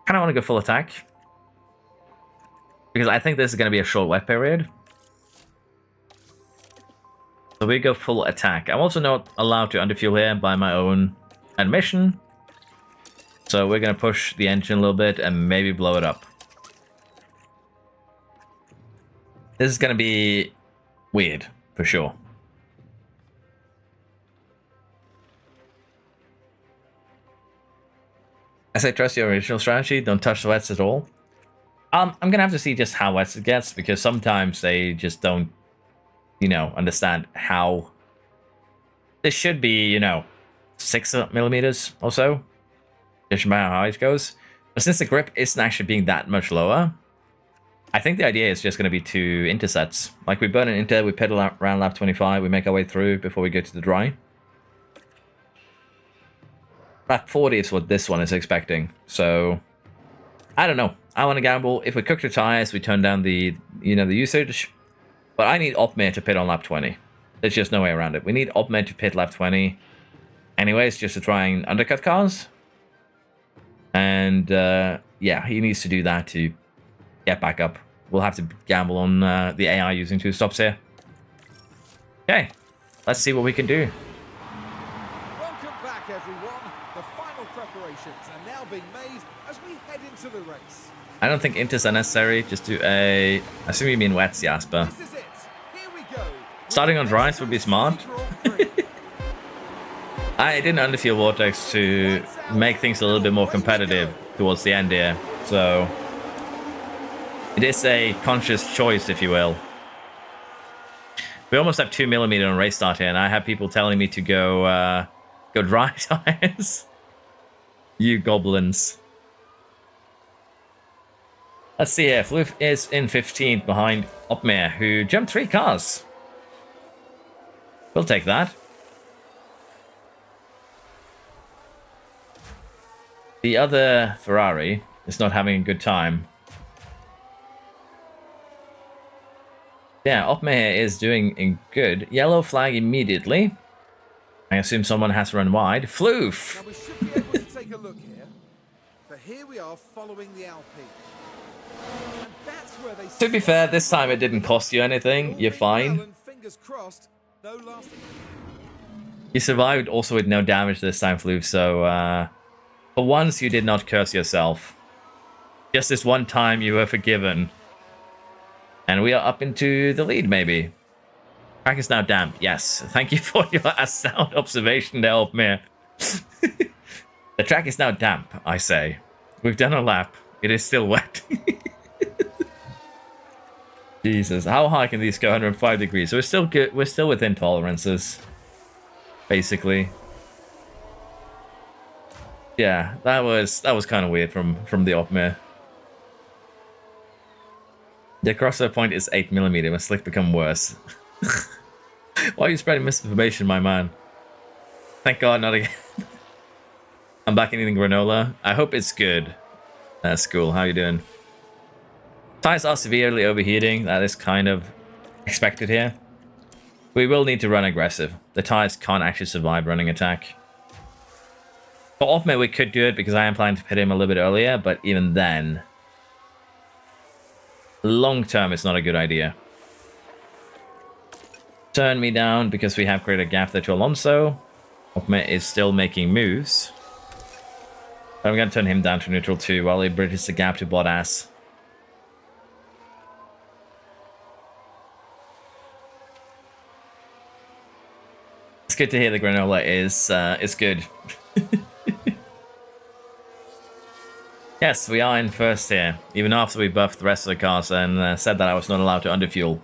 Kind of want to go full attack. Because I think this is going to be a short wet period. So we go full attack. I'm also not allowed to underfuel here by my own admission. So we're going to push the engine a little bit and maybe blow it up. This is going to be weird, for sure. I say trust your original strategy, don't touch the wets at all. I'm going to have to see just how wet it gets, because sometimes they just don't, you know, understand how... This should be, you know, 6 millimeters or so. Judging by how high it goes. But since the grip isn't actually being that much lower, I think the idea is just going to be to intersets. Like we burn an inter, we pedal around lap 25, we make our way through before we go to the dry. Lap 40 is what this one is expecting. So, I don't know. I want to gamble. If we cook the tires, we turn down the, you know, the usage. But I need Opmir to pit on lap 20. There's just no way around it. We need Opmir to pit lap 20. Anyways, just to try and undercut cars. And, yeah, he needs to do that to get back up. We'll have to gamble on the AI using 2 stops here. Okay, let's see what we can do. Welcome back, everyone. The final preparations are now being made as we head into the race. I don't think inters are necessary. Just do a... I assume you mean wets, Jasper. This is it. Here we go. Starting on dries would be smart. I didn't underfuel Vortex to make things a little bit more competitive towards the end here, so it is a conscious choice, if you will. We almost have 2 millimeter on race start here, and I have people telling me to go dry tires. You goblins. Let's see here. Floof is in 15th behind Opmir, who jumped 3 cars. We'll take that. The other Ferrari is not having a good time. Yeah, Opmir is doing good. Yellow flag immediately. I assume someone has run wide. Floof! Now we should be able to take a look here. But here we are following the Alpine. And that's where they... To be fair, this time it didn't cost you anything. You're fine. Fingers crossed. No lasting... You survived also with no damage this time, Floof, so for once you did not curse yourself. Just this one time you were forgiven. And we are up into the lead, maybe. Track is now damp. Yes. Thank you for your sound observation to help me. The track is now damp, I say. We've done a lap. It is still wet. Jesus. How high can these go? 105 degrees. So we're still good. We're still within tolerances. Basically. Yeah, that was kind of weird from the Opmir. The crossover point is 8 millimeter. Must slick become worse. Why are you spreading misinformation, my man? Thank God, not again. I'm back in eating granola. I hope it's good. That's cool. How you doing? Tires are severely overheating. That is kind of expected here. We will need to run aggressive. The tires can't actually survive running attack. For Opmir, we could do it because I am planning to pit him a little bit earlier, but even then, long term, it's not a good idea. Turn me down because we have created a gap there to Alonso. Opmir is still making moves. But I'm going to turn him down to neutral too while he bridges the gap to Bottas. It's good to hear the granola is good. Yes, we are in first here, even after we buffed the rest of the cars and said that I was not allowed to underfuel.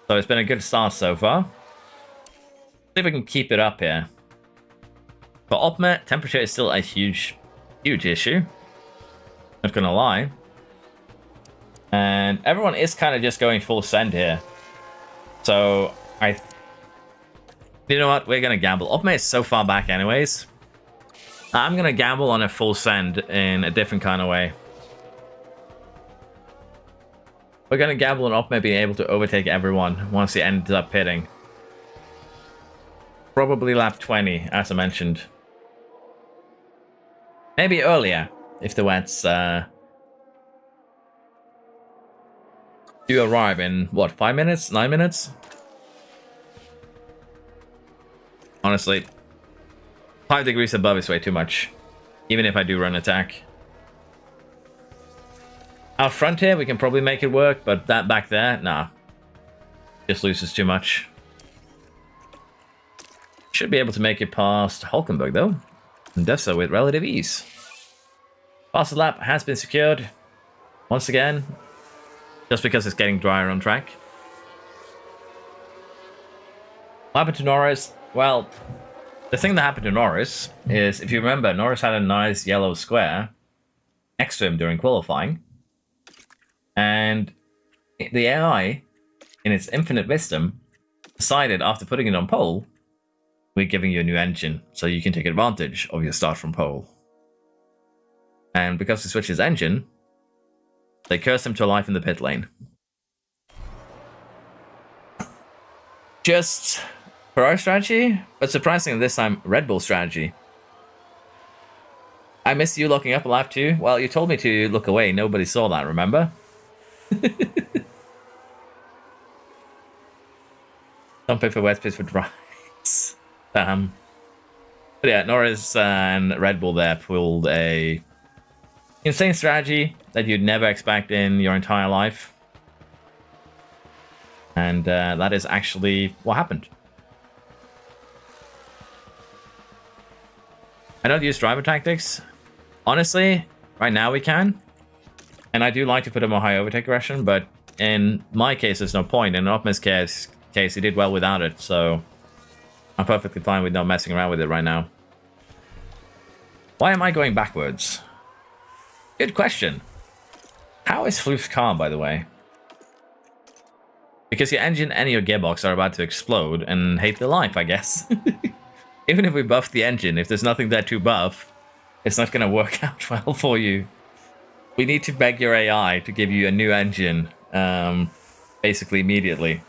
So it's been a good start so far. See if we can keep it up here. For Opmet, temperature is still a huge issue. Not gonna lie. And everyone is kind of just going full send here. So you know what? We're gonna gamble. Opmet is so far back anyways. I'm gonna gamble on a full send in a different kind of way. We're gonna gamble on Opmet being able to overtake everyone once he ends up pitting. Probably lap 20, as I mentioned. Maybe earlier, if the wets do arrive in, what, 5 minutes? 9 minutes? Honestly, 5 degrees above is way too much, even if I do run attack. Out front here, we can probably make it work, but that back there, nah. Just loses too much. Should be able to make it past Hulkenberg, though, and does so with relative ease. Fastest lap has been secured, once again, just because it's getting drier on track. What happened to Norris? Well, the thing that happened to Norris is, if you remember, Norris had a nice yellow square next to him during qualifying. And the AI, in its infinite wisdom, decided after putting it on pole, we're giving you a new engine, so you can take advantage of your start from pole. And because he switched his engine, they cursed him to life in the pit lane. Just Ferrari strategy, but surprisingly this time Red Bull strategy. I missed you looking up a lap too. Well, you told me to look away. Nobody saw that, remember? Don't pay for wet pits for dries. But yeah, Norris and Red Bull there pulled a insane strategy that you'd never expect in your entire life. And that is actually what happened. I don't use driver tactics. Honestly, right now we can. And I do like to put him on high overtake aggression, but in my case, there's no point. In Optimus' case, he did well without it, so I'm perfectly fine with not messing around with it right now. Why am I going backwards? Good question. How is Floof's car, by the way? Because your engine and your gearbox are about to explode and hate their life, I guess. Even if we buff the engine, if there's nothing there to buff, it's not going to work out well for you. We need to beg your AI to give you a new engine, basically immediately.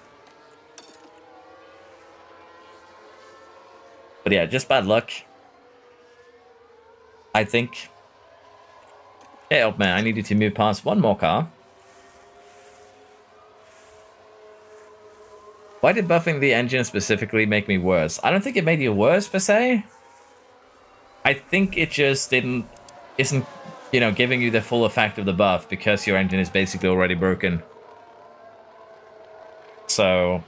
But yeah, just bad luck. I think. Hey, old man, I needed to move past one more car. Why did buffing the engine specifically make me worse? I don't think it made you worse, per se. I think it just isn't, you know, giving you the full effect of the buff because your engine is basically already broken. So,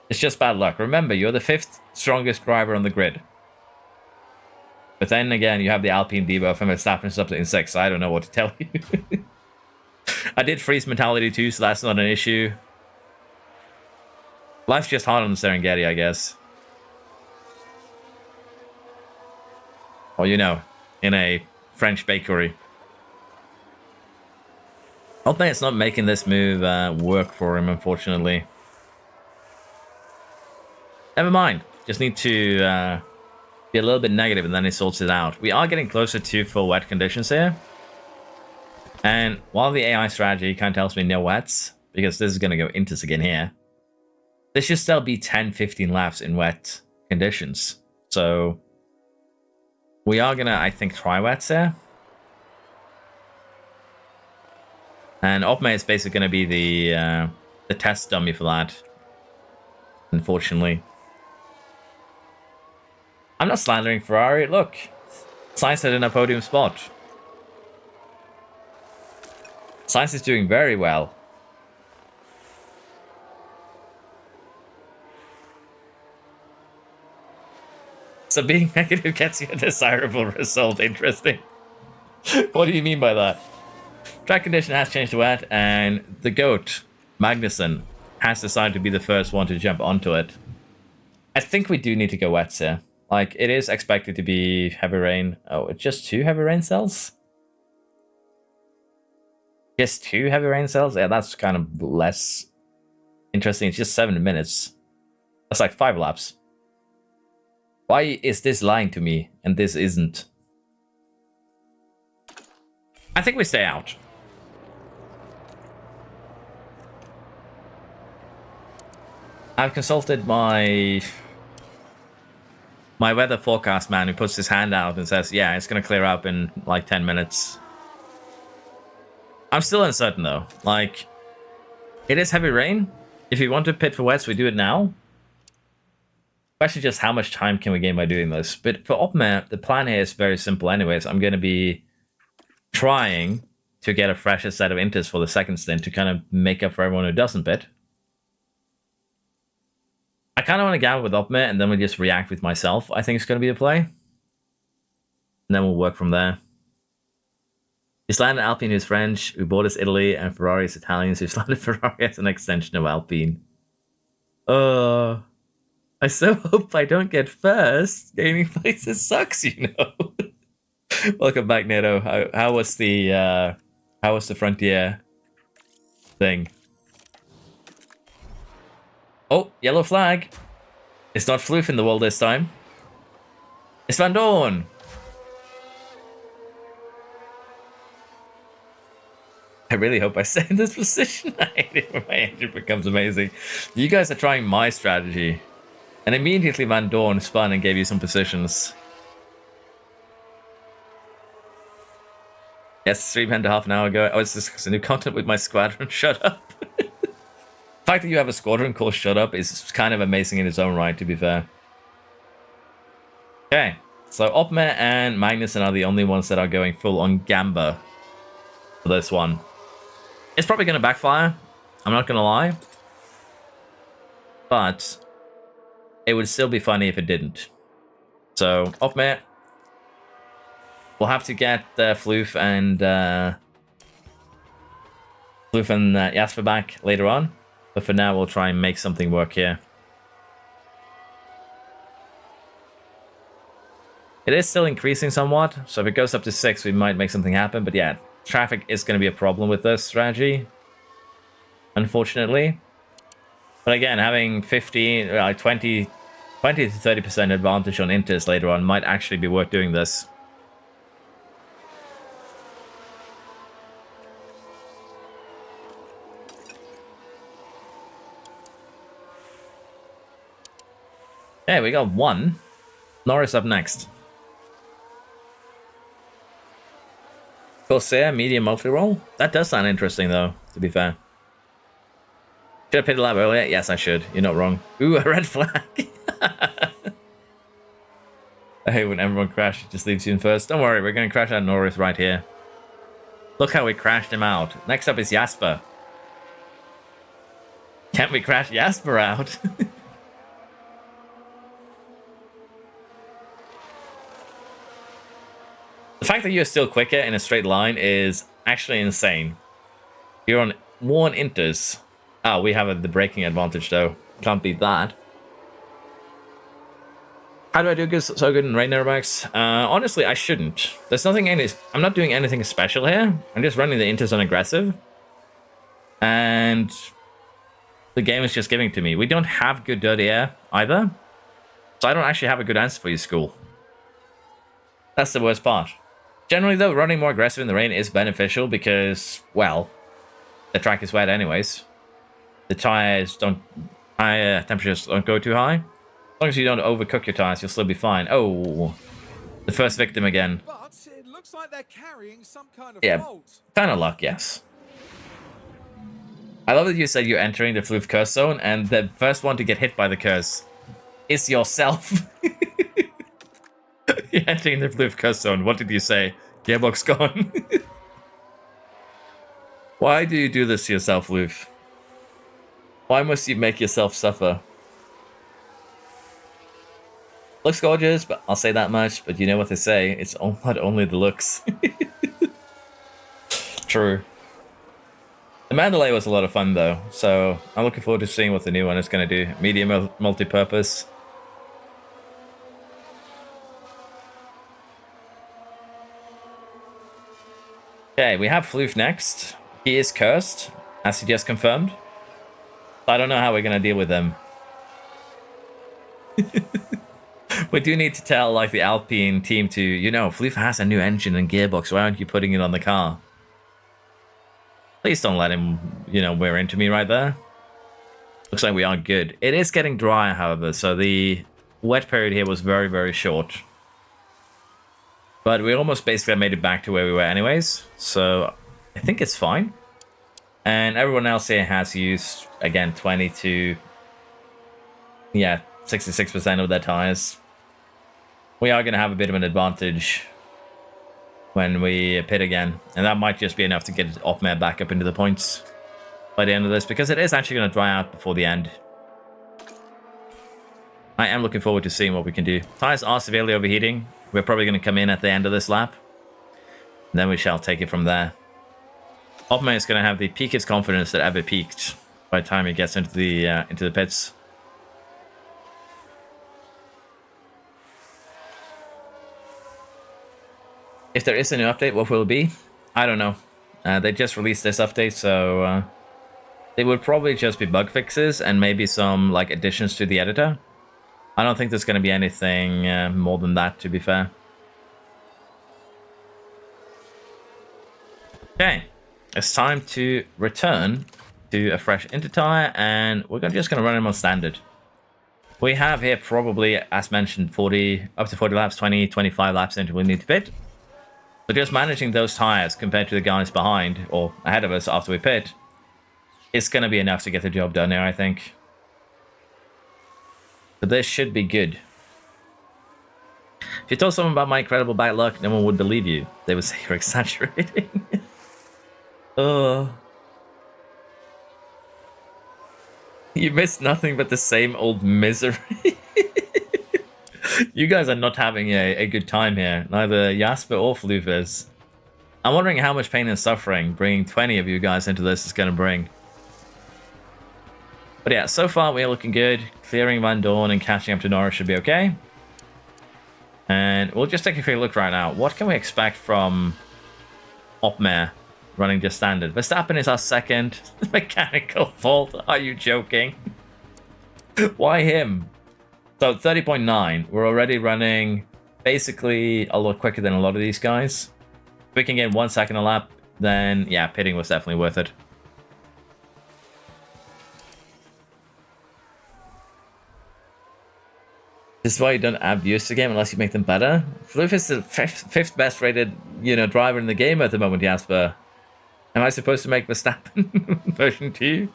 it's just bad luck. Remember, you're the 5th strongest driver on the grid. But then again, you have the Alpine debuff and Verstappen's up in 6th, so I don't know what to tell you. I did freeze mentality too, so that's not an issue. Life's just hard on the Serengeti, I guess. Or, you know, in a French bakery. Altmai's not making this move work for him, unfortunately. Never mind. Just need to be a little bit negative and then he sorts it out. We are getting closer to full wet conditions here. And while the AI strategy kind of tells me no wets, because this is going to go into again here, there should still be 10-15 laps in wet conditions. So we are going to, I think, try wets here. And Opme is basically going to be the test dummy for that, unfortunately. I'm not slandering Ferrari. Look, Sainz had in a podium spot. Sainz is doing very well. So being negative gets you a desirable result. Interesting. What do you mean by that? Track condition has changed to wet, and the GOAT, Magnussen, has decided to be the first one to jump onto it. I think we do need to go wets here. Like, it is expected to be heavy rain. Oh, it's just 2 heavy rain cells? Just 2 heavy rain cells? Yeah, that's kind of less interesting. It's just 7 minutes. That's like 5 laps. Why is this lying to me and this isn't? I think we stay out. I've consulted my weather forecast man who puts his hand out and says, yeah, it's going to clear up in like 10 minutes. I'm still uncertain though. Like, it is heavy rain. If you want to pit for wets, we do it now. Question just how much time can we gain by doing this? But for Opmer, the plan here is very simple anyways. I'm going to be trying to get a fresher set of inters for the second stint to kind of make up for everyone who doesn't pit. I kind of want to gamble with Opmer and then we just react with myself. I think it's going to be the play. And then we'll work from there. He's landed Alpine, who's French, who bought us Italy, and Ferrari is Italian, so he's landed Ferrari as an extension of Alpine. I so hope I don't get first. Gaming places sucks, you know. Welcome back, Nato. How was the Frontier thing? Oh, yellow flag. It's not Floof in the wall this time. It's Van Dorn. I really hope I stay in this position. I hate it when my engine becomes amazing. You guys are trying my strategy. And immediately Van Dorn spun and gave you some positions. Yes, 3.5 an hour ago. Oh, it's just a new content with my squadron. Shut up. The fact that you have a squadron called Shut Up is kind of amazing in its own right, to be fair. Okay, so Opmer and Magnussen are the only ones that are going full on Gamba for this one. It's probably going to backfire. I'm not going to lie. But it would still be funny if it didn't. So, Opmer. We'll have to get Floof and Jasper back later on. But for now, we'll try and make something work here. It is still increasing somewhat. So if it goes up to 6, we might make something happen. But yeah, traffic is going to be a problem with this strategy. Unfortunately. But again, having 20 to 30% advantage on inters later on might actually be worth doing this. Okay, we got 1. Norris up next. Corsair, medium multi-roll? That does sound interesting though, to be fair. Should I pit a lap earlier? Yes, I should. You're not wrong. Ooh, a red flag. I hate when everyone crashes, just leaves you in first. Don't worry, we're going to crash out Norris right here. Look how we crashed him out. Next up is Jasper. Can't we crash Jasper out? The fact that you're still quicker in a straight line is actually insane. You're on 1 inters. Oh, we have the braking advantage though. Can't beat that. How do I do so good in rain aerobatics? Honestly, I shouldn't. There's nothing I'm not doing anything special here. I'm just running the inters on aggressive. And the game is just giving to me. We don't have good dirty air either. So I don't actually have a good answer for you, school. That's the worst part. Generally though, running more aggressive in the rain is beneficial because, well, the track is wet anyways. The tire temperatures don't go too high. As long as you don't overcook your tires, you'll still be fine. Oh, the first victim again. But it looks like they're carrying some kind of fault. Kind of luck, yes. I love that you said you're entering the Floof curse zone, and the first one to get hit by the curse is yourself. You're entering the Floof curse zone. What did you say? Gearbox gone. Why do you do this to yourself, Floof? Why must you make yourself suffer? Looks gorgeous, but I'll say that much. But you know what they say, it's not only the looks. True. The Mandalay was a lot of fun though, so I'm looking forward to seeing what the new one is going to do. Medium multi-purpose. Okay, we have Floof next. He is cursed, as he just confirmed. I don't know how we're going to deal with him. We do need to tell like the Alpine team to, you know, Floof has a new engine and gearbox. Why aren't you putting it on the car? Please don't let him, you know, wear into me right there. Looks like we are good. It is getting dry, however, so the wet period here was very, very short. But we almost basically made it back to where we were anyways, so I think it's fine. And everyone else here has used, again, 20 to, yeah, 66% of their tires. We are going to have a bit of an advantage when we pit again, and that might just be enough to get Opmare back up into the points by the end of this, because it is actually going to dry out before the end. I am looking forward to seeing what we can do. Tires are severely overheating. We're probably going to come in at the end of this lap. And then we shall take it from there. Opmare is going to have the peakest confidence that ever peaked by the time he gets into the pits. If there is a new update, what will it be? I don't know. They just released this update, so it would probably just be bug fixes and maybe some like additions to the editor. I don't think there's going to be anything more than that, to be fair. Okay, it's time to return to a fresh inter-tire, and we're just going to run him on standard. We have here probably, as mentioned, up to 40 laps, 20, 25 laps until we need to pit. So just managing those tires compared to the guys behind or ahead of us after we pit, it's going to be enough to get the job done here, I think. But this should be good. If you told someone about my incredible bad luck, no one would believe you. They would say you're exaggerating. You missed nothing but the same old misery. You guys are not having a good time here. Neither Jasper or Floof is. I'm wondering how much pain and suffering bringing 20 of you guys into this is going to bring. But yeah, so far we are looking good. Clearing Van Dorn and catching up to Norris should be okay. And we'll just take a quick look right now. What can we expect from Opmare running just standard? Verstappen is our second. Mechanical fault. Are you joking? Why him? So 30.9. We're already running basically a lot quicker than a lot of these guys. If we can get 1 second a lap, then yeah, pitting was definitely worth it. This is why you don't add views to the game unless you make them better. Floof is the fifth best rated, you know, driver in the game at the moment, Jasper. Am I supposed to make Verstappen version 2?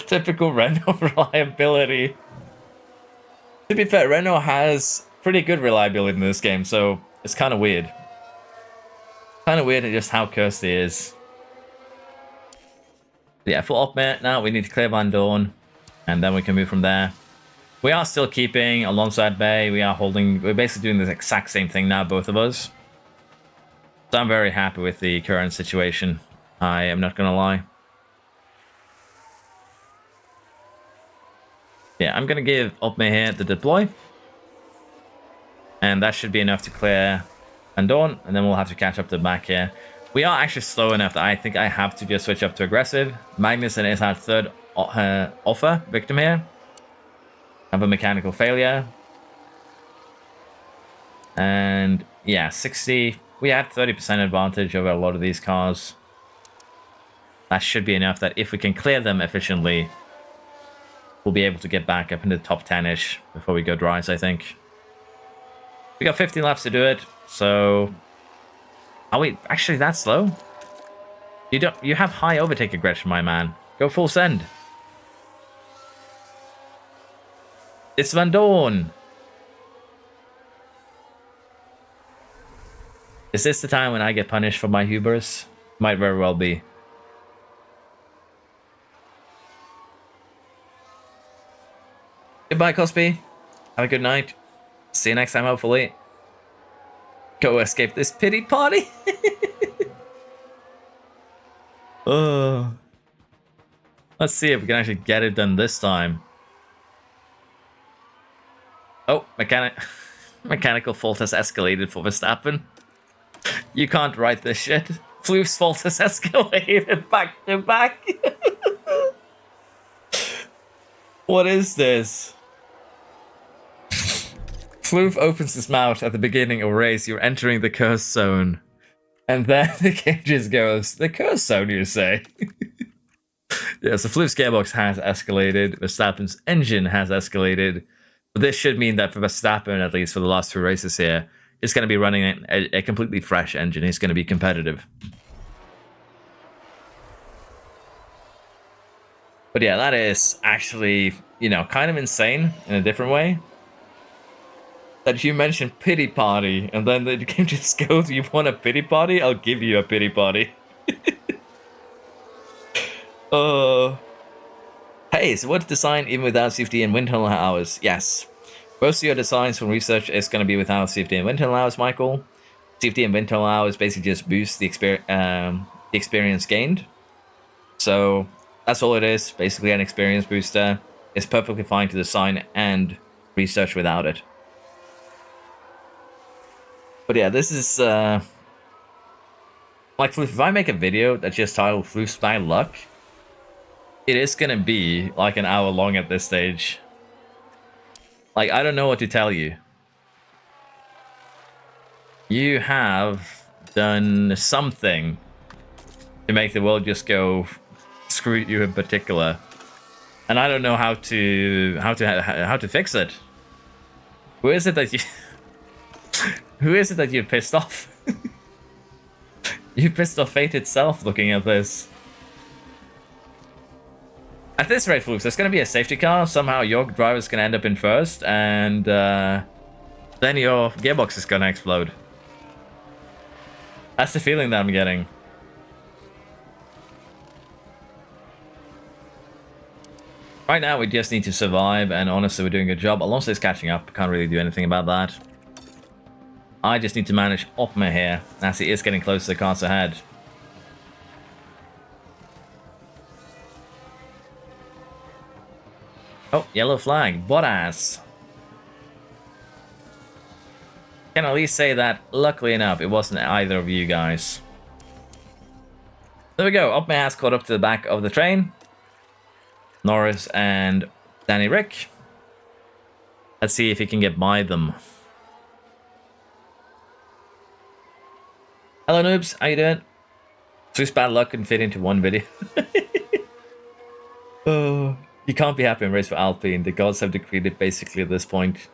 Typical Renault reliability. To be fair, Renault has pretty good reliability in this game, so it's kind of weird. Kind of weird at just how cursed he is. Yeah, for Opmare now, we need to clear Van Dorn, and then we can move from there. We are still keeping alongside Bay. We're basically doing the exact same thing now, both of us. So I'm very happy with the current situation. I am not going to lie. Yeah, I'm going to give Opmare here the deploy. And that should be enough to clear Van Dorn, and then we'll have to catch up to the back here. We are actually slow enough that I think I have to just switch up to aggressive. Magnussen is our third offer victim here. Have a mechanical failure. And yeah, 60. We have 30% advantage over a lot of these cars. That should be enough that if we can clear them efficiently, we'll be able to get back up into the top 10-ish before we go dries, I think. We got 15 laps to do it, so... Are we actually that slow? You have high overtake aggression, my man. Go full send. It's Van Dorn. Is this the time when I get punished for my hubris? Might very well be. Goodbye, Cosby. Have a good night. See you next time, hopefully. Go escape this pity party. Oh. Let's see if we can actually get it done this time. Oh, mechanical fault has escalated for Verstappen. You can't write this shit. Floof's fault has escalated back to back. What is this? Floof opens his mouth at the beginning of a race. You're entering the curse zone. And then the game just goes, the curse zone, you say? Yeah, so Floof's gearbox has escalated. Verstappen's engine has escalated. But this should mean that for Verstappen, at least for the last 2 races here, it's going to be running a completely fresh engine. He's going to be competitive. But yeah, that is actually, you know, kind of insane in a different way. That you mentioned pity party, and then the game just goes, you want a pity party? I'll give you a pity party. Hey, so what's design even without safety and wind tunnel hours? Yes. Most of your designs from research is going to be without safety and wind tunnel hours, Michael. Safety and wind tunnel hours basically just boost the experience gained. So that's all it is, basically an experience booster. It's perfectly fine to design and research without it. But yeah, this is like if I make a video that's just titled Floof's Bad Luck, it is gonna be like an hour long at this stage. Like, I don't know what to tell you. You have done something to make the world just go screw you in particular, and I don't know how to fix it. Who is it that you? Who is it that you've pissed off? You pissed off fate itself looking at this. At this rate, Flukes, there's going to be a safety car. Somehow your driver's going to end up in first, and then your gearbox is going to explode. That's the feeling that I'm getting. Right now, we just need to survive, and honestly, we're doing a good job. Alonso's catching up. Can't really do anything about that. I just need to manage Opma here, as he is getting close to the cars ahead. Oh, yellow flag. Bottas. Can at least say that, luckily enough, it wasn't either of you guys. There we go. Opma has caught up to the back of the train. Norris and Danny Rick. Let's see if he can get by them. Hello noobs, how you doing? Just bad luck couldn't fit into one video. Oh, you can't be happy in race for Alpine. The gods have decreed it basically at this point.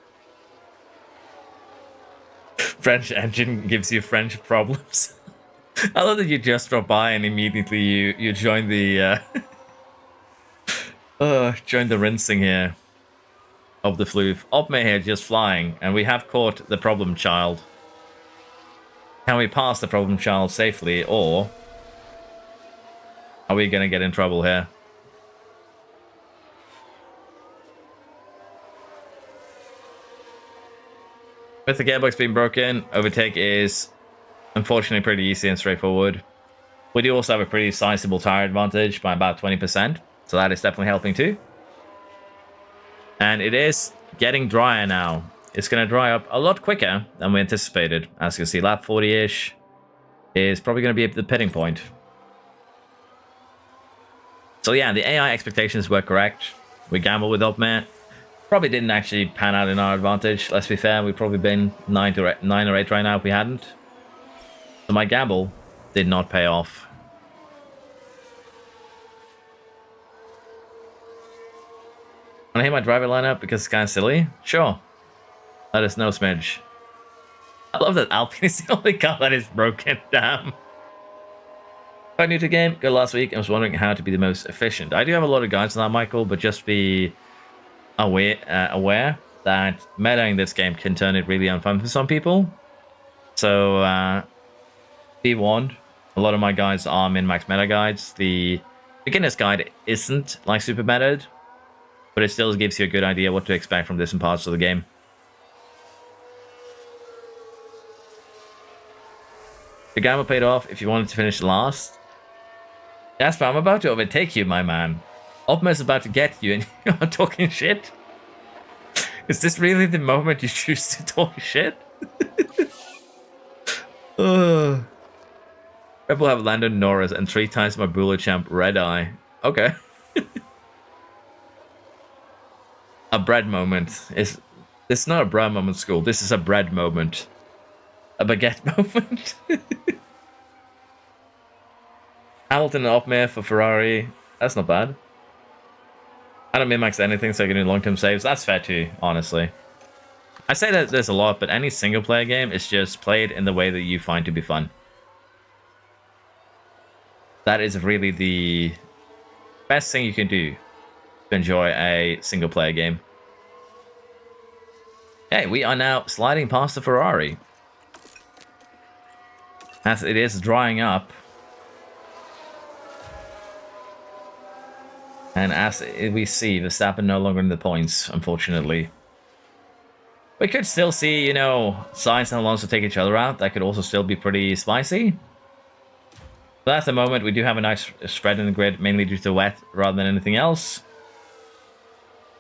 French engine gives you French problems. I love that you just drop by and immediately you join the join the rinsing here of the floof. Opme here just flying, and we have caught the problem child. Can we pass the problem child safely, or are we going to get in trouble here? With the gearbox being broken, overtake is unfortunately pretty easy and straightforward. We do also have a pretty sizable tire advantage by about 20%, so that is definitely helping too. And it is getting drier now. It's going to dry up a lot quicker than we anticipated. As you can see, lap 40-ish is probably going to be at the pitting point. So yeah, the AI expectations were correct. We gambled with Opmare. Probably didn't actually pan out in our advantage. Let's be fair, we'd probably been 9 or 8 right now if we hadn't. So my gamble did not pay off. Want to hit my driver lineup because it's kind of silly? Sure. Let us know, Smidge. I love that Alpine is the only car that is broken. Damn. Quite new to the game. Good last week. I was wondering how to be the most efficient. I do have a lot of guides on that, Michael, but just be aware that metaing this game can turn it really unfun for some people. So, be warned. A lot of my guides are min-max meta guides. The beginner's guide isn't like super metaed, but it still gives you a good idea what to expect from different parts of the game. The gamble paid off if you wanted to finish last. Jasper, I'm about to overtake you, my man. Opma is about to get you and you're talking shit? Is this really the moment you choose to talk shit? Rebel have Landon Norris and 3 times my Buller champ Red Eye. Okay. A bread moment. It's not a bread moment, school. This is a bread moment. A baguette moment. Hamilton and Opmare for Ferrari. That's not bad. I don't min-max anything so I can do long-term saves. That's fair too, honestly. I say that there's a lot, but any single-player game is just played in the way that you find to be fun. That is really the best thing you can do to enjoy a single-player game. Okay, we are now sliding past the Ferrari. As it is drying up. And as we see, Verstappen no longer in the points, unfortunately. We could still see, you know, Sainz and Alonso take each other out. That could also still be pretty spicy. But at the moment, we do have a nice spread in the grid, mainly due to wet rather than anything else.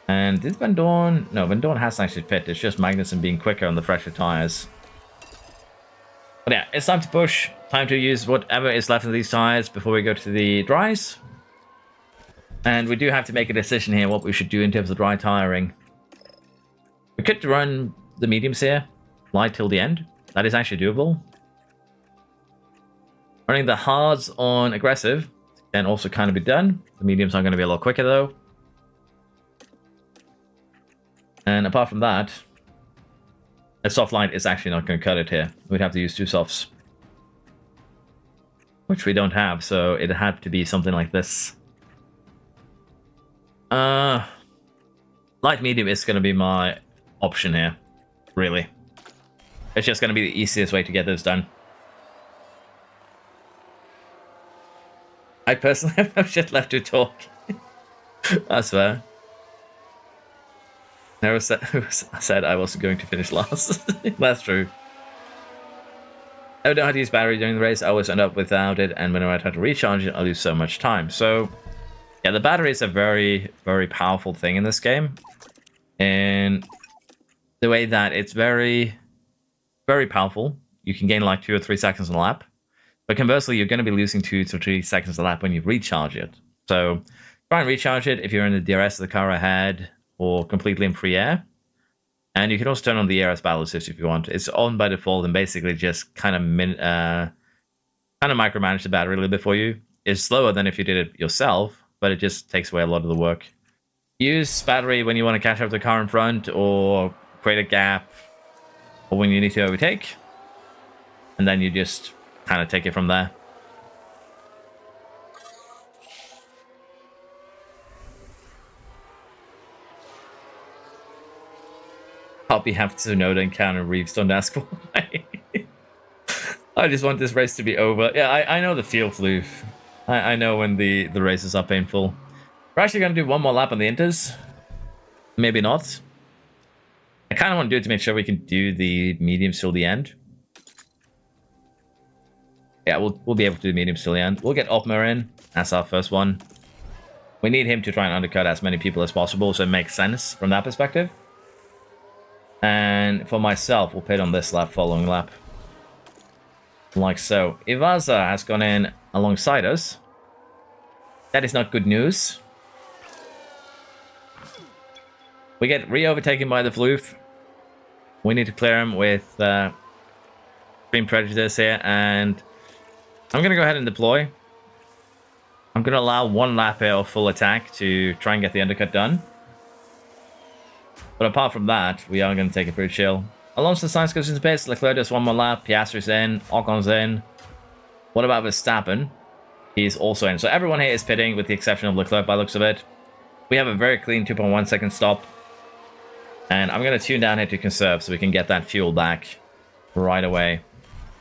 And did Van Dorn... No, Van Dorn has actually pit. It's just Magnussen being quicker on the fresher tires. But yeah, it's time to push. Time to use whatever is left of these tires before we go to the dries. And we do have to make a decision here what we should do in terms of dry tiring. We could run the mediums here, light till the end. That is actually doable. Running the hards on aggressive can also kind of be done. The mediums are going to be a lot quicker though. And apart from that, a soft light is actually not going to cut it here. We'd have to use 2 softs. Which we don't have, so it had to be something like this. Light medium is going to be my option here, really. It's just going to be the easiest way to get this done. I personally have no shit left to talk. That's fair. Never said I wasn't going to finish last. That's true. I don't know how to use battery during the race. I always end up without it, and whenever I try to recharge it, I lose so much time. So, yeah, the battery is a very, very powerful thing in this game. And the way that it's very, very powerful. You can gain like 2 or 3 seconds on a lap. But conversely, you're going to be losing 2 to 3 seconds a lap when you recharge it. So try and recharge it if you're in the DRS of the car ahead or completely in free air. And you can also turn on the ARS battle assist if you want. It's on by default and basically just kind of micromanage the battery a little bit for you. It's slower than if you did it yourself, but it just takes away a lot of the work. Use battery when you want to catch up the car in front or create a gap or when you need to overtake. And then you just kind of take it from there. Poppy have Tsunoda and Keanu Reeves, don't ask why. I just want this race to be over. Yeah, I know the feel, Floof. I know when the races are painful. We're actually going to do one more lap on the Inters. Maybe not. I kind of want to do it to make sure we can do the mediums till the end. Yeah, we'll be able to do mediums till the end. We'll get Opmer in. That's our first one. We need him to try and undercut as many people as possible, so it makes sense from that perspective. And for myself, we'll pit on this lap, following lap. Like so. Ivaza has gone in alongside us. That is not good news. We get re-overtaken by the Floof. We need to clear him with Extreme Prejudice here, and I'm going to go ahead and deploy. I'm going to allow 1 lap here of full attack to try and get the undercut done. But apart from that, we are going to take it pretty chill. Alonso Sainz goes into pits. Leclerc does 1 more lap. Piastri's in. Ocon's in. What about Verstappen? He's also in. So everyone here is pitting with the exception of Leclerc by the looks of it. We have a very clean 2.1 second stop. And I'm going to tune down here to conserve so we can get that fuel back right away.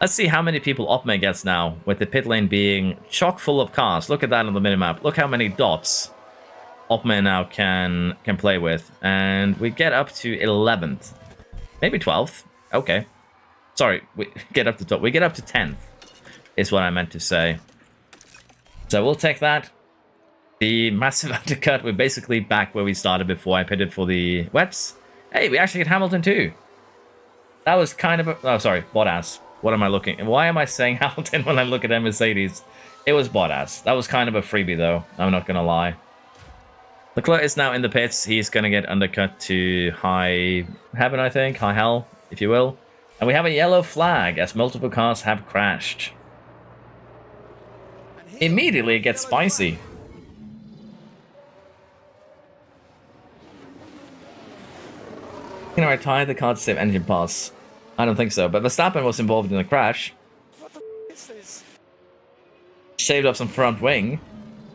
Let's see how many people Opme gets now with the pit lane being chock full of cars. Look at that on the minimap. Look how many dots Opme now can play with. And we get up to 11th. Maybe 12th. Okay. Sorry, we get up to top. We get up to 10th. is what I meant to say. So we'll take that. The massive undercut, we're basically back where we started before I pitted for the wets. Hey, we actually get Hamilton too. That was kind of a... Oh, sorry, Bottas. What am I looking... Why am I saying Hamilton when I look at Mercedes? It was Bottas. That was kind of a freebie though, I'm not going to lie. Leclerc is now in the pits. He's going to get undercut to high heaven, I think. High hell, if you will. And we have a yellow flag as multiple cars have crashed. Immediately it gets spicy. Can I retire the car to save engine parts? I don't think so, but Verstappen was involved in the crash. What the is this? Shaved off some front wing.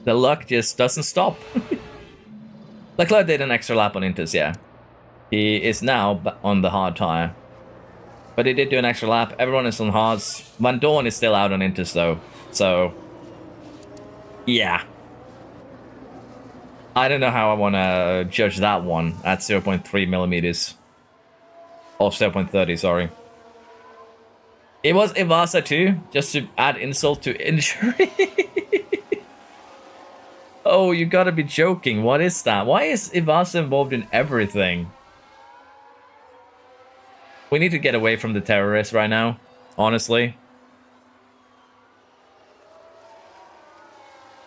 The luck just doesn't stop. Leclerc did an extra lap on Inters, yeah. He is now on the hard tire. But he did do an extra lap. Everyone is on hards. Van Dorn is still out on Inters though. So, yeah. I don't know how I want to judge that one at 0.3 millimeters. Or 0.30, sorry. It was Ivasa too, just to add insult to injury. Oh, you gotta be joking. What is that? Why is Ivasa involved in everything? We need to get away from the terrorists right now, honestly.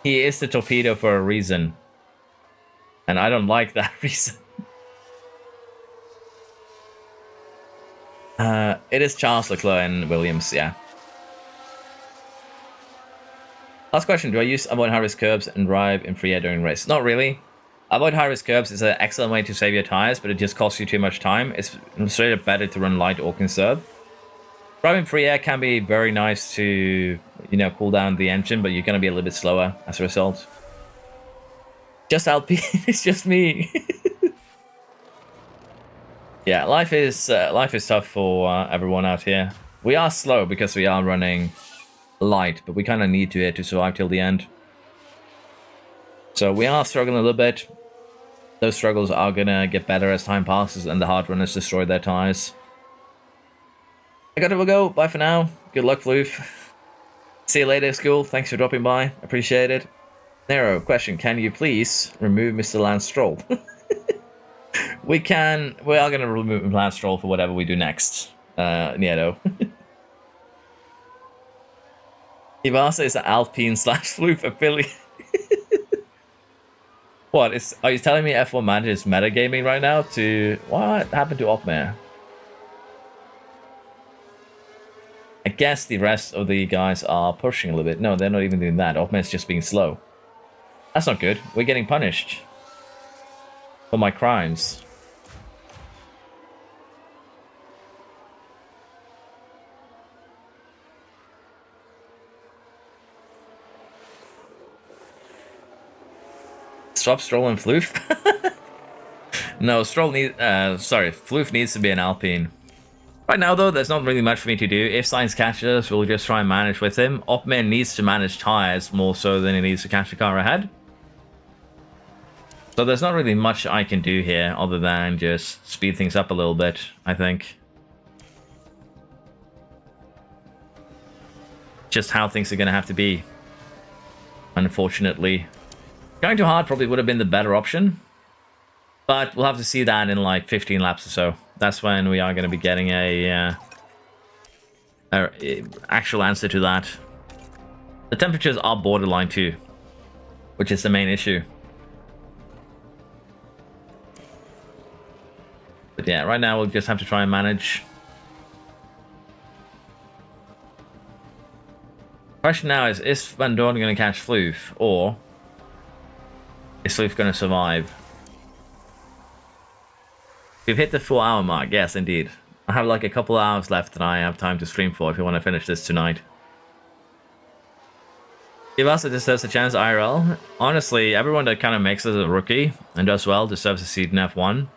He is the torpedo for a reason. And I don't like that reason. It is Charles Leclerc and Williams, yeah. Last question, do I use avoid high-risk curbs and drive in free air during race? Not really. Avoid high-risk curbs is an excellent way to save your tires, but it just costs you too much time. It's straight up better to run light or conserve. Driving free air can be very nice to, you know, cool down the engine, but you're going to be a little bit slower as a result. Just Alpine, it's just me. Yeah, life is tough for everyone out here. We are slow because we are running light, but we kind of need to survive till the end. So we are struggling a little bit. Those struggles are gonna get better as time passes and the hard runners destroy their tires. I gotta go. Bye for now. Good luck, Floof. See you later, school. Thanks for dropping by. Appreciate it. Nero, question. Can you please remove Mr. Lance Stroll? We are gonna remove Lance Stroll for whatever we do next. Nieto. Ivasa is an Alpine / Floof affiliate. What are you telling me F1 Manager is metagaming right now to what happened to Opmare? I guess the rest of the guys are pushing a little bit. No, they're not even doing that. Opmare's just being slow. That's not good. We're getting punished for my crimes. Swap Stroll and Floof? No, Floof needs to be an Alpine. Right now, though, there's not really much for me to do. If Sainz catches us, we'll just try and manage with him. Opman needs to manage tires more so than he needs to catch the car ahead. So there's not really much I can do here other than just speed things up a little bit, I think. Just how things are going to have to be, unfortunately. Going too hard probably would have been the better option, but we'll have to see that in like 15 laps or so. That's when we are going to be getting a actual answer to that. The temperatures are borderline too, which is the main issue. But yeah, right now we'll just have to try and manage. Question now is Van Dorn going to catch Floof, or is Floof going to survive? We've hit the 4-hour mark. Yes, indeed. I have like a couple hours left that I have time to stream for if you want to finish this tonight. Ivasa deserves a chance IRL. Honestly, everyone that kind of makes it a rookie and does well deserves a seat in F1.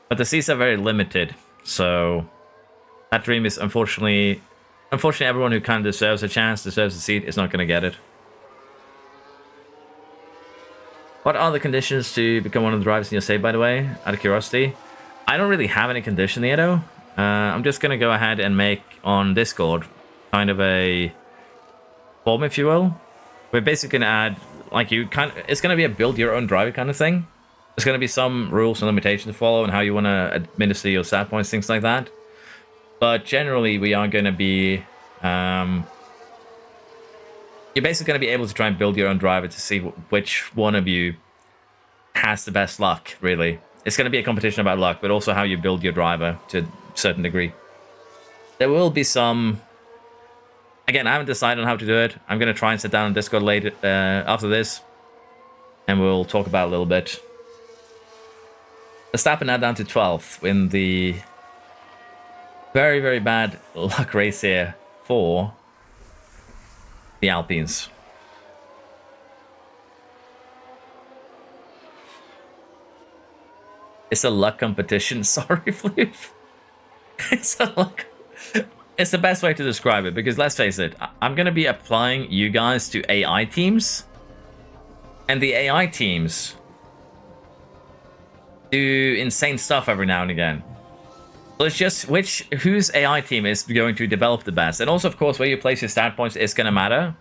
But the seats are very limited, so that dream is unfortunately everyone who kind of deserves a chance, deserves a seat, is not going to get it. What are the conditions to become one of the drivers in your save, by the way? Out of curiosity. I don't really have any condition yet, though. I'm just going to go ahead and make on Discord kind of a form, if you will. We're basically going to add, like, it's going to be a build your own driver kind of thing. There's going to be some rules and limitations to follow and how you want to administer your stat points, things like that. But generally, we are going to be... you're basically going to be able to try and build your own driver to see which one of you has the best luck, really. It's going to be a competition about luck, but also how you build your driver to a certain degree. There will be some... Again, I haven't decided on how to do it. I'm going to try and sit down on Discord later after this, and we'll talk about it a little bit. Verstappen now down to 12th in the very, very bad luck race here for the Alpines. It's a luck competition. Sorry, Floof. It's a luck... It's the best way to describe it, because let's face it, I'm going to be applying you guys to AI teams, and the AI teams do insane stuff every now and again. So it's just whose AI team is going to develop the best, and also, of course, where you place your stat points is going to matter.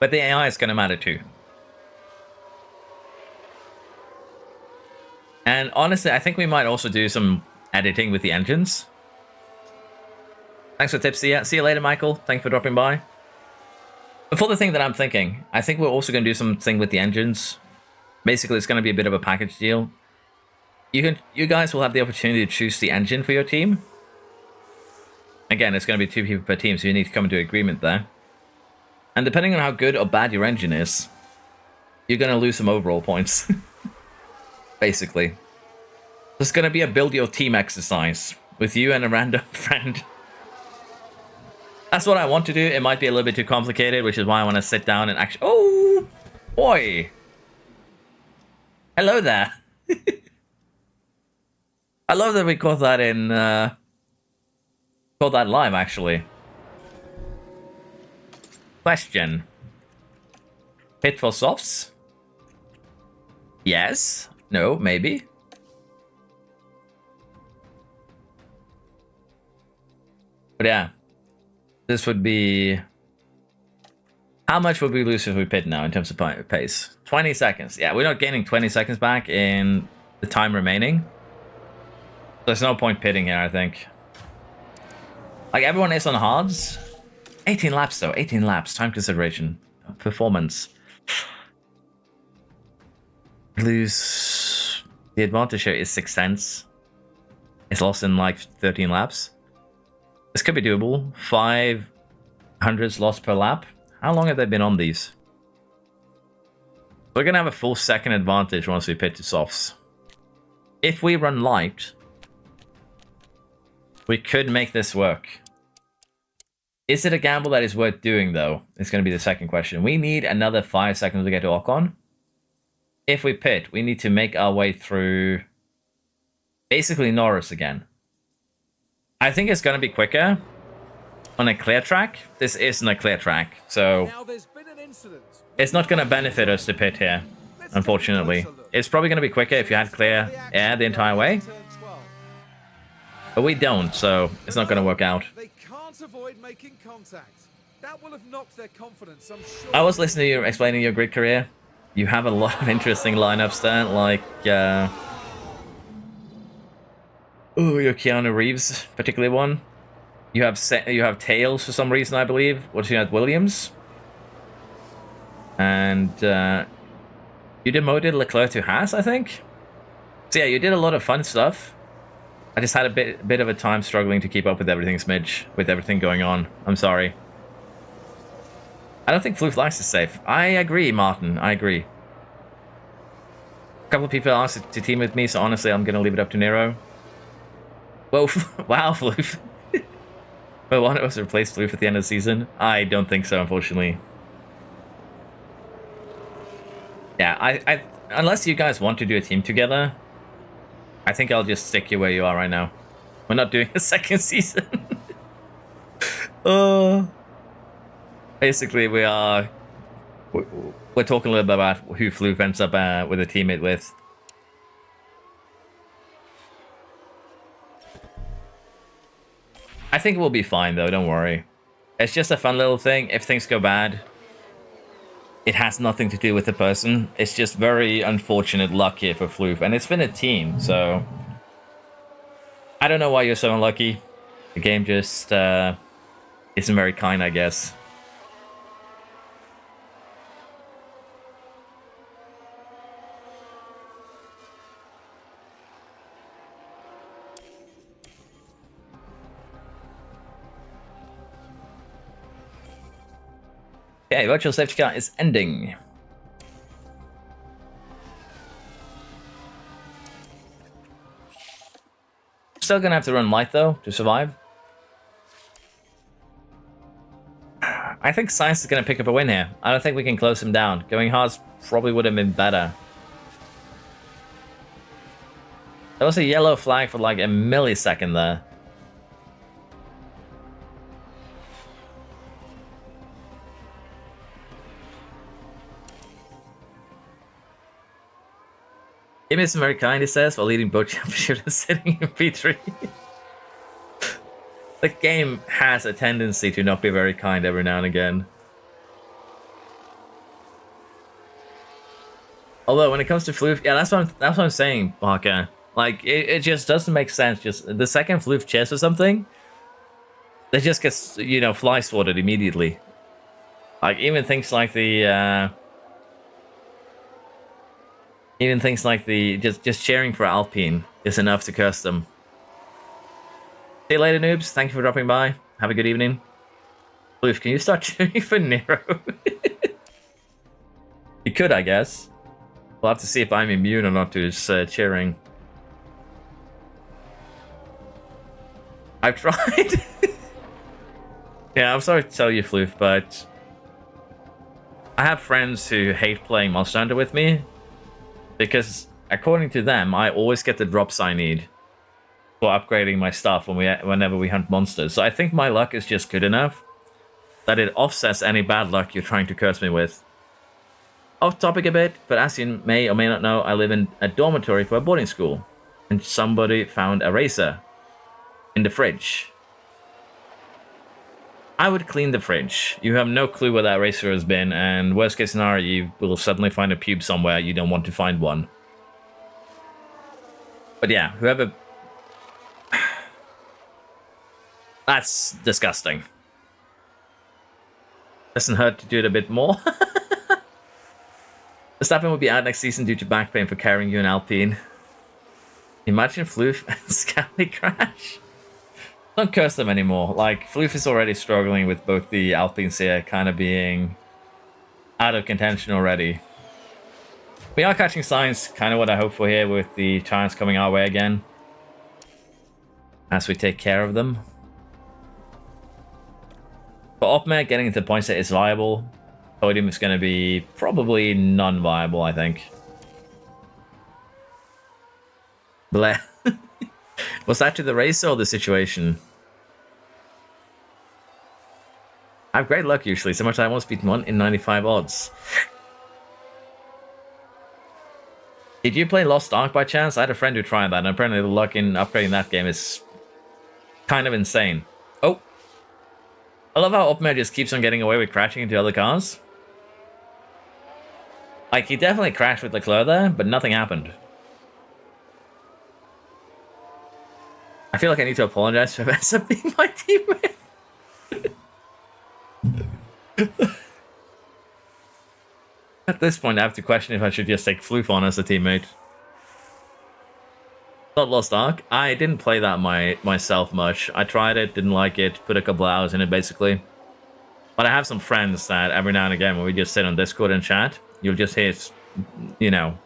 But the AI is going to matter too. And honestly, I think we might also do some editing with the engines. Thanks for tips. See you later, Michael. Thanks for dropping by. But for the thing that I'm thinking, I think we're also going to do something with the engines. Basically, it's going to be a bit of a package deal. You guys will have the opportunity to choose the engine for your team. Again, it's going to be 2 people per team, so you need to come to agreement there. And depending on how good or bad your engine is, you're going to lose some overall points. Basically. It's going to be a build your team exercise with you and a random friend. That's what I want to do. It might be a little bit too complicated, which is why I want to sit down and actually... Oh, boy. Hello there. I love that we caught that in... caught that live, actually. Question. Pit for softs? Yes. No, maybe. But yeah, this would be... How much would we lose if we pit now in terms of pace? 20 seconds. Yeah, we're not gaining 20 seconds back in the time remaining. There's no point pitting here, I think. Like, everyone is on hards. 18 laps, though. 18 laps. Time consideration. Performance. Lose... The advantage here is 6 cents. It's lost in, like, 13 laps. This could be doable. 500s lost per lap. How long have they been on these? We're going to have a full second advantage once we pit to softs. If we run light, we could make this work. Is it a gamble that is worth doing, though? It's going to be the second question. We need another 5 seconds to get to Ocon. If we pit, we need to make our way through basically Norris again. I think it's going to be quicker on a clear track. This isn't a clear track, so it's not going to benefit us to pit here, unfortunately. It's probably going to be quicker if you had clear air the entire way. But we don't, so it's not going to work out. They can't avoid making contact. That will have knocked their confidence, I'm sure. I was listening to you explaining your grid career. You have a lot of interesting lineups there, like your Keanu Reeves, particularly one. You have Tails for some reason, I believe. What you had, Williams, and you demoted Leclerc to Haas, I think. So yeah, you did a lot of fun stuff. I just had a bit of a time struggling to keep up with everything, Smidge, with everything going on. I'm sorry. I don't think Floof likes is safe. I agree, Martin. I agree. A couple of people asked to team with me, so honestly, I'm going to leave it up to Nero. Whoa, wow, Floof. But one of us replaced Floof at the end of the season? I don't think so, unfortunately. Yeah, I unless you guys want to do a team together, I think I'll just stick you where you are right now. We're not doing a second season. Basically, we're talking a little bit about who Floof ends up with a teammate with. I think we'll be fine, though. Don't worry. It's just a fun little thing. If things go bad, it has nothing to do with the person. It's just very unfortunate luck here for Floof. And it's been a team, so... I don't know why you're so unlucky. The game just isn't very kind, I guess. Okay, virtual safety car is ending. Still gonna have to run light though to survive. I think Science is gonna pick up a win here. I don't think we can close him down. Going hard probably would have been better. There was a yellow flag for like a millisecond there. Game isn't very kind, he says, while leading both championships and sitting in P3. The game has a tendency to not be very kind every now and again. Although when it comes to Floof, yeah, that's what I'm saying, Parker. Like it just doesn't make sense. Just the second Floof chess or something, they just get, you know, fly swatted immediately. Like even things like the just cheering for Alpine is enough to curse them. See you later, noobs. Thank you for dropping by. Have a good evening. Floof, can you start cheering for Nero? You could, I guess. We'll have to see if I'm immune or not to his cheering. I've tried. Yeah, I'm sorry to tell you, Floof, but I have friends who hate playing Monster Hunter with me because, according to them, I always get the drops I need for upgrading my stuff whenever we hunt monsters. So I think my luck is just good enough that it offsets any bad luck you're trying to curse me with. Off topic a bit, but as you may or may not know, I live in a dormitory for a boarding school, and somebody found a razor in the fridge. I would clean the fridge. You have no clue where that razor has been, and worst case scenario, you will suddenly find a pube somewhere you don't want to find one. But yeah, whoever... That's disgusting. Doesn't hurt to do it a bit more. Verstappen will be out next season due to back pain for carrying you in Alpine. Imagine Floof and Scally crash. Don't curse them anymore. Like, Floof is already struggling with both the Alpines here kind of being out of contention already. We are catching signs, kind of what I hope for here with the Giants coming our way again. As we take care of them. For Opmer, getting into the points that is viable. Podium is going to be probably non-viable, I think. Bleh. Was that to the race or the situation? I have great luck usually, so much I once beaten 1 in 95 odds. Did you play Lost Ark by chance? I had a friend who tried that, and apparently the luck in upgrading that game is kind of insane. Oh! I love how Opmer just keeps on getting away with crashing into other cars. Like, he definitely crashed with Leclerc there, but nothing happened. I feel like I need to apologize for Vanessa being my teammate. At this point, I have to question if I should just take Floof on as a teammate. Not Lost Ark. I didn't play that myself much. I tried it, didn't like it, put a couple hours in it basically. But I have some friends that every now and again when we just sit on Discord and chat, you'll just hear, you know,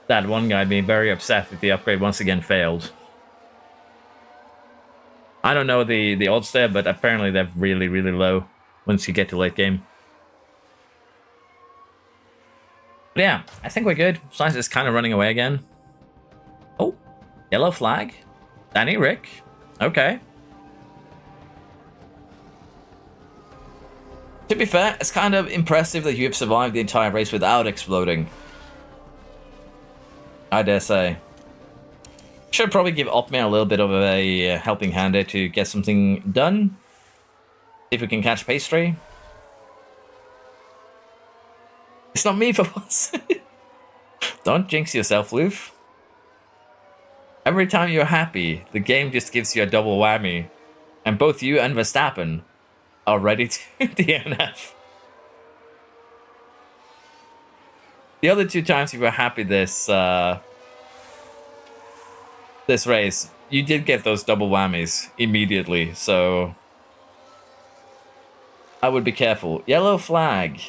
that one guy being very upset that the upgrade once again failed. I don't know the odds there, but apparently they're really, really low once you get to late game. But yeah, I think we're good. Science is kind of running away again. Oh, yellow flag. Danny Rick. Okay. To be fair, it's kind of impressive that you have survived the entire race without exploding. I dare say. Should probably give Opme a little bit of a helping hand there to get something done. See if we can catch Pastry. It's not me for once. Don't jinx yourself, Loof. Every time you're happy, the game just gives you a double whammy. And both you and Verstappen are ready to DNF. The other 2 times you were happy this race, you did get those double whammies immediately, so I would be careful. Yellow flag.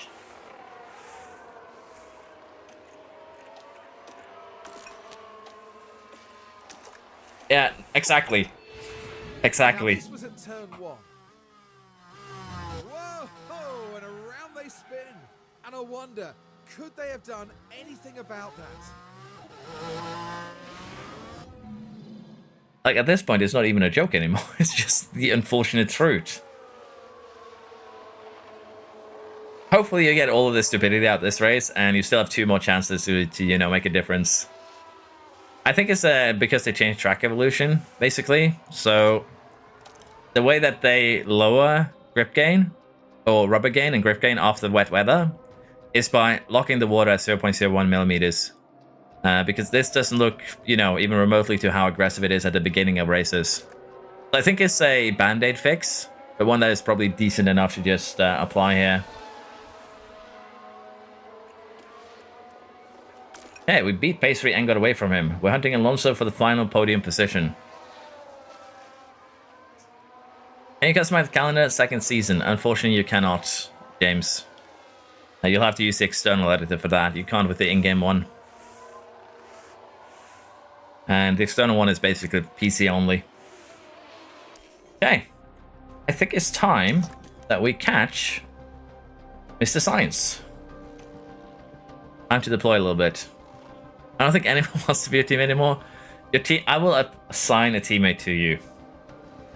Yeah, exactly. Exactly. Now, this was at turn 1. Whoa, and around they spin. And I wonder, could they have done anything about that? Like, at this point, it's not even a joke anymore. It's just the unfortunate truth. Hopefully you get all of this stupidity out this race, and you still have 2 more chances to you know, make a difference. I think it's because they changed track evolution, basically. So the way that they lower grip gain, or rubber gain and grip gain after wet weather, is by locking the water at 0.01 millimeters. Because this doesn't look, you know, even remotely to how aggressive it is at the beginning of races. I think it's a band-aid fix, but one that is probably decent enough to just apply here. Hey, we beat Pastry and got away from him. We're hunting Alonso for the final podium position. Can you customize the calendar 2nd season? Unfortunately, you cannot, James. You'll have to use the external editor for that. You can't with the in-game one. And the external one is basically PC only. Okay. I think it's time that we catch Mr. Science. Time to deploy a little bit. I don't think anyone wants to be your team anymore. Your team, I will assign a teammate to you.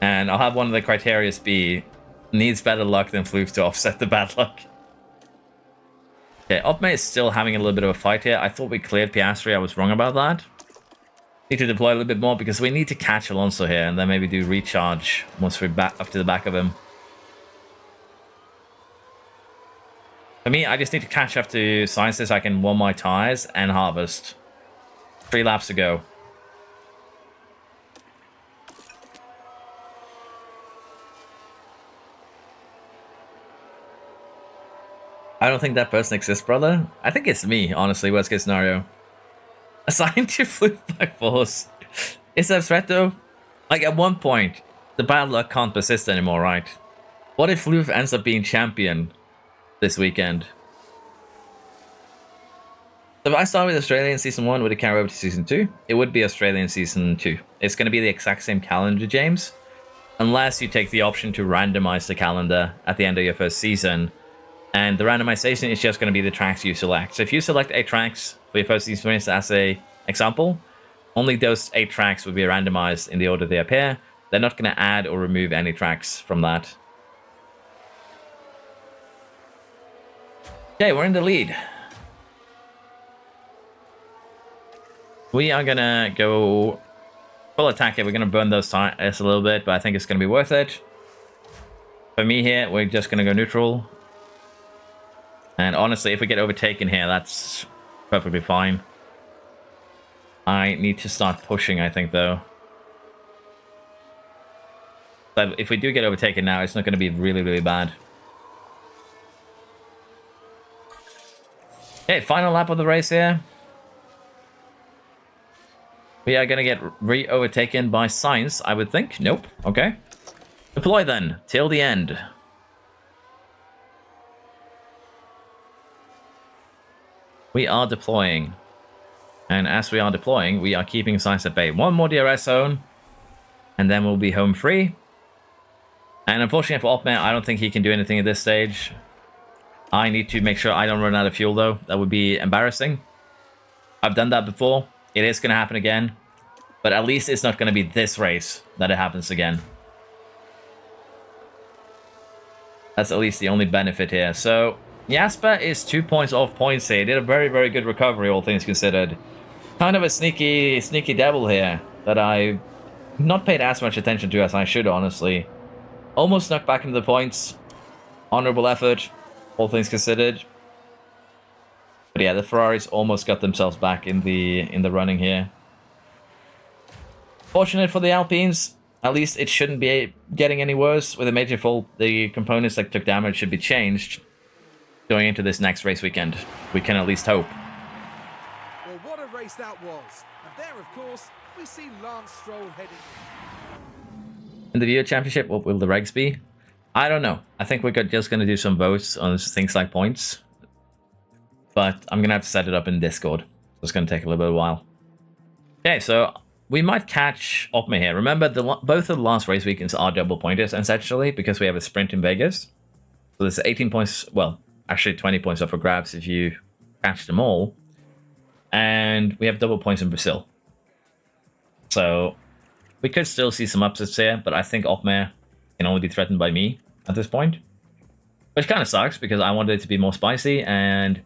And I'll have one of the criteria be needs better luck than Floof to offset the bad luck. Okay, Opme is still having a little bit of a fight here. I thought we cleared Piastri. I was wrong about that. Need to deploy a little bit more because we need to catch Alonso here and then maybe do recharge once we're back up to the back of him. For me, I just need to catch up to Science so I can warm my tires and harvest. 3 laps to go. I don't think that person exists, brother. I think it's me, honestly, worst case scenario. Assigned to Floof by force. Is that a threat, though? Like, at one point, the bad luck can't persist anymore, right? What if Floof ends up being champion this weekend? So if I start with Australian Season 1, would it carry over to Season 2? It would be Australian Season 2. It's going to be the exact same calendar, James. Unless you take the option to randomize the calendar at the end of your first season. And the randomization is just going to be the tracks you select. So if you select 8 tracks for your first season, for instance, as an example, only those 8 tracks will be randomized in the order they appear. They're not going to add or remove any tracks from that. Okay, we're in the lead. We are going to go full attack here. We're going to burn those tires a little bit, but I think it's going to be worth it. For me here, we're just going to go neutral. And honestly, if we get overtaken here, that's perfectly fine. I need to start pushing, I think, though. But if we do get overtaken now, it's not going to be really, really bad. Okay, final lap of the race here. We are going to get re-overtaken by Science, I would think. Nope. Okay. Deploy then, till the end. We are deploying. And as we are deploying, we are keeping Science at bay. One more DRS zone, and then we'll be home free. And unfortunately for Opman, I don't think he can do anything at this stage. I need to make sure I don't run out of fuel, though. That would be embarrassing. I've done that before. It is going to happen again. But at least it's not going to be this race that it happens again. That's at least the only benefit here. So, Jasper is 2 points off points here. He did a very, very good recovery, all things considered. Kind of a sneaky devil here. that I've not paid as much attention to as I should, honestly. Almost snuck back into the points. Honorable effort, all things considered. But yeah, the Ferraris almost got themselves back in the running here. Fortunate for the Alpines. At least it shouldn't be getting any worse. With a major fault, the components that took damage should be changed going into this next race weekend. We can at least hope. Well, what a race that was. And there, of course, we see Lance Stroll heading In the Viewer Championship, what will the regs be? I don't know. I think we're just going to do some votes on things like points. But I'm going to have to set it up in Discord. So it's going to take a little bit of a while. Okay, so we might catch Opme here. Remember, both of the last race weekends are double pointers, essentially, because we have a sprint in Vegas. So there's 18 points, well, actually 20 points up for grabs if you catch them all. And we have double points in Brazil. So we could still see some upsets here, but I think Opme can only be threatened by me at this point. Which kind of sucks, because I wanted it to be more spicy, and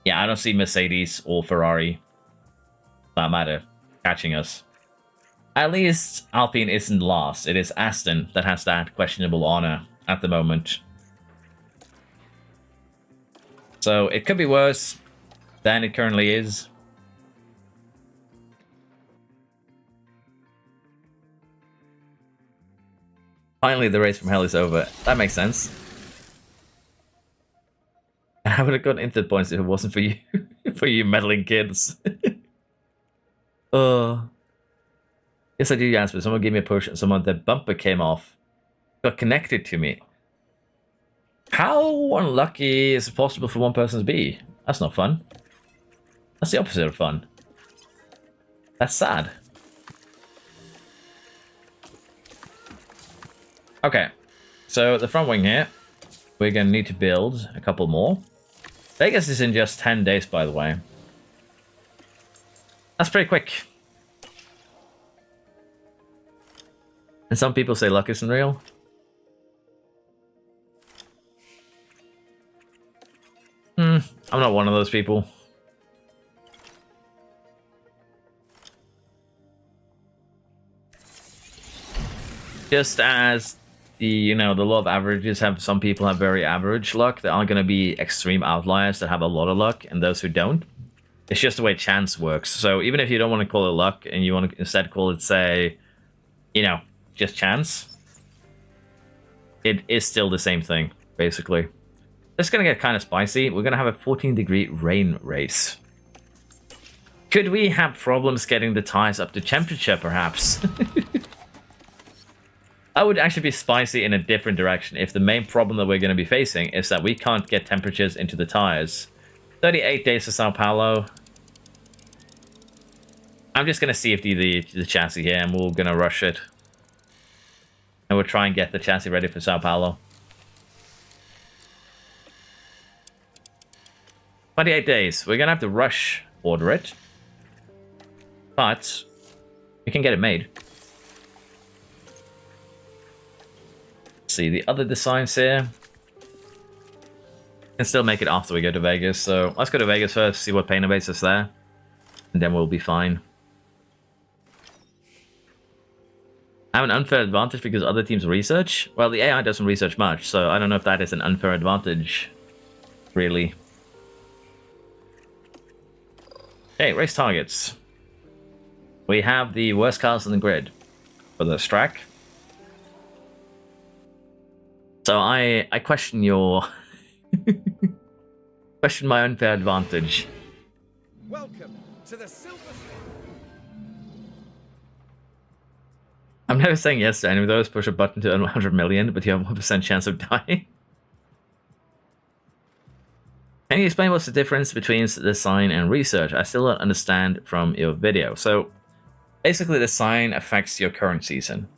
yeah, I don't see Mercedes or Ferrari, for that matter, catching us. At least Alpine isn't last. It is Aston that has that questionable honor at the moment. So it could be worse than it currently is. Finally, the race from hell is over. That makes sense. I would have gotten into the points if it wasn't for you, for you meddling kids. Yes, I do, Jasper. Someone gave me a push and someone, their bumper came off. Got connected to me. How unlucky is it possible for one person to be? That's not fun. That's the opposite of fun. That's sad. Okay, so the front wing here, we're going to need to build a couple more. Vegas is in just 10 days, by the way. That's pretty quick. And some people say luck isn't real. I'm not one of those people. Just as the law of averages have, some people have very average luck. There are going to be extreme outliers that have a lot of luck, and those who don't. It's just the way chance works. So even if you don't want to call it luck and you want to instead call it, say, just chance, it is still the same thing, basically. It's going to get kind of spicy. We're going to have a 14-degree rain race. Could we have problems getting the tires up to temperature, perhaps? I would actually be spicy in a different direction if the main problem that we're going to be facing is that we can't get temperatures into the tires. 38 days for Sao Paulo. I'm just going to CFD the chassis here, and we're going to rush it. And we'll try and get the chassis ready for Sao Paulo. 28 days. We're going to have to rush order it. But we can get it made. See the other designs here. Can still make it after we go to Vegas, so let's go to Vegas first, see what paint abates us there, and then we'll be fine. I have an unfair advantage because other teams research. Well, the AI doesn't research much, so I don't know if that is an unfair advantage, really. Okay, race targets. We have the worst cars on the grid for the track. So I question your question my unfair advantage. Welcome to the Silver. I'm never saying yes to any of those. Push a button to earn 100 million, but you have 1% chance of dying. Can you explain what's the difference between design and research? I still don't understand from your video. So basically, design affects your current season.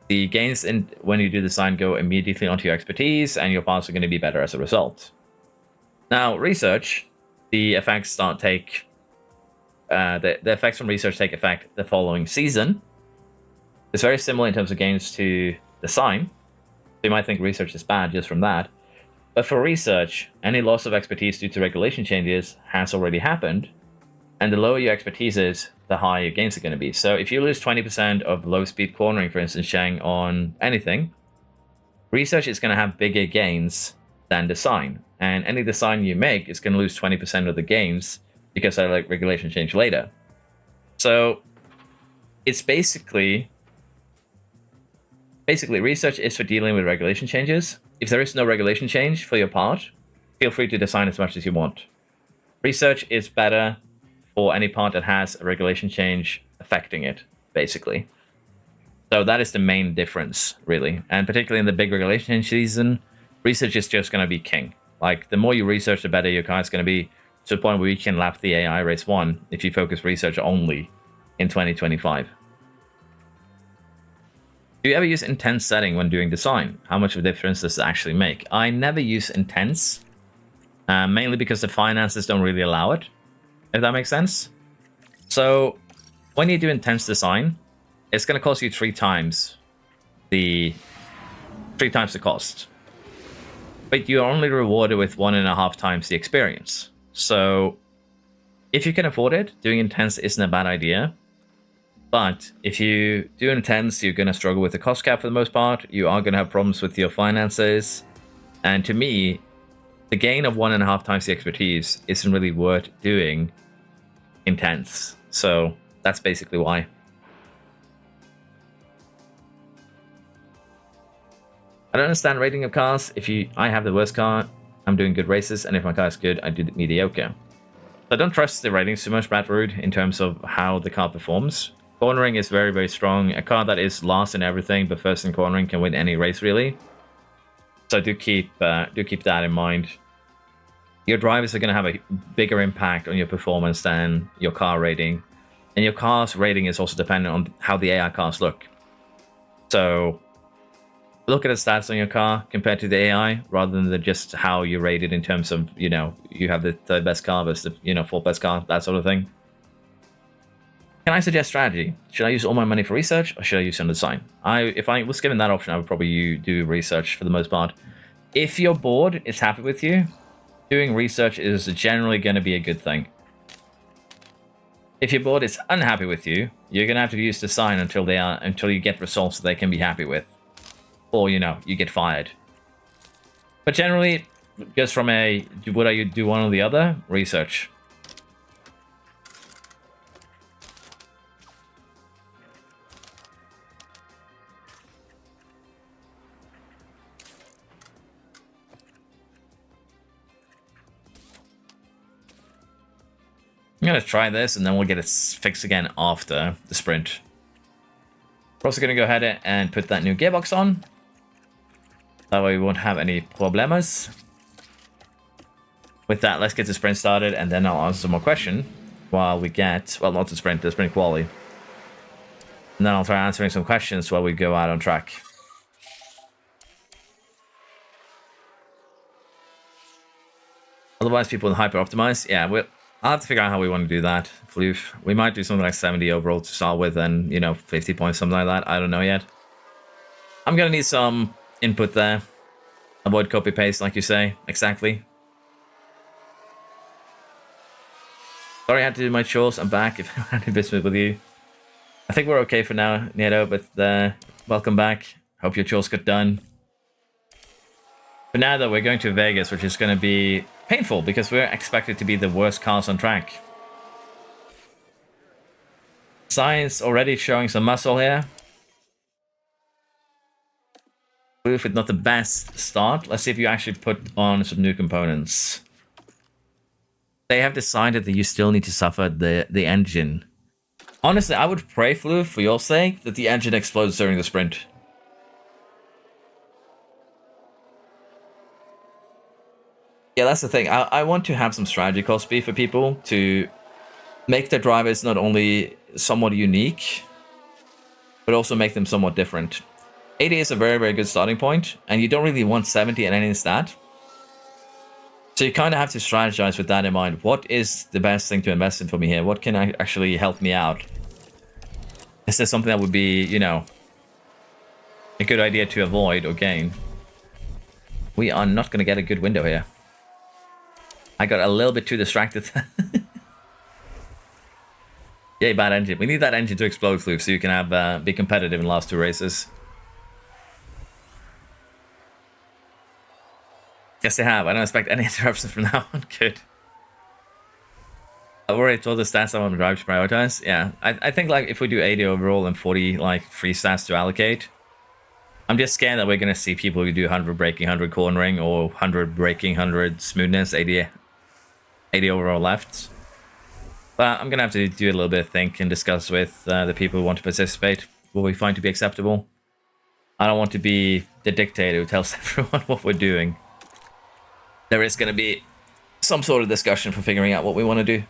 The gains when you do design go immediately onto your expertise, and your parts are going to be better as a result. Now, research, the effects the effects from research take effect the following season. It's very similar in terms of gains to design. So you might think research is bad just from that. But for research, any loss of expertise due to regulation changes has already happened, and the lower your expertise is, the higher your gains are going to be. So if you lose 20% of low speed cornering, for instance, Shang, on anything, research is going to have bigger gains than design. And any design you make is going to lose 20% of the gains because of like regulation change later. So it's basically research is for dealing with regulation changes. If there is no regulation change for your part, feel free to design as much as you want. Research is better for any part that has a regulation change affecting it, basically. So that is the main difference, really. And particularly in the big regulation change season, research is just going to be king. Like, the more you research, the better your car is going to be, to the point where you can lap the AI race 1 if you focus research only in 2025. Do you ever use intense setting when doing design? How much of a difference does it actually make? I never use intense, mainly because the finances don't really allow it, if that makes sense. So when you do intense design, it's going to cost you 3 times the cost, but you're only rewarded with 1.5 times the experience. So if you can afford it, doing intense isn't a bad idea. But if you do intense, you're going to struggle with the cost cap for the most part. You are going to have problems with your finances. And to me, the gain of 1.5 times the expertise isn't really worth doing intense. So that's basically why. I don't understand rating of cars. I have the worst car, I'm doing good races, and if my car is good, I do mediocre. So I don't trust the ratings too much, Bradford, in terms of how the car performs. Cornering is very, very strong. A car that is last in everything but first in cornering can win any race, really. So do keep that in mind. Your drivers are going to have a bigger impact on your performance than your car rating, and your car's rating is also dependent on how the AI cars look. So look at the stats on your car compared to the AI, rather than just how you rate it in terms of, you know, you have the third best car versus the, 4th best car, that sort of thing. Can I suggest strategy? Should I use all my money for research, or should I use it on design? If I was given that option, I would probably do research for the most part. If your board is happy with you, doing research is generally going to be a good thing. If your board is unhappy with you, you're going to have to use design until you get results that they can be happy with, or you get fired. But generally, just from would I do one or the other? Research. I'm going to try this, and then we'll get it fixed again after the sprint. We're also going to go ahead and put that new gearbox on. That way we won't have any problemas. With that, let's get the sprint started, and then I'll answer some more questions while we get... Well, not the sprint quality. And then I'll try answering some questions while we go out on track. Otherwise, people will hyper-optimize. Yeah, I'll have to figure out how we want to do that. Floof. We might do something like 70 overall to start with, and 50 points, something like that. I don't know yet. I'm gonna need some input there. Avoid copy paste, like you say. Exactly. Sorry I had to do my chores. I'm back. If I had a bit with you. I think we're okay for now, Nieto, but welcome back. Hope your chores got done. For now, though, we're going to Vegas, which is going to be painful because we're expected to be the worst cars on track. Science already showing some muscle here. If it's not the best start, let's see if you actually put on some new components. They have decided that you still need to suffer the engine. Honestly, I would pray, Floof, for your sake, that the engine explodes during the sprint. Yeah, that's the thing. I want to have some strategy cost B for people to make their drivers not only somewhat unique, but also make them somewhat different. 80 is a very, very good starting point, and you don't really want 70 at any stat. So you kind of have to strategize with that in mind. What is the best thing to invest in for me here? What can actually help me out? Is there something that would be, a good idea to avoid or gain? We are not going to get a good window here. I got a little bit too distracted. Yay, bad engine. We need that engine to explode, Floof, so you can have be competitive in the last 2 races. Yes, they have. I don't expect any interruptions from now on. Good. I've already told the stats I want the drive to prioritize. Yeah, I think like if we do 80 overall and 40 like free stats to allocate, I'm just scared that we're gonna see people who do 100 braking, 100 cornering, or 100 braking, 100 smoothness, 80 overall left. But I'm gonna have to do a little bit of think and discuss with the people who want to participate what we find to be acceptable. I don't want to be the dictator who tells everyone what we're doing. There is gonna be some sort of discussion for figuring out what we want to do.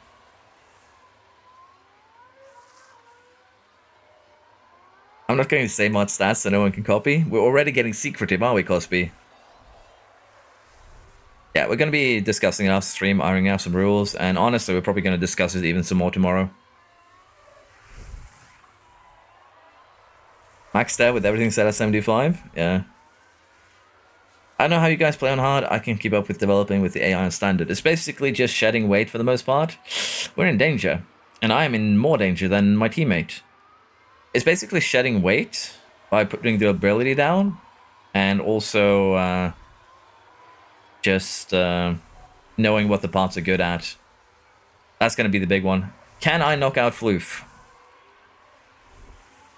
I'm not going to say mod stats so no one can copy. We're already getting secretive, are we, Cosby? Yeah, we're going to be discussing it off stream, ironing out some rules, and honestly, we're probably going to discuss it even some more tomorrow. Maxed out with everything set at 75? Yeah. I don't know how you guys play on hard. I can keep up with developing with the AI on standard. It's basically just shedding weight for the most part. We're in danger, and I am in more danger than my teammate. It's basically shedding weight by putting the ability down, and also just knowing what the parts are good at. That's going to be the big one. Can I knock out Floof?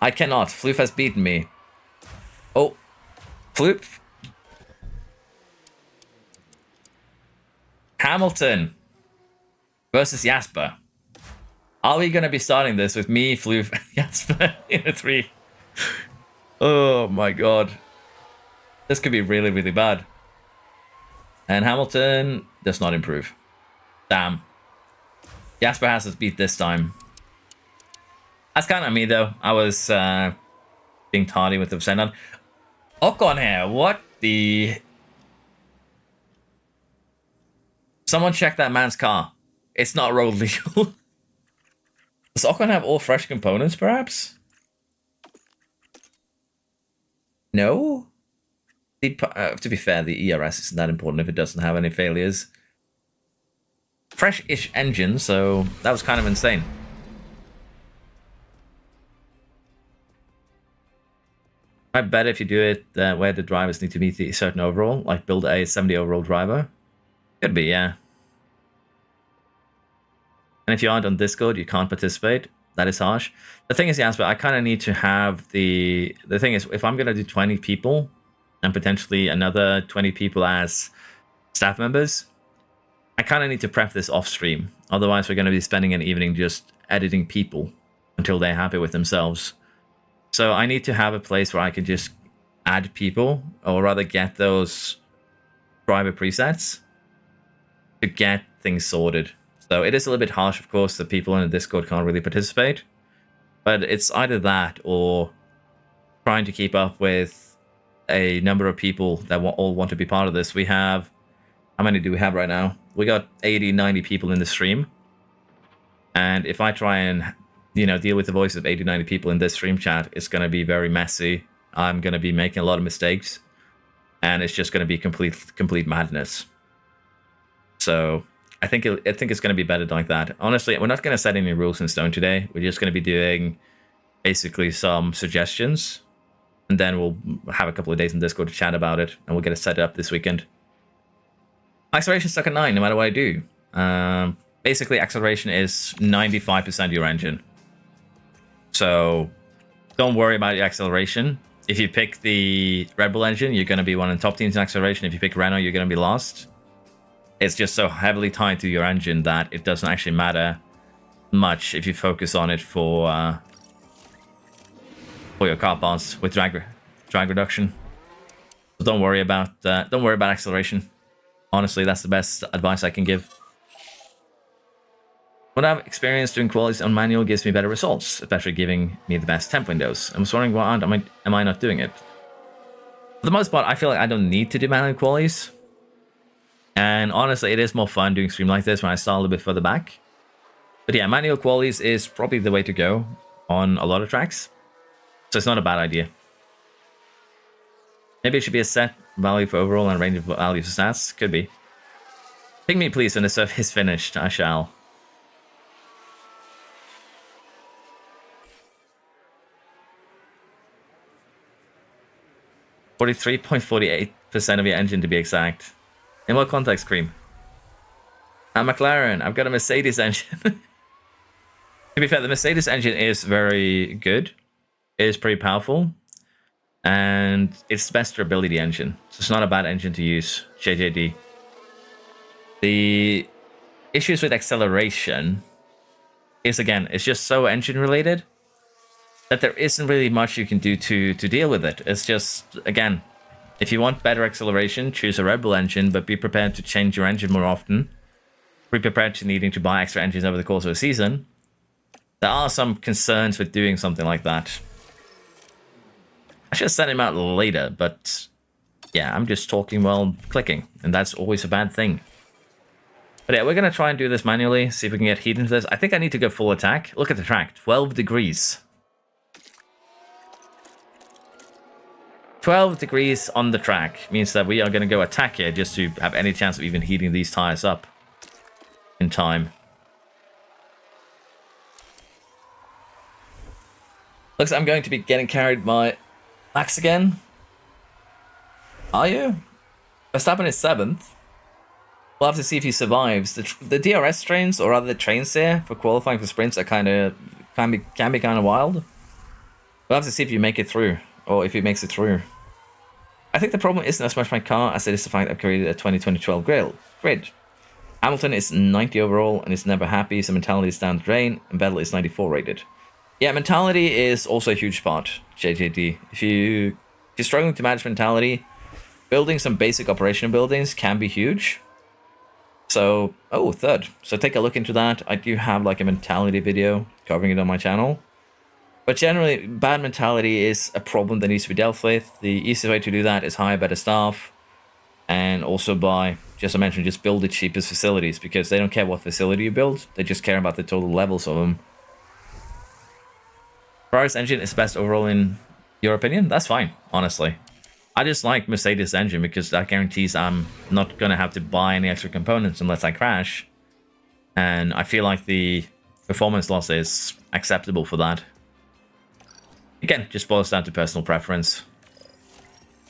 I cannot. Floof has beaten me. Oh, Floof. Hamilton versus Jasper. Are we going to be starting this with me, Floof, Jasper in a 3? Oh my god. This could be really, really bad. And Hamilton does not improve. Damn. Jasper has us beat this time. That's kind of me, though. I was being tardy with the percent on. Ocon here, what the... Someone check that man's car. It's not road legal. Does Ocon have all fresh components, perhaps? No? To be fair, the ERS isn't that important if it doesn't have any failures. Fresh-ish engine, so that was kind of insane. I bet if you do it where the drivers need to meet a certain overall, like build a 70 overall driver. Could be, yeah. And if you aren't on Discord, you can't participate. That is harsh. The thing is, Jasper, I kind of need to have the thing is, if I'm going to do 20 people and potentially another 20 people as staff members, I kind of need to prep this off stream. Otherwise, we're going to be spending an evening just editing people until they're happy with themselves. So I need to have a place where I can just add people, or rather get those driver presets to get things sorted. So it is a little bit harsh, of course, that people in the Discord can't really participate. But it's either that or trying to keep up with a number of people that all want to be part of this. We have... How many do we have right now? We got 80, 90 people in the stream. And if I try and, deal with the voice of 80, 90 people in this stream chat, it's going to be very messy. I'm going to be making a lot of mistakes. And it's just going to be complete madness. So... I think it's going to be better like that. Honestly, we're not going to set any rules in stone today. We're just going to be doing basically some suggestions, and then we'll have a couple of days in Discord to chat about it, and we'll get it set up this weekend. Acceleration stuck at 9, no matter what I do. Basically, acceleration is 95% of your engine. So don't worry about your acceleration. If you pick the Red Bull engine, you're going to be one of the top teams in acceleration. If you pick Renault, you're going to be lost. It's just so heavily tied to your engine that it doesn't actually matter much if you focus on it for your car parts with drag reduction. So don't worry about acceleration. Honestly, that's the best advice I can give. What I've experienced doing qualities on manual gives me better results, especially giving me the best temp windows. I was wondering why am I not doing it? For the most part, I feel like I don't need to do manual qualities. And honestly, it is more fun doing stream like this when I start a little bit further back. But yeah, manual qualities is probably the way to go on a lot of tracks. So it's not a bad idea. Maybe it should be a set value for overall and range of values for stats. Could be. Ping me please when the survey is finished. I shall. 43.48% of your engine to be exact. In what context, Cream? I'm McLaren. I've got a Mercedes engine. To be fair, the Mercedes engine is very good. It is pretty powerful. And it's the best durability engine. So it's not a bad engine to use, JJD. The issues with acceleration is, again, it's just so engine related that there isn't really much you can do to deal with it. It's just, again, if you want better acceleration, choose a Red Bull engine, but be prepared to change your engine more often. Be prepared to needing to buy extra engines over the course of a season. There are some concerns with doing something like that. I should have sent him out later, but yeah, I'm just talking while clicking, and that's always a bad thing. But yeah, we're going to try and do this manually, see if we can get heat into this. I think I need to go full attack. Look at the track, 12 degrees. 12 degrees on the track means that we are going to go attack here just to have any chance of even heating these tires up in time. Looks like I'm going to be getting carried by Max again. Are you? Verstappen is 7th. We'll have to see if he survives. The DRS trains, or rather the trains there for qualifying for sprints, are can be kind of wild. We'll have to see if you make it through, or if he makes it through. I think the problem isn't as much my car as it is the fact I've created a 2012 grid. Hamilton is 90 overall and is never happy, so mentality is down the drain, and Vettel is 94 rated. Yeah, mentality is also a huge part, JJD. If you're struggling to manage mentality, building some basic operational buildings can be huge. So, oh, third. So take a look into that. I do have like a mentality video covering it on my channel. But generally, bad mentality is a problem that needs to be dealt with. The easiest way to do that is hire better staff. And also by, just I mentioned, just build the cheapest facilities. Because they don't care what facility you build. They just care about the total levels of them. Ferrari's engine is best overall in your opinion? That's fine, honestly. I just like Mercedes engine because that guarantees I'm not going to have to buy any extra components unless I crash. And I feel like the performance loss is acceptable for that. Again, just boils down to personal preference.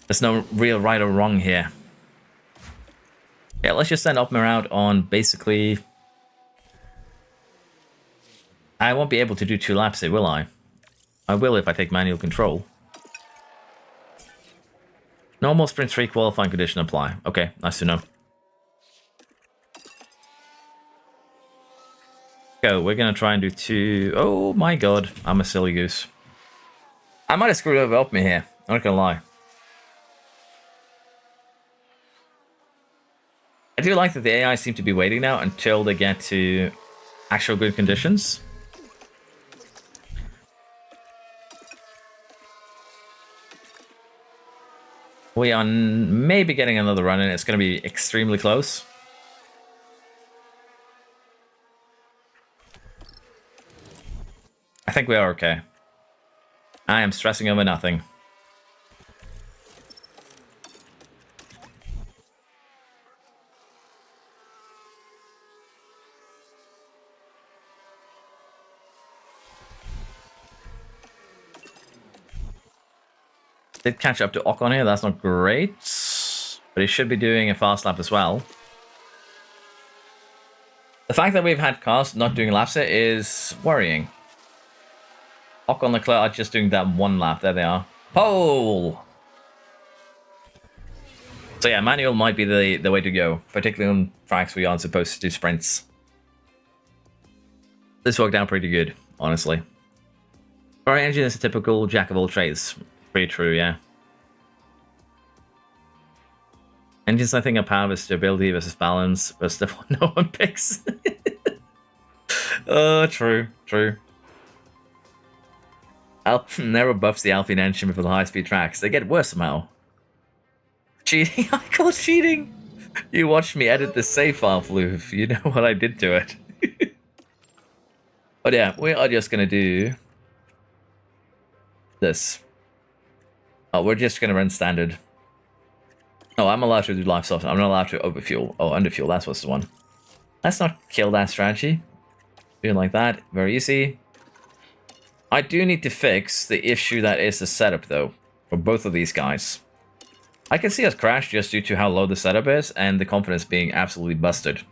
There's no real right or wrong here. Yeah, let's just send Opmer out on basically... I won't be able to do 2 laps here, will I? I will if I take manual control. Normal sprint 3 qualifying condition apply. Okay, nice to know. Go, we're gonna try and do 2... Oh my god, I'm a silly goose. I might have screwed over Opmer here, I'm not gonna lie. I do like that the AI seem to be waiting now until they get to actual good conditions. We are maybe getting another run in. It's going to be extremely close. I think we are okay. I am stressing over nothing. Did catch up to Ocon here, that's not great. But he should be doing a fast lap as well. The fact that we've had cars not doing laps here is worrying. Ocon and Leclerc are just doing that 1 lap, there they are. Pole! So yeah, manual might be the way to go, particularly on tracks where you aren't supposed to do sprints. This worked out pretty good, honestly. Our engine is a typical jack of all trades. Pretty true, yeah. Engines, I think, are power versus stability versus balance versus the one no one picks. Oh, true, true. Alpine never buffs the Alpine engine for the high-speed tracks. They get worse somehow. Cheating? I call cheating! You watched me edit the save file, Floof. You know what I did to it. But yeah, we are just gonna do this. Oh, we're just going to run standard. Oh, I'm allowed to do life soften. I'm not allowed to overfuel. Oh, underfuel. That's what's the one. Let's not kill that strategy. Doing like that. Very easy. I do need to fix the issue that is the setup, though, for both of these guys. I can see us crash just due to how low the setup is and the confidence being absolutely busted.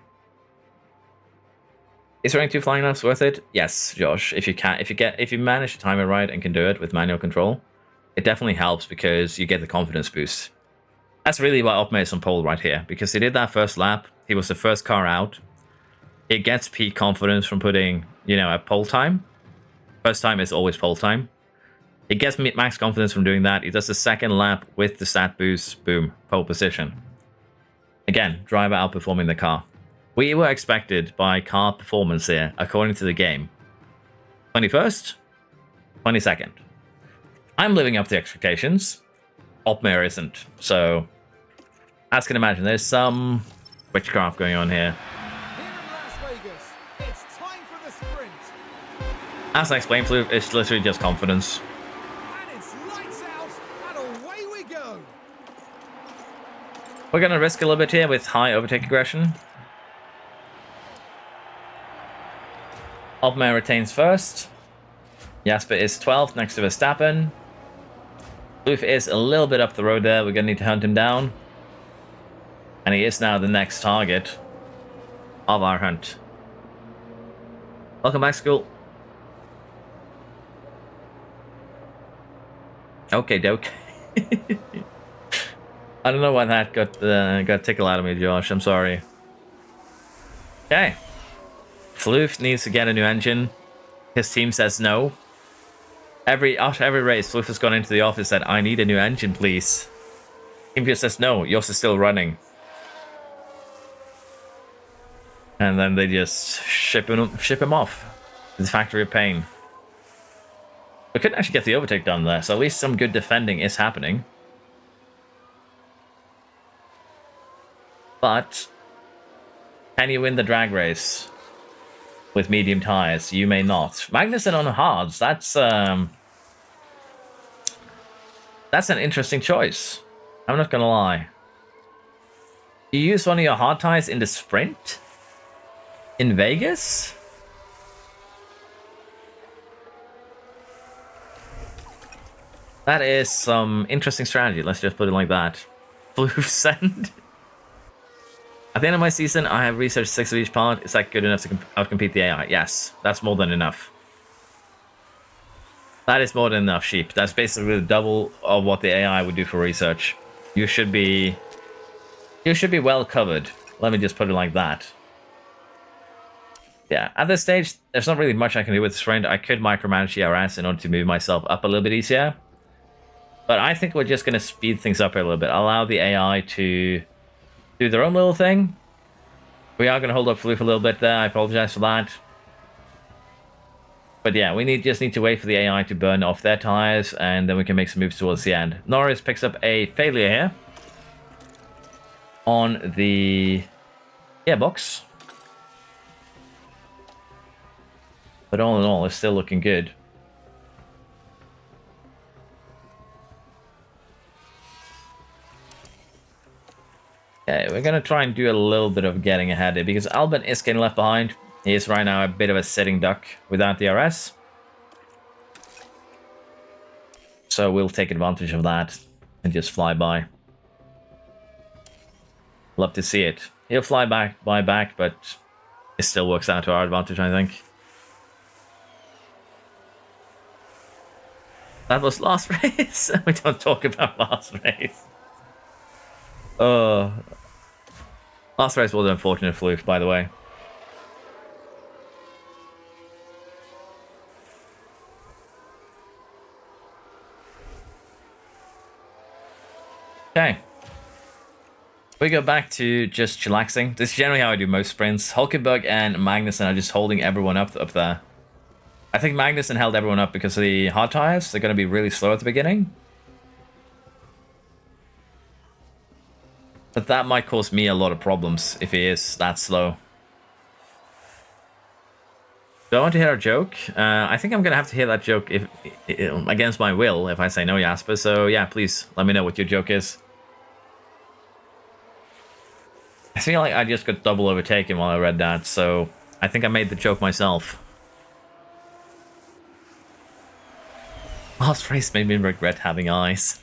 Is running 2 flying laps worth it? Yes, Josh. If you manage to time it right and can do it with manual control, it definitely helps because you get the confidence boost. That's really why Opme is on pole right here, because he did that first lap. He was the first car out. It gets peak confidence from putting, a pole time. First time is always pole time. It gets max confidence from doing that. He does the second lap with the stat boost. Boom, pole position. Again, driver outperforming the car. We were expected by car performance here, according to the game. 21st, 22nd. I'm living up to expectations. Opmer isn't. So, as you can imagine, there's some witchcraft going on here. Here in Las Vegas, it's time for the sprint. As I explained, it's literally just confidence. And it's lights out, and away we go. We're going to risk a little bit here with high overtake aggression. Opmer retains first. Jasper is 12th next to Verstappen. Floof is a little bit up the road there. We're going to need to hunt him down. And he is now the next target of our hunt. Welcome back, school. Okay, doke. I don't know why that got a tickle out of me, Josh. I'm sorry. Okay. Floof needs to get a new engine. His team says no. After every race, Floof has gone into the office and said, I need a new engine, please. Team just says no, yours is still running. And then they just ship him off to the factory of pain. We couldn't actually get the overtake done there, so at least some good defending is happening. But can you win the drag race with medium tires? You may not. Magnussen on hards, that's an interesting choice. I'm not gonna lie. You use one of your hard tires in the sprint? In Vegas? That is some interesting strategy, let's just put it like that. Blue send. At the end of my season, I have researched 6 of each part. Is that good enough to outcompete the AI? Yes, that's more than enough. That is more than enough, Sheep. That's basically double of what the AI would do for research. You should be well covered. Let me just put it like that. Yeah, at this stage, there's not really much I can do with this friend. I could micromanage the RS in order to move myself up a little bit easier. But I think we're just going to speed things up a little bit. Allow the AI to do their own little thing. We are going to hold up Floof a little bit there. I apologize for that. But yeah, we just need to wait for the AI to burn off their tires, and then we can make some moves towards the end. Norris picks up a failure here on the gearbox. But all in all, it's still looking good. Okay, we're going to try and do a little bit of getting ahead here, because Albon is getting left behind. He is right now a bit of a sitting duck without the RS. So we'll take advantage of that and just fly by. Love to see it. He'll fly back, but it still works out to our advantage, I think. That was last race. We don't talk about last race. Last race was an unfortunate fluke, by the way. Okay. We go back to just chillaxing. This is generally how I do most sprints. Hulkenberg and Magnussen are just holding everyone up there. I think Magnussen held everyone up because of the hard tires. They're going to be really slow at the beginning. But that might cause me a lot of problems if he is that slow. Do I want to hear a joke? I think I'm going to have to hear that joke if against my will if I say no, Jasper. So yeah, please let me know what your joke is. I feel like I just got double overtaken while I read that, so I think I made the joke myself. Last race made me regret having eyes.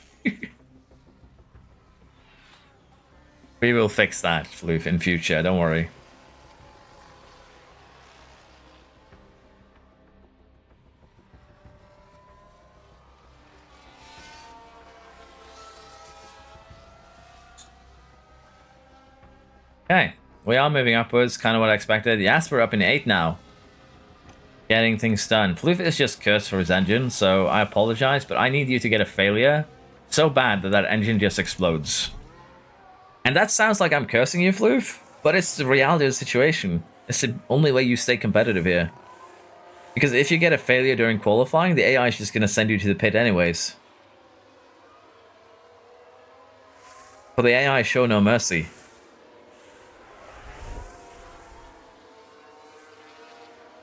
We will fix that, Floof, in future. Don't worry. Okay, we are moving upwards, kind of what I expected. Yes, we're up in 8 now. Getting things done. Floof is just cursed for his engine, so I apologize, but I need you to get a failure so bad that that engine just explodes. And that sounds like I'm cursing you, Floof, but it's the reality of the situation. It's the only way you stay competitive here. Because if you get a failure during qualifying, the AI is just going to send you to the pit anyways. For the AI, show no mercy.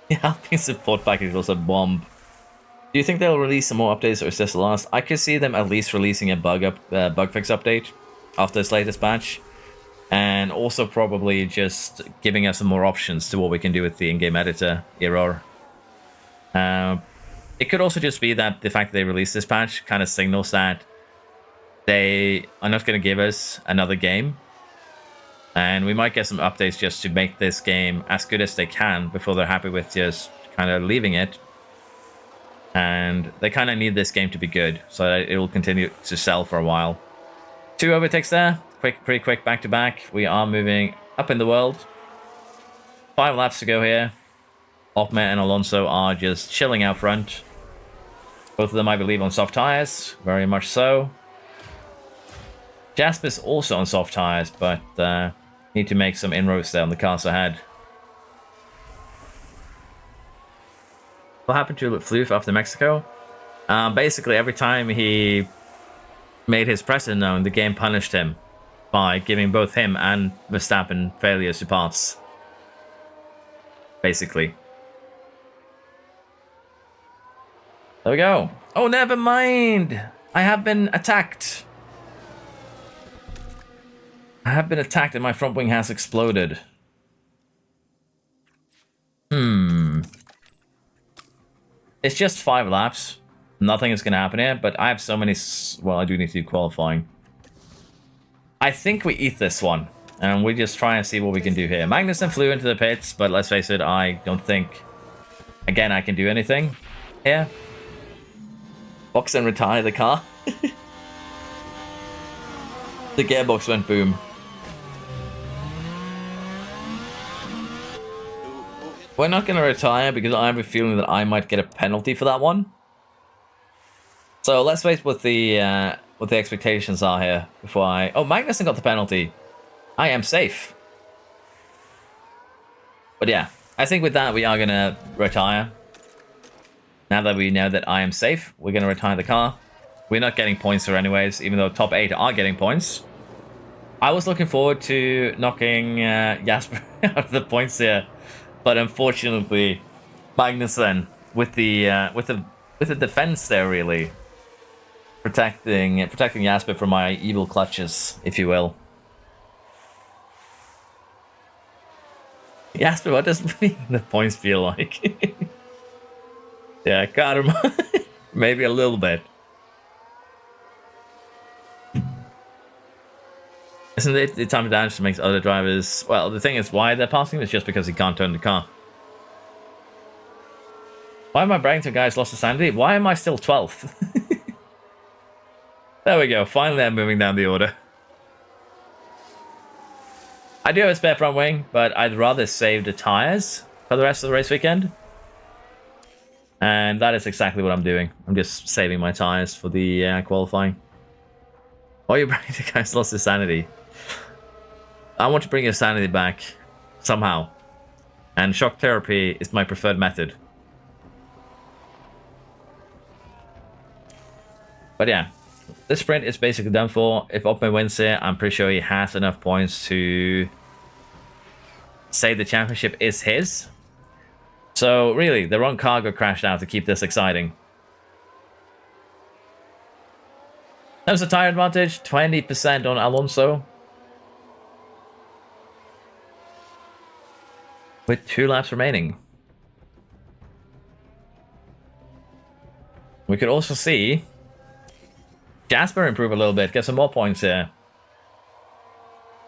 The Alpine support package was a bomb. Do you think they'll release some more updates, or is this the last? I could see them at least releasing a bug fix update after this latest patch, and also probably just giving us some more options to what we can do with the in-game editor error. It could also just be that the fact that they released this patch kind of signals that they are not going to give us another game. And we might get some updates just to make this game as good as they can before they're happy with just kind of leaving it. And they kind of need this game to be good, so that it will continue to sell for a while. 2 overtakes there. Pretty quick back-to-back. We are moving up in the world. 5 laps to go here. Opme and Alonso are just chilling out front. Both of them, I believe, on soft tires. Very much so. Jasper's also on soft tires, but need to make some inroads there on the cars ahead. What happened to Floof after Mexico? Basically, every time he made his precedent known, the game punished him by giving both him and Verstappen failures to pass. Basically. There we go. Oh, never mind! I have been attacked! I have been attacked and my front wing has exploded. It's just 5 laps. Nothing is going to happen here, but I have so many... Well, I do need to do qualifying. I think we eat this one. And we just try and see what we can do here. Magnussen flew into the pits, but let's face it, I don't think... Again, I can do anything here. Box and retire the car. The gearbox went boom. We're not going to retire because I have a feeling that I might get a penalty for that one. So let's wait what the expectations are here before I... Oh, Magnussen got the penalty. I am safe. But yeah, I think with that we are going to retire. Now that we know that I am safe, we're going to retire the car. We're not getting points here anyways, even though top 8 are getting points. I was looking forward to knocking Jasper out of the points here. But unfortunately, Magnussen with the defense there, really protecting Jasper from my evil clutches, if you will. Jasper, what does the points feel like? Yeah, got him. Maybe a little bit. Isn't it the time of damage that makes other drivers... Well, the thing is, why they're passing is just because he can't turn the car. Why am I bragging to guys lost to sanity? Why am I still 12th? There we go. Finally, I'm moving down the order. I do have a spare front wing, but I'd rather save the tires for the rest of the race weekend. And that is exactly what I'm doing. I'm just saving my tires for the qualifying. Why are you bragging to guys lost to sanity? I want to bring your sanity back somehow, and shock therapy is my preferred method. But yeah, this sprint is basically done for. If Opman wins here, I'm pretty sure he has enough points to say the championship is his. So really, the wrong car got crashed out to keep this exciting. There's a tire advantage, 20% on Alonso. With 2 laps remaining. We could also see Jasper improve a little bit, get some more points here.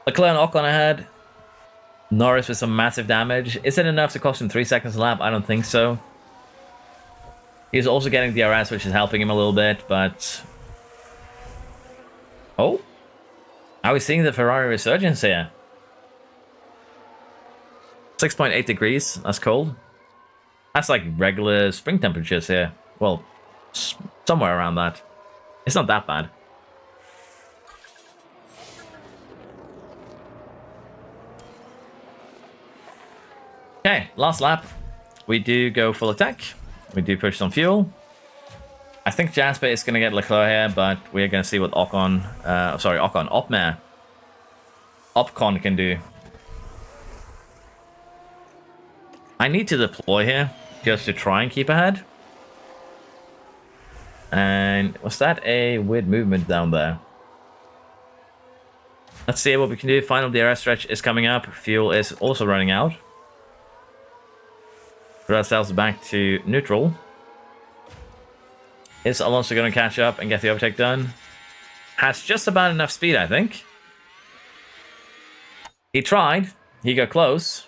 Leclerc and Ocon ahead. Norris with some massive damage. Is it enough to cost him 3 seconds a lap? I don't think so. He's also getting DRS, which is helping him a little bit, but... Oh? Are we seeing the Ferrari resurgence here? 6.8 degrees. That's cold. That's like regular spring temperatures here. Well, somewhere around that. It's not that bad. Okay, last lap. We do go full attack. We do push some fuel. I think Jasper is going to get Leclerc here, but we're going to see what Ocon... Opcon can do. I need to deploy here, just to try and keep ahead. And was that a weird movement down there? Let's see what we can do. Final DRS stretch is coming up. Fuel is also running out. Put ourselves back to neutral. Is Alonso going to catch up and get the overtake done? Has just about enough speed, I think. He tried. He got close.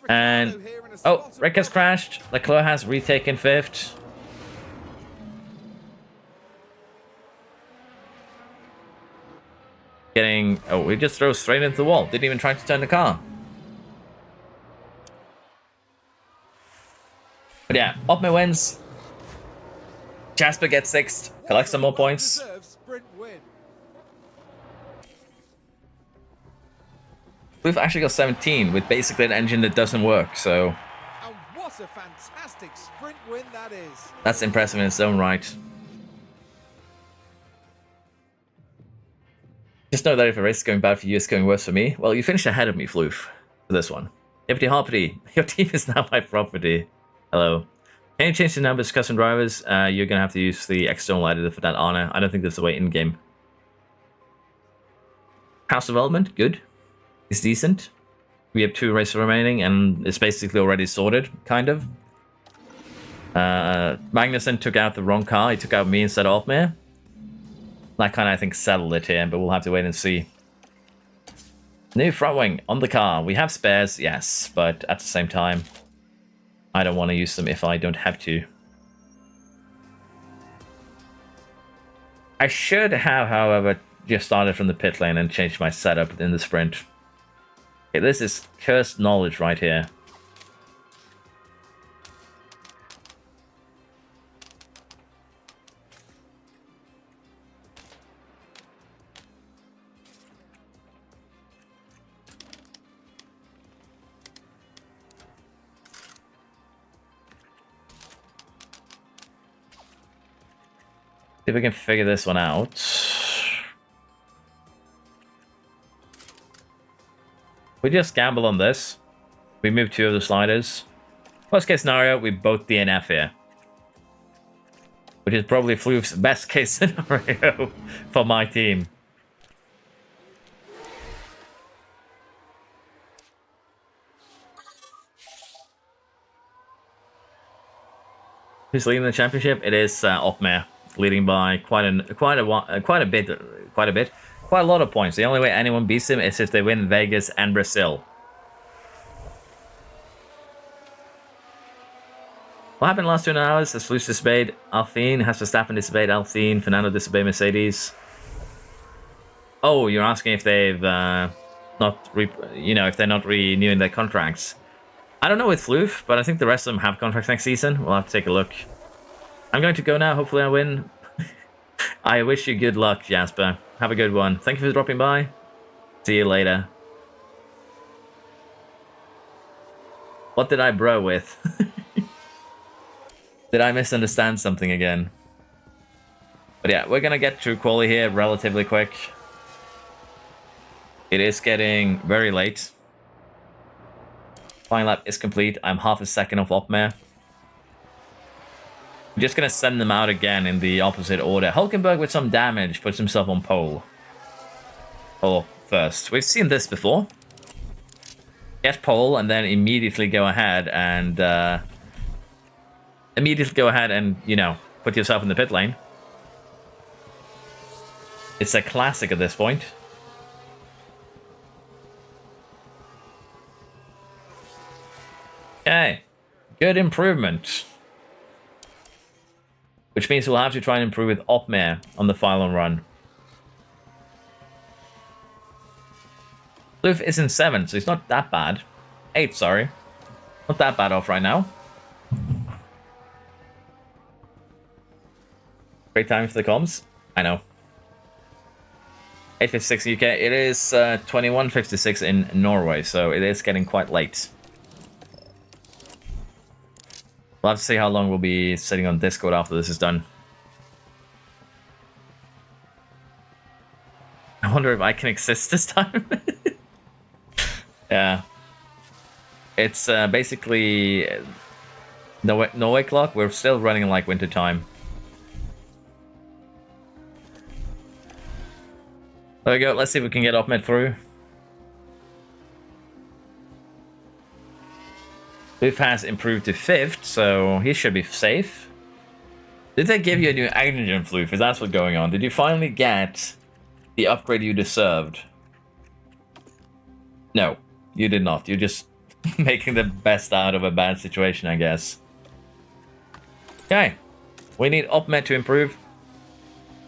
And... oh, Rick has crashed. Leclerc has retaken 5th. Getting... oh, we just throw straight into the wall. Didn't even try to turn the car. But yeah, Opme wins. Jasper gets 6th. Collects some more points. We've actually got 17 with basically an engine that doesn't work, so... and what a fantastic sprint win that is. That's impressive in its own right. Just know that if a race is going bad for you, it's going worse for me. Well, you finished ahead of me, Floof, for this one. Hippity Hoppity, your team is now my property. Hello. Can you change the numbers to custom drivers? You're going to have to use the external editor for that honor. I don't think there's a way in-game. House development, good. It's decent. We have 2 races remaining, and it's basically already sorted, kind of. Magnussen took out the wrong car. He took out me instead of Altmaier. That kind of, I think, settled it here, but we'll have to wait and see. New front wing on the car. We have spares, yes, but at the same time, I don't want to use them if I don't have to. I should have, however, just started from the pit lane and changed my setup in the sprint. Okay, this is cursed knowledge right here. See if we can figure this one out. We just gamble on this. We move 2 of the sliders. Worst case scenario, we both DNF here. Which is probably Floof's best case scenario for my team. Who's leading the championship? It is Opmaier, leading by quite a lot of points. The only way anyone beats him is if they win Vegas and Brazil. What happened last 2 hours? Has Flus disobeyed Alpine? Has Verstappen disobeyed Alpine? Fernando disobeyed Mercedes? Oh, you're asking if they've if they're not renewing their contracts. I don't know with Floof, but I think the rest of them have contracts next season. We'll have to take a look. I'm going to go now. Hopefully I win. I wish you good luck, Jasper. Have a good one. Thank you for dropping by. See you later. What did I bro with? Did I misunderstand something again? But yeah, we're going to get through quali here relatively quick. It is getting very late. Final lap is complete. I'm half a second off Opmaier. I'm just going to send them out again in the opposite order. Hulkenberg with some damage puts himself on pole. Or first. We've seen this before. Get pole and then immediately go ahead and... put yourself in the pit lane. It's a classic at this point. Good improvement. Which means we'll have to try and improve with Opmare on the final run. Floof is in 7, so it's not that bad. 8, sorry. Not that bad off right now. Great time for the comms. I know. 8:56 UK. It is 21:56 in Norway, so it is getting quite late. We'll have to see how long we'll be sitting on Discord after this is done. I wonder if I can exist this time. Yeah. It's basically Norway clock. We're still running in like winter time. There we go. Let's see if we can get Opmed through. Booth has improved to 5th, so he should be safe. Did they give you a new engine, Floof? Is that what's going on? Did you finally get the upgrade you deserved? No, you did not. You're just making the best out of a bad situation, I guess. Okay. We need Opmed to improve.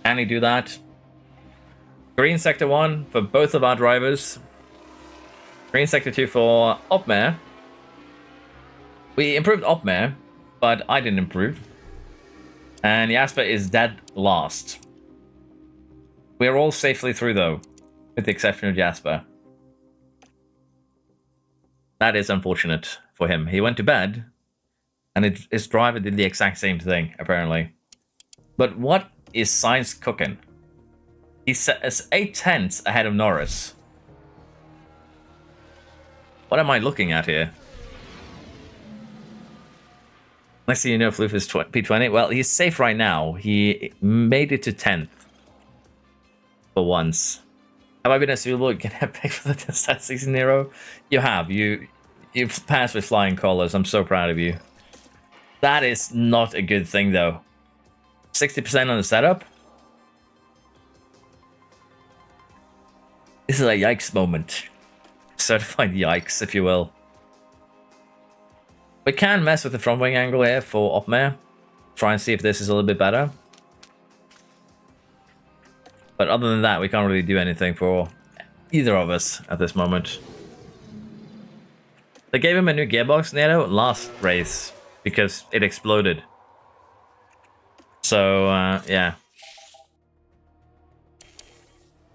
Can he do that? Green Sector 1 for both of our drivers. Green Sector 2 for Opmare. We improved Opmare, but I didn't improve. And Jasper is dead last. We're all safely through, though, with the exception of Jasper. That is unfortunate for him. He went to bed, and his driver did the exact same thing, apparently. But what is Sainz cooking? He's 8/10 ahead of Norris. What am I looking at here? Next thing you know, Floof is P20. Well, he's safe right now. He made it to 10th. For once. Have I been suitable? Can I pick for the statistics in Nero? You have. You've passed with flying colors. I'm so proud of you. That is not a good thing, though. 60% on the setup? This is a yikes moment. Certified yikes, if you will. We can mess with the front wing angle here for Opmare. Try and see if this is a little bit better. But other than that, we can't really do anything for either of us at this moment. They gave him a new gearbox, Nero, last race because it exploded. So, yeah.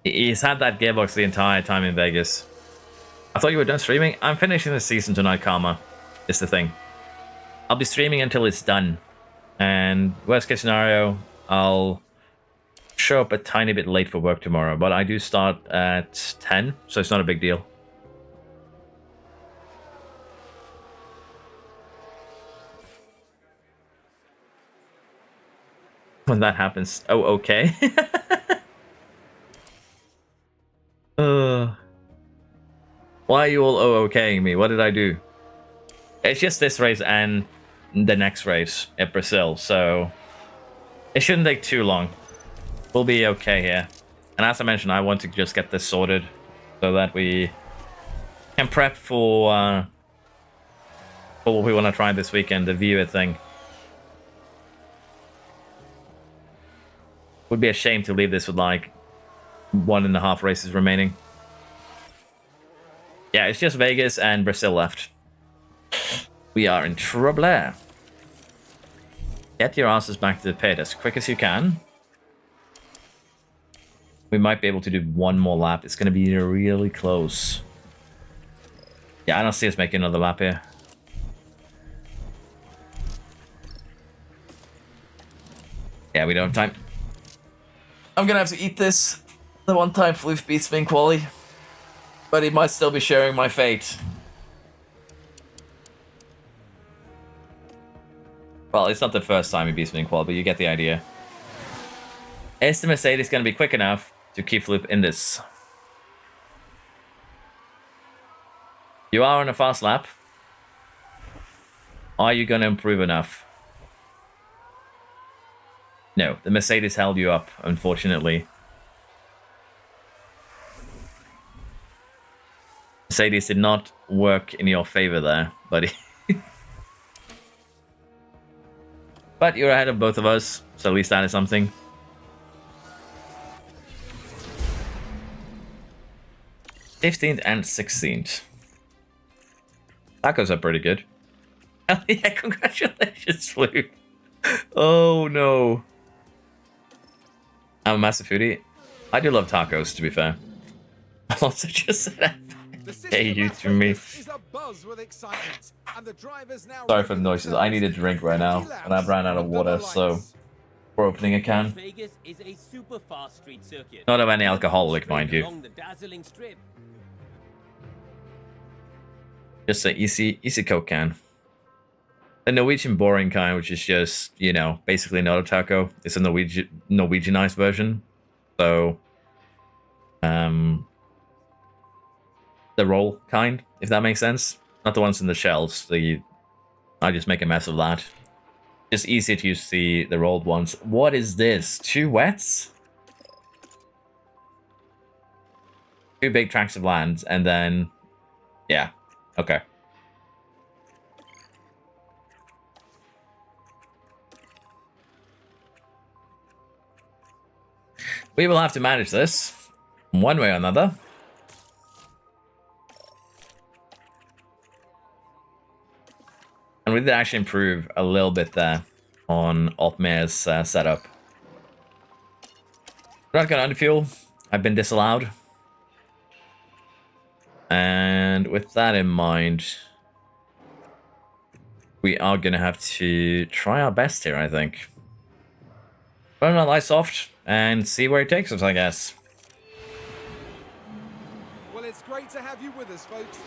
He's had that gearbox the entire time in Vegas. I thought you were done streaming. I'm finishing the season tonight, Karma. Is the thing. I'll be streaming until it's done. And worst case scenario, I'll show up a tiny bit late for work tomorrow. But I do start at 10, so it's not a big deal. When that happens. Oh, okay. Why are you all okaying me? What did I do? It's just this race and the next race at Brazil, so it shouldn't take too long. We'll be okay here. And as I mentioned, I want to just get this sorted so that we can prep for what we want to try this weekend, the viewer thing. Would be a shame to leave this with like 1.5 races remaining. Yeah, it's just Vegas and Brazil left. We are in trouble. Get your asses back to the pit as quick as you can. We might be able to do one more lap. It's going to be really close. Yeah, I don't see us making another lap here. Yeah, we don't have time. I'm going to have to eat this. The one time Floof beats me in quali. But he might still be sharing my fate. Well, it's not the first time he beats me in qual, but you get the idea. Is the Mercedes going to be quick enough to keep Floof in this? You are on a fast lap. Are you going to improve enough? No, the Mercedes held you up, unfortunately. Mercedes did not work in your favor there, buddy. But you're ahead of both of us, so at least that is something. '15th and 16th. Tacos are pretty good. Hell yeah, congratulations, Flu. Oh no. I'm a massive foodie. I do love tacos, to be fair. I also just said hey you to me. Sorry for the noises. I need a drink right now, and I've ran out of water, so we're opening a can. Vegas is a super fast street circuit. Not of any alcoholic, mind you. Just an easy Coke can. The Norwegian boring kind, which is just, you know, basically not a taco. It's a Norwegianized version. So, the roll kind, if that makes sense. Not the ones in the shells. I just make a mess of that. Just easier to use the rolled ones. What is this? 2 wets? 2 big tracts of land, and then, yeah, okay. We will have to manage this one way or another. And we did actually improve a little bit there on Altmair's setup. We're not going to underfuel. I've been disallowed. And with that in mind, we are going to have to try our best here, I think. Run our lights off and see where it takes us, I guess. Well, it's great to have you with us, folks.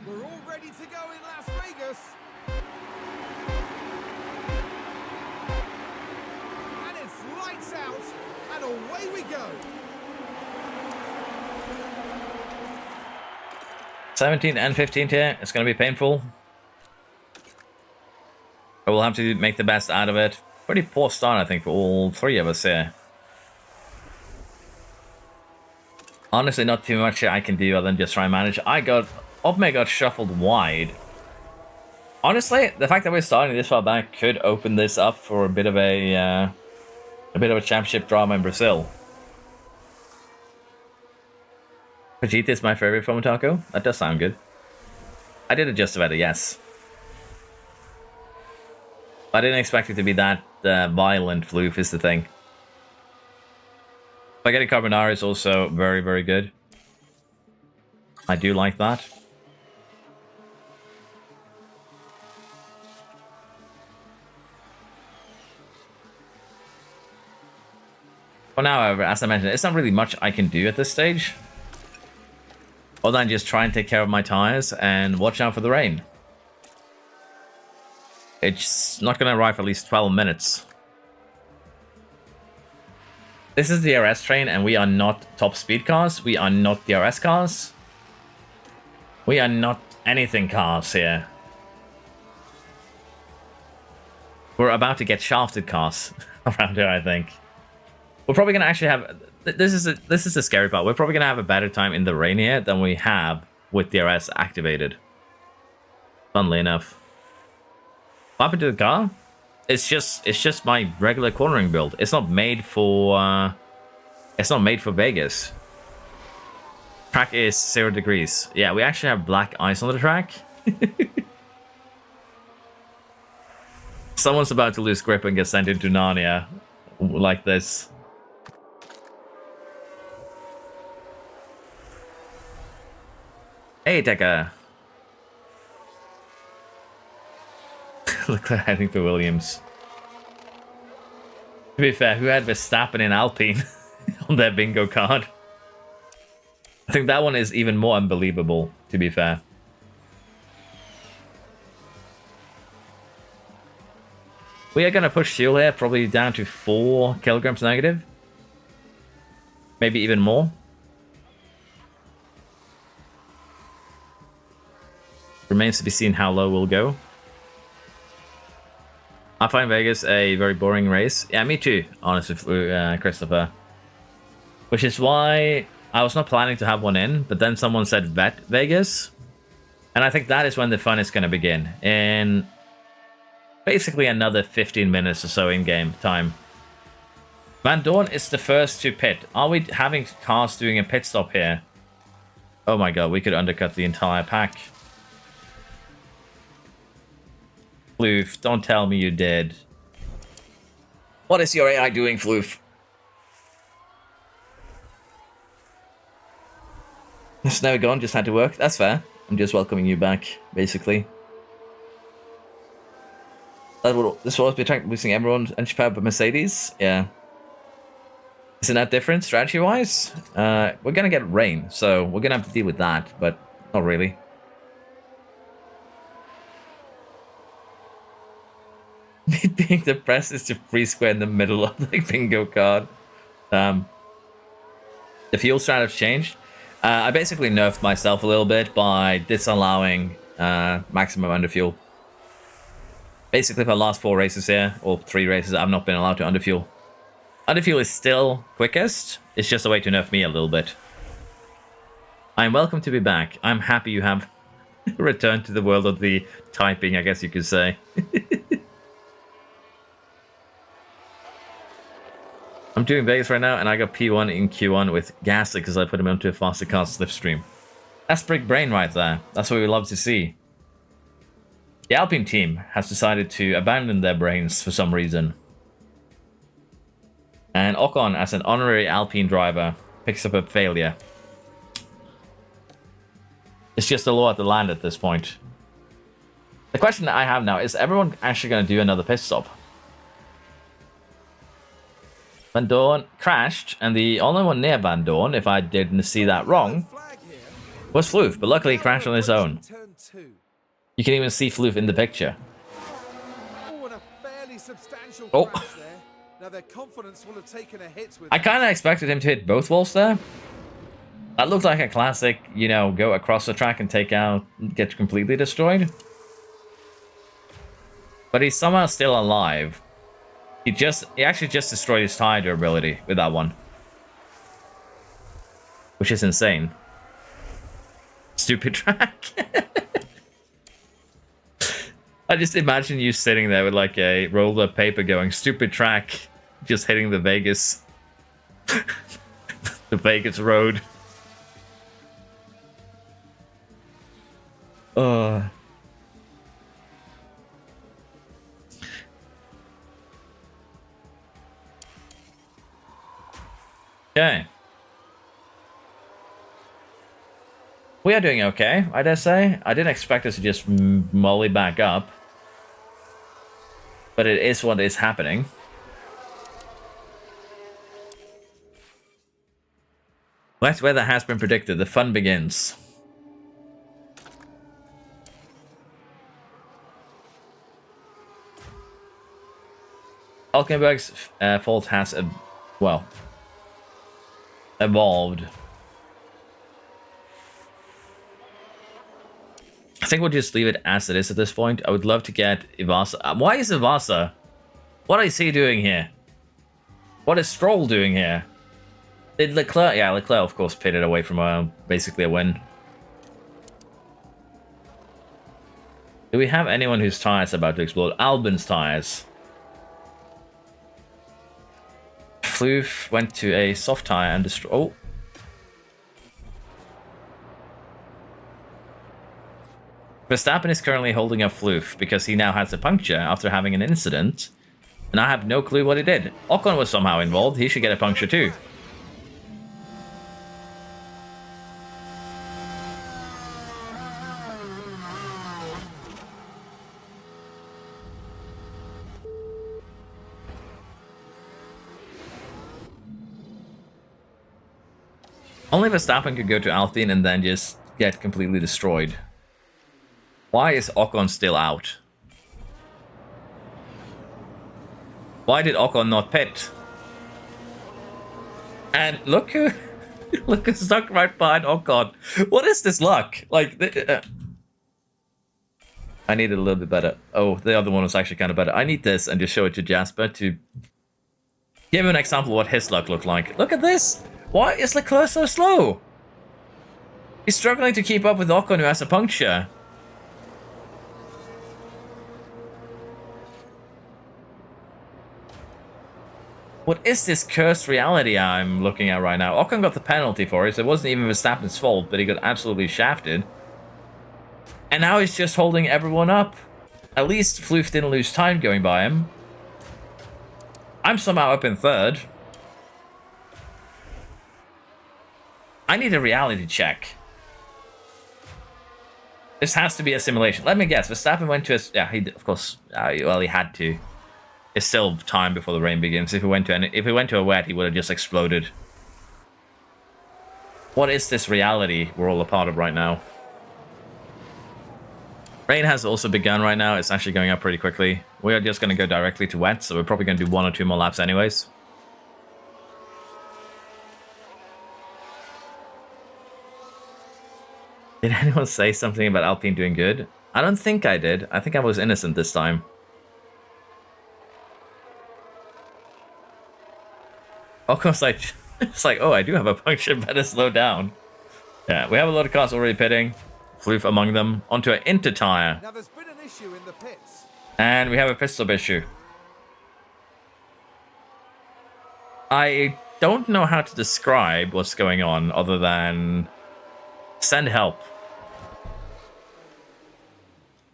We're all ready to go in Las Vegas. And it's lights out, and away we go. 17th and 15th here. It's going to be painful. But we'll have to make the best out of it. Pretty poor start, I think, for all 3 of us here. Honestly, not too much I can do other than just try and manage. Altmair got shuffled wide. Honestly, the fact that we're starting this far back could open this up for a bit of a championship drama in Brazil. Vegeta is my favorite from taco. That does sound good. I did adjust about it, yes. I didn't expect it to be that violent. Floof is the thing. Spaghetti carbonara is also very, very good. I do like that. For now, however, as I mentioned, it's not really much I can do at this stage. Other than just try and take care of my tires and watch out for the rain. It's not going to arrive for at least 12 minutes. This is the DRS train, and we are not top speed cars. We are not DRS cars. We are not anything cars here. We're about to get shafted cars around here, I think. We're probably going to actually have... This is the scary part. We're probably going to have a better time in the rain here than we have with DRS activated. Funnily enough. What happened to the car? It's just my regular cornering build. It's not made for Vegas. Track is 0 degrees. Yeah, we actually have black ice on the track. Someone's about to lose grip and get sent into Narnia like this. Hey, Tekka. Look, I think for Williams. To be fair, who had Verstappen in Alpine on their bingo card? I think that one is even more unbelievable, to be fair. We are going to push fuel here, probably down to 4 kilograms negative. Maybe even more. Remains to be seen how low we'll go. I find Vegas a very boring race. Yeah, me too, honestly, Christopher. Which is why I was not planning to have one in, but then someone said vet Vegas. And I think that is when the fun is going to begin. In basically another 15 minutes or so in game time. Van Dorn is the first to pit. Are we having cars doing a pit stop here? Oh my god, we could undercut the entire pack. Floof, don't tell me you did. What is your AI doing, Floof? It's never gone, just had to work. That's fair. I'm just welcoming you back, basically. This will always be attractive, boosting everyone's entry power but Mercedes. Yeah. Isn't that different strategy-wise? We're gonna get rain, so we're gonna have to deal with that, but not really. Being depressed is to free square in the middle of the bingo card. The fuel strat have changed. I basically nerfed myself a little bit by disallowing maximum underfuel. Basically, for the last 4 races here, or 3 races, I've not been allowed to underfuel. Underfuel is still quickest. It's just a way to nerf me a little bit. I'm welcome to be back. I'm happy you have returned to the world of the typing, I guess you could say. I'm doing Vegas right now, and I got P1 in Q1 with Gasly because I put him onto a faster car slipstream. That's brick brain right there. That's what we love to see. The Alpine team has decided to abandon their brains for some reason. And Ocon, as an honorary Alpine driver, picks up a failure. It's just the law of the land at this point. The question that I have now is everyone actually going to do another pit stop? Van Dorn crashed, and the only one near Van Dorn, if I didn't see that wrong, was Floof, but luckily he crashed on his own. You can even see Floof in the picture. Oh, and a fairly substantial Oh. crash there. Now their confidence will have taken a hit with I kind of expected him to hit both walls there. That looked like a classic, you know, go across the track and take out, get completely destroyed. But he's somehow still alive. He actually just destroyed his tire durability with that one. Which is insane. Stupid track. I just imagine you sitting there with like a roll of paper going, stupid track, just hitting the Vegas. The Vegas road. Okay. We are doing okay, I dare say. I didn't expect us to just molly back up. But it is what is happening. Wet weather has been predicted. The fun begins. Hulkenberg's fault has, well, evolved. I think we'll just leave it as it is at this point. I would love to get Ivasa. Why is Ivasa? What is he doing here? What is Stroll doing here? Did Leclerc? Yeah, Leclerc, of course, pitted away from basically a win. Do we have anyone whose tires are about to explode? Albon's tires. Floof went to a soft tire and destroyed. Oh. Verstappen is currently holding up Floof because he now has a puncture after having an incident. And I have no clue what he did. Ocon was somehow involved. He should get a puncture too. Only Verstappen could go to Alpine and then just get completely destroyed. Why is Ocon still out? Why did Ocon not pit? And look who who's stuck right behind Ocon. What is this luck? Like, I need it a little bit better. Oh, the other one was actually kind of better. I need this and just show it to Jasper to give an example of what his luck looked like. Look at this. Why is Leclerc so slow? He's struggling to keep up with Ocon, who has a puncture. What is this cursed reality I'm looking at right now? Ocon got the penalty for it, so it wasn't even Verstappen's fault, but he got absolutely shafted. And now he's just holding everyone up. At least Floof didn't lose time going by him. I'm somehow up in third. I need a reality check. This has to be a simulation. Let me guess. Verstappen went to a... Yeah, he of course... well, he had to. It's still time before the rain begins. If he went to a wet, he would have just exploded. What is this reality we're all a part of right now? Rain has also begun right now. It's actually going up pretty quickly. We are just going to go directly to wet, so we're probably going to do 1 or 2 more laps anyways. Did anyone say something about Alpine doing good? I don't think I did. I think I was innocent this time. Of course, it's like, oh, I do have a puncture, better slow down. Yeah, we have a lot of cars already pitting. Floof among them. Onto an inter-tire. Now there's been an issue in the pits. And we have a pit stop issue. I don't know how to describe what's going on other than send help.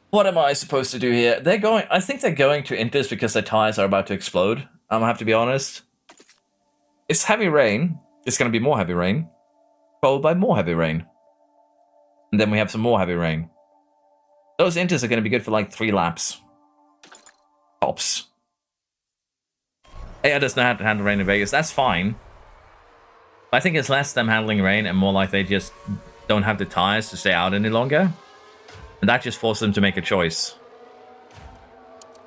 What am I supposed to do here? I think they're going to inters because their tires are about to explode. I'm gonna have to be honest. It's heavy rain. It's going to be more heavy rain. Followed by more heavy rain. And then we have some more heavy rain. Those inters are going to be good for like 3 laps. Tops. AI doesn't know how to handle rain in Vegas. That's fine. I think it's less them handling rain and more like they just don't have the tires to stay out any longer. And that just forces them to make a choice.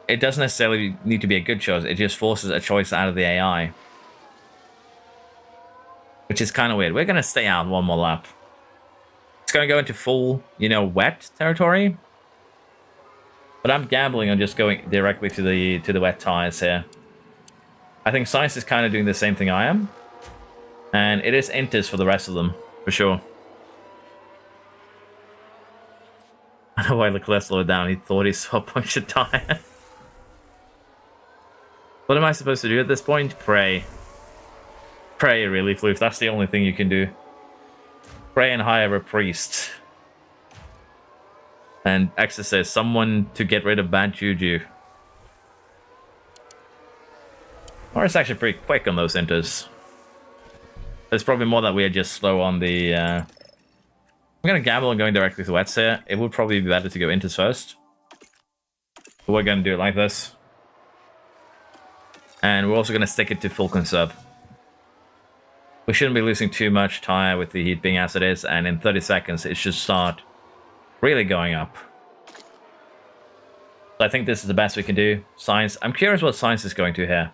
It doesn't necessarily need to be a good choice. It just forces a choice out of the AI. Which is kind of weird. We're going to stay out 1 more lap. It's going to go into full, wet territory. But I'm gambling on just going directly to the wet tires here. I think Science is kind of doing the same thing I am. And it is inters for the rest of them, for sure. I know why Leclerc slowed down. He thought he saw a punctured tire. What am I supposed to do at this point? Pray. Pray, really, Floof. That's the only thing you can do. Pray and hire a priest. And exorcise someone to get rid of bad juju. Or it's actually pretty quick on those inters. It's probably more that we are just slow on the... I'm going to gamble on going directly to wets here. It would probably be better to go inters first. But we're going to do it like this. And we're also going to stick it to full conserve. We shouldn't be losing too much tire with the heat being as it is, and in 30 seconds it should start really going up. So I think this is the best we can do. Science. I'm curious what Science is going to here.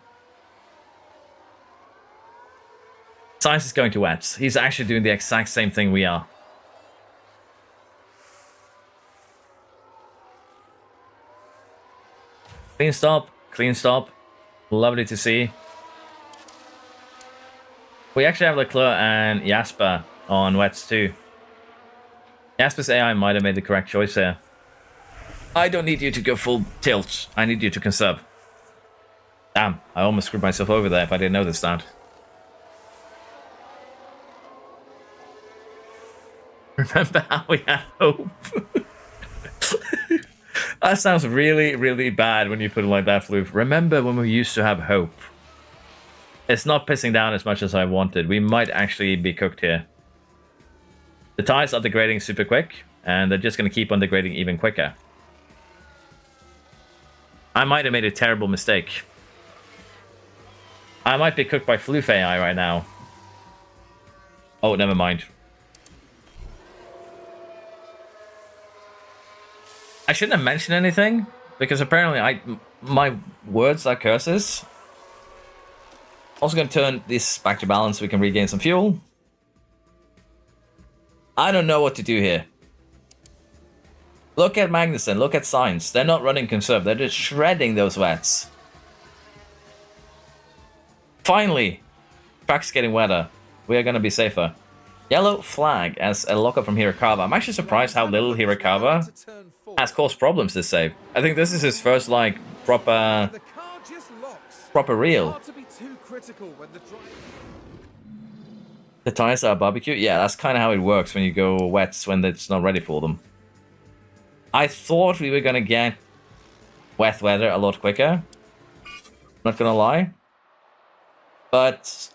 Science is going to wets. He's actually doing the exact same thing we are. Clean stop. Clean stop. Lovely to see. We actually have Leclerc and Jasper on wets too. Jasper's AI might have made the correct choice here. I don't need you to go full tilt. I need you to conserve. Damn, I almost screwed myself over there if I didn't notice that. Remember how we had hope? That sounds really, really bad when you put it like that, Floof. Remember when we used to have hope? It's not pissing down as much as I wanted. We might actually be cooked here. The tires are degrading super quick, and they're just going to keep on degrading even quicker. I might have made a terrible mistake. I might be cooked by Floof AI right now. Oh, never mind. I shouldn't have mentioned anything, because apparently my words are curses. Also going to turn this back to balance so we can regain some fuel. I don't know what to do here. Look at Magnussen, look at Sainz. They're not running conserve, they're just shredding those wets. Finally, track's getting wetter. We are going to be safer. Yellow flag as a locker from Hirakawa. I'm actually surprised how little Hirakawa has caused problems this save. I think this is his first, like, proper reel. critical when the drive. The tires are barbecue? Yeah, that's kind of how it works when you go wets when it's not ready for them. I thought we were going to get wet weather a lot quicker. Not going to lie. But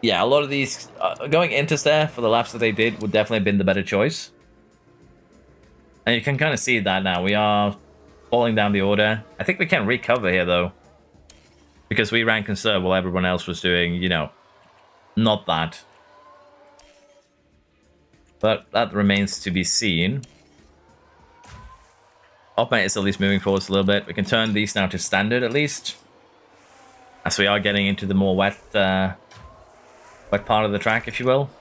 yeah, a lot of these going into there for the laps that they did would definitely have been the better choice. And you can kind of see that now. We are falling down the order. I think we can recover here, though. Because we ran conserve while everyone else was doing, you know, not that. But that remains to be seen. Opmate is at least moving forwards a little bit. We can turn these now to standard, at least. As we are getting into the more wet part of the track, if you will.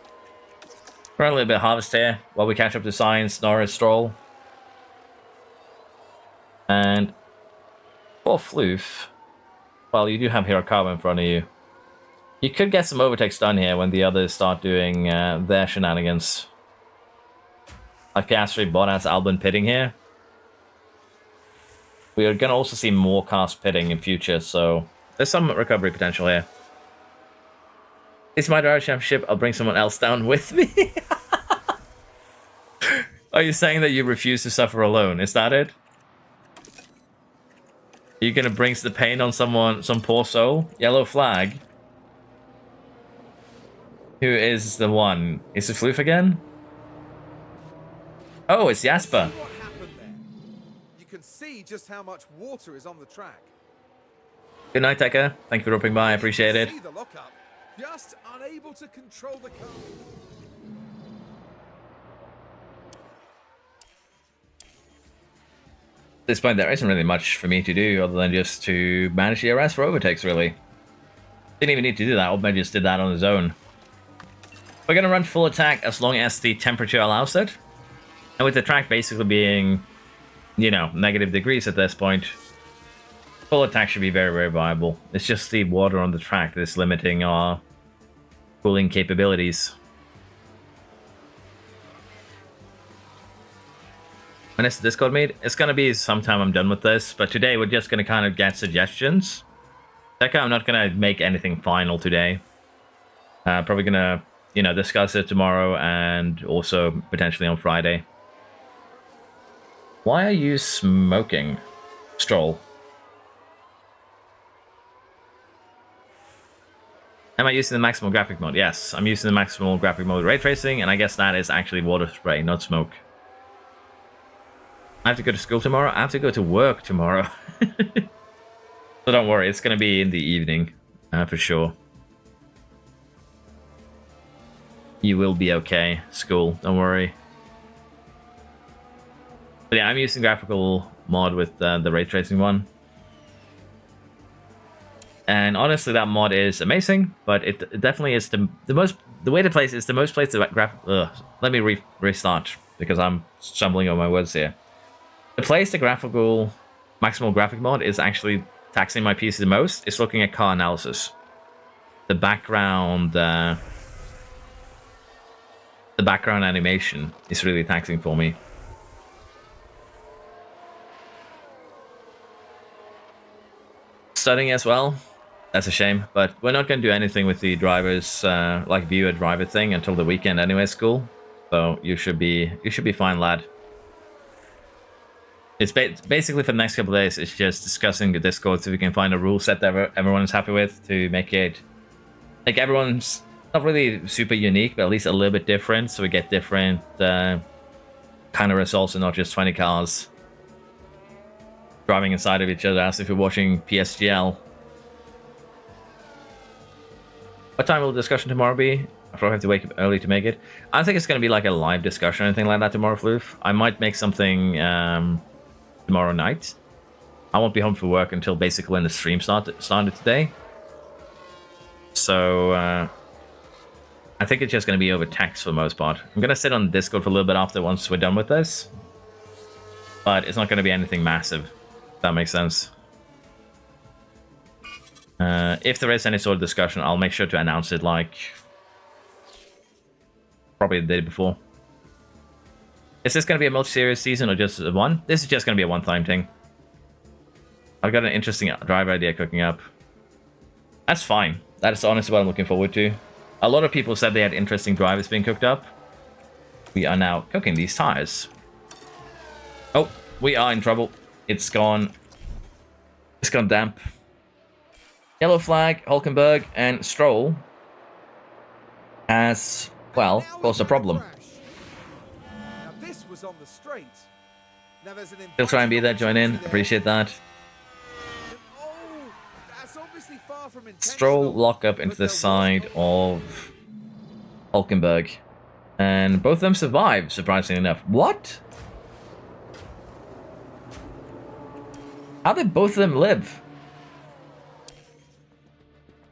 We're a little bit harvest here while we catch up to Science, Norris, Stroll. And for Floof, well, you do have Hirakawa in front of you. You could get some overtakes done here when the others start doing their shenanigans. Like Piastri, Bottas, Albon pitting here. We are going to also see more cars pitting in future, so there's some recovery potential here. It's my driver championship. I'll bring someone else down with me. Are you saying that you refuse to suffer alone? Is that it? Are you going to bring the pain on someone, some poor soul? Yellow flag. Who is the one? Is it Floof again? Oh, it's Jasper. See what happened there? You can see just how much water is on the track. Good night, Tekka. Thank you for dropping by. I appreciate it. See the lockup, just unable to control the car. At this point, there isn't really much for me to do other than just to manage the DRS for overtakes, really. Didn't even need to do that. Obma just did that on his own. We're going to run full attack as long as the temperature allows it. And with the track basically being, you know, negative degrees at this point, full attack should be very, very viable. It's just the water on the track that's limiting our cooling capabilities. When is the Discord meet? It's going to be sometime I'm done with this, but today we're just going to kind of get suggestions. Tekka, I'm not going to make anything final today. Probably going to, you know, discuss it tomorrow and also potentially on Friday. Why are you smoking, Stroll? Am I using the maximal graphic mode? Yes, I'm using the maximal graphic mode ray tracing, and I guess that is actually water spray, not smoke. I have to go to school tomorrow. I have to go to work tomorrow. So don't worry, it's going to be in the evening, for sure. You will be okay, school, don't worry. But yeah, I'm using graphical mod with the ray tracing one. And honestly, that mod is amazing, but it definitely is the way to place it is the most place to let me restart because I'm stumbling on my words here. The place the graphical maximal graphic mod is actually taxing my PC the most is looking at car analysis. The background animation is really taxing for me. Studying as well. That's a shame, but we're not going to do anything with the drivers, like viewer driver thing until the weekend anyway, school. So you should be fine, lad. It's basically for the next couple of days, it's just discussing the Discord so we can find a rule set that everyone's happy with to make it, like everyone's not really super unique, but at least a little bit different, so we get different kind of results and not just 20 cars driving inside of each other as if you're watching PSGL. What time will the discussion tomorrow be? I probably have to wake up early to make it. I don't think it's going to be like a live discussion or anything like that tomorrow, Floof. I might make something tomorrow night. I won't be home for work until basically when the stream started today. So I think it's just going to be over text for the most part. I'm going to sit on Discord for a little bit after once we're done with this. But it's not going to be anything massive, if that makes sense. If there is any sort of discussion, I'll make sure to announce it like probably the day before. Is this going to be a multi-series season or just one? This is just going to be a one-time thing. I've got an interesting driver idea cooking up. That's fine. That is honestly what I'm looking forward to. A lot of people said they had interesting drivers being cooked up. We are now cooking these tires. Oh, we are in trouble. It's gone. It's gone damp. Yellow flag, Hulkenberg, and Stroll has, well, caused a problem. Now this was on the straight. Now there's an Still try and be there, join in. Appreciate that. Oh, that's obviously far from Stroll intentional, lock up into but the there was side of Hulkenberg. And both of them survive, surprisingly enough. What? How did both of them live?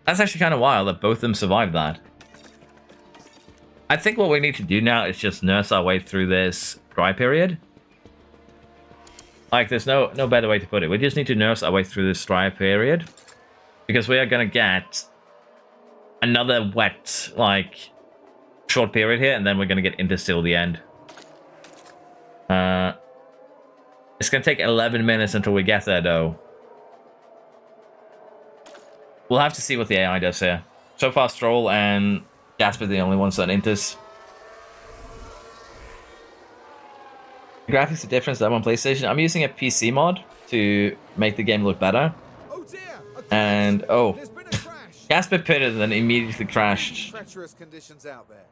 That's actually kind of wild that both of them survived that. I think what we need to do now is just nurse our way through this dry period. Like, there's no better way to put it. We just need to nurse our way through this dry period. Because we are going to get another wet, like, short period here, and then we're going to get into still the end. It's going to take 11 minutes until we get there, though. We'll have to see what the AI does here. So far, Stroll and Jasper are the only ones that enters. Graphics are different than on PlayStation. I'm using a PC mod to make the game look better. Oh dear, And, oh, there's been a crash. Jasper pitted and then immediately crashed. Treacherous conditions out there.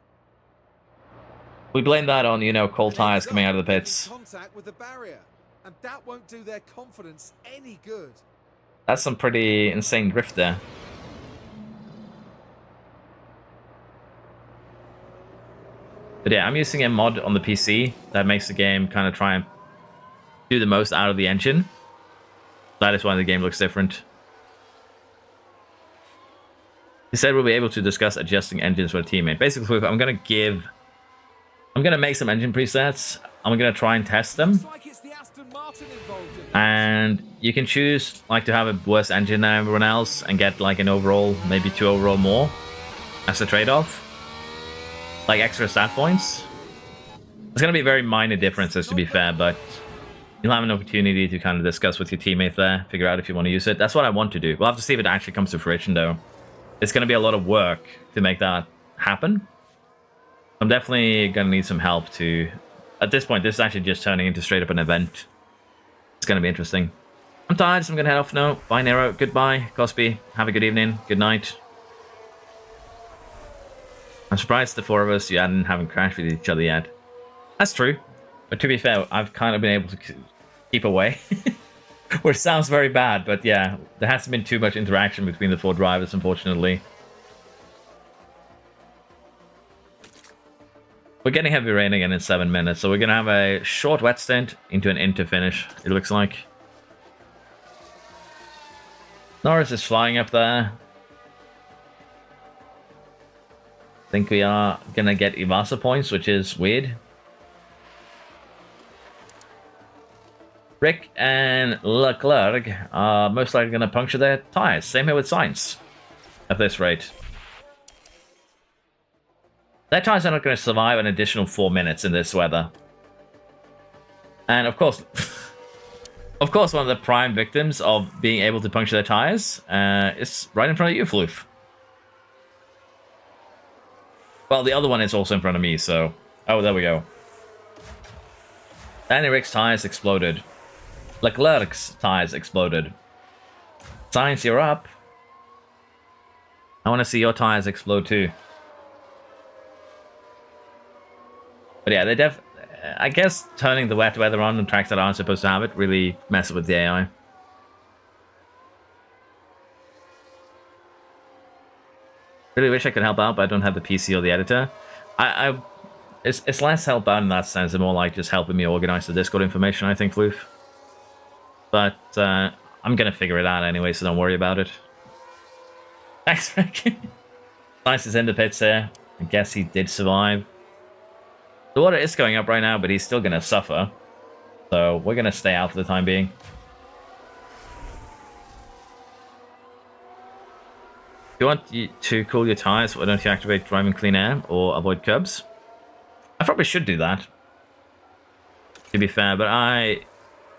We blame that on, you know, cold tires coming out of the Making pits. Contact with the barrier, and that won't do their confidence any good. That's some pretty insane drift there. But yeah, I'm using a mod on the PC that makes the game kind of try and do the most out of the engine. That is why the game looks different. He said we'll be able to discuss adjusting engines for a teammate. Basically, I'm going to make some engine presets. I'm going to try and test them. Looks like it's the Aston Martin involved in this. And you can choose like to have a worse engine than everyone else and get like an overall, maybe 2 overall more as a trade-off. Like extra stat points. There's going to be very minor differences to be fair, but you'll have an opportunity to kind of discuss with your teammate there, figure out if you want to use it. That's what I want to do. We'll have to see if it actually comes to fruition though. It's going to be a lot of work to make that happen. I'm definitely going to need some help to... At this point, this is actually just turning into straight up an event. It's going to be interesting. I'm tired, so I'm going to head off now. Bye, Nero. Goodbye, Cosby. Have a good evening. Good night. I'm surprised the 4 of us haven't crashed with each other yet. That's true. But to be fair, I've kind of been able to keep away. Which sounds very bad, but yeah, there hasn't been too much interaction between the 4 drivers, unfortunately. We're getting heavy rain again in 7 minutes, so we're going to have a short wet stint into an inter finish, it looks like. Norris is flying up there. I think we are going to get Ivasa points, which is weird. Rick and Leclerc are most likely going to puncture their tires. Same here with Sainz at this rate. Their tires are not going to survive an additional 4 minutes in this weather. And of course, one of the prime victims of being able to puncture their tires is right in front of you, Floof. Well, the other one is also in front of me, so... Oh, there we go. Danny Rick's tires exploded. Leclerc's tires exploded. Sainz, you're up. I want to see your tires explode too. But yeah, I guess turning the wet weather on and tracks that aren't supposed to have it really messes with the AI. Really wish I could help out, but I don't have the PC or the editor. It's less help out in that sense, and more like just helping me organize the Discord information, I think, Floof. But I'm gonna figure it out anyway, so don't worry about it. Thanks, Rick. Nice is in the pits here. I guess he did survive. The water is going up right now, but he's still gonna suffer. So we're gonna stay out for the time being. If you want to cool your tires, why don't you activate driving clean air or avoid curbs? I probably should do that, to be fair, but I'm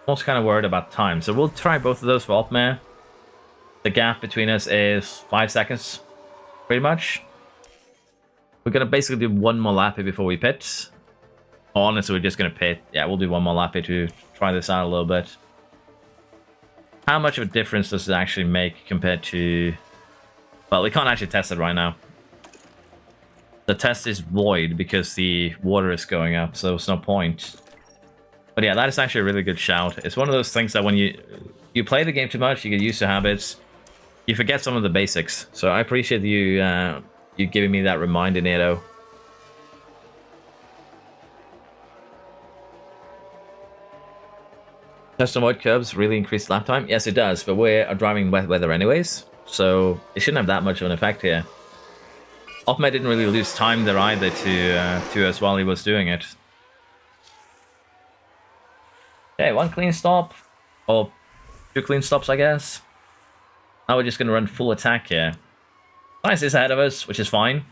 also kind of worried about time. So we'll try both of those for Altmare. The gap between us is 5 seconds, pretty much. We're going to basically do one more lap here before we pit. Honestly, we're just going to pit. Yeah, we'll do one more lap here to try this out a little bit. How much of a difference does it actually make compared to... Well, we can't actually test it right now. The test is void because the water is going up, so there's no point. But yeah, that is actually a really good shout. It's one of those things that when you play the game too much, you get used to habits, you forget some of the basics. So I appreciate you giving me that reminder, Nato. Custom white curbs really increase lap time? Yes, it does, but we're driving wet weather anyways, so it shouldn't have that much of an effect here. Opma didn't really lose time there either to us while he was doing it. Okay, one clean stop, or 2 clean stops, I guess. Now we're just going to run full attack here. Science is ahead of us, which is fine.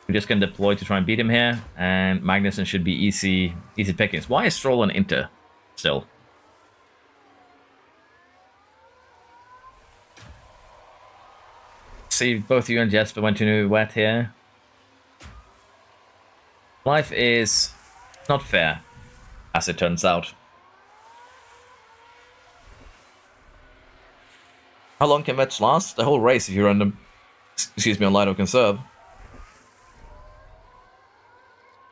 We're just going to deploy to try and beat him here, and Magnussen should be easy pickings. Why is Stroll on Inter still? See, both you and Jesper went to wet here. Life is not fair, as it turns out. How long can vets last? The whole race if you run them, excuse me, on light or conserve.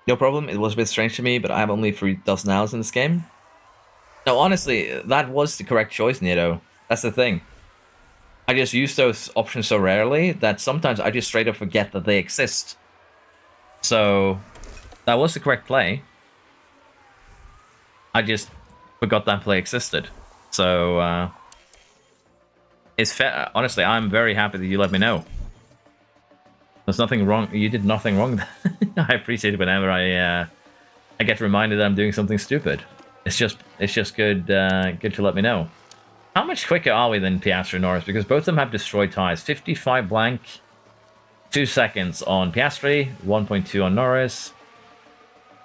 No problem, it was a bit strange to me, but I have only 3,000 hours in this game. No, honestly, that was the correct choice, Nito. That's the thing. I just use those options so rarely that sometimes I just straight up forget that they exist. So, that was the correct play. I just forgot that play existed. So, it's fair. Honestly, I'm very happy that you let me know. There's nothing wrong. You did nothing wrong. I appreciate it whenever I get reminded that I'm doing something stupid. It's just good good to let me know. How much quicker are we than Piastri and Norris? Because both of them have destroyed tires. 55 blank, 2 seconds on Piastri, 1.2 on Norris.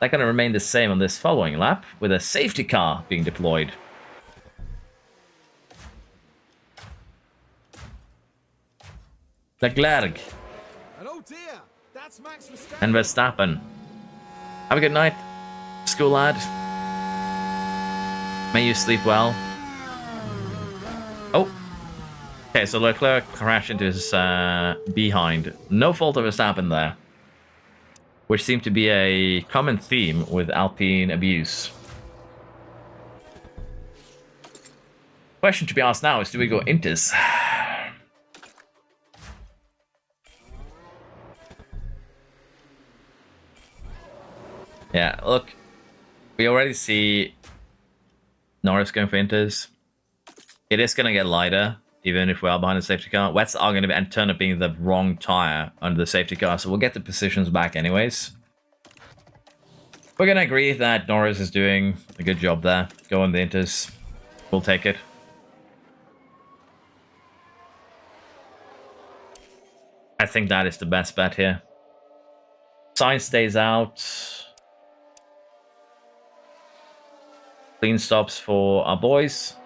They're going to remain the same on this following lap, with a safety car being deployed. Leclerc. And oh dear, that's Max Verstappen. And Verstappen. Have a good night, school lad. May you sleep well. Oh. Okay, so Leclerc crashed into his behind. No fault of Verstappen there. Which seemed to be a common theme with Alpine abuse. Question to be asked now is, do we go Inters? Yeah, look. We already see Norris going for Inters. It is going to get lighter, even if we are behind the safety car. Wets are going to turn up being the wrong tire under the safety car, so we'll get the positions back anyways. We're going to agree that Norris is doing a good job there. Go on the Inters. We'll take it. I think that is the best bet here. Sainz stays out. Clean stops for our boys.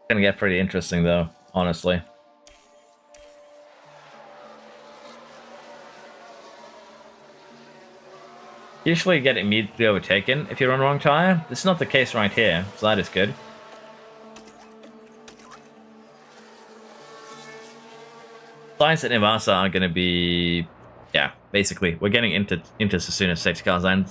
Gonna get pretty interesting though, honestly. Usually you get immediately overtaken if you're on wrong tire. This is not the case right here, so that is good. Sainz and Ivasa are gonna be, yeah, basically we're getting into as soon as safety cars end.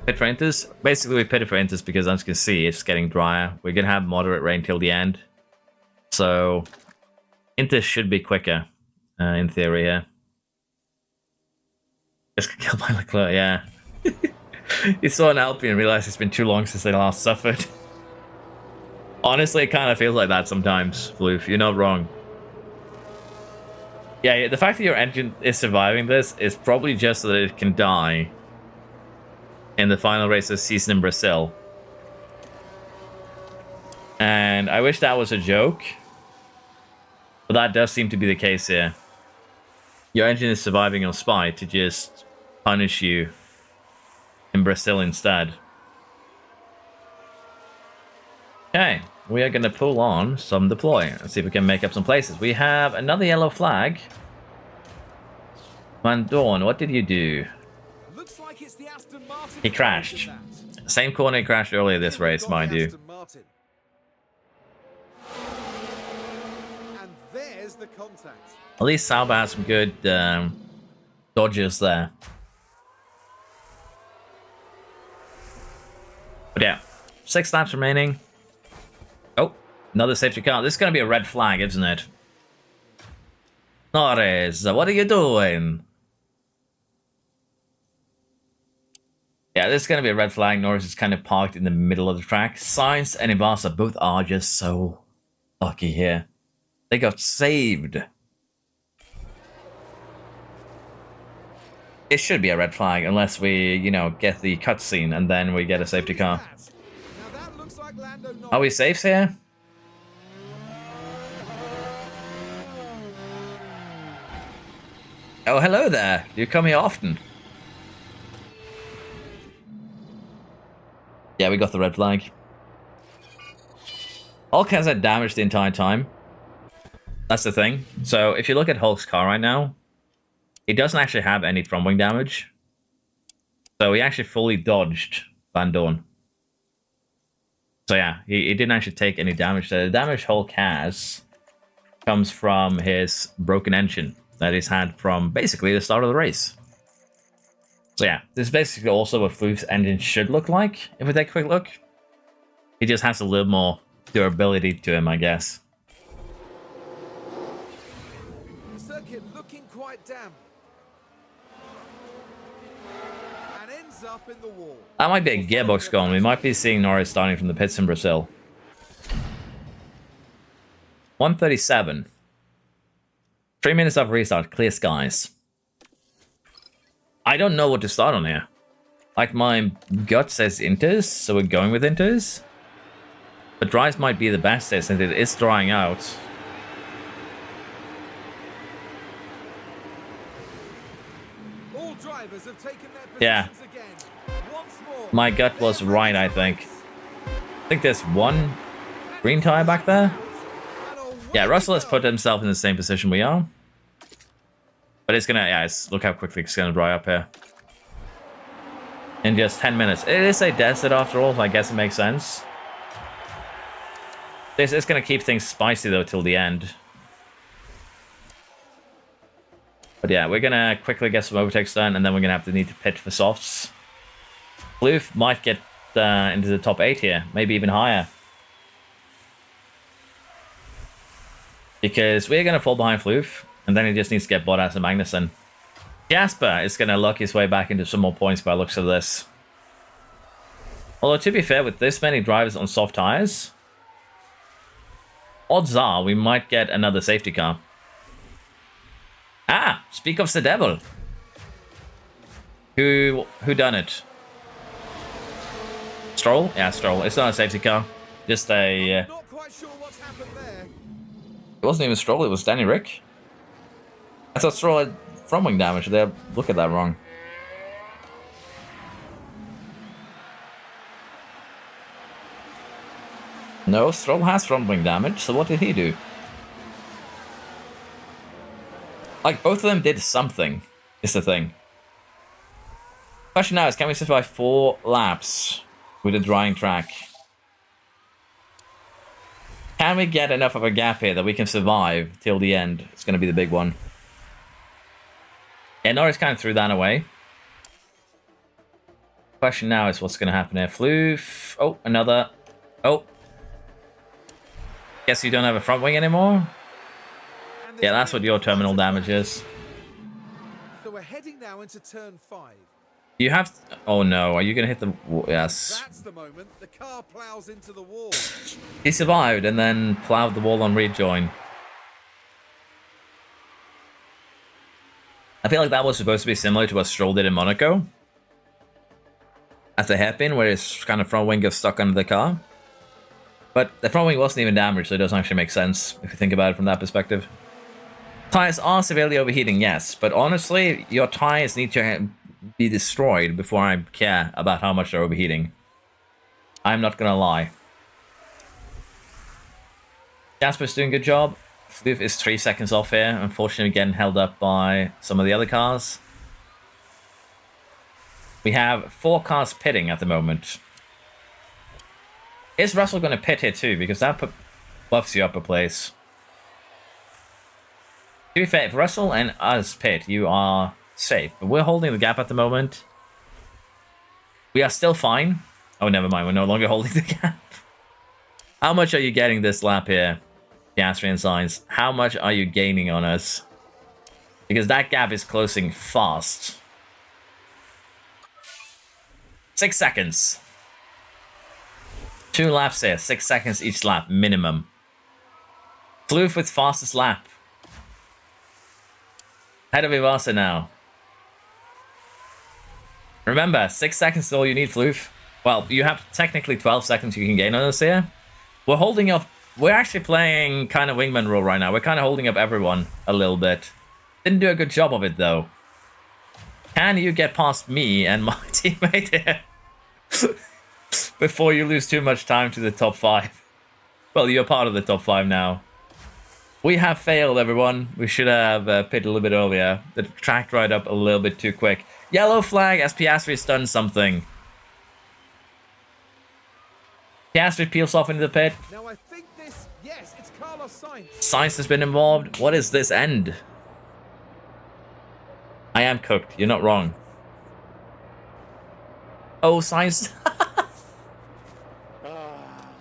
Pit for Inters? Basically we pitted for Inters because as you can see it's getting drier. We're gonna have moderate rain till the end. So Inters should be quicker, in theory, yeah. Just got killed by Leclerc, yeah. You saw an Alpine and realized it's been too long since they last suffered. Honestly, it kind of feels like that sometimes, Floof. You're not wrong. Yeah, the fact that your engine is surviving this is probably just so that it can die in the final race of the season in Brazil. And I wish that was a joke, but that does seem to be the case here. Your engine is surviving on spite to just punish you in Brazil instead. Okay, we are going to pull on some deploy and see if we can make up some places. We have another yellow flag. Van Dorn, what did you do? Looks like it's the Aston Martin. He crashed. Same corner he crashed earlier this race, mind you. And there's the contact. At least Sauber has some good dodges there. But yeah, 6 laps remaining. Oh, another safety car. This is going to be a red flag, isn't it? Norris, what are you doing? Yeah, this is going to be a red flag. Norris is kind of parked in the middle of the track. Sainz and Ivasa both are just so lucky here. They got saved. It should be a red flag unless we, you know, get the cutscene and then we get a safety car. Are we safe here? Oh, hello there. Do you come here often? Yeah, we got the red flag. Hulk has had damage the entire time. That's the thing. So if you look at Hulk's car right now, he doesn't actually have any front wing damage. So he actually fully dodged Van Dorn. So yeah, he didn't actually take any damage. The damage Hulk has comes from his broken engine that he's had from basically the start of the race. So yeah, this is basically also what Floof's engine should look like, if we take a quick look. He just has a little more durability to him, I guess. The circuit looking quite damp. And ends up in the wall. That might be a gearbox gone. We might be seeing Norris starting from the pits in Brazil. 137. 3 minutes of restart, clear skies. I don't know what to start on here. Like, my gut says Inters, so we're going with Inters. But dries might be the best there since it is drying out. All drivers have taken their Yeah. positions again. Once more. My gut was right, I think. I think there's one green tire back there. Yeah, Russell has put himself in the same position we are. But it's gonna, yeah, look how quickly it's gonna dry up here. In just 10 minutes. It is a desert after all, so I guess it makes sense. This is gonna keep things spicy though till the end. But yeah, we're gonna quickly get some overtakes done, and then we're gonna need to pit for softs. Floof might get into the top 8 here, maybe even higher. Because we're gonna fall behind Floof. And then he just needs to get Bottas and Magnussen. Jasper is going to luck his way back into some more points by the looks of this. Although, to be fair, with this many drivers on soft tires, odds are we might get another safety car. Ah, speak of the devil. Who done it? Stroll? Yeah, Stroll. It's not a safety car. Just a... Not quite sure what's happened there. It wasn't even Stroll, it was Danny Rick. I thought Stroll had front wing damage. They look at that wrong. No, Stroll has front wing damage, so what did he do? Like, both of them did something, is the thing. Question now is, can we survive 4 laps with a drying track? Can we get enough of a gap here that we can survive till the end? It's going to be the big one. Yeah, Norris kind of threw that away. Question now is what's going to happen here. Floof. Oh, another. Oh. Guess you don't have a front wing anymore? Yeah, that's what your terminal damage is. So we're heading now into turn 5. You have... Oh no, are you going to hit the... Yes. That's the moment the car plows into the wall. He survived and then plowed the wall on rejoin. I feel like that was supposed to be similar to what Stroll did in Monaco. At the hairpin, where his kind of front wing gets stuck under the car. But the front wing wasn't even damaged, so it doesn't actually make sense if you think about it from that perspective. Tires are severely overheating, yes, but honestly, your tires need to be destroyed before I care about how much they're overheating. I'm not gonna lie. Jasper's doing a good job. Floof is 3 seconds off here, unfortunately getting held up by some of the other cars. We have 4 cars pitting at the moment. Is Russell going to pit here too? Because that buffs you up a place. To be fair, if Russell and us pit, you are safe. But we're holding the gap at the moment. We are still fine. Oh, never mind. We're no longer holding the gap. How much are you getting this lap here, Piastri and Sainz? How much are you gaining on us? Because that gap is closing fast. 6 seconds. 2 laps here. 6 seconds each lap, minimum. Floof with fastest lap. Head of Ivasa now. Remember, 6 seconds is all you need, Floof. Well, you have technically 12 seconds you can gain on us here. We're holding up. We're actually playing kind of wingman role right now. We're kind of holding up everyone a little bit. Didn't do a good job of it, though. Can you get past me and my teammate here? Before you lose too much time to the top 5. Well, you're part of the top 5 now. We have failed, everyone. We should have pitted a little bit earlier. The track right up a little bit too quick. Yellow flag as Piastri has done something. Piastri peels off into the pit. Now I think this, yes, it's Carlos Sainz. Sainz has been involved. What is this end? I am cooked. You're not wrong. Oh, Sainz.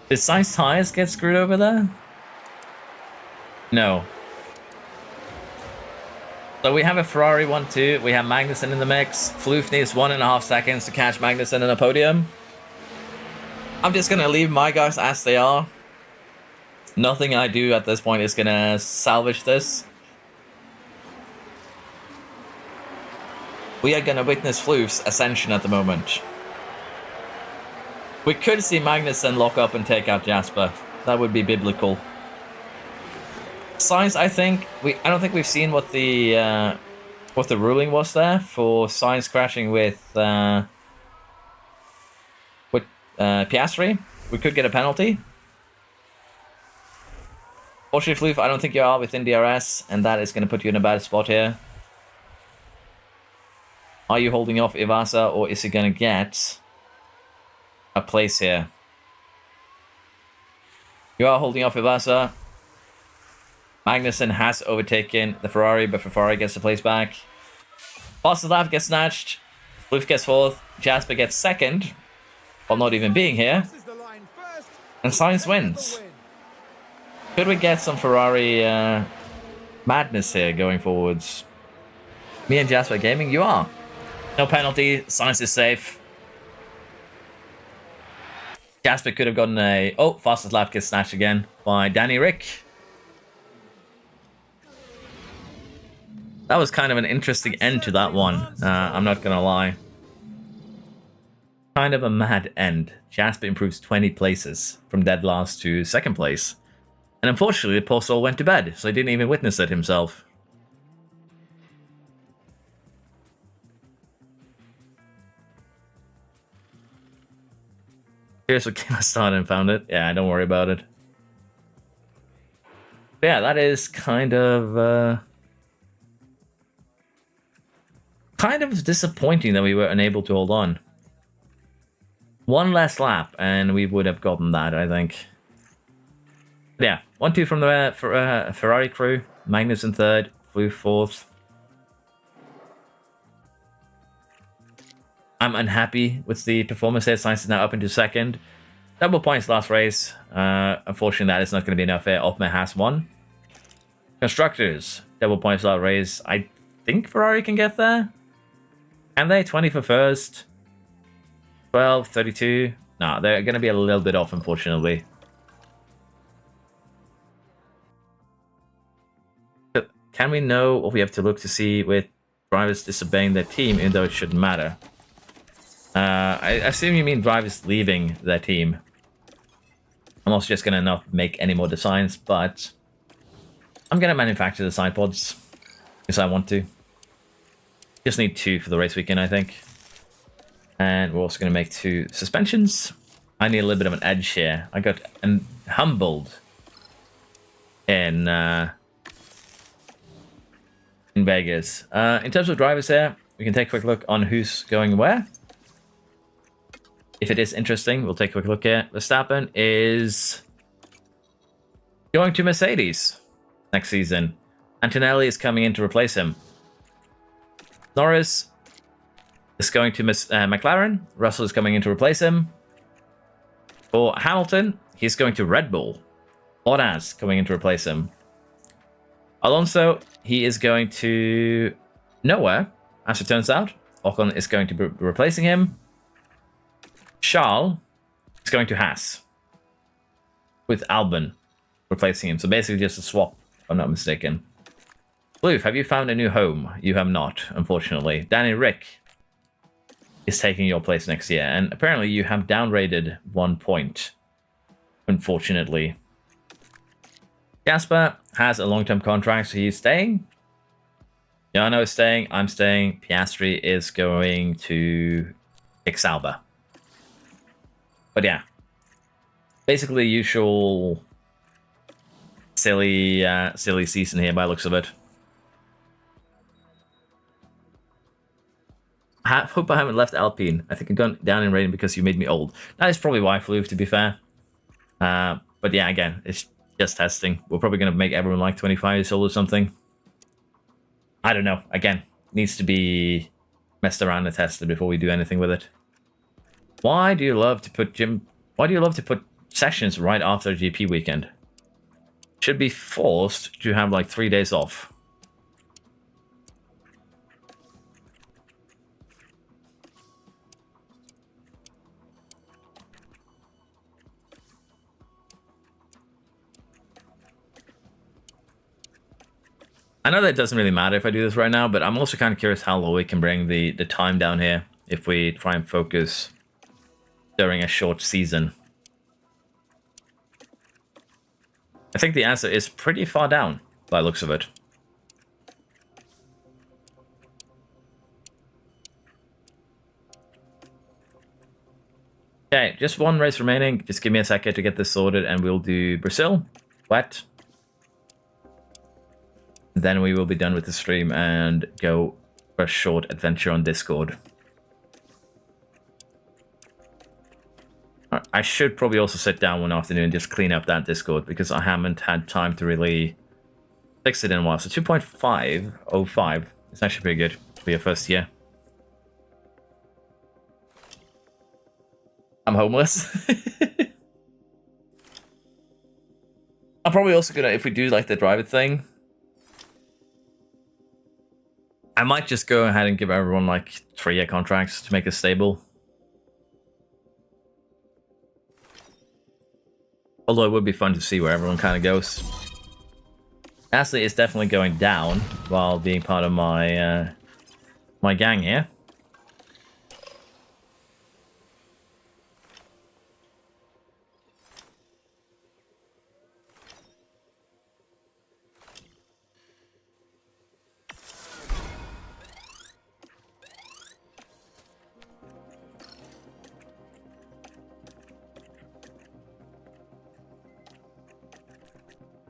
Did Sainz tires get screwed over there? No. So we have a Ferrari 1-2. We have Magnussen in the mix. Floof needs 1.5 seconds to catch Magnussen in a podium. I'm just going to leave my guys as they are. Nothing I do at this point is going to salvage this. We are going to witness Floof's ascension at the moment. We could see Magnussen lock up and take out Jasper. That would be biblical. Sainz, I don't think we've seen what the ruling was there for Sainz crashing with Piastri. We could get a penalty. Fortunately, Floof, I don't think you are within DRS, and that is going to put you in a bad spot here. Are you holding off Ivasa, or is he going to get a place here? You are holding off Ivasa. Magnussen has overtaken the Ferrari, but Ferrari gets the place back. Fastest lap gets snatched. Floof gets 4th. Jasper gets 2nd, while not even being here. And Sainz wins. Could we get some Ferrari madness here going forwards? Me and Jasper Gaming, you are. No penalty. Sainz is safe. Jasper could have gotten a... Oh, fastest lap gets snatched again by Danny Rick. That was kind of an interesting end to that one. I'm not going to lie. Kind of a mad end. Jasper improves 20 places from dead last to 2nd place. And unfortunately, the poor soul went to bed, so he didn't even witness it himself. Here's what game I started and found it. Yeah, don't worry about it. But yeah, that is kind of disappointing that we were unable to hold on. One less lap, and we would have gotten that, I think. But yeah, 1-2 from the Ferrari crew. Magnussen 3rd, Floof 4th. I'm unhappy with the performance here. Sainz is now up into 2nd. Double points last race. Unfortunately, that is not going to be enough here. Opma has won. Constructors, double points last race. I think Ferrari can get there. Can they? 20 for 1st. 12, 32. No, they're going to be a little bit off, unfortunately. But can we know what we have to look to see with drivers disobeying their team, even though it shouldn't matter? I assume you mean drivers leaving their team. I'm also just going to not make any more designs, but I'm going to manufacture the side pods because I want to. Just need 2 for the race weekend, I think. And we're also going to make 2 suspensions. I need a little bit of an edge here. I got humbled in Vegas. In terms of drivers here, we can take a quick look on who's going where. If it is interesting, we'll take a quick look here. Verstappen is going to Mercedes next season. Antonelli is coming in to replace him. Norris is going to McLaren. Russell is coming in to replace him. For Hamilton, he's going to Red Bull. Bottas coming in to replace him. Alonso, he is going to nowhere, as it turns out. Ocon is going to be replacing him. Charles is going to Haas, with Albon replacing him. So basically just a swap, if I'm not mistaken. Bloof, have you found a new home? You have not, unfortunately. Danny Rick is taking your place next year. And apparently you have downgraded 1 point, unfortunately. Jasper has a long-term contract, so he's staying. Yano is staying. I'm staying. Piastri is going to Exalba. But yeah, basically usual silly season here by the looks of it. I hope I haven't left Alpine. I think I've gone down in rating because you made me old. That is probably why, Floof, to be fair. But yeah, again, it's just testing. We're probably going to make everyone like 25 years old or something. I don't know. Again, needs to be messed around and tested before we do anything with it. Why do you love to put sessions right after a GP weekend? Should be forced to have like 3 days off. I know that doesn't really matter if I do this right now, but I'm also kind of curious how low we can bring the time down here if we try and focus during a short season. I think the answer is pretty far down by the looks of it. Okay, just 1 race remaining. Just give me a second to get this sorted and we'll do Brazil, wet. Then we will be done with the stream and go for a short adventure on Discord. I should probably also sit down one afternoon and just clean up that Discord because I haven't had time to really fix it in a while. So 2.505 is actually pretty good for your first year. I'm homeless. I'm probably also gonna, if we do like the driver thing, I might just go ahead and give everyone like 3-year contracts to make it stable. Although it would be fun to see where everyone kind of goes. Ashley is definitely going down while being part of my my gang here.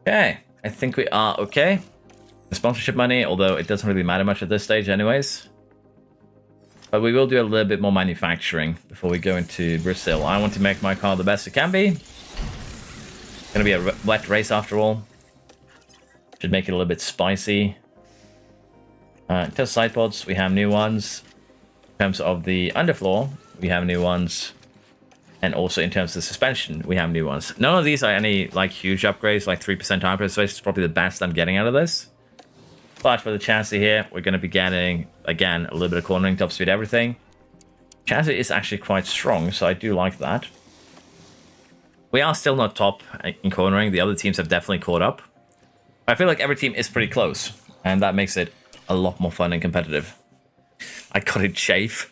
Okay, I think we are okay. The sponsorship money, although it doesn't really matter much at this stage anyways. But we will do a little bit more manufacturing before we go into Brazil. I want to make my car the best it can be. It's going to be a wet race after all. Should make it a little bit spicy. In terms of side pods, we have new ones. In terms of the underfloor, we have new ones. And also in terms of the suspension, we have new ones. None of these are any like huge upgrades, like 3% tire pressure space. It's probably the best I'm getting out of this. But for the chassis here, we're going to be getting, again, a little bit of cornering, top speed, everything. Chassis is actually quite strong, so I do like that. We are still not top in cornering. The other teams have definitely caught up. I feel like every team is pretty close, and that makes it a lot more fun and competitive. I got it chafe.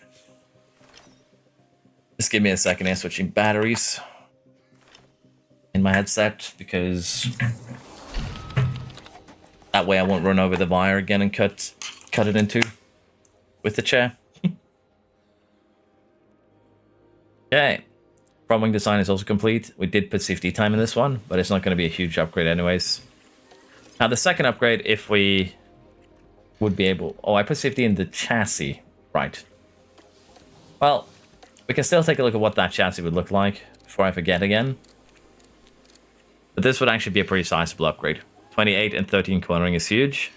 Just give me a second here, switching batteries in my headset, because that way I won't run over the wire again and cut it in two. with the chair. Okay. Front wing design is also complete. We did put safety time in this one, but it's not going to be a huge upgrade anyways. Now the second upgrade, if we would be able... Oh, I put safety in the chassis. Right. Well, we can still take a look at what that chassis would look like before I forget again. But this would actually be a pretty sizable upgrade. 28 and 13 cornering is huge.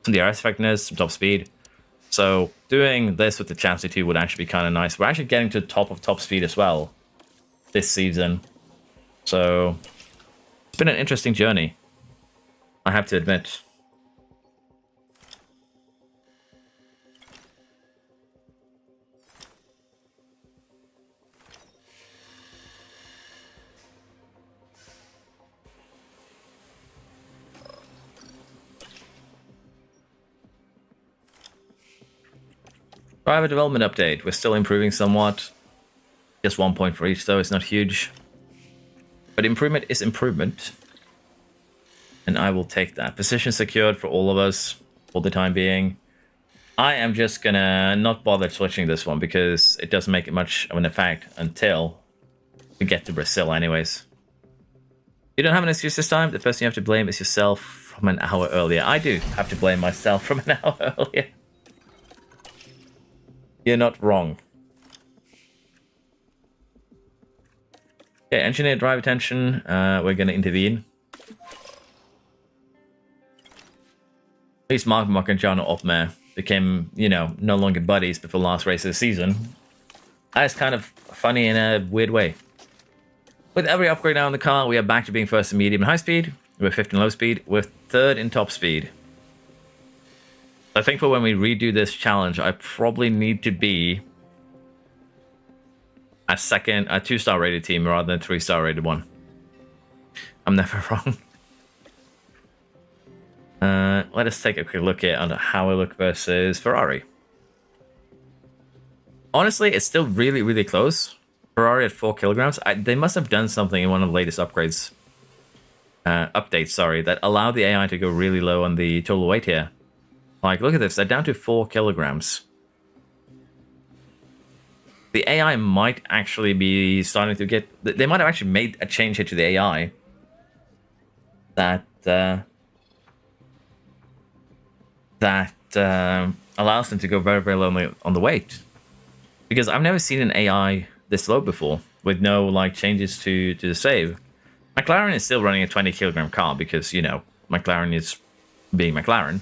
Some DRS effectiveness, some top speed. So doing this with the chassis too would actually be kind of nice. We're actually getting to the top of top speed as well this season. So it's been an interesting journey, I have to admit. Driver development update. We're still improving somewhat. Just 1 point for each, though. It's not huge. But improvement is improvement. And I will take that. Position secured for all of us for the time being. I am just gonna not bother switching this one because it doesn't make it much of an effect until we get to Brazil anyways. You don't have an excuse this time. The person you have to blame is yourself from an hour earlier. I do have to blame myself from an hour earlier. You're not wrong. Okay, engineer drive attention. We're going to intervene. At least Mark and John Opmer became, you know, no longer buddies before last race of the season. That's kind of funny in a weird way. With every upgrade now in the car, we are back to being first in medium and high speed. We're fifth in low speed. We're third in top speed. I think for when we redo this challenge, I probably need to be a 2-star rated team rather than a 3-star rated one. I'm never wrong. Let us take a quick look at how we look versus Ferrari. Honestly, it's still really, really close. Ferrari at 4 kilograms. They must have done something in one of the latest updates, that allowed the AI to go really low on the total weight here. Like, look at this. They're down to 4 kilograms. The AI might actually be starting to get... They might have actually made a change here to the AI that allows them to go very, very low on the weight. Because I've never seen an AI this low before with no like changes to the save. McLaren is still running a 20 kilogram car because, you know, McLaren is being McLaren.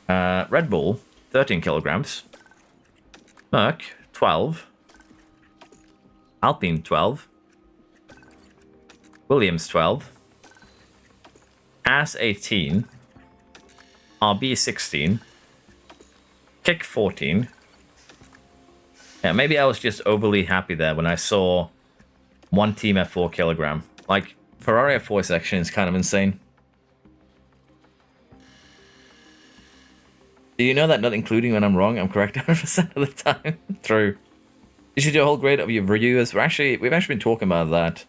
Red Bull, 13 kilograms. Merc, 12. Alpine, 12. Williams, 12. Haas, 18. RB, 16. Kick, 14. Yeah, maybe I was just overly happy there when I saw one team at 4 kilogram. Like, Ferrari at 4 section is kind of insane. Do you know that not including when I'm wrong, I'm correct 100% of the time? True. You should do a whole grade of your reviewers. We've actually been talking about that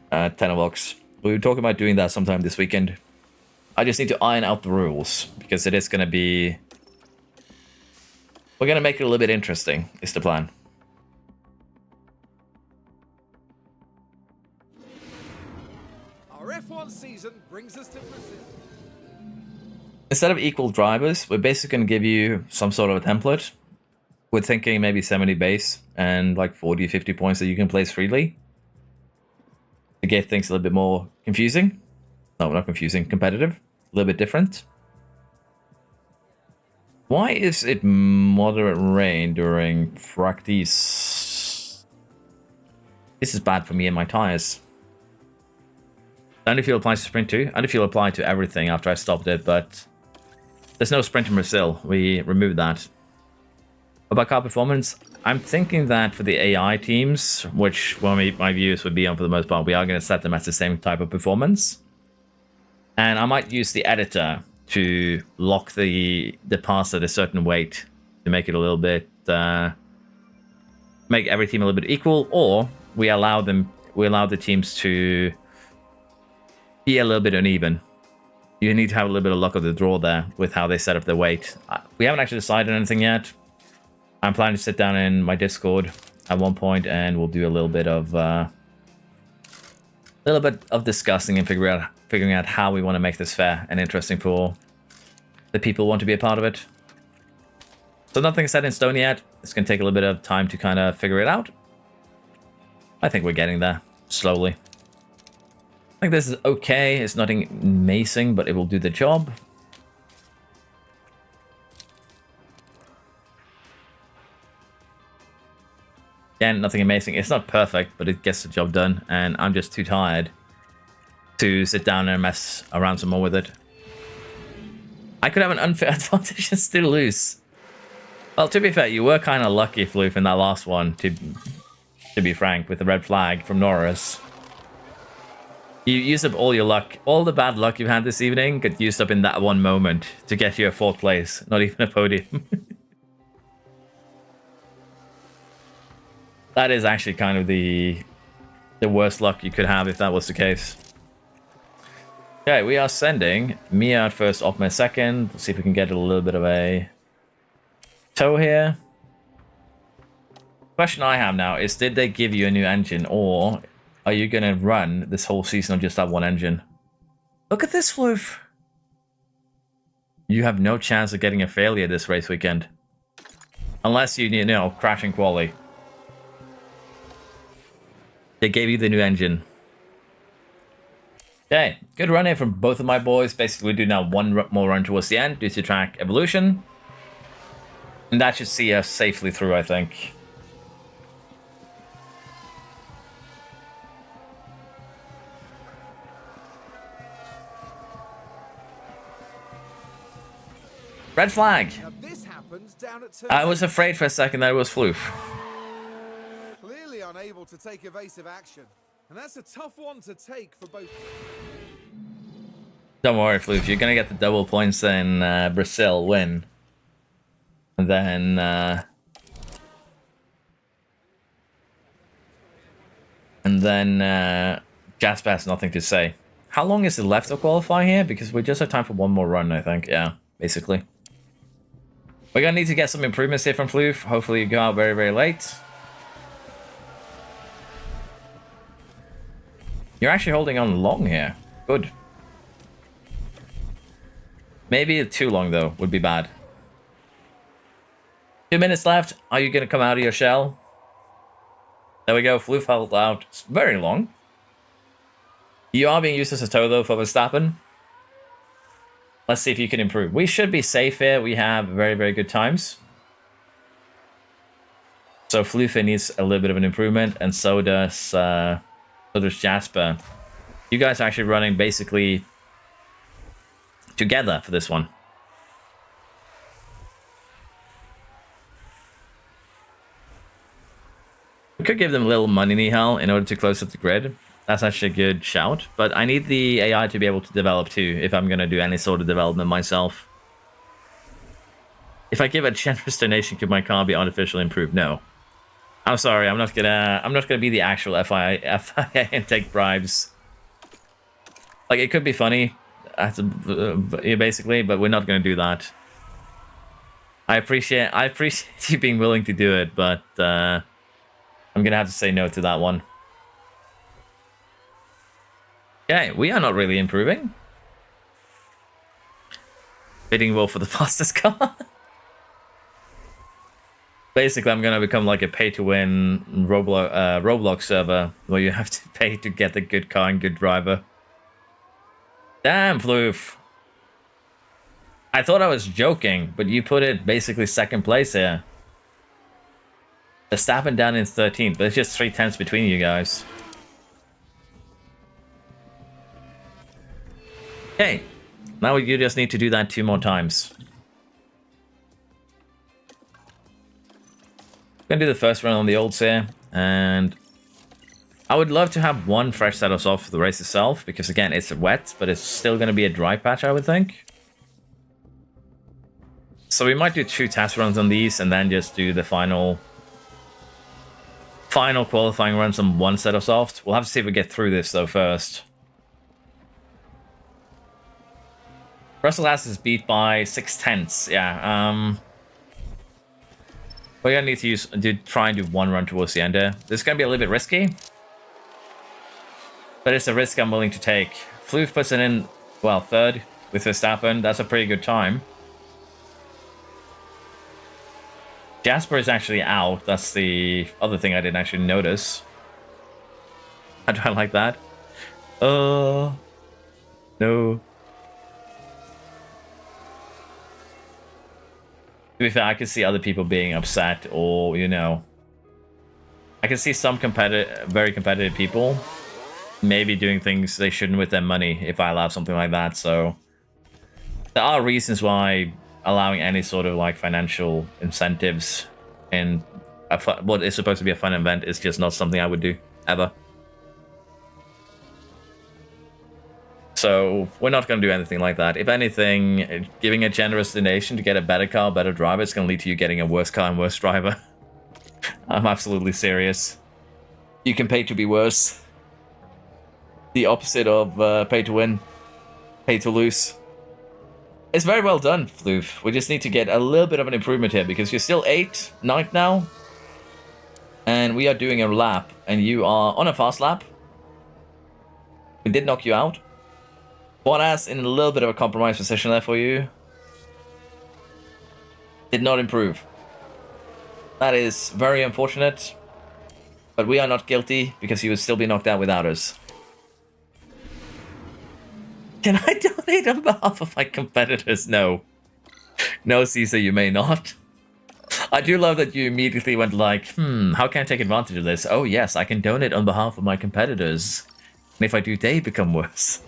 at 10 o'clock. We were talking about doing that sometime this weekend. I just need to iron out the rules because it is going to be... We're going to make it a little bit interesting, is the plan. Our F1 season brings us to Brazil. Instead of equal drivers, we're basically going to give you some sort of a template. We're thinking maybe 70 base and like 40, 50 points that you can place freely. To get things a little bit more confusing. No, not confusing, competitive. A little bit different. Why is it moderate rain during practice? This is bad for me and my tires. Underfuel applies to sprint too. Underfuel applied to everything after I stopped it, but there's no sprint in Brazil. We removed that. About car performance, I'm thinking that for the AI teams, which my views would be on for the most part, we are going to set them as the same type of performance. And I might use the editor to lock the pass at a certain weight to make it a little bit, make every team a little bit equal, or we allow the teams to be a little bit uneven. You need to have a little bit of luck of the draw there with how they set up their weight. We haven't actually decided anything yet. I'm planning to sit down in my Discord at one point, and we'll do a little bit of discussing and figuring out how we want to make this fair and interesting for the people who want to be a part of it. So nothing's set in stone yet. It's going to take a little bit of time to kind of figure it out. I think we're getting there slowly. I think this is okay. It's nothing amazing, but it will do the job. Again, nothing amazing. It's not perfect, but it gets the job done, and I'm just too tired to sit down and mess around some more with it. I could have an unfair advantage and still lose. Well, to be fair, you were kind of lucky, Floof, in that last one, to be frank, with the red flag from Norris. You used up all your luck. All the bad luck you've had this evening got used up in that one moment to get you a 4th place, not even a podium. That is actually kind of the worst luck you could have if that was the case. Okay, we are sending Mia at first, Optima second. Let's see if we can get a little bit of a tow here. Question I have now is, did they give you a new engine, or are you going to run this whole season on just that one engine? Look at this, Floof. You have no chance of getting a failure this race weekend. Unless you know, crashing quali. They gave you the new engine. Okay, good run here from both of my boys. Basically, we do now one more run towards the end due to track evolution. And that should see us safely through, I think. Red flag. Now this happens down at turn I was afraid for a second that it was Floof. clearly unable to take evasive action. And that's a tough one to take for both. Don't worry, Floof. You're going to get the double points in Brazil win. And then Jasper has nothing to say. How long is it left to qualify here? Because we just have time for one more run, I think. Yeah, basically. We're going to need to get some improvements here from Floof. Hopefully you go out very, very late. You're actually holding on long here. Good. Maybe too long, though, would be bad. 2 minutes left. Are you going to come out of your shell? There we go. Floof held out. It's very long. You are being used as a tow, though, for Verstappen. Let's see if you can improve. We should be safe here. We have very, very good times. So Floof needs a little bit of an improvement, and so does Jasper. You guys are actually running basically together for this one. We could give them a little money, Nihal, in order to close up the grid. That's actually a good shout. But I need the AI to be able to develop too, if I'm going to do any sort of development myself. If I give a generous donation, could my car be artificially improved? No. I'm sorry, I'm not gonna be the actual FIA and take bribes. Like, it could be funny, basically, but we're not gonna do that. I appreciate you being willing to do it, but I'm gonna have to say no to that one. Okay, we are not really improving. Bidding war for the fastest car. Basically, I'm gonna become like a pay-to-win Roblox server where you have to pay to get a good car and good driver. Damn, Floof. I thought I was joking, but you put it basically second place here. Verstappen down in 13th, but it's just 3/10 between you guys. Okay, now you just need to do that 2 more times. I'm gonna do the first run on the olds here, and I would love to have one fresh set us off for the race itself, because again, it's wet, but it's still gonna be a dry patch, I would think. So we might do 2 test runs on these, and then just do the final qualifying runs on one set of soft. We'll have to see if we get through this though first. Russell has his beat by 6/10. Yeah. We're gonna need to try and do one run towards the end here. This is gonna be a little bit risky, but it's a risk I'm willing to take. Floof puts it in, well, third with Verstappen. That's a pretty good time. Jasper is actually out. That's the other thing I didn't actually notice. How do I like that? No. To be fair, I could see other people being upset, or, you know, I can see some very competitive people maybe doing things they shouldn't with their money if I allow something like that. So there are reasons why allowing any sort of like financial incentives in what is supposed to be a fun event is just not something I would do ever. So we're not going to do anything like that. If anything, giving a generous donation to get a better car, better driver, it's going to lead to you getting a worse car and worse driver. I'm absolutely serious. You can pay to be worse. The opposite of pay to win, pay to lose. It's very well done, Floof. We just need to get a little bit of an improvement here because you're still 9th now. And we are doing a lap, and you are on a fast lap. We did knock you out. Bottas in a little bit of a compromised position there for you. Did not improve. That is very unfortunate. But we are not guilty because he would still be knocked out without us. Can I donate on behalf of my competitors? No. No, Caesar, you may not. I do love that you immediately went like, how can I take advantage of this? Oh yes, I can donate on behalf of my competitors. And if I do, they become worse.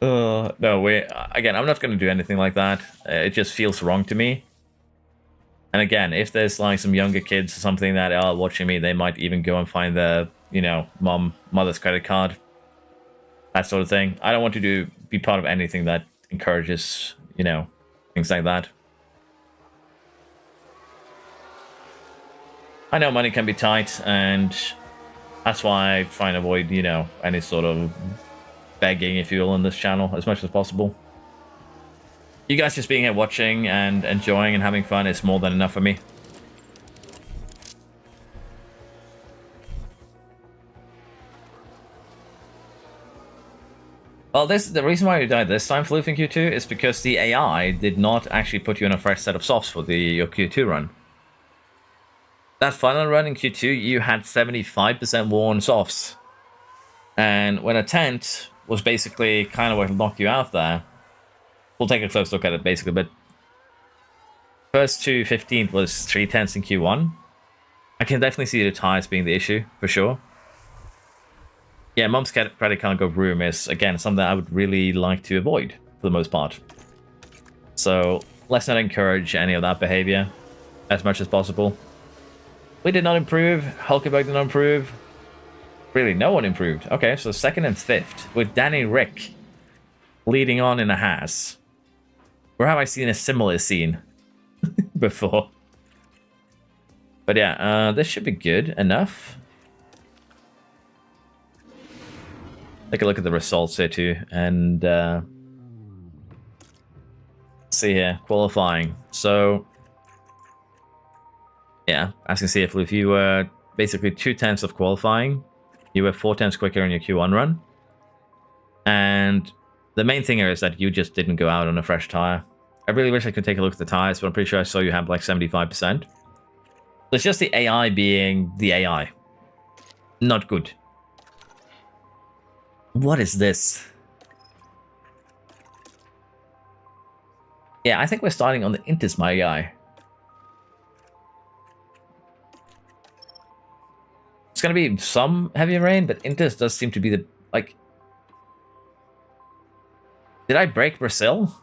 No, again, I'm not going to do anything like that. It just feels wrong to me. And again, if there's like some younger kids or something that are watching me, they might even go and find their, you know, mother's credit card. That sort of thing. I don't want to be part of anything that encourages, you know, things like that. I know money can be tight, and that's why I try and avoid, you know, any sort of begging, if you will, on this channel as much as possible. You guys just being here watching and enjoying and having fun is more than enough for me. Well, the reason why you died this time, Floof in Q2, is because the AI did not actually put you on a fresh set of softs for your Q2 run. That final run in Q2, you had 75% worn softs. And when a tent was basically kind of what knocked you out there, we'll take a close look at it basically, but first to 15th was 3 tenths in Q1. I can definitely see the tires being the issue, for sure. Yeah, Mom's credit card go room is, again, something I would really like to avoid, for the most part. So, let's not encourage any of that behavior as much as possible. We did not improve. Hulkenberg did not improve. Really, no one improved. Okay, so 2nd and 5th, with Danny Rick leading on in a Haas. Where have I seen a similar scene before? But yeah, this should be good enough. Take a look at the results here too, and see here, qualifying. So yeah, as you can see, if you were basically 2 tenths of qualifying, you were 4 tenths quicker in your Q1 run. And the main thing here is that you just didn't go out on a fresh tire. I really wish I could take a look at the tires, but I'm pretty sure I saw you have like 75%. So it's just the AI being the AI. Not good. What is this? Yeah, I think we're starting on the Intis, my guy. It's gonna be some heavy rain, but Intis does seem to be the, like... Did I break Brazil?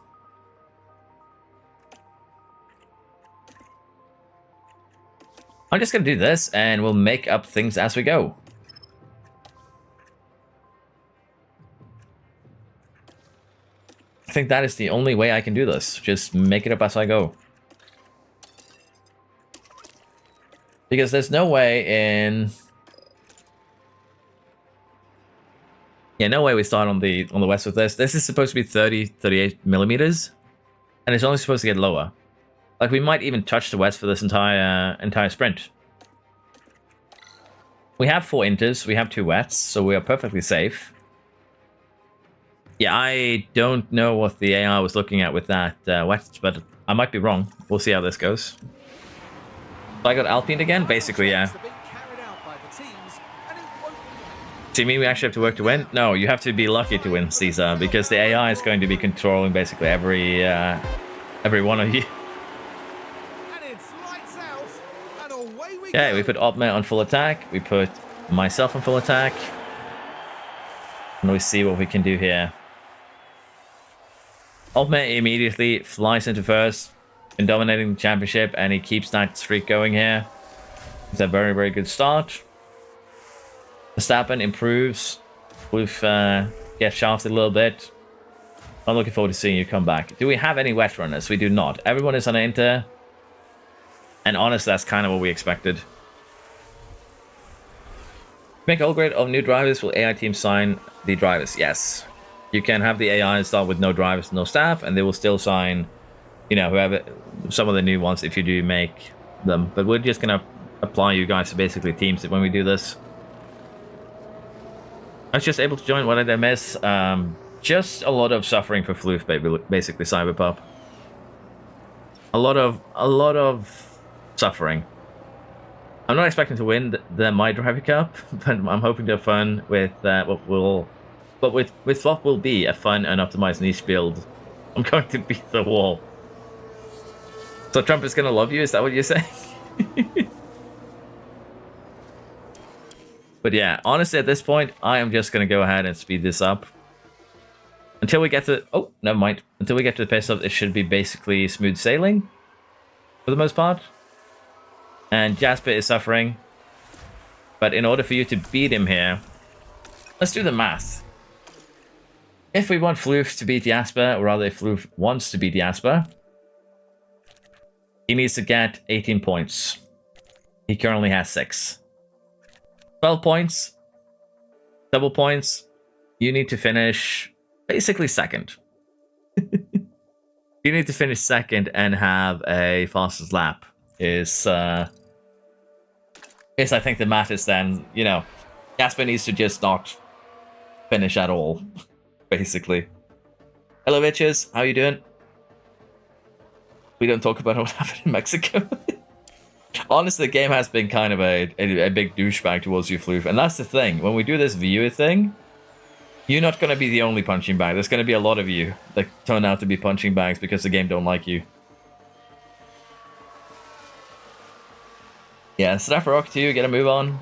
I'm just gonna do this, and we'll make up things as we go. I think that is the only way I can do this. Just make it up as I go. Because there's no way in... Yeah, no way we start on the west with this. This is supposed to be 38 millimeters. And it's only supposed to get lower. Like, we might even touch the wets for this entire sprint. We have 4 inters, we have 2 wets, so we are perfectly safe. Yeah, I don't know what the AI was looking at with that wets, but I might be wrong. We'll see how this goes. So I got Alpine again? Basically, yeah. Do you mean we actually have to work to win? No, you have to be lucky to win, Caesar, because the AI is going to be controlling basically every one of you. Okay, we put Opme on full attack. We put myself on full attack. And we see what we can do here. Opme immediately flies into first, been dominating the championship, and he keeps that streak going here. It's a very, very good start. Verstappen improves. We've get shafted a little bit. I'm looking forward to seeing you come back. Do we have any wet runners? We do not. Everyone is on Inter. And honestly, that's kind of what we expected. Make all grade of new drivers. Will AI team sign the drivers? Yes. You can have the AI start with no drivers, no staff, and they will still sign, you know, whoever, some of the new ones if you do make them. But we're just going to apply you guys to basically teams when we do this. I was just able to join. What did I miss? Just a lot of suffering for Floof, basically, Cyberpup. A lot of suffering. I'm not expecting to win the My Driver Cup, but I'm hoping to have fun with what will be a fun and optimized niche build. I'm going to beat the wall. So Trump is gonna love you? Is that what you're saying? But yeah, honestly, at this point, I am just gonna go ahead and speed this up until we get to. Oh, never mind. Until we get to the pace up, it should be basically smooth sailing for the most part. And Jasper is suffering. But in order for you to beat him here, let's do the math. If we want Floof to beat Jasper, or rather if Floof wants to beat Jasper, he needs to get 18 points. He currently has 6. 12 points. Double points. You need to finish basically second. You need to finish second and have a fastest lap. Is I think the matters then, you know, Jasper needs to just not finish at all, basically. Hello, bitches. How you doing? We don't talk about what happened in Mexico. Honestly, the game has been kind of a big douchebag towards you, Floof. And that's the thing. When we do this viewer thing, you're not going to be the only punching bag. There's going to be a lot of you that turn out to be punching bags because the game don't like you. Yeah, Staff Rock 2, get a move on.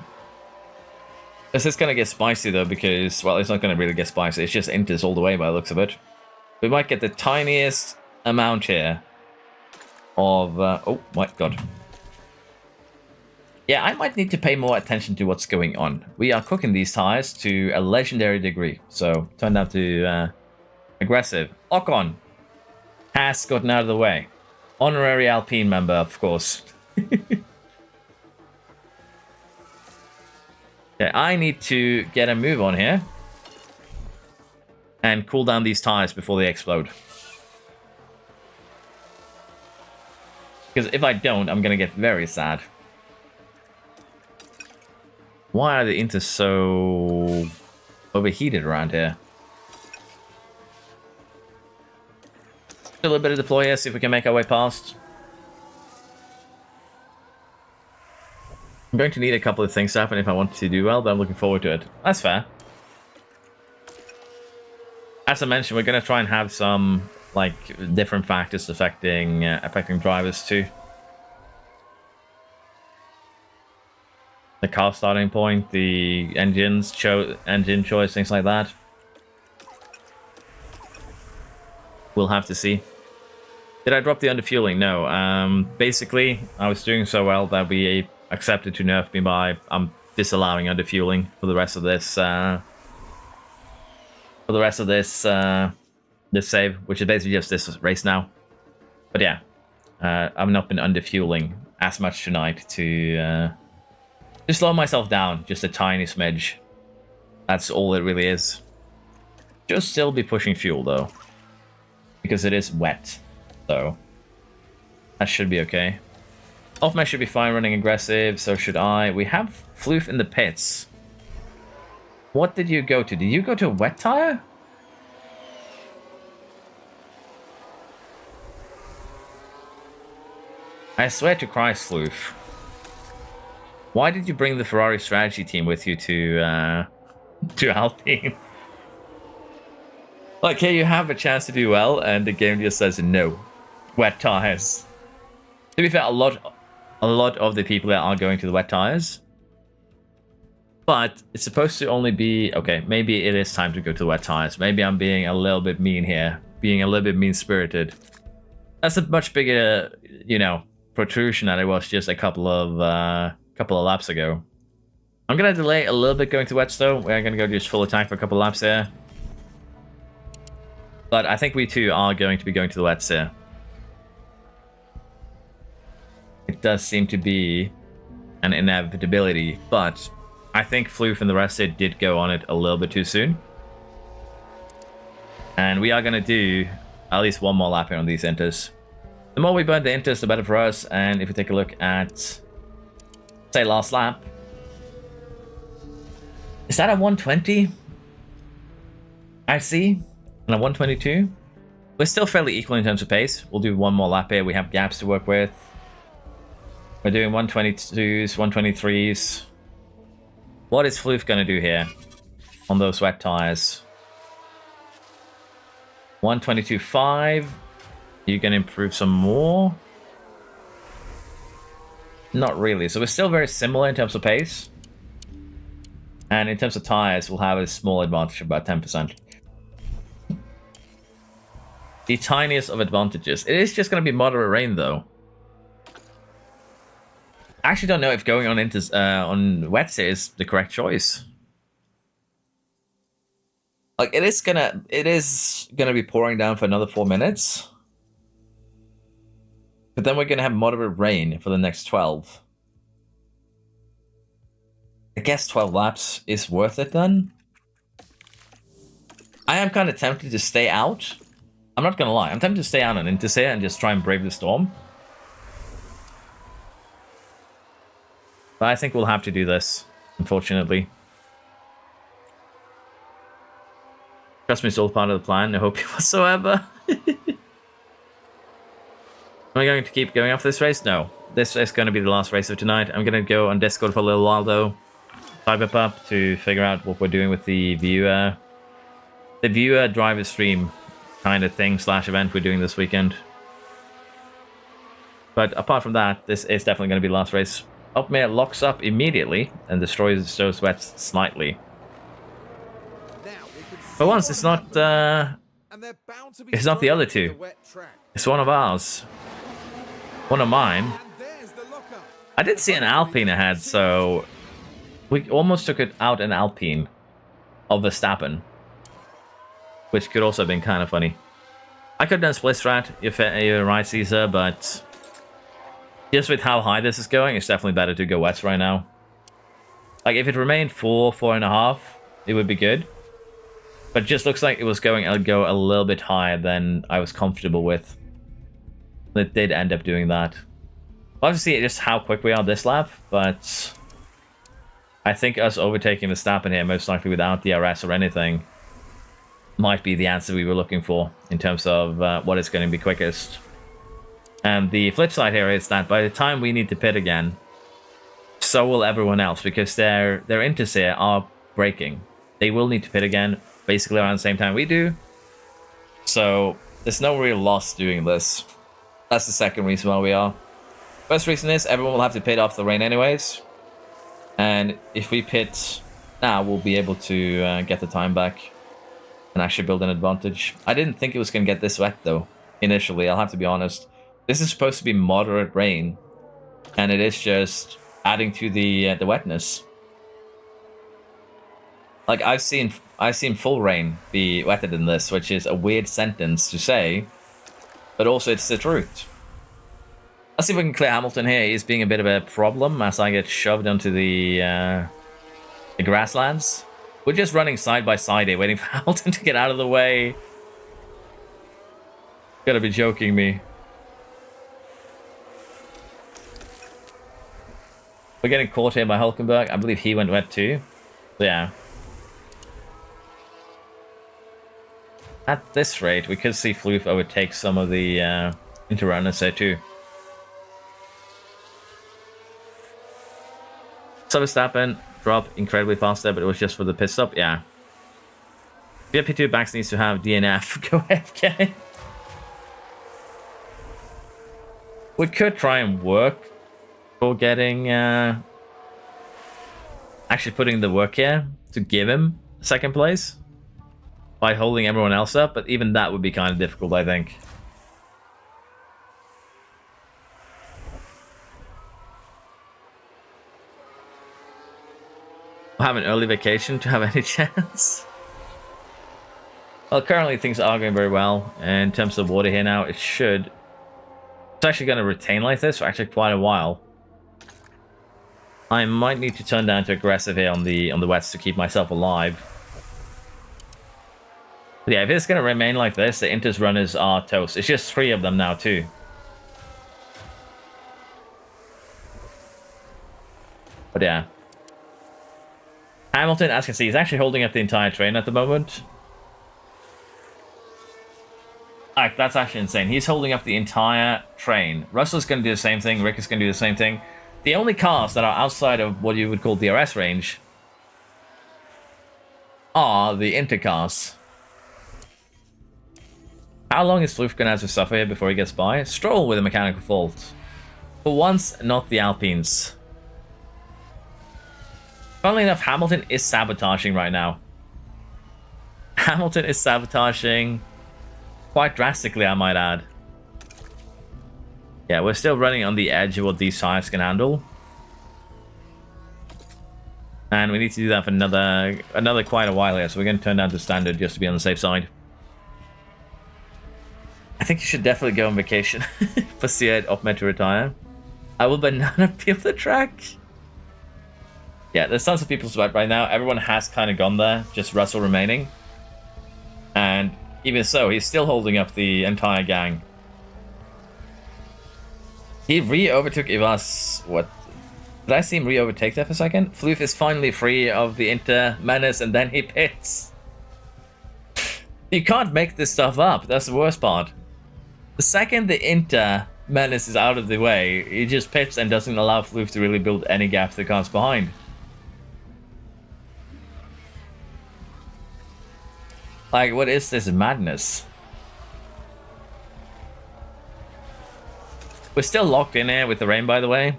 This is going to get spicy though because, well, it's not going to really get spicy. It's just inters all the way by the looks of it. We might get the tiniest amount here of... oh my god. Yeah, I might need to pay more attention to what's going on. We are cooking these tires to a legendary degree. So, turned out to aggressive. Ocon has gotten out of the way. Honorary Alpine member, of course. Okay, I need to get a move on here and cool down these tires before they explode. Because if I don't, I'm going to get very sad. Why are the inters so overheated around here? A little bit of deploy here, see if we can make our way past. I'm going to need a couple of things to happen if I want to do well, but I'm looking forward to it. That's fair. As I mentioned, we're going to try and have some like different factors affecting drivers too. The car starting point, the engine choice, things like that. We'll have to see. Did I drop the underfueling? No. Basically, I was doing so well that we accepted to nerf me by disallowing underfueling for the rest of this. This save, which is basically just this race now. But yeah, I've not been underfueling as much tonight to slow myself down just a tiny smidge. That's all it really is. Just still be pushing fuel though, because it is wet. So That should be okay. Off-mech should be fine running aggressive, so should I. We have Floof in the pits. What did you go to? Did you go to a wet tire? I swear to Christ, Floof. Why did you bring the Ferrari strategy team with you to Alpine? Like, here you have a chance to do well, and the game just says no. Wet tires. To be fair, a lot of the people that are going to the wet tires. But it's supposed to only be... Okay, maybe it is time to go to the wet tires. Maybe I'm being a little bit mean here. Being a little bit mean-spirited. That's a much bigger, you know, protrusion than it was just a couple of laps ago. I'm going to delay a little bit going to wets, though. We're going to go just full attack for a couple of laps here. But I think we too are going to be going to the wets here. It does seem to be an inevitability, but I think Floof and the rest of it did go on it a little bit too soon. And we are going to do at least one more lap here on these inters. The more we burn the inters, the better for us. And if we take a look at, say, last lap. Is that a 120? I see. And a 122? We're still fairly equal in terms of pace. We'll do one more lap here. We have gaps to work with. We're doing 122s, 123s. What is Floof going to do here on those wet tires? 122.5. You can improve some more? Not really. So we're still very similar in terms of pace. And in terms of tires, we'll have a small advantage of about 10%. The tiniest of advantages. It is just going to be moderate rain, though. I actually don't know if going on wets is the correct choice. Like, it is gonna be pouring down for another 4 minutes. But then we're gonna have moderate rain for the next 12. I guess 12 laps is worth it then. I am kind of tempted to stay out. I'm not gonna lie, I'm tempted to stay out on Intersea and just try and brave the storm. But I think we'll have to do this, unfortunately. Trust me, it's all part of the plan, no hope whatsoever. Am I going to keep going after this race? No. This is going to be the last race of tonight. I'm going to go on Discord for a little while, though. Type up to figure out what we're doing with the viewer driver stream kind of thing / event we're doing this weekend. But apart from that, this is definitely going to be the last race. Upmare locks up immediately and destroys those wets slightly. For once, it's not the other two. It's one of ours. One of mine. I did see an Alpine ahead, so we almost took it out an Alpine of Verstappen, which could also have been kind of funny. I could have done split strat, you're right, Caesar, but just with how high this is going, it's definitely better to go wets right now. Like, if it remained 4.5, it would be good. But it just looks like it was going to go a little bit higher than I was comfortable with. It did end up doing that. Obviously, just how quick we are this lap, but I think us overtaking Verstappen here, most likely without DRS or anything, might be the answer we were looking for in terms of what is going to be quickest. And the flip side here is that by the time we need to pit again, so will everyone else, because their inters here are braking. They will need to pit again, basically around the same time we do. So there's no real loss doing this. That's the second reason why we are. First reason is everyone will have to pit off the rain anyways. And if we pit now, we'll be able to get the time back and actually build an advantage. I didn't think it was going to get this wet, though, initially. I'll have to be honest. This is supposed to be moderate rain, and it is just adding to the wetness. Like, I've seen full rain be wetter than this, which is a weird sentence to say, but also it's the truth. Let's see if we can clear Hamilton here. He's being a bit of a problem as I get shoved onto the grasslands. We're just running side by side here, waiting for Hamilton to get out of the way. Gotta be joking me. We're getting caught here by Hulkenberg. I believe he went wet too. So yeah. At this rate, we could see Floof overtake some of the interrunners there too. So Verstappen dropped incredibly fast there, but it was just for the pit stop. Yeah. VIP2 backs needs to have DNF. Go FK. We could try and work for getting actually putting the work here to give him second place by holding everyone else up, but even that would be kind of difficult, I think. We'll have an early vacation to have any chance. Well, currently things are going very well in terms of water here now. It's actually going to retain like this for actually quite a while. I might need to turn down to aggressive here on the wets to keep myself alive. But yeah, if it's going to remain like this, the Inter's runners are toast. It's just 3 of them now too. But yeah. Hamilton, as you can see, is actually holding up the entire train at the moment. Like, that's actually insane. He's holding up the entire train. Russell's going to do the same thing. Rick is going to do the same thing. The only cars that are outside of what you would call DRS range are the intercars. How long is Floof going to have to suffer here before he gets by? Stroll with a mechanical fault. For once, not the Alpines. Funnily enough, Hamilton is sabotaging right now. Hamilton is sabotaging quite drastically, I might add. Yeah, we're still running on the edge of what these tires can handle. And we need to do that for another quite a while here, so we're going to turn down to standard just to be on the safe side. I think you should definitely go on vacation for C8 off meant to retire. I will banana peel the track. Yeah, there's tons of people sweat right now. Everyone has kind of gone there, just Russell remaining. And even so, he's still holding up the entire gang. He re-overtook Ivas. What? Did I see him re-overtake there for a second? Floof is finally free of the Inter menace and then he pits. You can't make this stuff up. That's the worst part. The second the Inter menace is out of the way, he just pits and doesn't allow Floof to really build any gap to the cars behind. Like, what is this madness? We're still locked in here with the rain, by the way.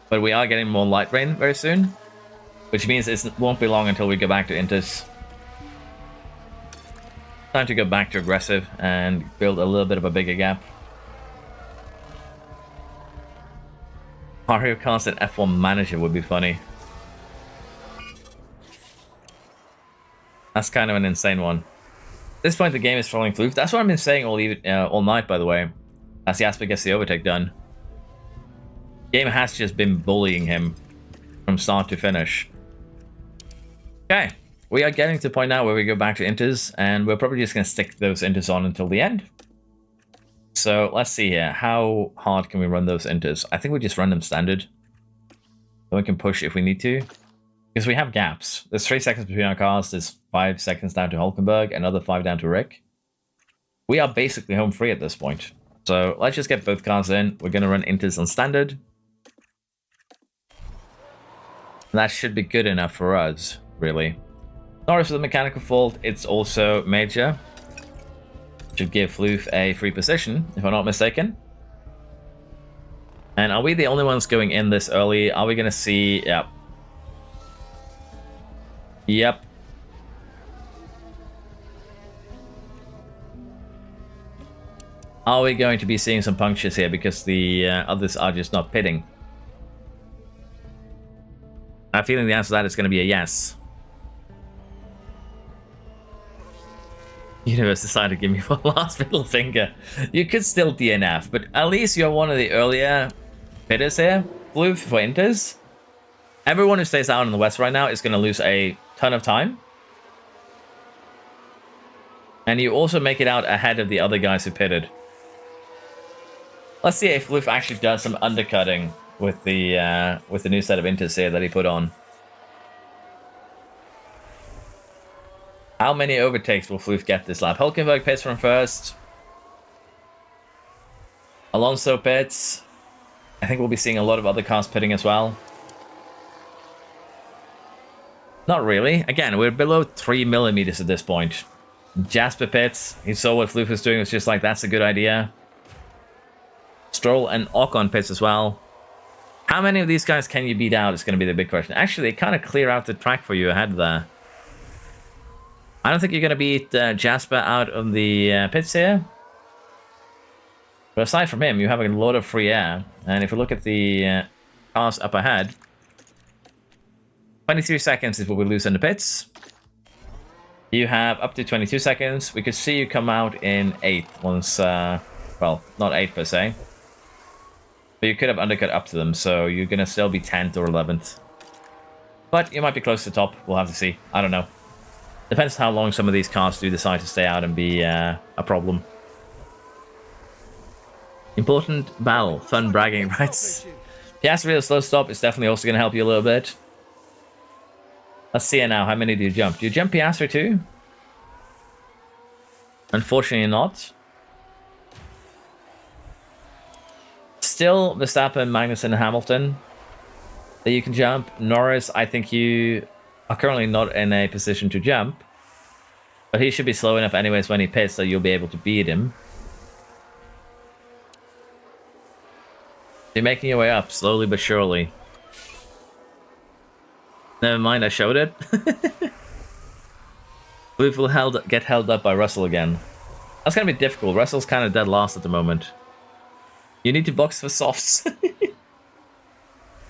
But we are getting more light rain very soon. Which means it won't be long until we go back to Inters. Time to go back to aggressive and build a little bit of a bigger gap. Mario Kart and F1 Manager would be funny. That's kind of an insane one. At this point, the game is trolling Floof. That's what I've been saying all night, by the way. As Jasper gets the overtake done. The game has just been bullying him from start to finish. Okay, we are getting to the point now where we go back to Inters, and we're probably just going to stick those Inters on until the end. So let's see here. How hard can we run those Inters? I think we just run them standard. Then we can push if we need to. Because we have gaps. There's 3 seconds between our cars. There's 5 seconds down to Hulkenberg. Another 5 down to Rick. We are basically home free at this point. So let's just get both cars in. We're going to run Inters on standard. That should be good enough for us, really. Sorry for the mechanical fault. It's also major. Should give Floof a free position, if I'm not mistaken. And are we the only ones going in this early? Are we going to see... Yep. Yep. Are we going to be seeing some punctures here because the others are just not pitting? I have a feeling the answer to that is going to be a yes. Universe decided to give me one last middle finger. You could still DNF, but at least you're one of the earlier pitters here, Floof, for Inters. Everyone who stays out in the West right now is going to lose a ton of time. And you also make it out ahead of the other guys who pitted. Let's see if Floof actually does some undercutting with the new set of inters here that he put on. How many overtakes will Floof get this lap? Hulkenberg pits from first. Alonso pits. I think we'll be seeing a lot of other cars pitting as well. Not really. Again, we're below 3 millimeters at this point. Jasper pits. He saw what Floof was doing. It was just like, that's a good idea. Stroll and Ocon pits as well. How many of these guys can you beat out is going to be the big question. Actually, they kind of clear out the track for you ahead there. I don't think you're going to beat Jasper out of the pits here. But aside from him, you have a lot of free air. And if we look at the cars up ahead, 23 seconds is what we lose in the pits. You have up to 22 seconds. We could see you come out in 8th once, well, not 8th per se. But you could have undercut up to them, so you're going to still be 10th or 11th. But you might be close to the top. We'll have to see. I don't know. Depends how long some of these cars do decide to stay out and be a problem. Important battle. Fun bragging rights. Piastri, the slow stop is definitely also going to help you a little bit. Let's see now. How many do you jump? Do you jump Piastri too? Unfortunately not. Still Verstappen, Magnussen, and Hamilton that you can jump. Norris, I think you are currently not in a position to jump. But he should be slow enough anyways when he pits that you'll be able to beat him. You're making your way up, slowly but surely. Never mind, I showed it. Floof will get held up by Russell again. That's going to be difficult. Russell's kind of dead last at the moment. You need to box for softs.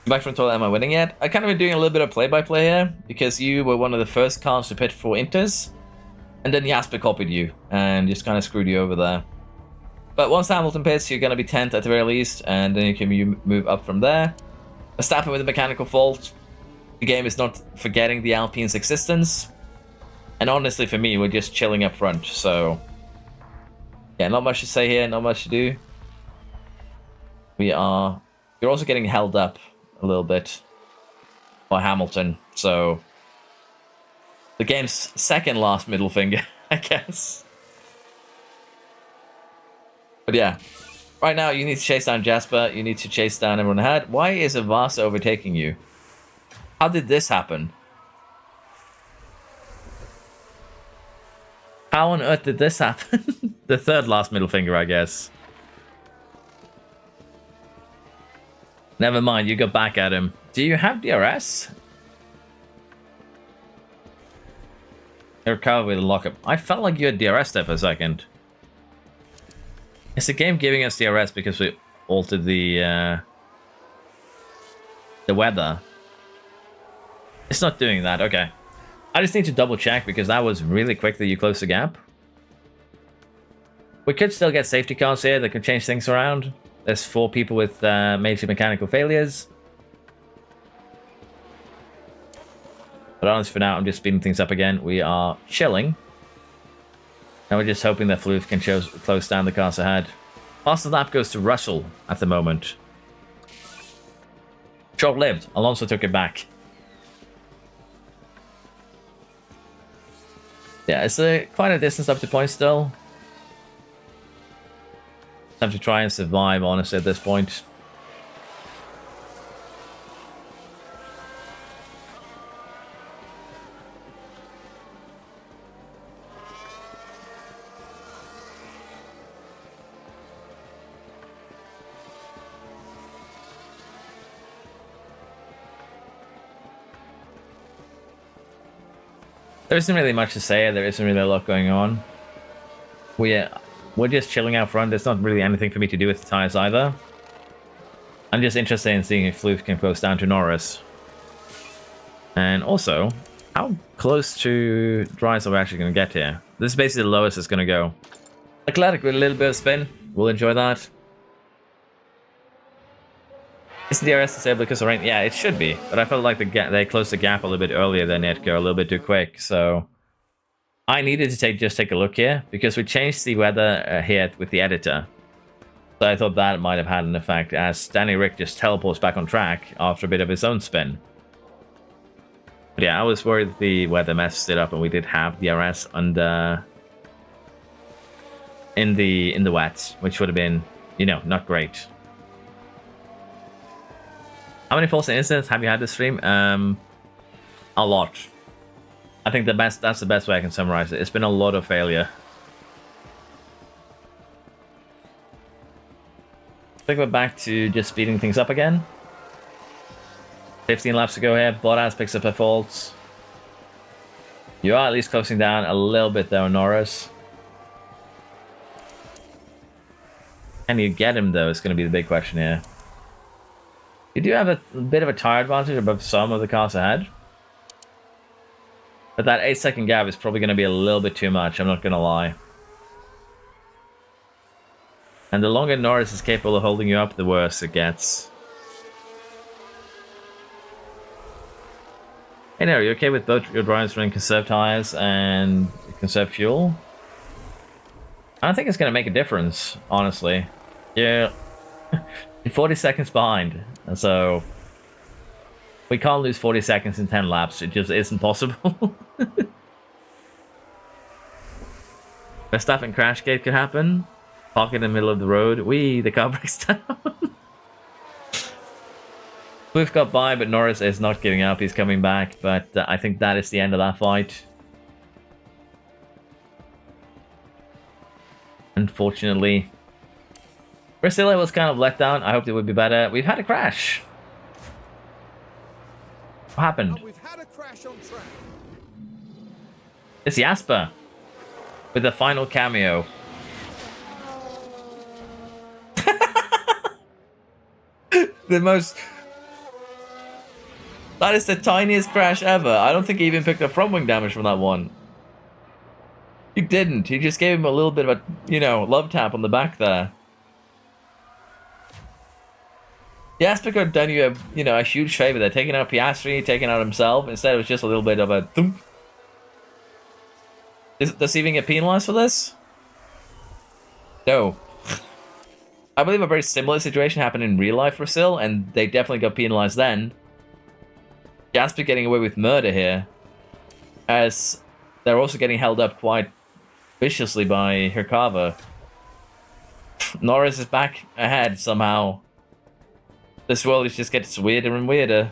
Back from toilet, am I winning yet? I kind of been doing a little bit of play-by-play here, because you were one of the first cars to pit for Inters, and then Jasper copied you, and just kind of screwed you over there. But once Hamilton pits, you're going to be 10th at the very least, and then you can move up from there. Verstappen with a mechanical fault. The game is not forgetting the Alpine's existence. And honestly, for me, we're just chilling up front, so... yeah, not much to say here, not much to do. You're also getting held up a little bit by Hamilton, so... the game's second last middle finger, I guess. But yeah, right now you need to chase down Jasper, you need to chase down everyone ahead. Why is Avasa overtaking you? How did this happen? How on earth did this happen? The third last middle finger, I guess. Never mind, you got back at him. Do you have DRS? You're covered with a lockup. I felt like you had DRS there for a second. Is the game giving us DRS because we altered the weather? It's not doing that, okay. I just need to double check because that was really quick that you closed the gap. We could still get safety cars here that could change things around. There's 4 people with major mechanical failures. But honestly, for now, I'm just speeding things up again. We are chilling. And we're just hoping that Floof can close down the cars ahead. Fastest lap goes to Russell at the moment. Short-lived. Alonso took it back. Yeah, it's quite a distance up to points still. Time to try and survive, honestly, at this point. There isn't really much to say. There isn't really a lot going on. We're just chilling out front. There's not really anything for me to do with the tires either. I'm just interested in seeing if Floof can close down to Norris. And also, how close to dries are we actually going to get here? This is basically the lowest it's going to go. Leclerc with a little bit of spin. We'll enjoy that. Isn't DRS disabled because of rain? Yeah, it should be. But I felt like they closed the gap a little bit earlier than it go, a little bit too quick. So I needed to just take a look here because we changed the weather here with the editor. So I thought that might have had an effect, as Danny Rick just teleports back on track after a bit of his own spin. But yeah, I was worried that the weather messed it up, and we did have DRS under in the wet, which would have been, you know, not great. How many false incidents have you had this stream? A lot. I think that's the best way I can summarize it. It's been a lot of failure. I think we're back to just speeding things up again. 15 laps to go here. Bottas picks up her faults. You are at least closing down a little bit there, Norris. Can you get him, though? It's going to be the big question here. You do have a bit of a tire advantage above some of the cars ahead. But that 8-second gap is probably going to be a little bit too much, I'm not going to lie. And the longer Norris is capable of holding you up, the worse it gets. Hey, now, are you okay with both your drivers running conserved tires and conserved fuel? I don't think it's going to make a difference, honestly. Yeah. 40 seconds behind. So we can't lose 40 seconds in 10 laps. It just isn't possible. Verstappen crash gate could happen. Park in the middle of the road. The car breaks down. We've got by, but Norris is not giving up. He's coming back, but I think that is the end of that fight. Unfortunately, Brazil was kind of let down. I hoped it would be better. We've had a crash. What happened? And we've had a crash on track. It's Jasper with the final cameo. The most... That is the tiniest crash ever. I don't think he even picked up front wing damage from that one. He didn't. He just gave him a little bit of a, you know, love tap on the back there. Jasper could have done you a huge favor there, taking out Piastri, taking out himself. Instead, it was just a little bit of a thump. Does he even get penalized for this? No. I believe a very similar situation happened in real life for Brazil, and they definitely got penalized then. Jasper getting away with murder here, as they're also getting held up quite viciously by Hirkava. Norris is back ahead somehow. This world just gets weirder and weirder.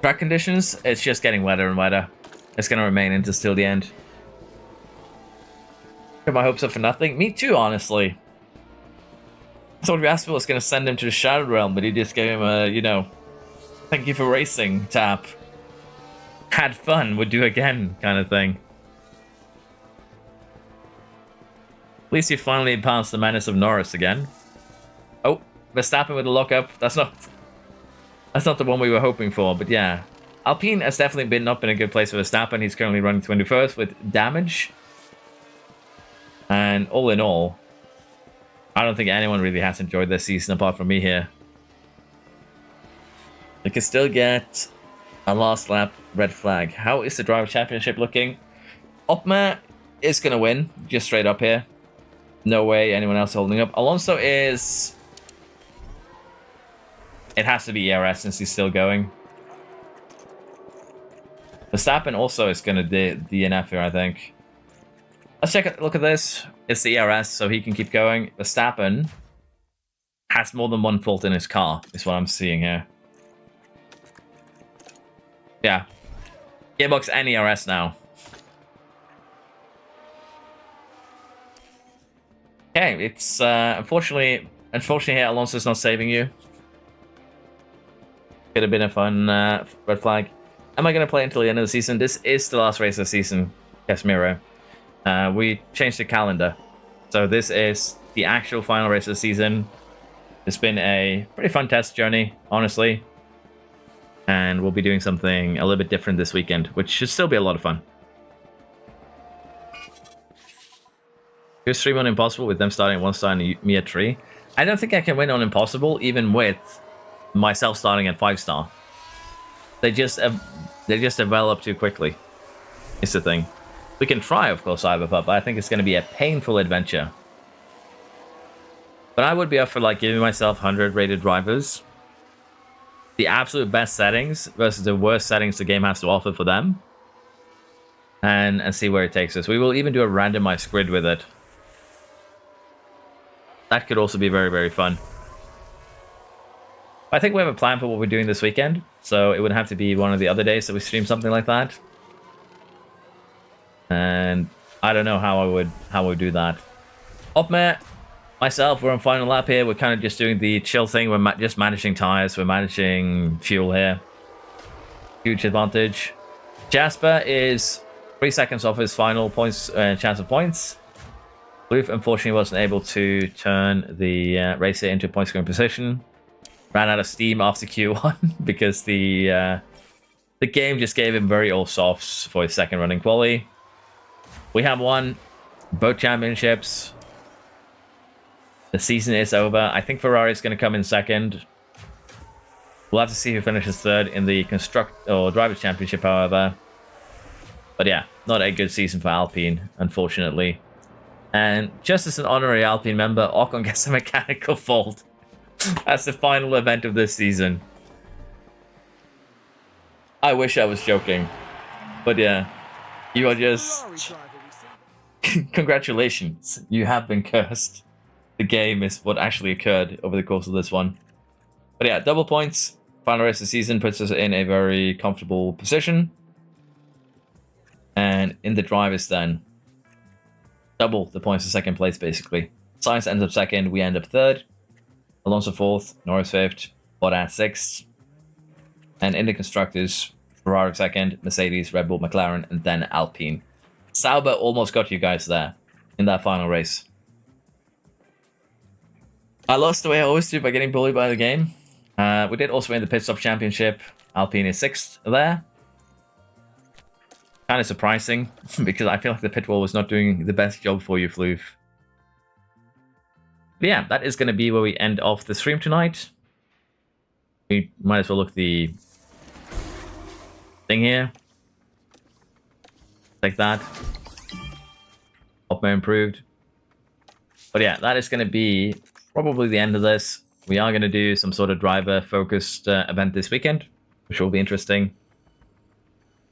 Track conditions, it's just getting wetter and wetter. It's going to remain into still the end. Got my hopes up for nothing. Me too, honestly. I thought Jasper was going to send him to the Shadow Realm, but he just gave him a, you know, thank you for racing tap. Had fun, would do again kind of thing. At least you finally passed the menace of Norris again. Oh, Verstappen with a lockup. That's not the one we were hoping for, but yeah. Alpine has definitely not been a good place for Verstappen. He's currently running 21st with damage. And all in all, I don't think anyone really has enjoyed this season apart from me here. We can still get a last lap red flag. How is the Driver Championship looking? Otmar is going to win, just straight up here. No way anyone else holding up. Alonso is... It has to be ERS since he's still going. Verstappen also is going to DNF here, I think. Let's look at this. It's the ERS, so he can keep going. Verstappen has more than one fault in his car, is what I'm seeing here. Yeah. Gearbox and ERS now. Okay, it's unfortunately here Alonso's not saving you. Could have been a fun red flag. Am I going to play until the end of the season? This is the last race of the season, Casemiro. We changed the calendar. So this is the actual final race of the season. It's been a pretty fun test journey, honestly. And we'll be doing something a little bit different this weekend, which should still be a lot of fun. You stream on Impossible with them starting at 1 star and me at 3. I don't think I can win on Impossible, even with myself starting at 5 star. They just develop too quickly. It's the thing. We can try, of course, Cyberpup, but I think it's going to be a painful adventure. But I would be up for like giving myself 100 rated drivers. The absolute best settings versus the worst settings the game has to offer for them. And see where it takes us. We will even do a randomized grid with it. That could also be very, very fun. I think we have a plan for what we're doing this weekend. So it would have to be one of the other days that we stream something like that. And I don't know how I would do that. Opmer, myself, we're on final lap here. We're kind of just doing the chill thing. We're just managing tires. We're managing fuel here. Huge advantage. Jasper is 3 seconds off his final points chance of points. Loof unfortunately wasn't able to turn the racer into a point scoring position. Ran out of steam after Q1 because the game just gave him very old softs for his second running quali. We have won both championships. The season is over. I think Ferrari's going to come in second. We'll have to see who finishes third in the Drivers' Championship, however. But yeah, not a good season for Alpine, unfortunately. And just as an honorary Alpine member, Ocon gets a mechanical fault. That's the final event of this season. I wish I was joking. But yeah, you are just... Congratulations, you have been cursed. The game is what actually occurred over the course of this one. But yeah, double points. Final race of the season puts us in a very comfortable position. And in the drivers then, double the points for second place basically. Sainz ends up second, we end up third. Alonso fourth, Norris fifth, Bottas sixth. And in the constructors, Ferrari second, Mercedes, Red Bull, McLaren, and then Alpine. Sauber almost got you guys there in that final race. I lost the way I always do by getting bullied by the game. We did also win the Pit Stop Championship. Alpine is sixth there. Kind of surprising because I feel like the pit wall was not doing the best job for you, Floof. But yeah, that is going to be where we end off the stream tonight. We might as well look the thing here. Like that. Opmo improved. But yeah, that is going to be probably the end of this. We are going to do some sort of driver-focused event this weekend, which will be interesting.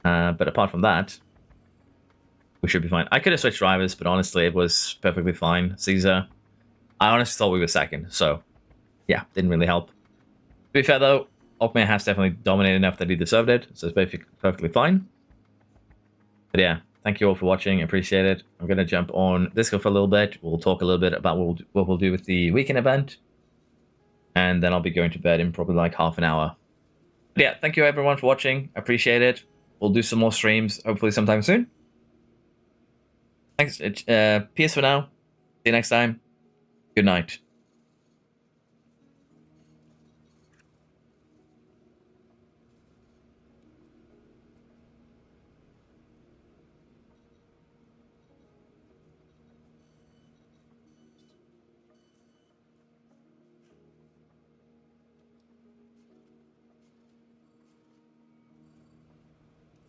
But apart from that, we should be fine. I could have switched drivers, but honestly, it was perfectly fine. Caesar, I honestly thought we were second, so yeah, didn't really help. To be fair though, Opmer has definitely dominated enough that he deserved it, so it's perfectly fine. But yeah, thank you all for watching. Appreciate it. I'm going to jump on Discord for a little bit. We'll talk a little bit about what we'll do with the weekend event. And then I'll be going to bed in probably like half an hour. But yeah, thank you everyone for watching. Appreciate it. We'll do some more streams, hopefully sometime soon. Thanks. PS for now. See you next time. Good night.